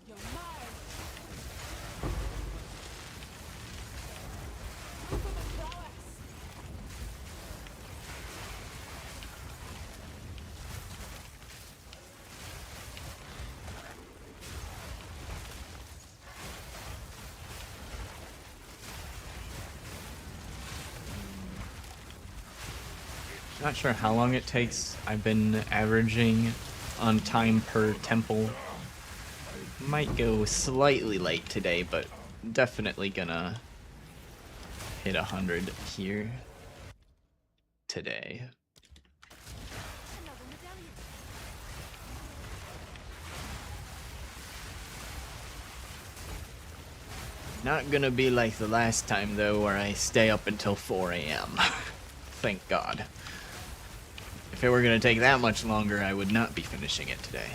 You're mine. Look at the prowess. Not sure how long it takes. I've been averaging on time per temple. Might go slightly late today, but definitely gonna hit 100 here today. Another medallion. Not gonna be like the last time though, where I stay up until 4 a.m. Thank God. If it were gonna take that much longer, I would not be finishing it today.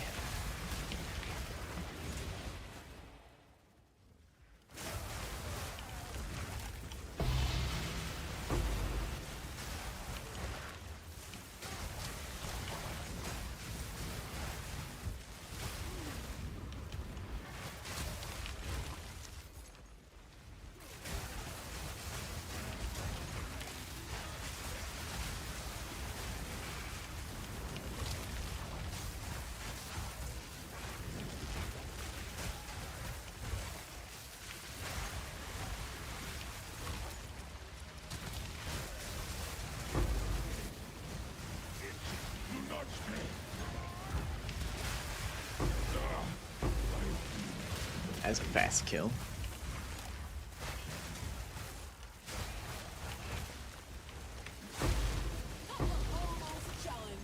As a fast kill. That was almost a challenge.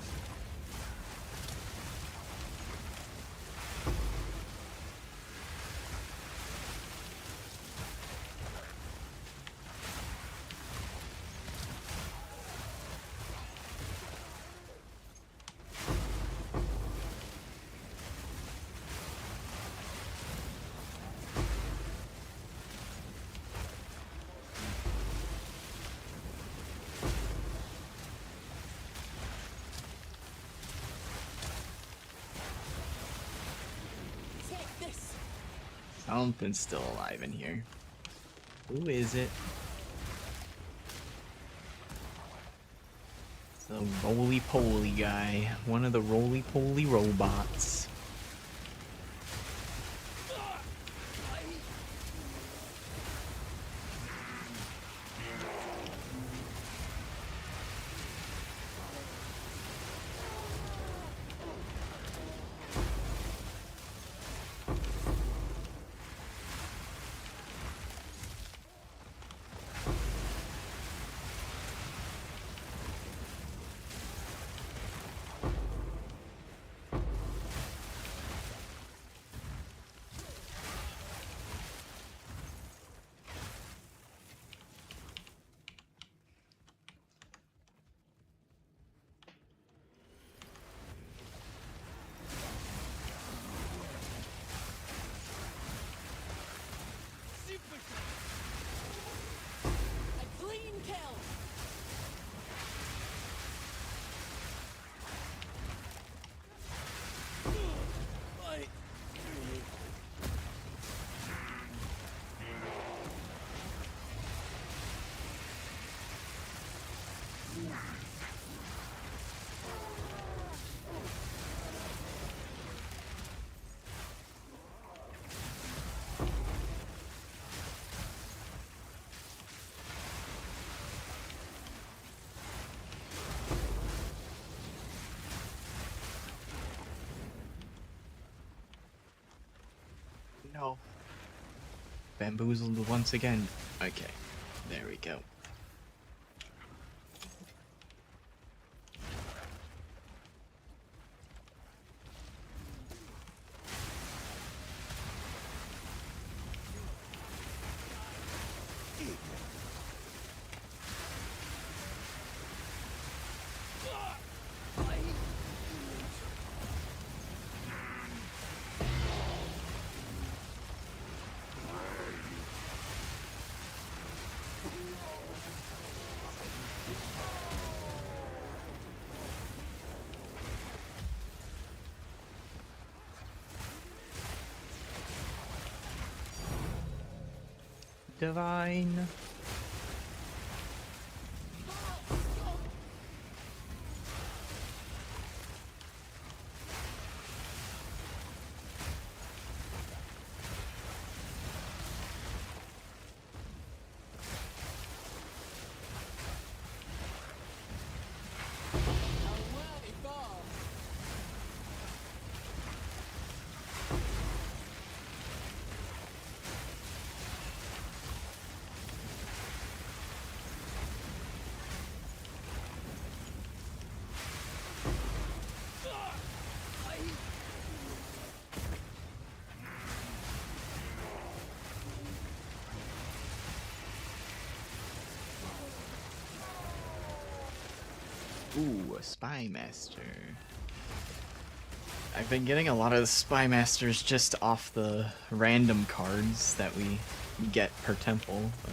Take this. Something's still alive in here. Who is it? It's the roly-poly guy. One of the roly-poly robots. Bamboozled once again. Okay, there we go. Divine. Away, Bob! Ooh, a Spy Master. I've been getting a lot of Spy Masters just off the random cards that we get per temple, but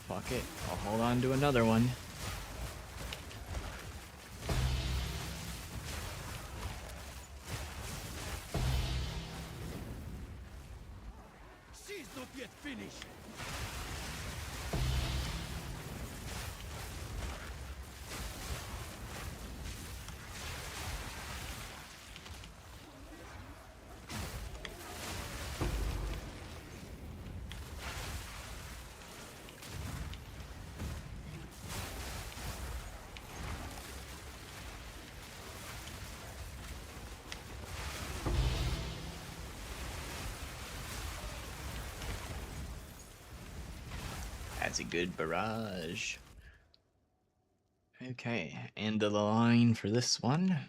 fuck it, I'll hold on to another one. She's not yet finished. That's a good barrage. Okay, end of the line for this one.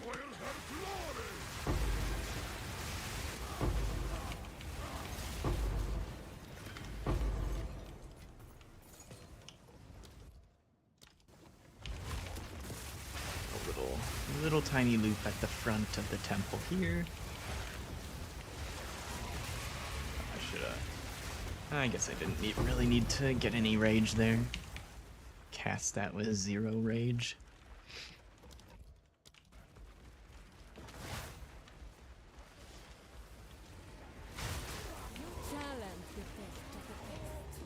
Soil her glory! A little tiny loop at the front of the temple here. I guess I didn't really need to get any rage there. Cast that with 0 rage. Challenge the best of the best.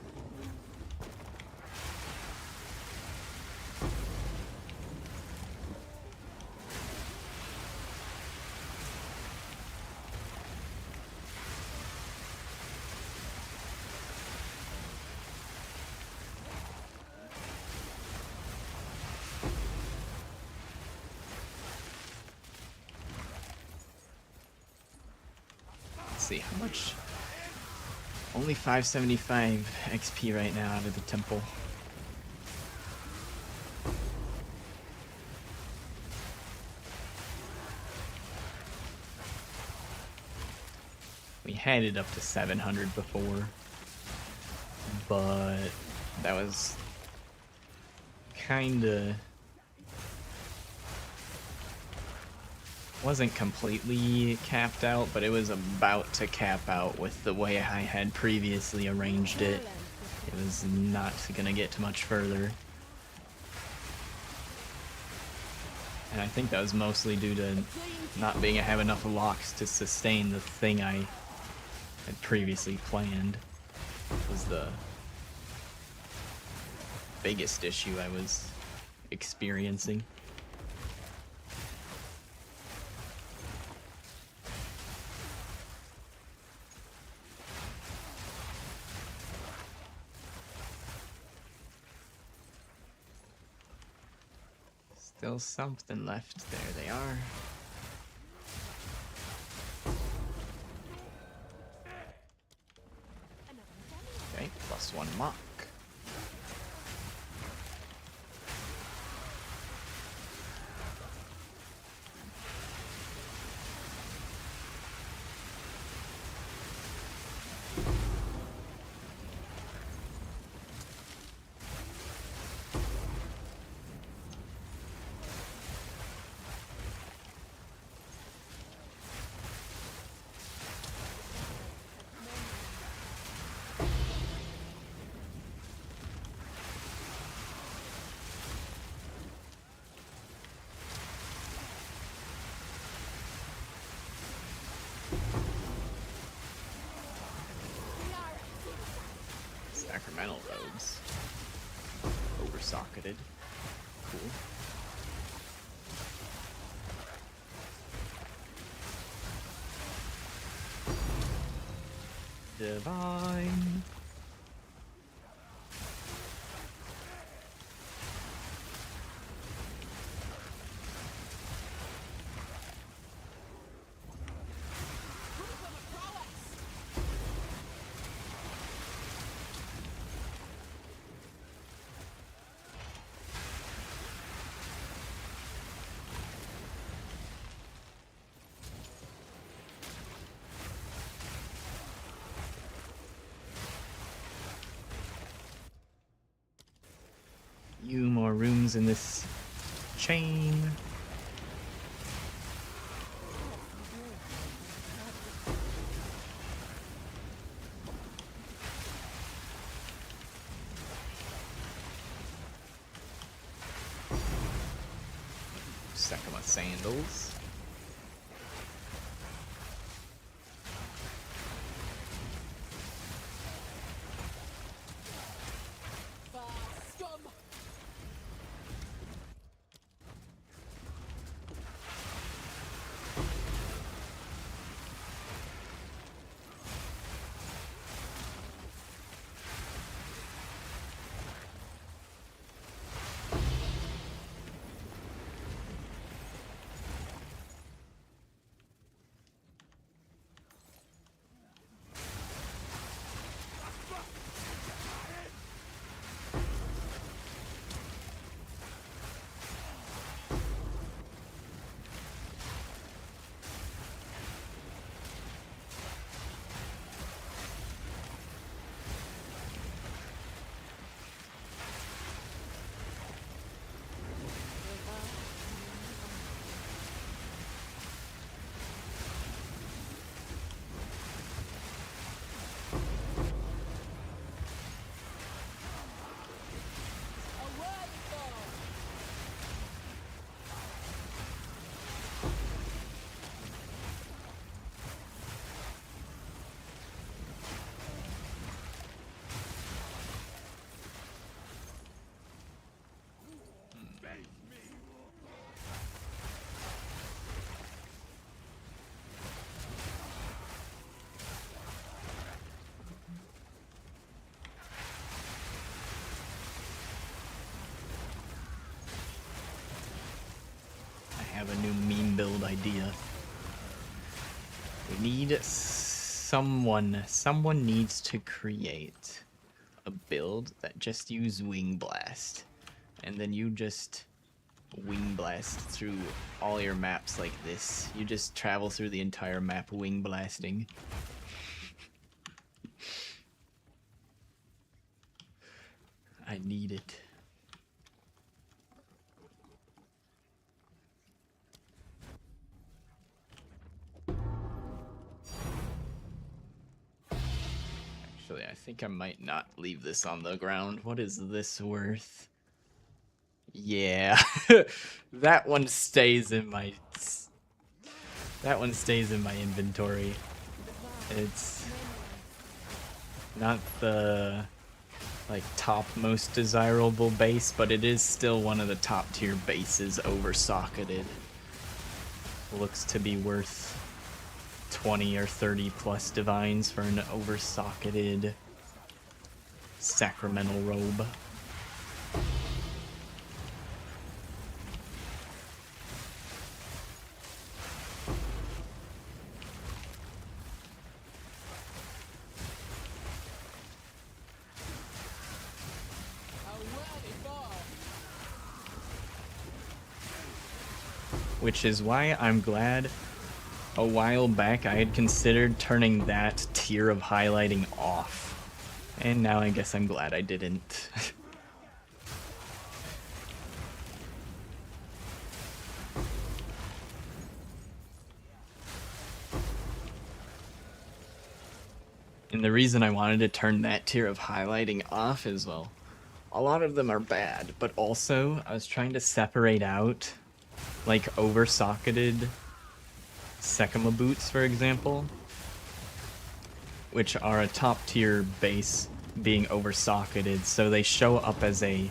Let's see, how much? Only 575 XP right now out of the temple. We had it up to 700 before, but that was kinda... wasn't completely capped out, but it was about to cap out with the way I had previously arranged it. It was not gonna get much further. And I think that was mostly due to not being have enough locks to sustain the thing I had previously planned. Was the biggest issue I was experiencing. Still something left. There they are. Okay, +1 mock. Sacramental robes. Over-socketed. Cool. Divine. Few more rooms in this chain. Second with sandals. Scum! I have a new meme build idea. We need someone needs to create a build that just use Wing Blast. And then you just Wing Blast through all your maps like this. You just travel through the entire map Wing Blasting. I need it. Actually, I think I might not leave this on the ground. What is this worth? Yeah, that one stays in my. That one stays in my inventory. It's not the like top most desirable base, but it is still one of the top tier bases over socketed. Looks to be worth 20 or 30 plus divines for an over socketed sacramental robe. Which is why I'm glad a while back I had considered turning that tier of highlighting off. And now I guess I'm glad I didn't. And the reason I wanted to turn that tier of highlighting off is, well, a lot of them are bad, but also I was trying to separate out like over-socketed Sekima boots, for example, which are a top tier base being over-socketed, so they show up as a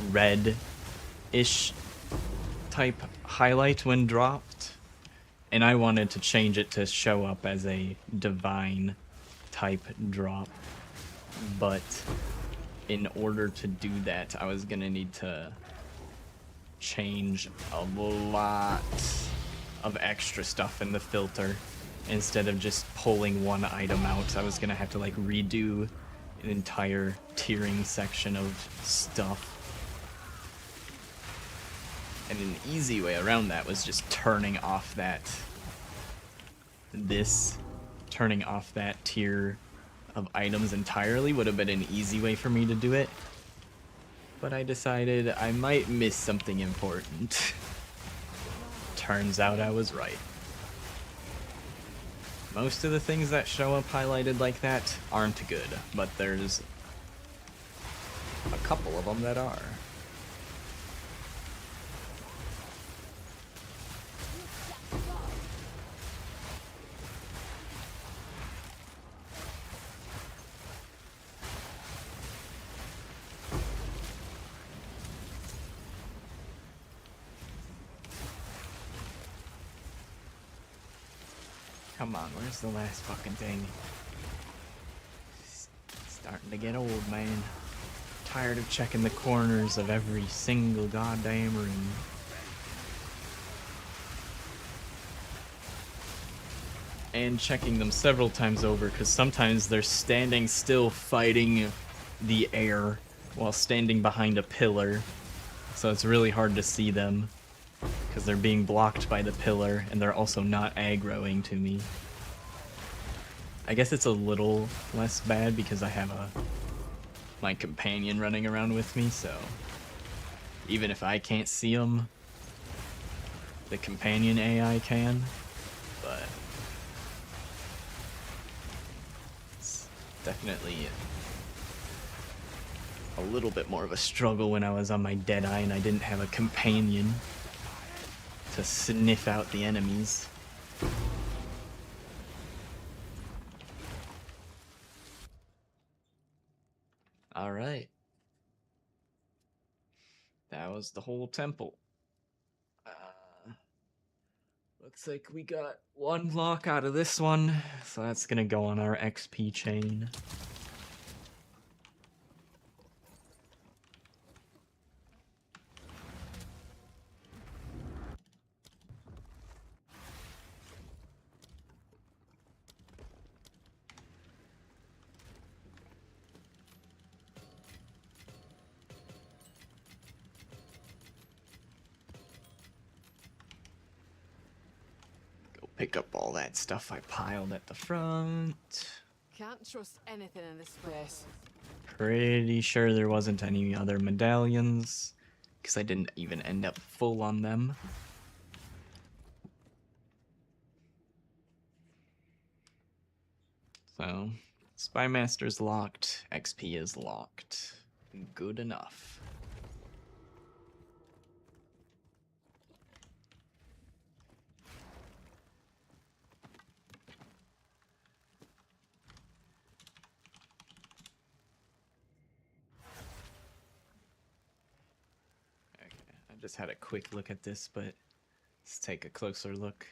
red-ish type highlight when dropped, and I wanted to change it to show up as a divine type drop, but in order to do that, I was gonna need to change a lot of extra stuff in the filter. Instead of just pulling one item out, I was gonna have to like redo an entire tiering section of stuff. And an easy way around that was just turning off that turning off that tier of items entirely would have been an easy way for me to do it. But I decided I might miss something important. Turns out I was right. Most of the things that show up highlighted like that aren't good, but there's a couple of them that are. Come on, where's the last fucking thing? Starting to get old, man. Tired of checking the corners of every single goddamn room. And checking them several times over, because sometimes they're standing still fighting the air while standing behind a pillar. So it's really hard to see them, because they're being blocked by the pillar, and they're also not aggroing to me. I guess it's a little less bad because I have my companion running around with me, so even if I can't see them, the companion AI can, but it's definitely a little bit more of a struggle when I was on my Deadeye and I didn't have a companion to sniff out the enemies. Alright. That was the whole temple. Looks like we got one lock out of this one, so that's gonna go on our XP chain. Pick up all that stuff I piled at the front. Can't trust anything in this place. Pretty sure there wasn't any other medallions, because I didn't even end up full on them. So, Spymaster's locked, XP is locked. Good enough. just had a quick look at this, but let's take a closer look.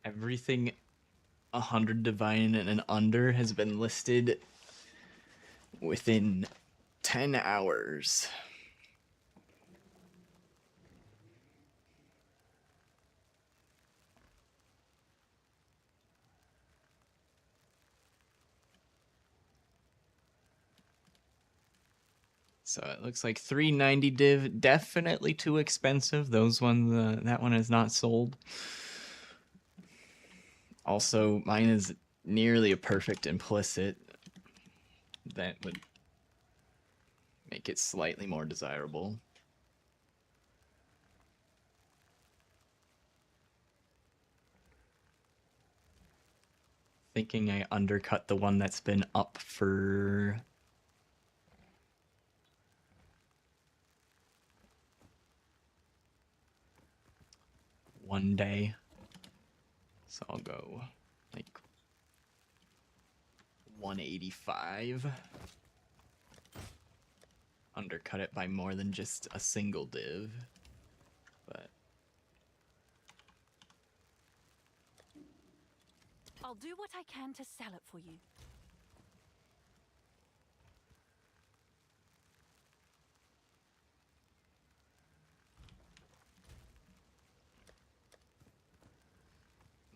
Everything 100 divine and under has been listed within 10 hours. So it looks like 390 div, definitely too expensive. Those ones, that one is not sold. Also, mine is nearly a perfect implicit. That would make it slightly more desirable. Thinking I undercut the one that's been up for one day. So I'll go like 185. Undercut it by more than just a single div. But I'll do what I can to sell it for you.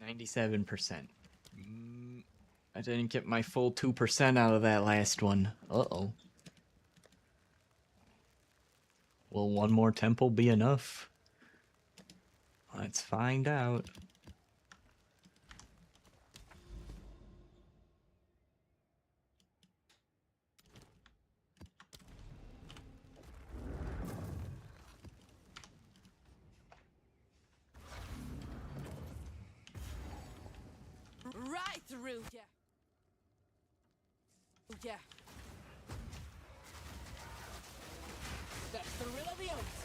$97%. I didn't get my full 2% out of that last one. Uh-oh. Will one more temple be enough? Let's find out. Right through ya. Yeah. The thrill of the oats.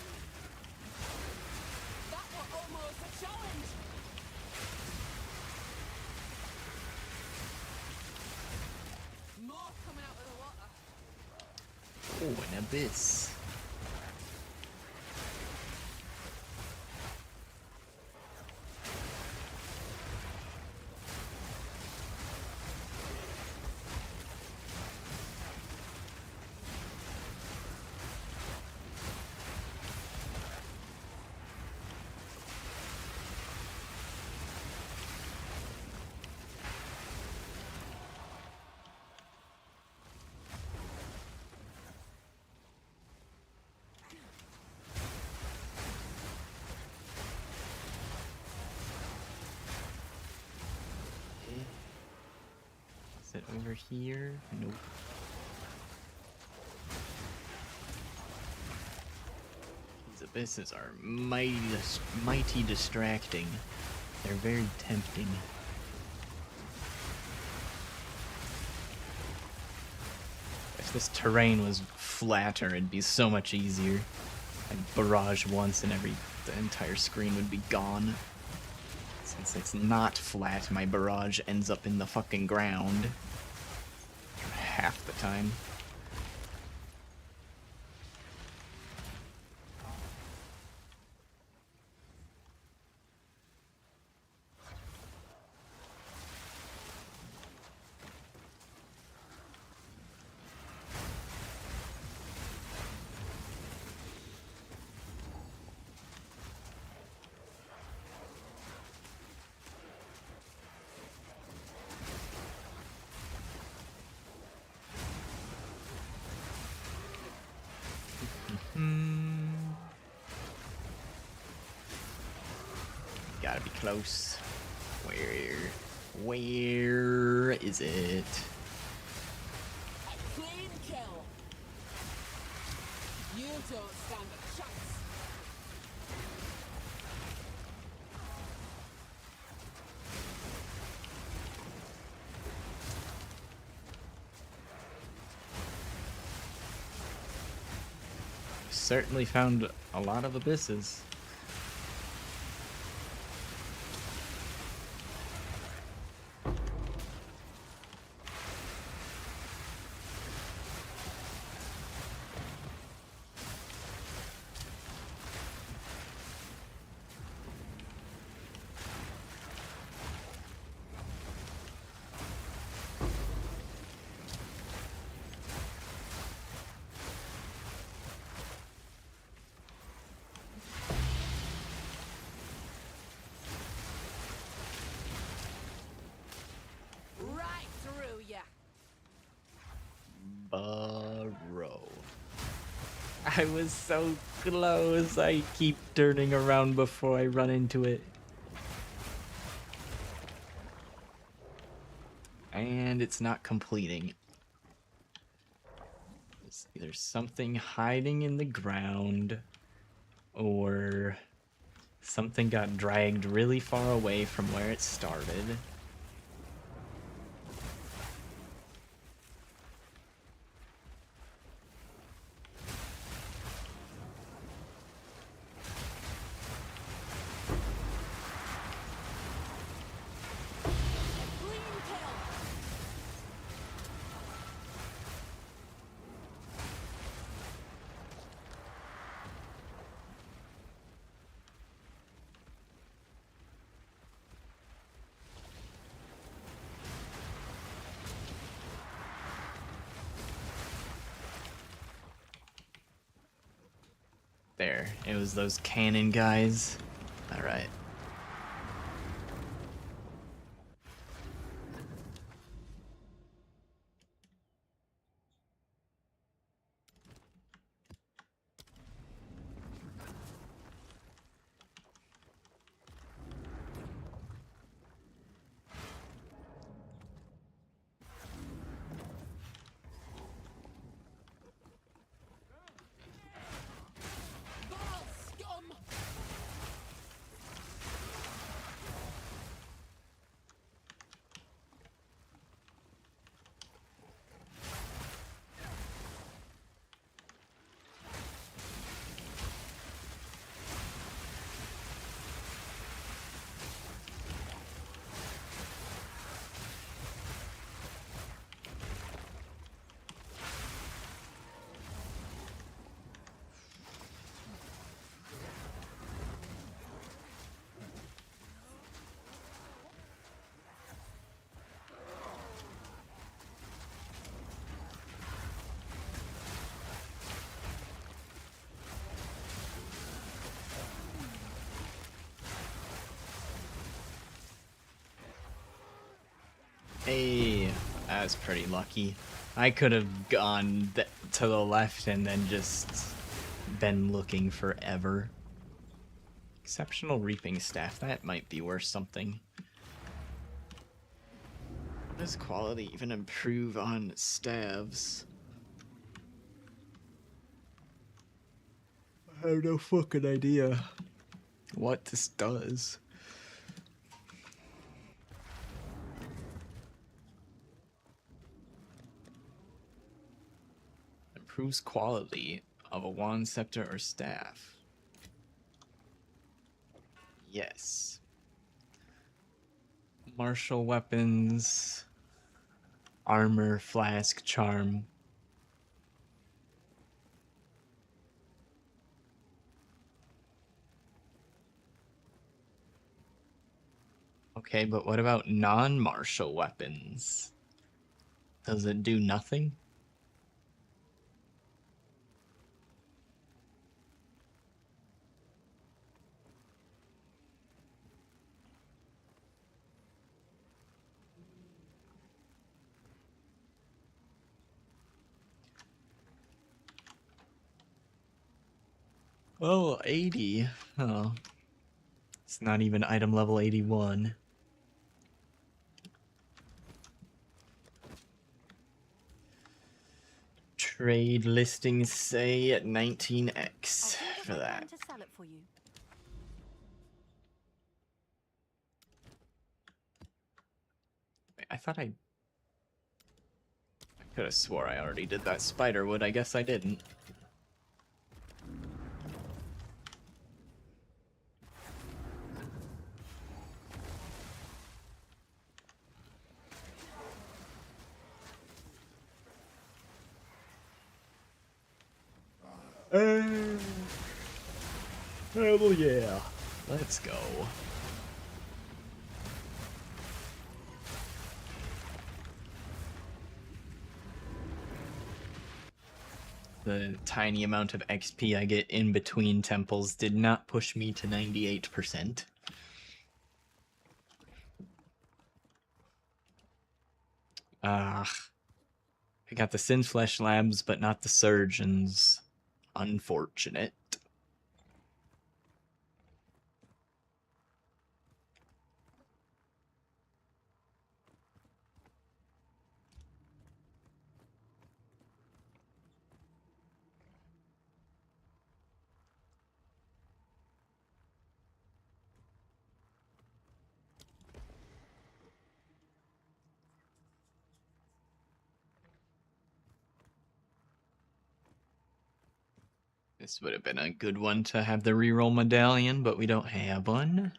That was almost a challenge. More coming out of the water. Oh, an abyss. Is it over here? Nope. These abysses are mighty distracting. They're very tempting. If this terrain was flatter, it'd be so much easier. I'd barrage once and the entire screen would be gone. Since it's not flat, my barrage ends up in the fucking ground. Half the time. Gotta be close. Where is it? A clean kill. You don't stand a chance. Certainly found a lot of abysses. I was so close. I keep turning around before I run into it. And it's not completing. There's either something hiding in the ground, or something got dragged really far away from where it started. Clean kill. There, it was those cannon guys. All right. Vile scum. Hey, that was pretty lucky. I could have gone to the left and then just been looking forever. Exceptional reaping staff, that might be worth something. Does quality even improve on staves? I have no fucking idea what this does. Improves quality of a wand, scepter, or staff. Yes. Martial weapons, armor, flask, charm. Okay, but what about non-martial weapons? Does it do nothing? Oh, 80. Oh. It's not even item level 81. Trade listings say at 19x I'll for order that. Wyvern to sell it for you. Wait, I thought I could have swore I already did that spiderwood. I guess I didn't. Hell yeah. Let's go. The tiny amount of XP I get in between temples did not push me to 98%. I got the Sin Flesh Labs, but not the Surgeons. Unfortunate. This would have been a good one to have the reroll medallion, but we don't have one.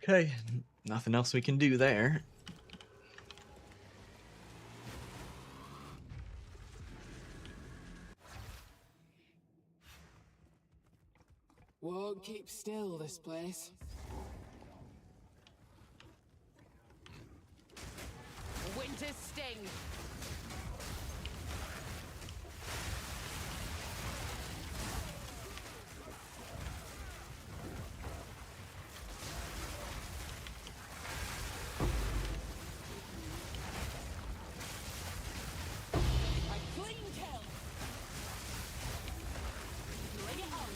Okay, nothing else we can do there. Won't keep still, this place. Winter's sting. A clean kill. Bring it on.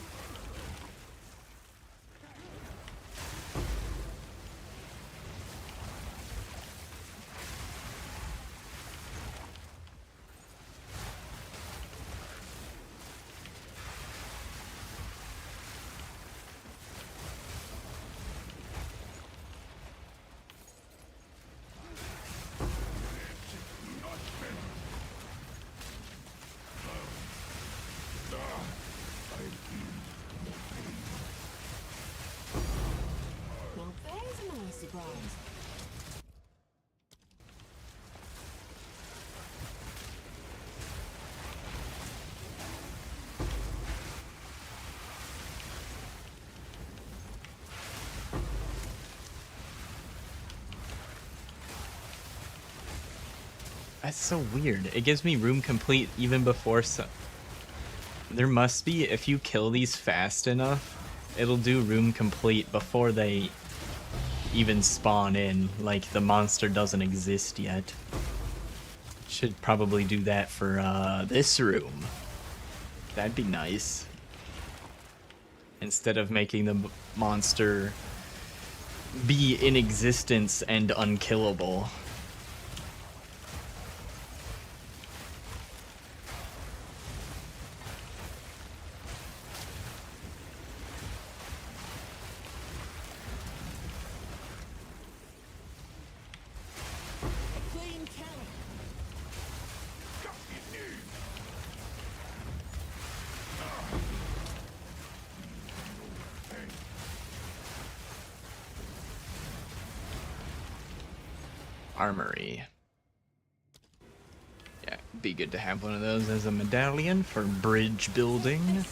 Well, there's a nice surprise. That's so weird. It gives me room complete even before There must be, if you kill these fast enough, it'll do room complete before they even spawn in, like the monster doesn't exist yet. Should probably do that for this room. That'd be nice. Instead of making the monster be in existence and unkillable. Clean kill. Armory. Yeah, be good to have one of those as a medallion for bridge building.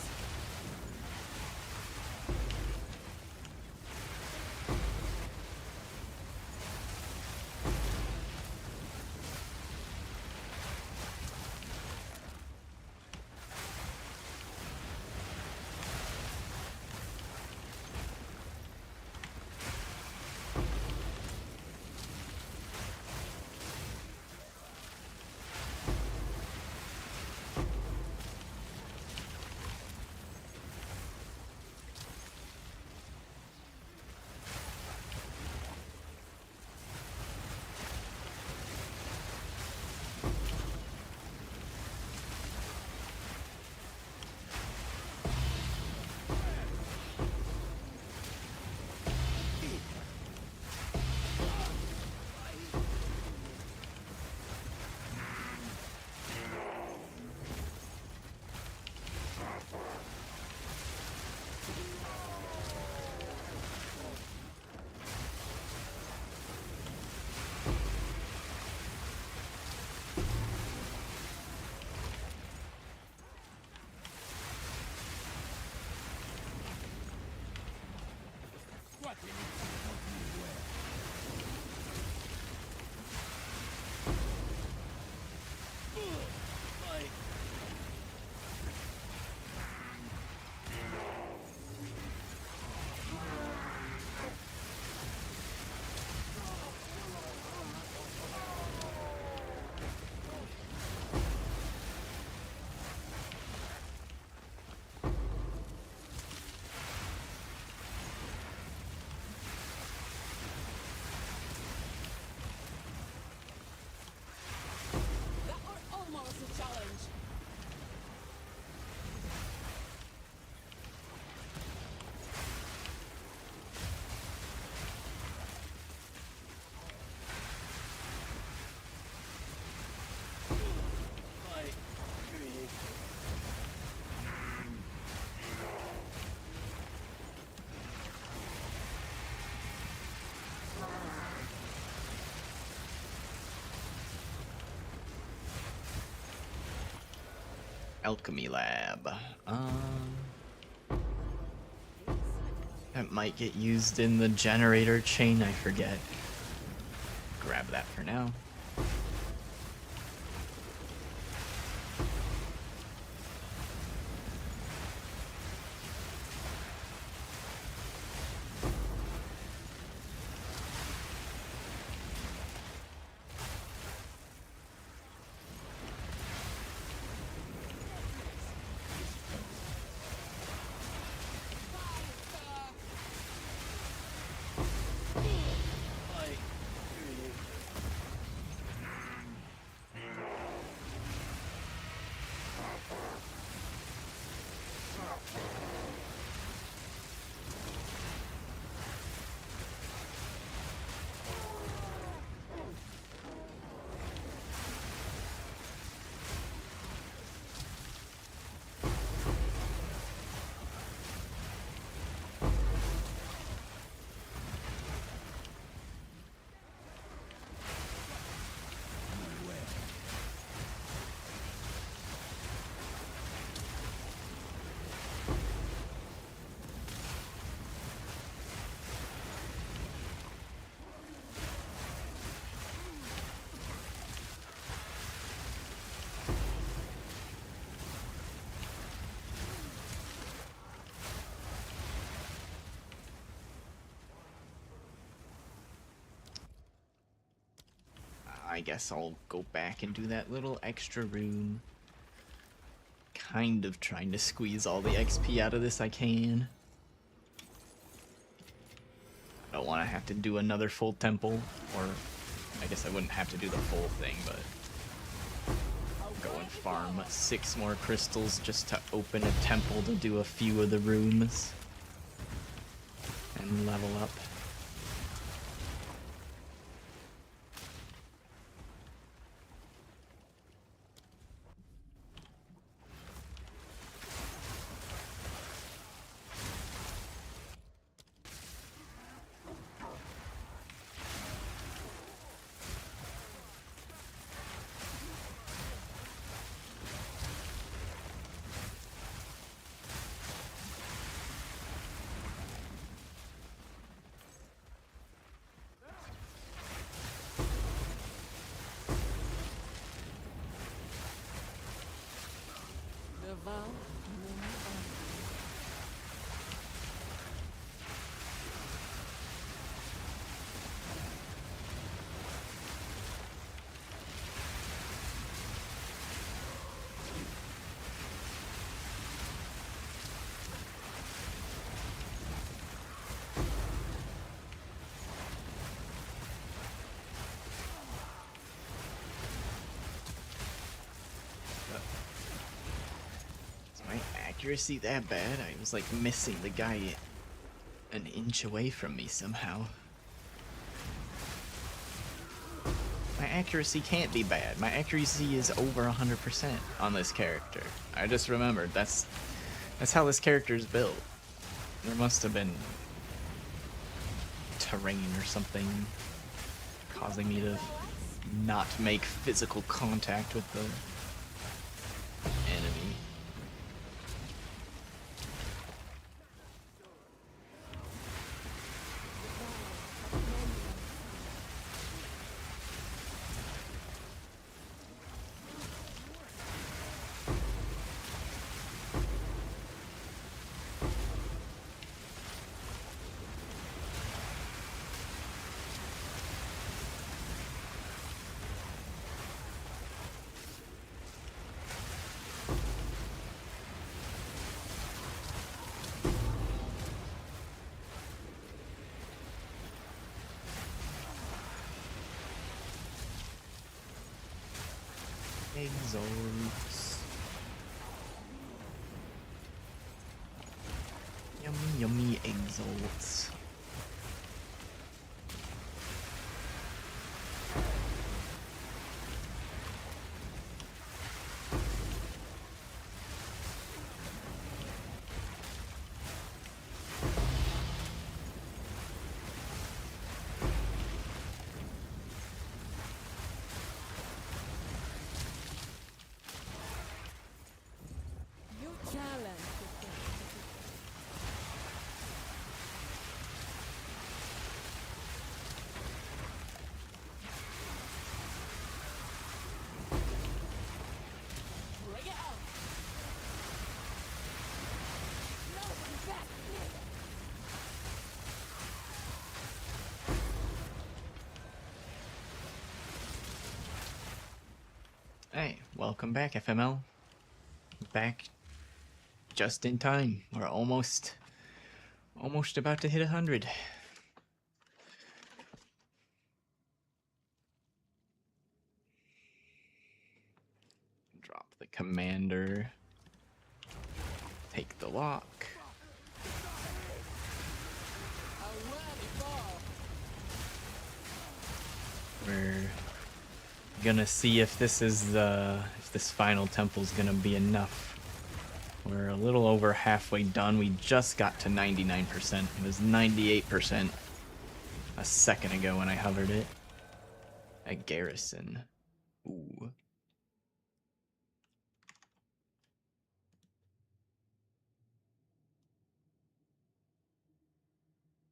Alchemy lab. That might get used in the generator chain, I forget. Grab that for now. I guess I'll go back and do that little extra room. Kind of trying to squeeze all the XP out of this I can. I don't want to have to do another full temple, or I guess I wouldn't have to do the full thing, but go and farm 6 more crystals just to open a temple to do a few of the rooms and level up. Accuracy that bad? I was like missing the guy an inch away from me somehow. My accuracy can't be bad. My accuracy is over 100% on this character. I just remembered that's how this character is built. There must have been terrain or something causing me to not make physical contact with the enemy. Exalts. Yummy, yummy exalts. Welcome back, FML. Back just in time. We're almost about to hit 100. Drop the commander. Take the lock. We're gonna see if this final temple's gonna be enough. We're a little over halfway done. We just got to 99%. It was 98% a second ago when I hovered it. A garrison. Ooh.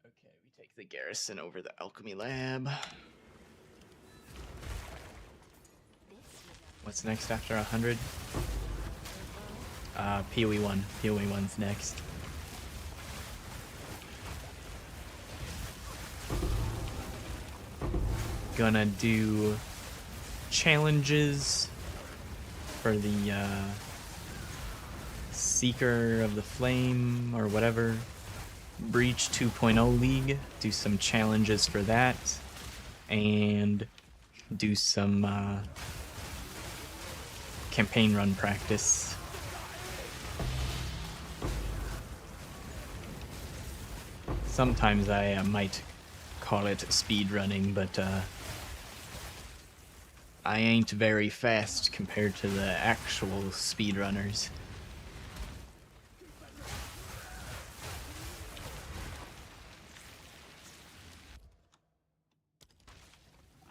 Okay, we take the garrison over the alchemy lab. What's next after 100? PoE 1. PoE 1's next. Gonna do challenges for the Seeker of the Flame or whatever. Breach 2.0 League. Do some challenges for that. And do some campaign run practice. Sometimes I might call it speed running, but I ain't very fast compared to the actual speedrunners.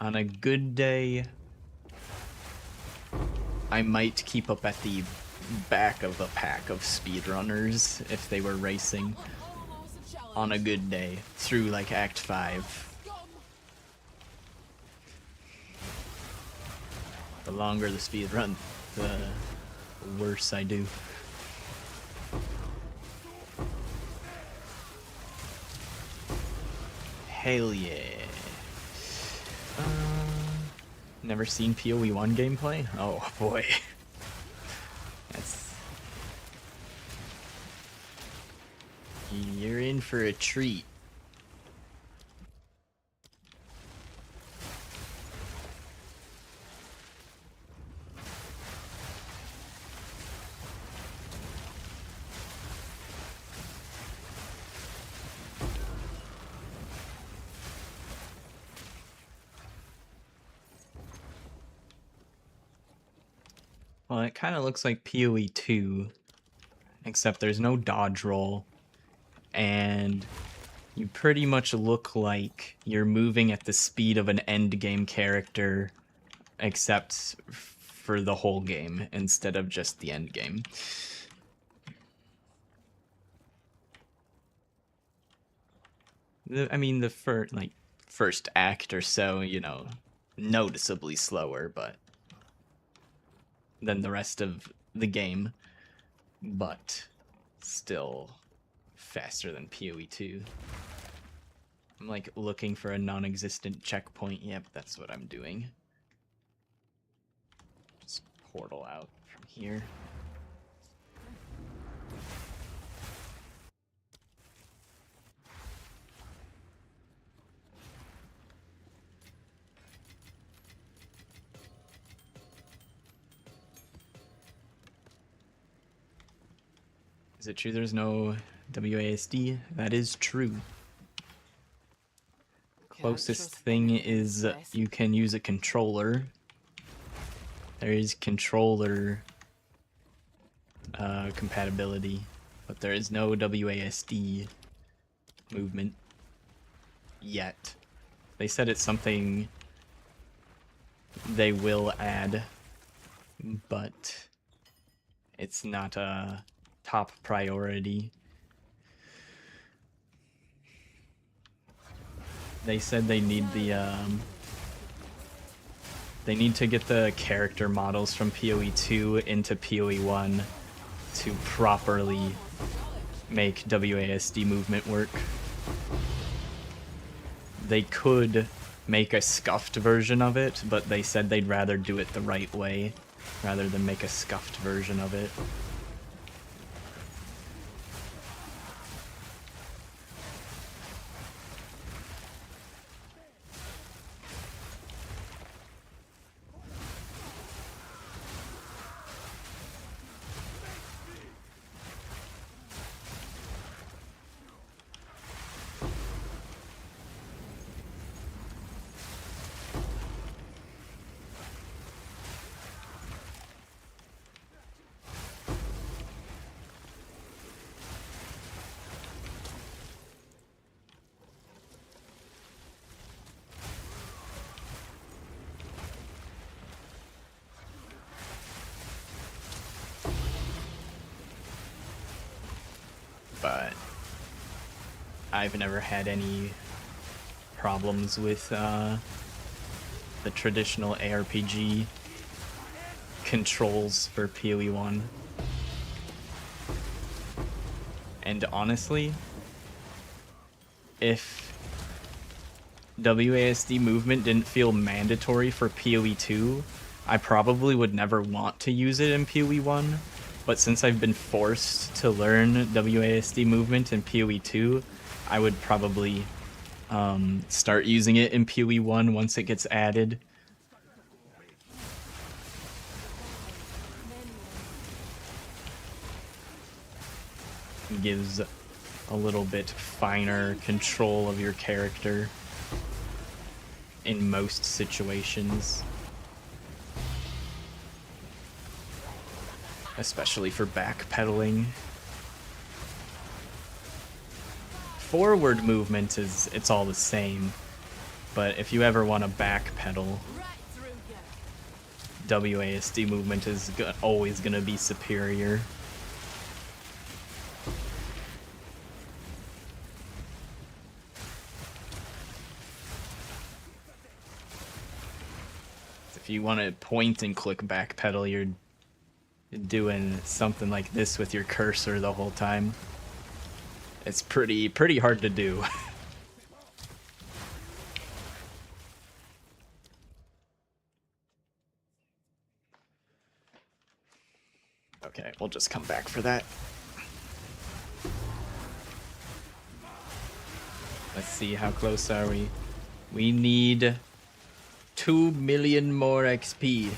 On a good day, I might keep up at the back of a pack of speedrunners if they were racing. On a good day, through like Act 5. The longer the speed run, the worse I do. Hell yeah. Never seen PoE 1 gameplay? Oh boy. You're in for a treat. Well, it kind of looks like PoE 2, except there's no dodge roll. And you pretty much look like you're moving at the speed of an endgame character, except for the whole game instead of just the endgame. I mean, the first act or so, you know, noticeably slower, but than the rest of the game, but still faster than PoE 2. I'm like looking for a non-existent checkpoint. Yep, that's what I'm doing. Just portal out from here. Is it true there's no WASD? That is true. Closest thing is you can use a controller. There is controller compatibility, but there is no WASD movement yet. They said it's something they will add, but it's not a top priority. They said they need they need to get the character models from PoE 2 into PoE 1 to properly make WASD movement work. They could make a scuffed version of it, but they said they'd rather do it the right way rather than make a scuffed version of it. But I've never had any problems with the traditional ARPG controls for PoE 1. And honestly, if WASD movement didn't feel mandatory for PoE 2, I probably would never want to use it in PoE 1. But since I've been forced to learn WASD movement in PoE 2, I would probably start using it in PoE 1 once it gets added. It gives a little bit finer control of your character in most situations. Especially for backpedaling. Forward movement it's all the same, but if you ever want to backpedal, WASD movement is always going to be superior. If you want to point and click backpedal, you're doing something like this with your cursor the whole time. It's pretty hard to do. Okay, we'll just come back for that. Let's see, how close are we? We need 2 million more XP.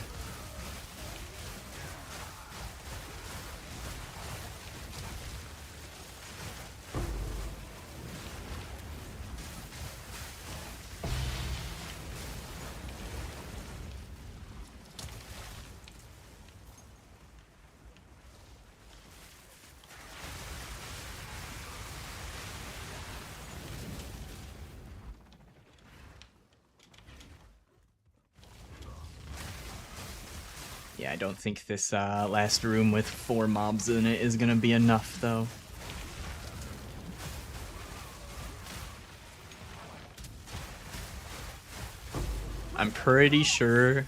Yeah, I don't think this last room with 4 mobs in it is gonna be enough, though. I'm pretty sure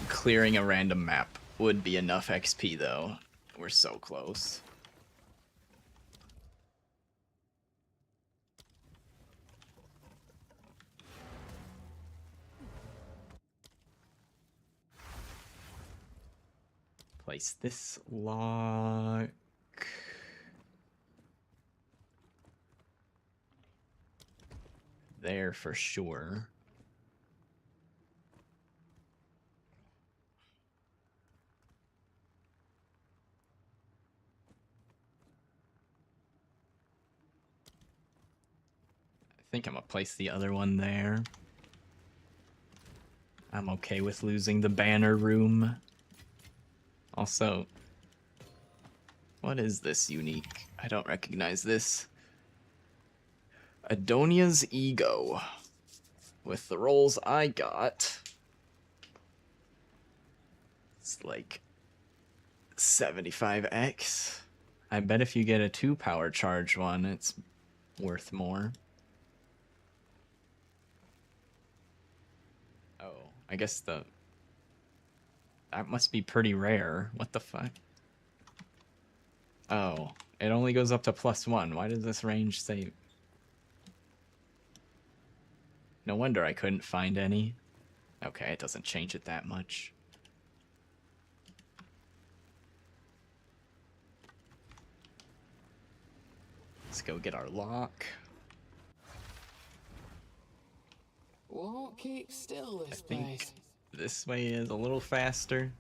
clearing a random map would be enough XP, though. We're so close. Place this lock. There for sure. I think I'm gonna place the other one there. I'm okay with losing the banner room. Also, what is this unique? I don't recognize this. Adonia's Ego. With the rolls I got, it's like 75x. I bet if you get a 2-power charge one, it's worth more. Oh, I guess that must be pretty rare. What the fuck? Oh, it only goes up to +1. Why does this range say... No wonder I couldn't find any. Okay, it doesn't change it that much. Let's go get our lock. Won't keep still, I this think place. this way is a little faster,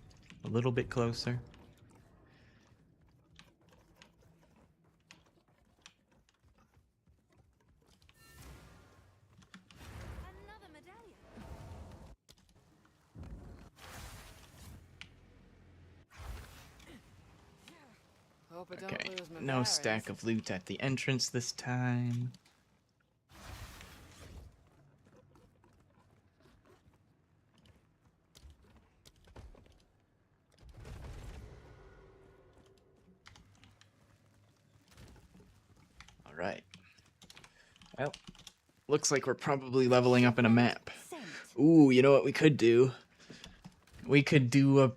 a little bit closer. Another medallion. Hope I don't Okay, lose my no bearings. stack of loot at the entrance this time. Alright. Well, looks like we're probably leveling up in a map. Scent. Ooh, you know what we could do? We could do a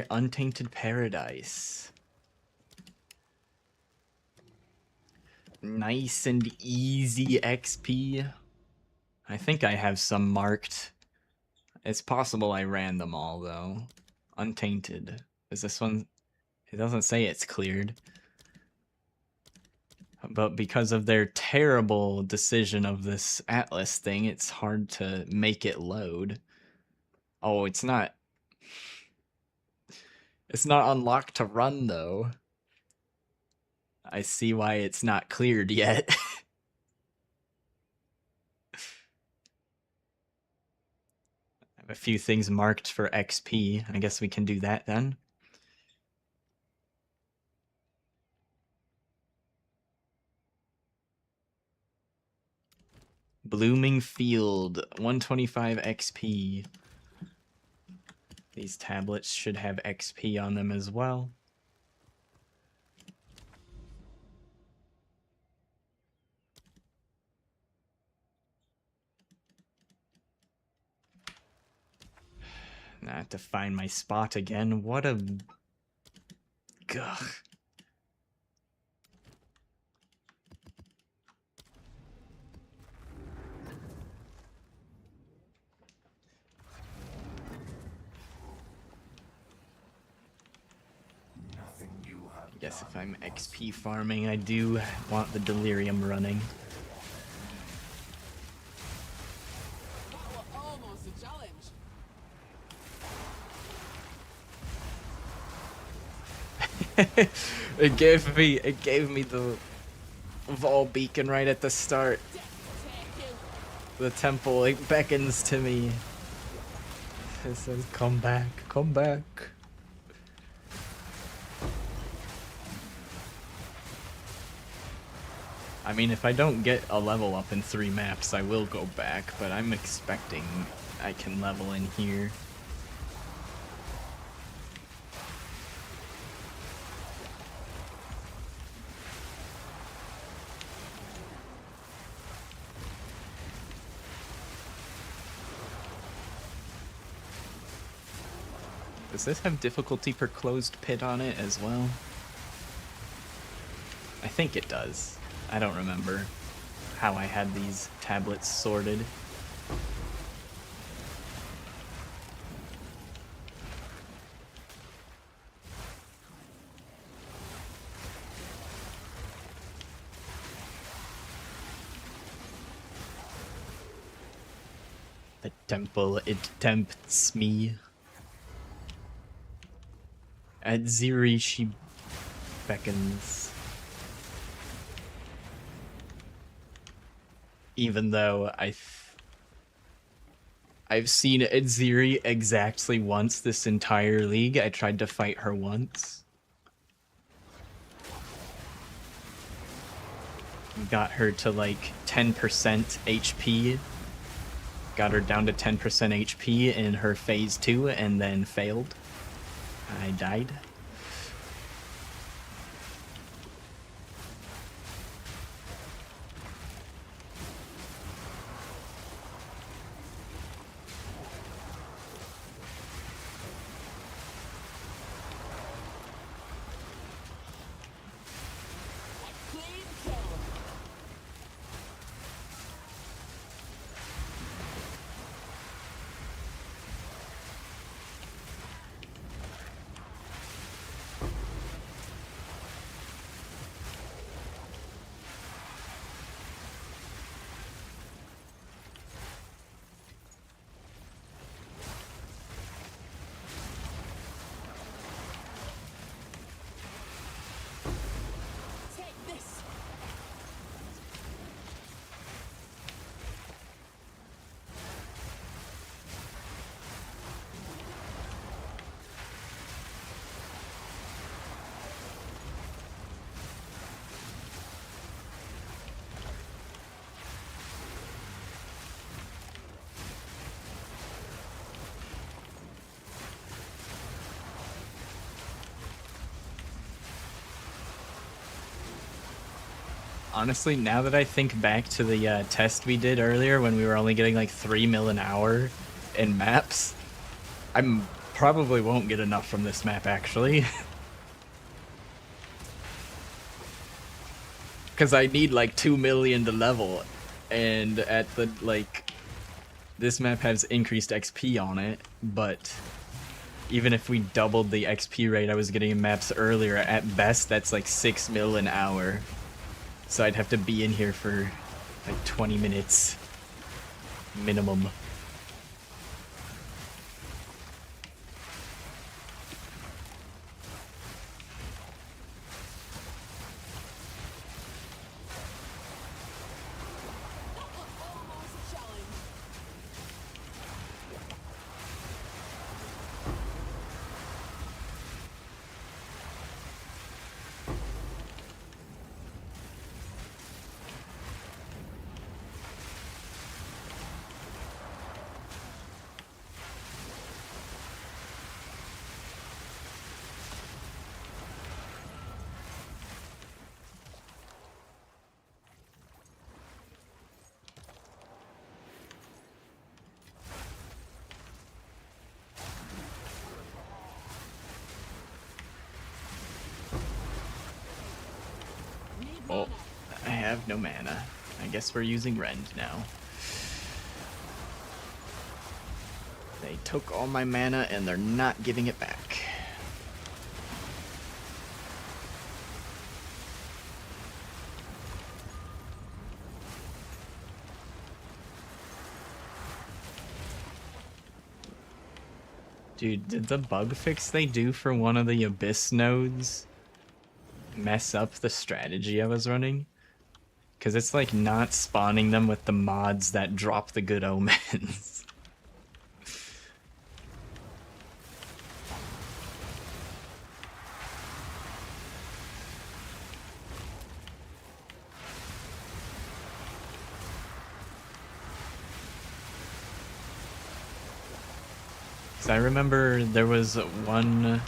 untainted paradise. Nice and easy XP. I think I have some marked. It's possible I ran them all, though. Untainted. Is this one... It doesn't say it's cleared. But because of their terrible decision of this Atlas thing, it's hard to make it load. Oh, it's not... It's not unlocked to run, though. I see why it's not cleared yet. I have a few things marked for XP. I guess we can do that then. Blooming Field, 125 XP. These tablets should have XP on them as well. Now I have to find my spot again. What a... Gugh. Nothing you have I guess done if I'm must XP farming, I do want the delirium running. That were almost a challenge. It gave me the Vol beacon right at the start. Death take you. The temple, it beckons to me. It says, come back, come back. I mean, if I don't get a level up in 3 maps, I will go back, but I'm expecting I can level in here. Does this have difficulty per closed pit on it as well? I think it does. I don't remember how I had these tablets sorted. The temple, it tempts me. At Ziri, she beckons. Even though I've seen Edziri exactly once this entire league. I tried to fight her once. Got her to like 10% HP. Got her down to 10% HP in her phase 2 and then failed. I died. Clean kill. Honestly, now that I think back to the test we did earlier when we were only getting like 3 mil an hour in maps, I'm probably won't get enough from this map actually. Because I need like 2 million to level, and at the like, this map has increased XP on it, but even if we doubled the XP rate I was getting in maps earlier, at best that's like 6 mil an hour. So I'd have to be in here for like 20 minutes minimum. Almost a challenge. Need Oh, mana. I have no mana. I guess we're using Rend now. They took all my mana and they're not giving it back. Dude, did the bug fix they do for one of the Abyss nodes mess up the strategy I was running? Because it's like not spawning them with the mods that drop the good omens. Because I remember there was one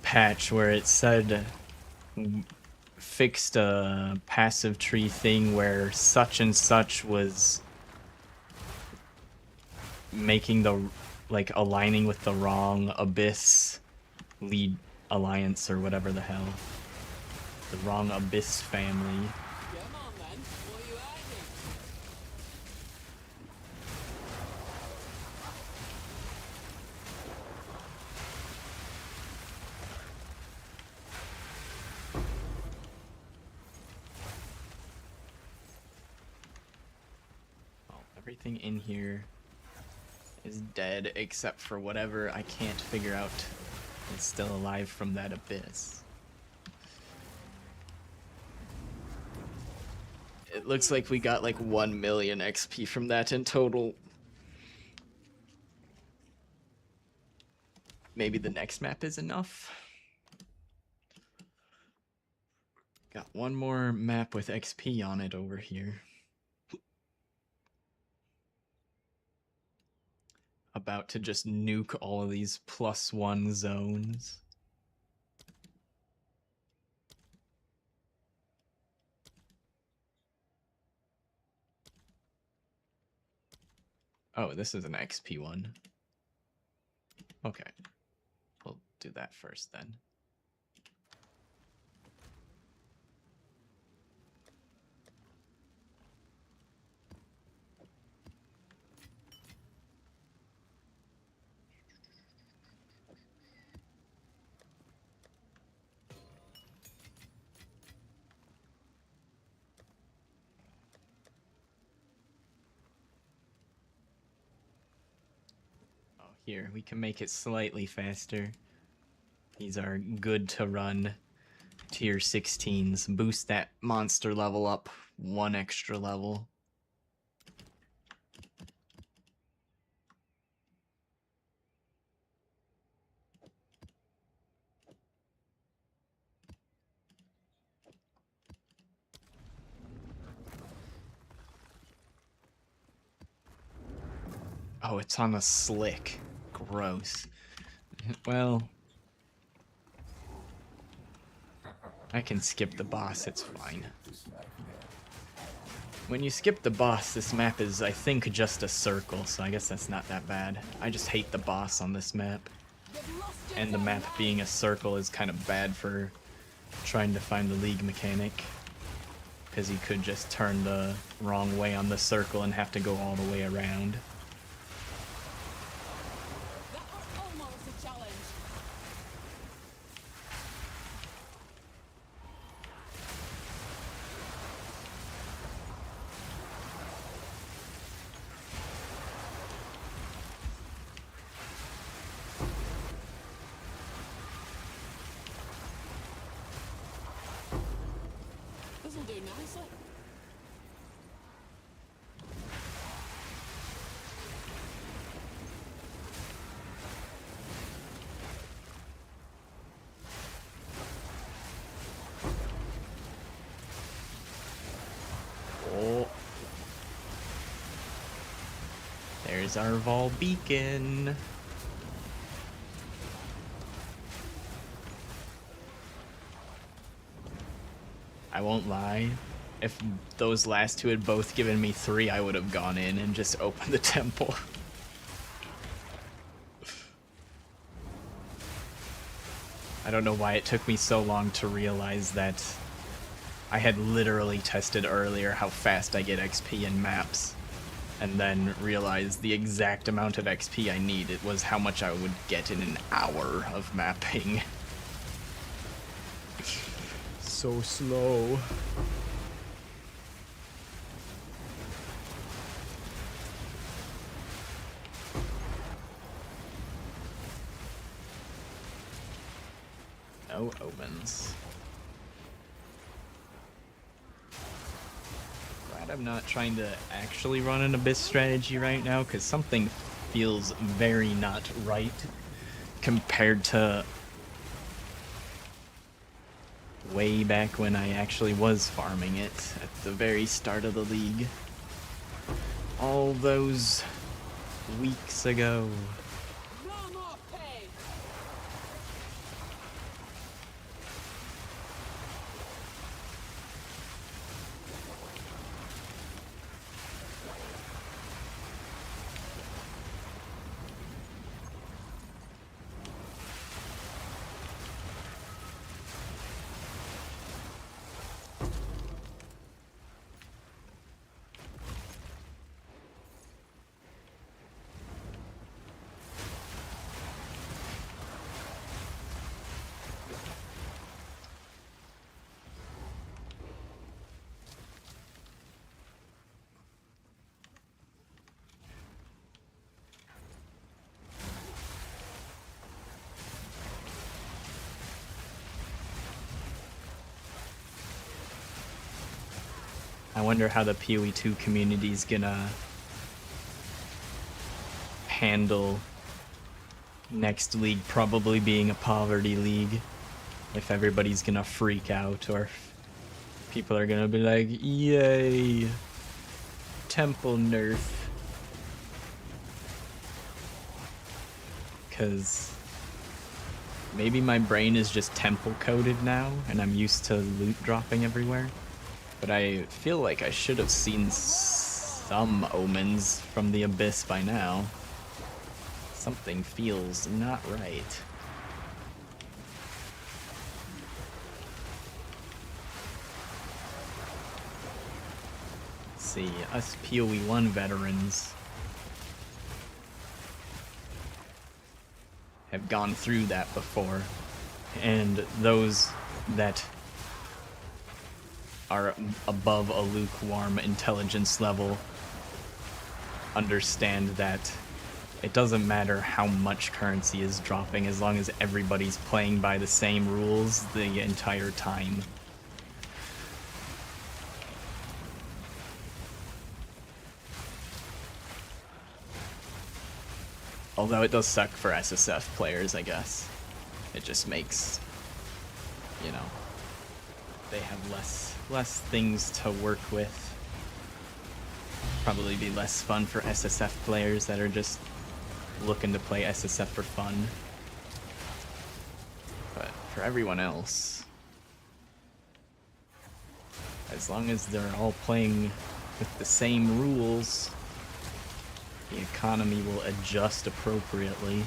patch where it said fixed a passive tree thing where such and such was making the like aligning with the wrong Abyss lead alliance or whatever the hell. The wrong Abyss family. Come on then. What are you hiding? Well, everything in here is dead except for whatever I can't figure out is still alive from that Abyss. It looks like we got like 1 million XP from that in total. Maybe the next map is enough. Got one more map with XP on it over here. About to just nuke all of these +1 zones. Oh, this is an XP one. Okay. We'll do that first then. Oh, here, we can make it slightly faster. These are good to run tier 16s. Boost that monster level up 1 extra level. Oh, it's on a slick. Gross. Well, I can skip the boss, it's fine. When you skip the boss, this map is, I think, just a circle, so I guess that's not that bad. I just hate the boss on this map. You've lost your And the map turn, being a circle is kind of bad for trying to find the League mechanic. Because you could just turn the wrong way on the circle and have to go all the way around. That was almost a challenge. This'll do nicely. Oh. There's our Vol beacon. I won't lie. If those last two had both given me 3, I would have gone in and just opened the temple. I don't know why it took me so long to realize that I had literally tested earlier how fast I get XP in maps, and then realized the exact amount of XP I need. It was how much I would get in an hour of mapping. So slow. No omens. Glad I'm not trying to actually run an Abyss strategy right now, because something feels very not right compared to way back when I actually was farming it at the very start of the league. All those weeks ago. No more pain. I wonder how the PoE 2 community's gonna handle next league probably being a poverty league. If everybody's gonna freak out, or if people are gonna be like, yay, temple nerf. Because maybe my brain is just temple coded now and I'm used to loot dropping everywhere. But I feel like I should have seen some omens from the Abyss by now. Something feels not right. Let's see, us PoE 1 veterans have gone through that before, and those that are above a lukewarm intelligence level understand that it doesn't matter how much currency is dropping as long as everybody's playing by the same rules the entire time. Although it does suck for SSF players, I guess. It just makes, you know, they have less things to work with. Probably be less fun for SSF players that are just looking to play SSF for fun. But for everyone else, As long as they're all playing with the same rules, the economy will adjust appropriately.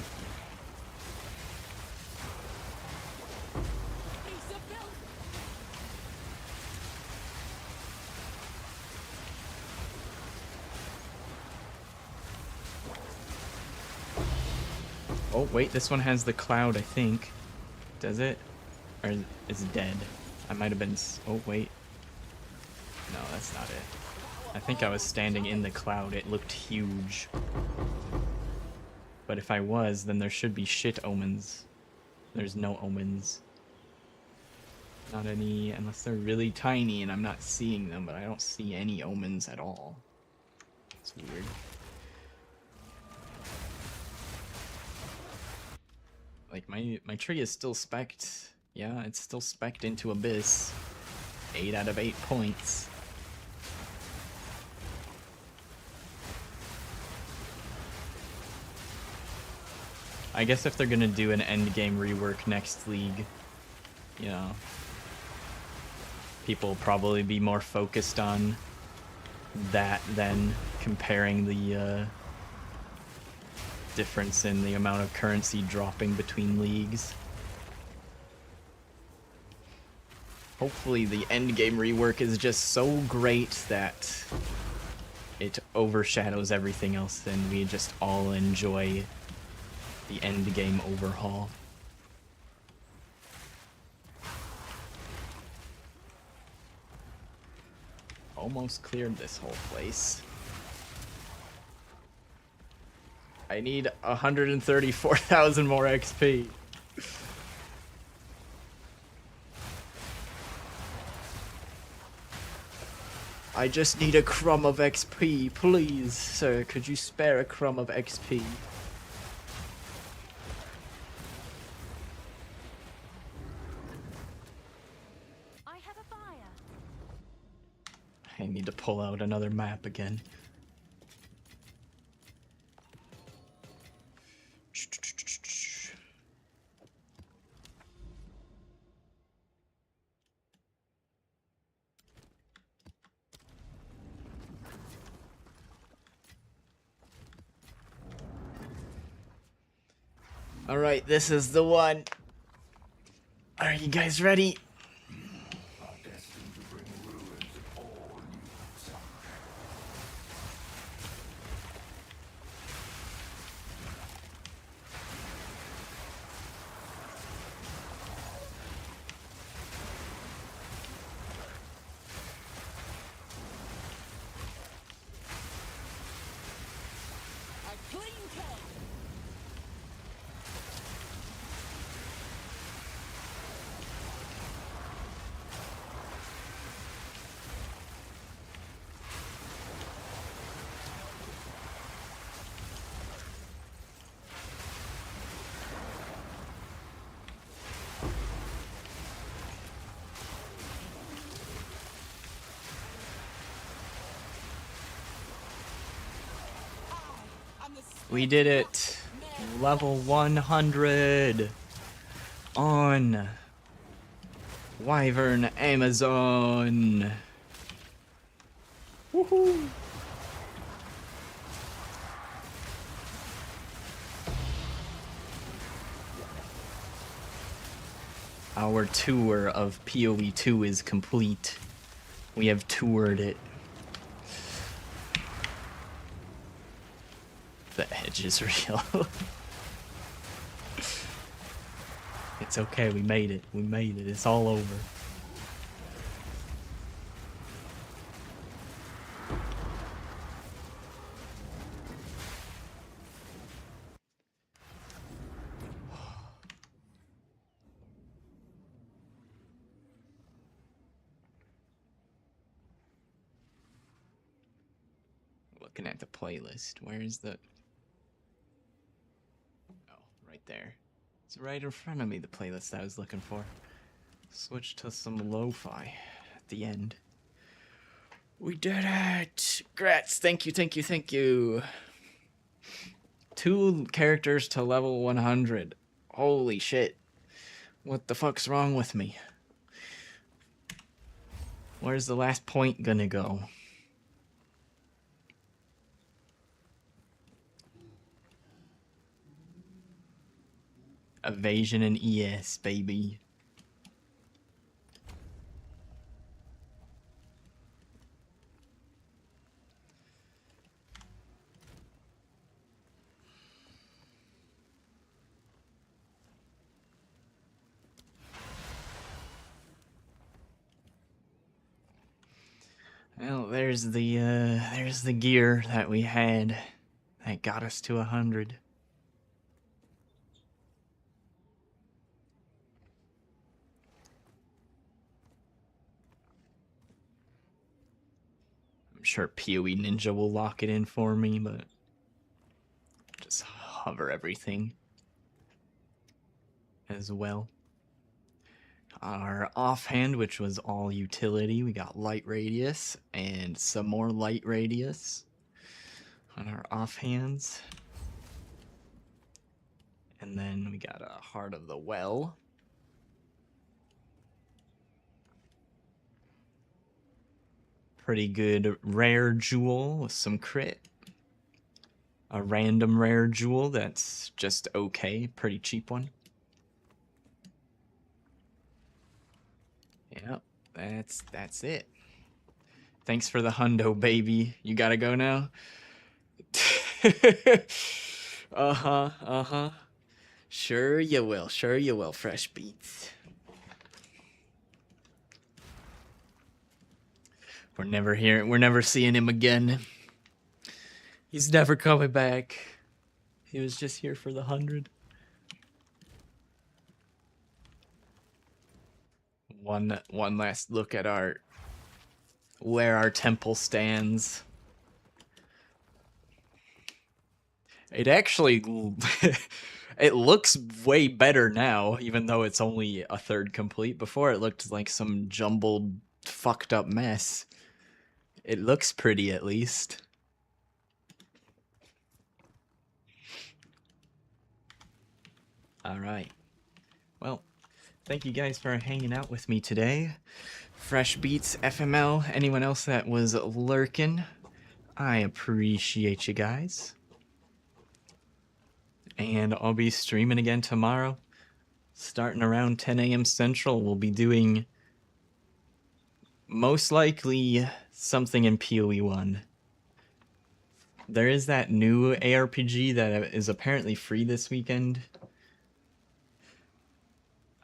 Piece of milk. Oh, wait, this one has the cloud, I think. Does it? Or is it dead? I might have been... Oh, wait. No, that's not it. I think I was standing in the cloud. It looked huge. But if I was, then there should be shit omens. There's no omens. Not any, unless they're really tiny and I'm not seeing them, but I don't see any omens at all. It's weird. Like, my tree is still spec'd. Yeah, it's still spec'd into Abyss. 8 out of 8 points. I guess if they're gonna do an endgame rework next league, you know, people will probably be more focused on that than comparing the difference in the amount of currency dropping between leagues. Hopefully the endgame rework is just so great that it overshadows everything else and we just all enjoy the endgame overhaul. Almost cleared this whole place. I need 134,000 more XP. I just need a crumb of XP, please, sir. Could you spare a crumb of XP? I have a buyer. I need to pull out another map again. Alright, this is the one. Are you guys ready? A clean cut. I'm the We did it! Level 100! On Wyvern Amazon! Woohoo! Our tour of PoE 2 is complete. We have toured it. The edge is real. It's okay, we made it. We made it. It's all over. Looking at the playlist. Where's the... Oh, right there. It's right in front of me, the playlist I was looking for. Switch to some lo-fi at the end. We did it! Grats! Thank you, thank you, thank you! 2 characters to level 100. Holy shit. What the fuck's wrong with me? Where's the last point gonna go? Evasion and ES, baby. Well, there's the gear that we had that got us to 100. I'm sure PoE Ninja will lock it in for me, but just hover everything as well. Our offhand, which was all utility, we got light radius and some more light radius on our offhands. And then we got a Heart of the Well. Pretty good rare jewel with some crit. A random rare jewel that's just okay, pretty cheap one. Yep, that's it. Thanks for the hundo, baby. You gotta go now? Uh-huh. Sure you will, Fresh Beats. We're never seeing him again. He's never coming back. He was just here for the 100. One last look at where our temple stands. It actually it looks way better now, even though it's only a third complete. Before it looked like some jumbled, fucked up mess. It looks pretty, at least. Alright. Well, thank you guys for hanging out with me today. Fresh Beats, FML, anyone else that was lurking, I appreciate you guys. And I'll be streaming again tomorrow. Starting around 10 a.m. Central, we'll be doing most likely something in PoE 1. There is that new ARPG that is apparently free this weekend.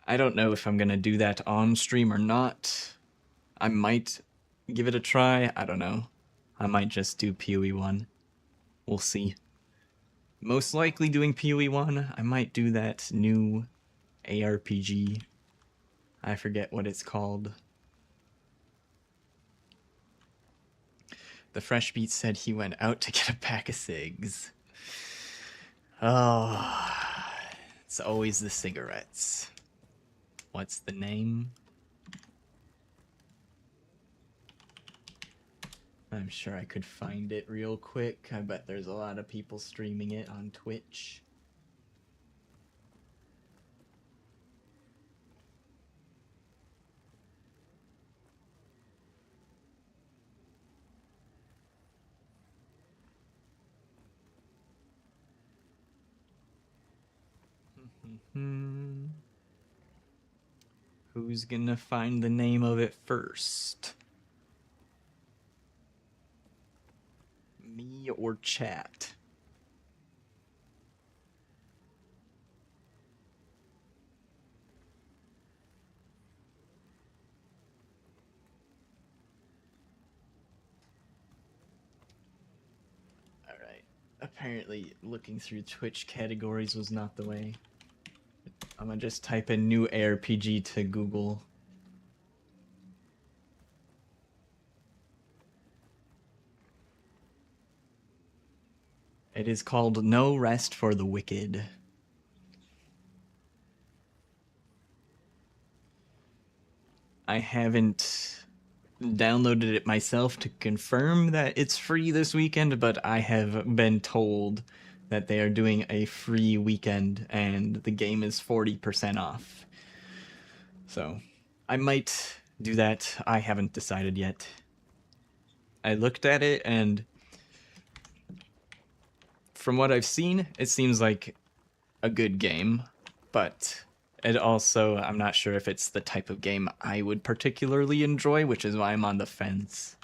I don't know if I'm going to do that on stream or not. I might give it a try. I don't know. I might just do PoE 1. We'll see. Most likely doing PoE 1. I might do that new ARPG. I forget what it's called. The Fresh Beat said he went out to get a pack of cigs. Oh, it's always the cigarettes. What's the name? I'm sure I could find it real quick. I bet there's a lot of people streaming it on Twitch. Who's gonna find the name of it first? Me or chat? Alright. Apparently looking through Twitch categories was not the way. I'm gonna just type in new ARPG to Google. It is called No Rest for the Wicked. I haven't downloaded it myself to confirm that it's free this weekend, but I have been told that they are doing a free weekend and the game is 40% off. So I might do that? I haven't decided yet. I looked at it, and from what I've seen, it seems like a good game, but it also, I'm not sure if it's the type of game I would particularly enjoy, which is why I'm on the fence.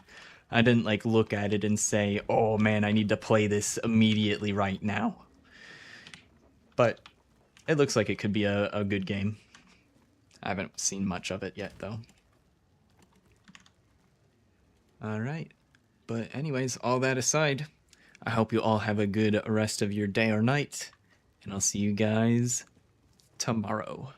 I didn't like look at it and say, oh man, I need to play this immediately right now. But it looks like it could be a good game. I haven't seen much of it yet, though. Alright. But anyways, all that aside, I hope you all have a good rest of your day or night, and I'll see you guys tomorrow.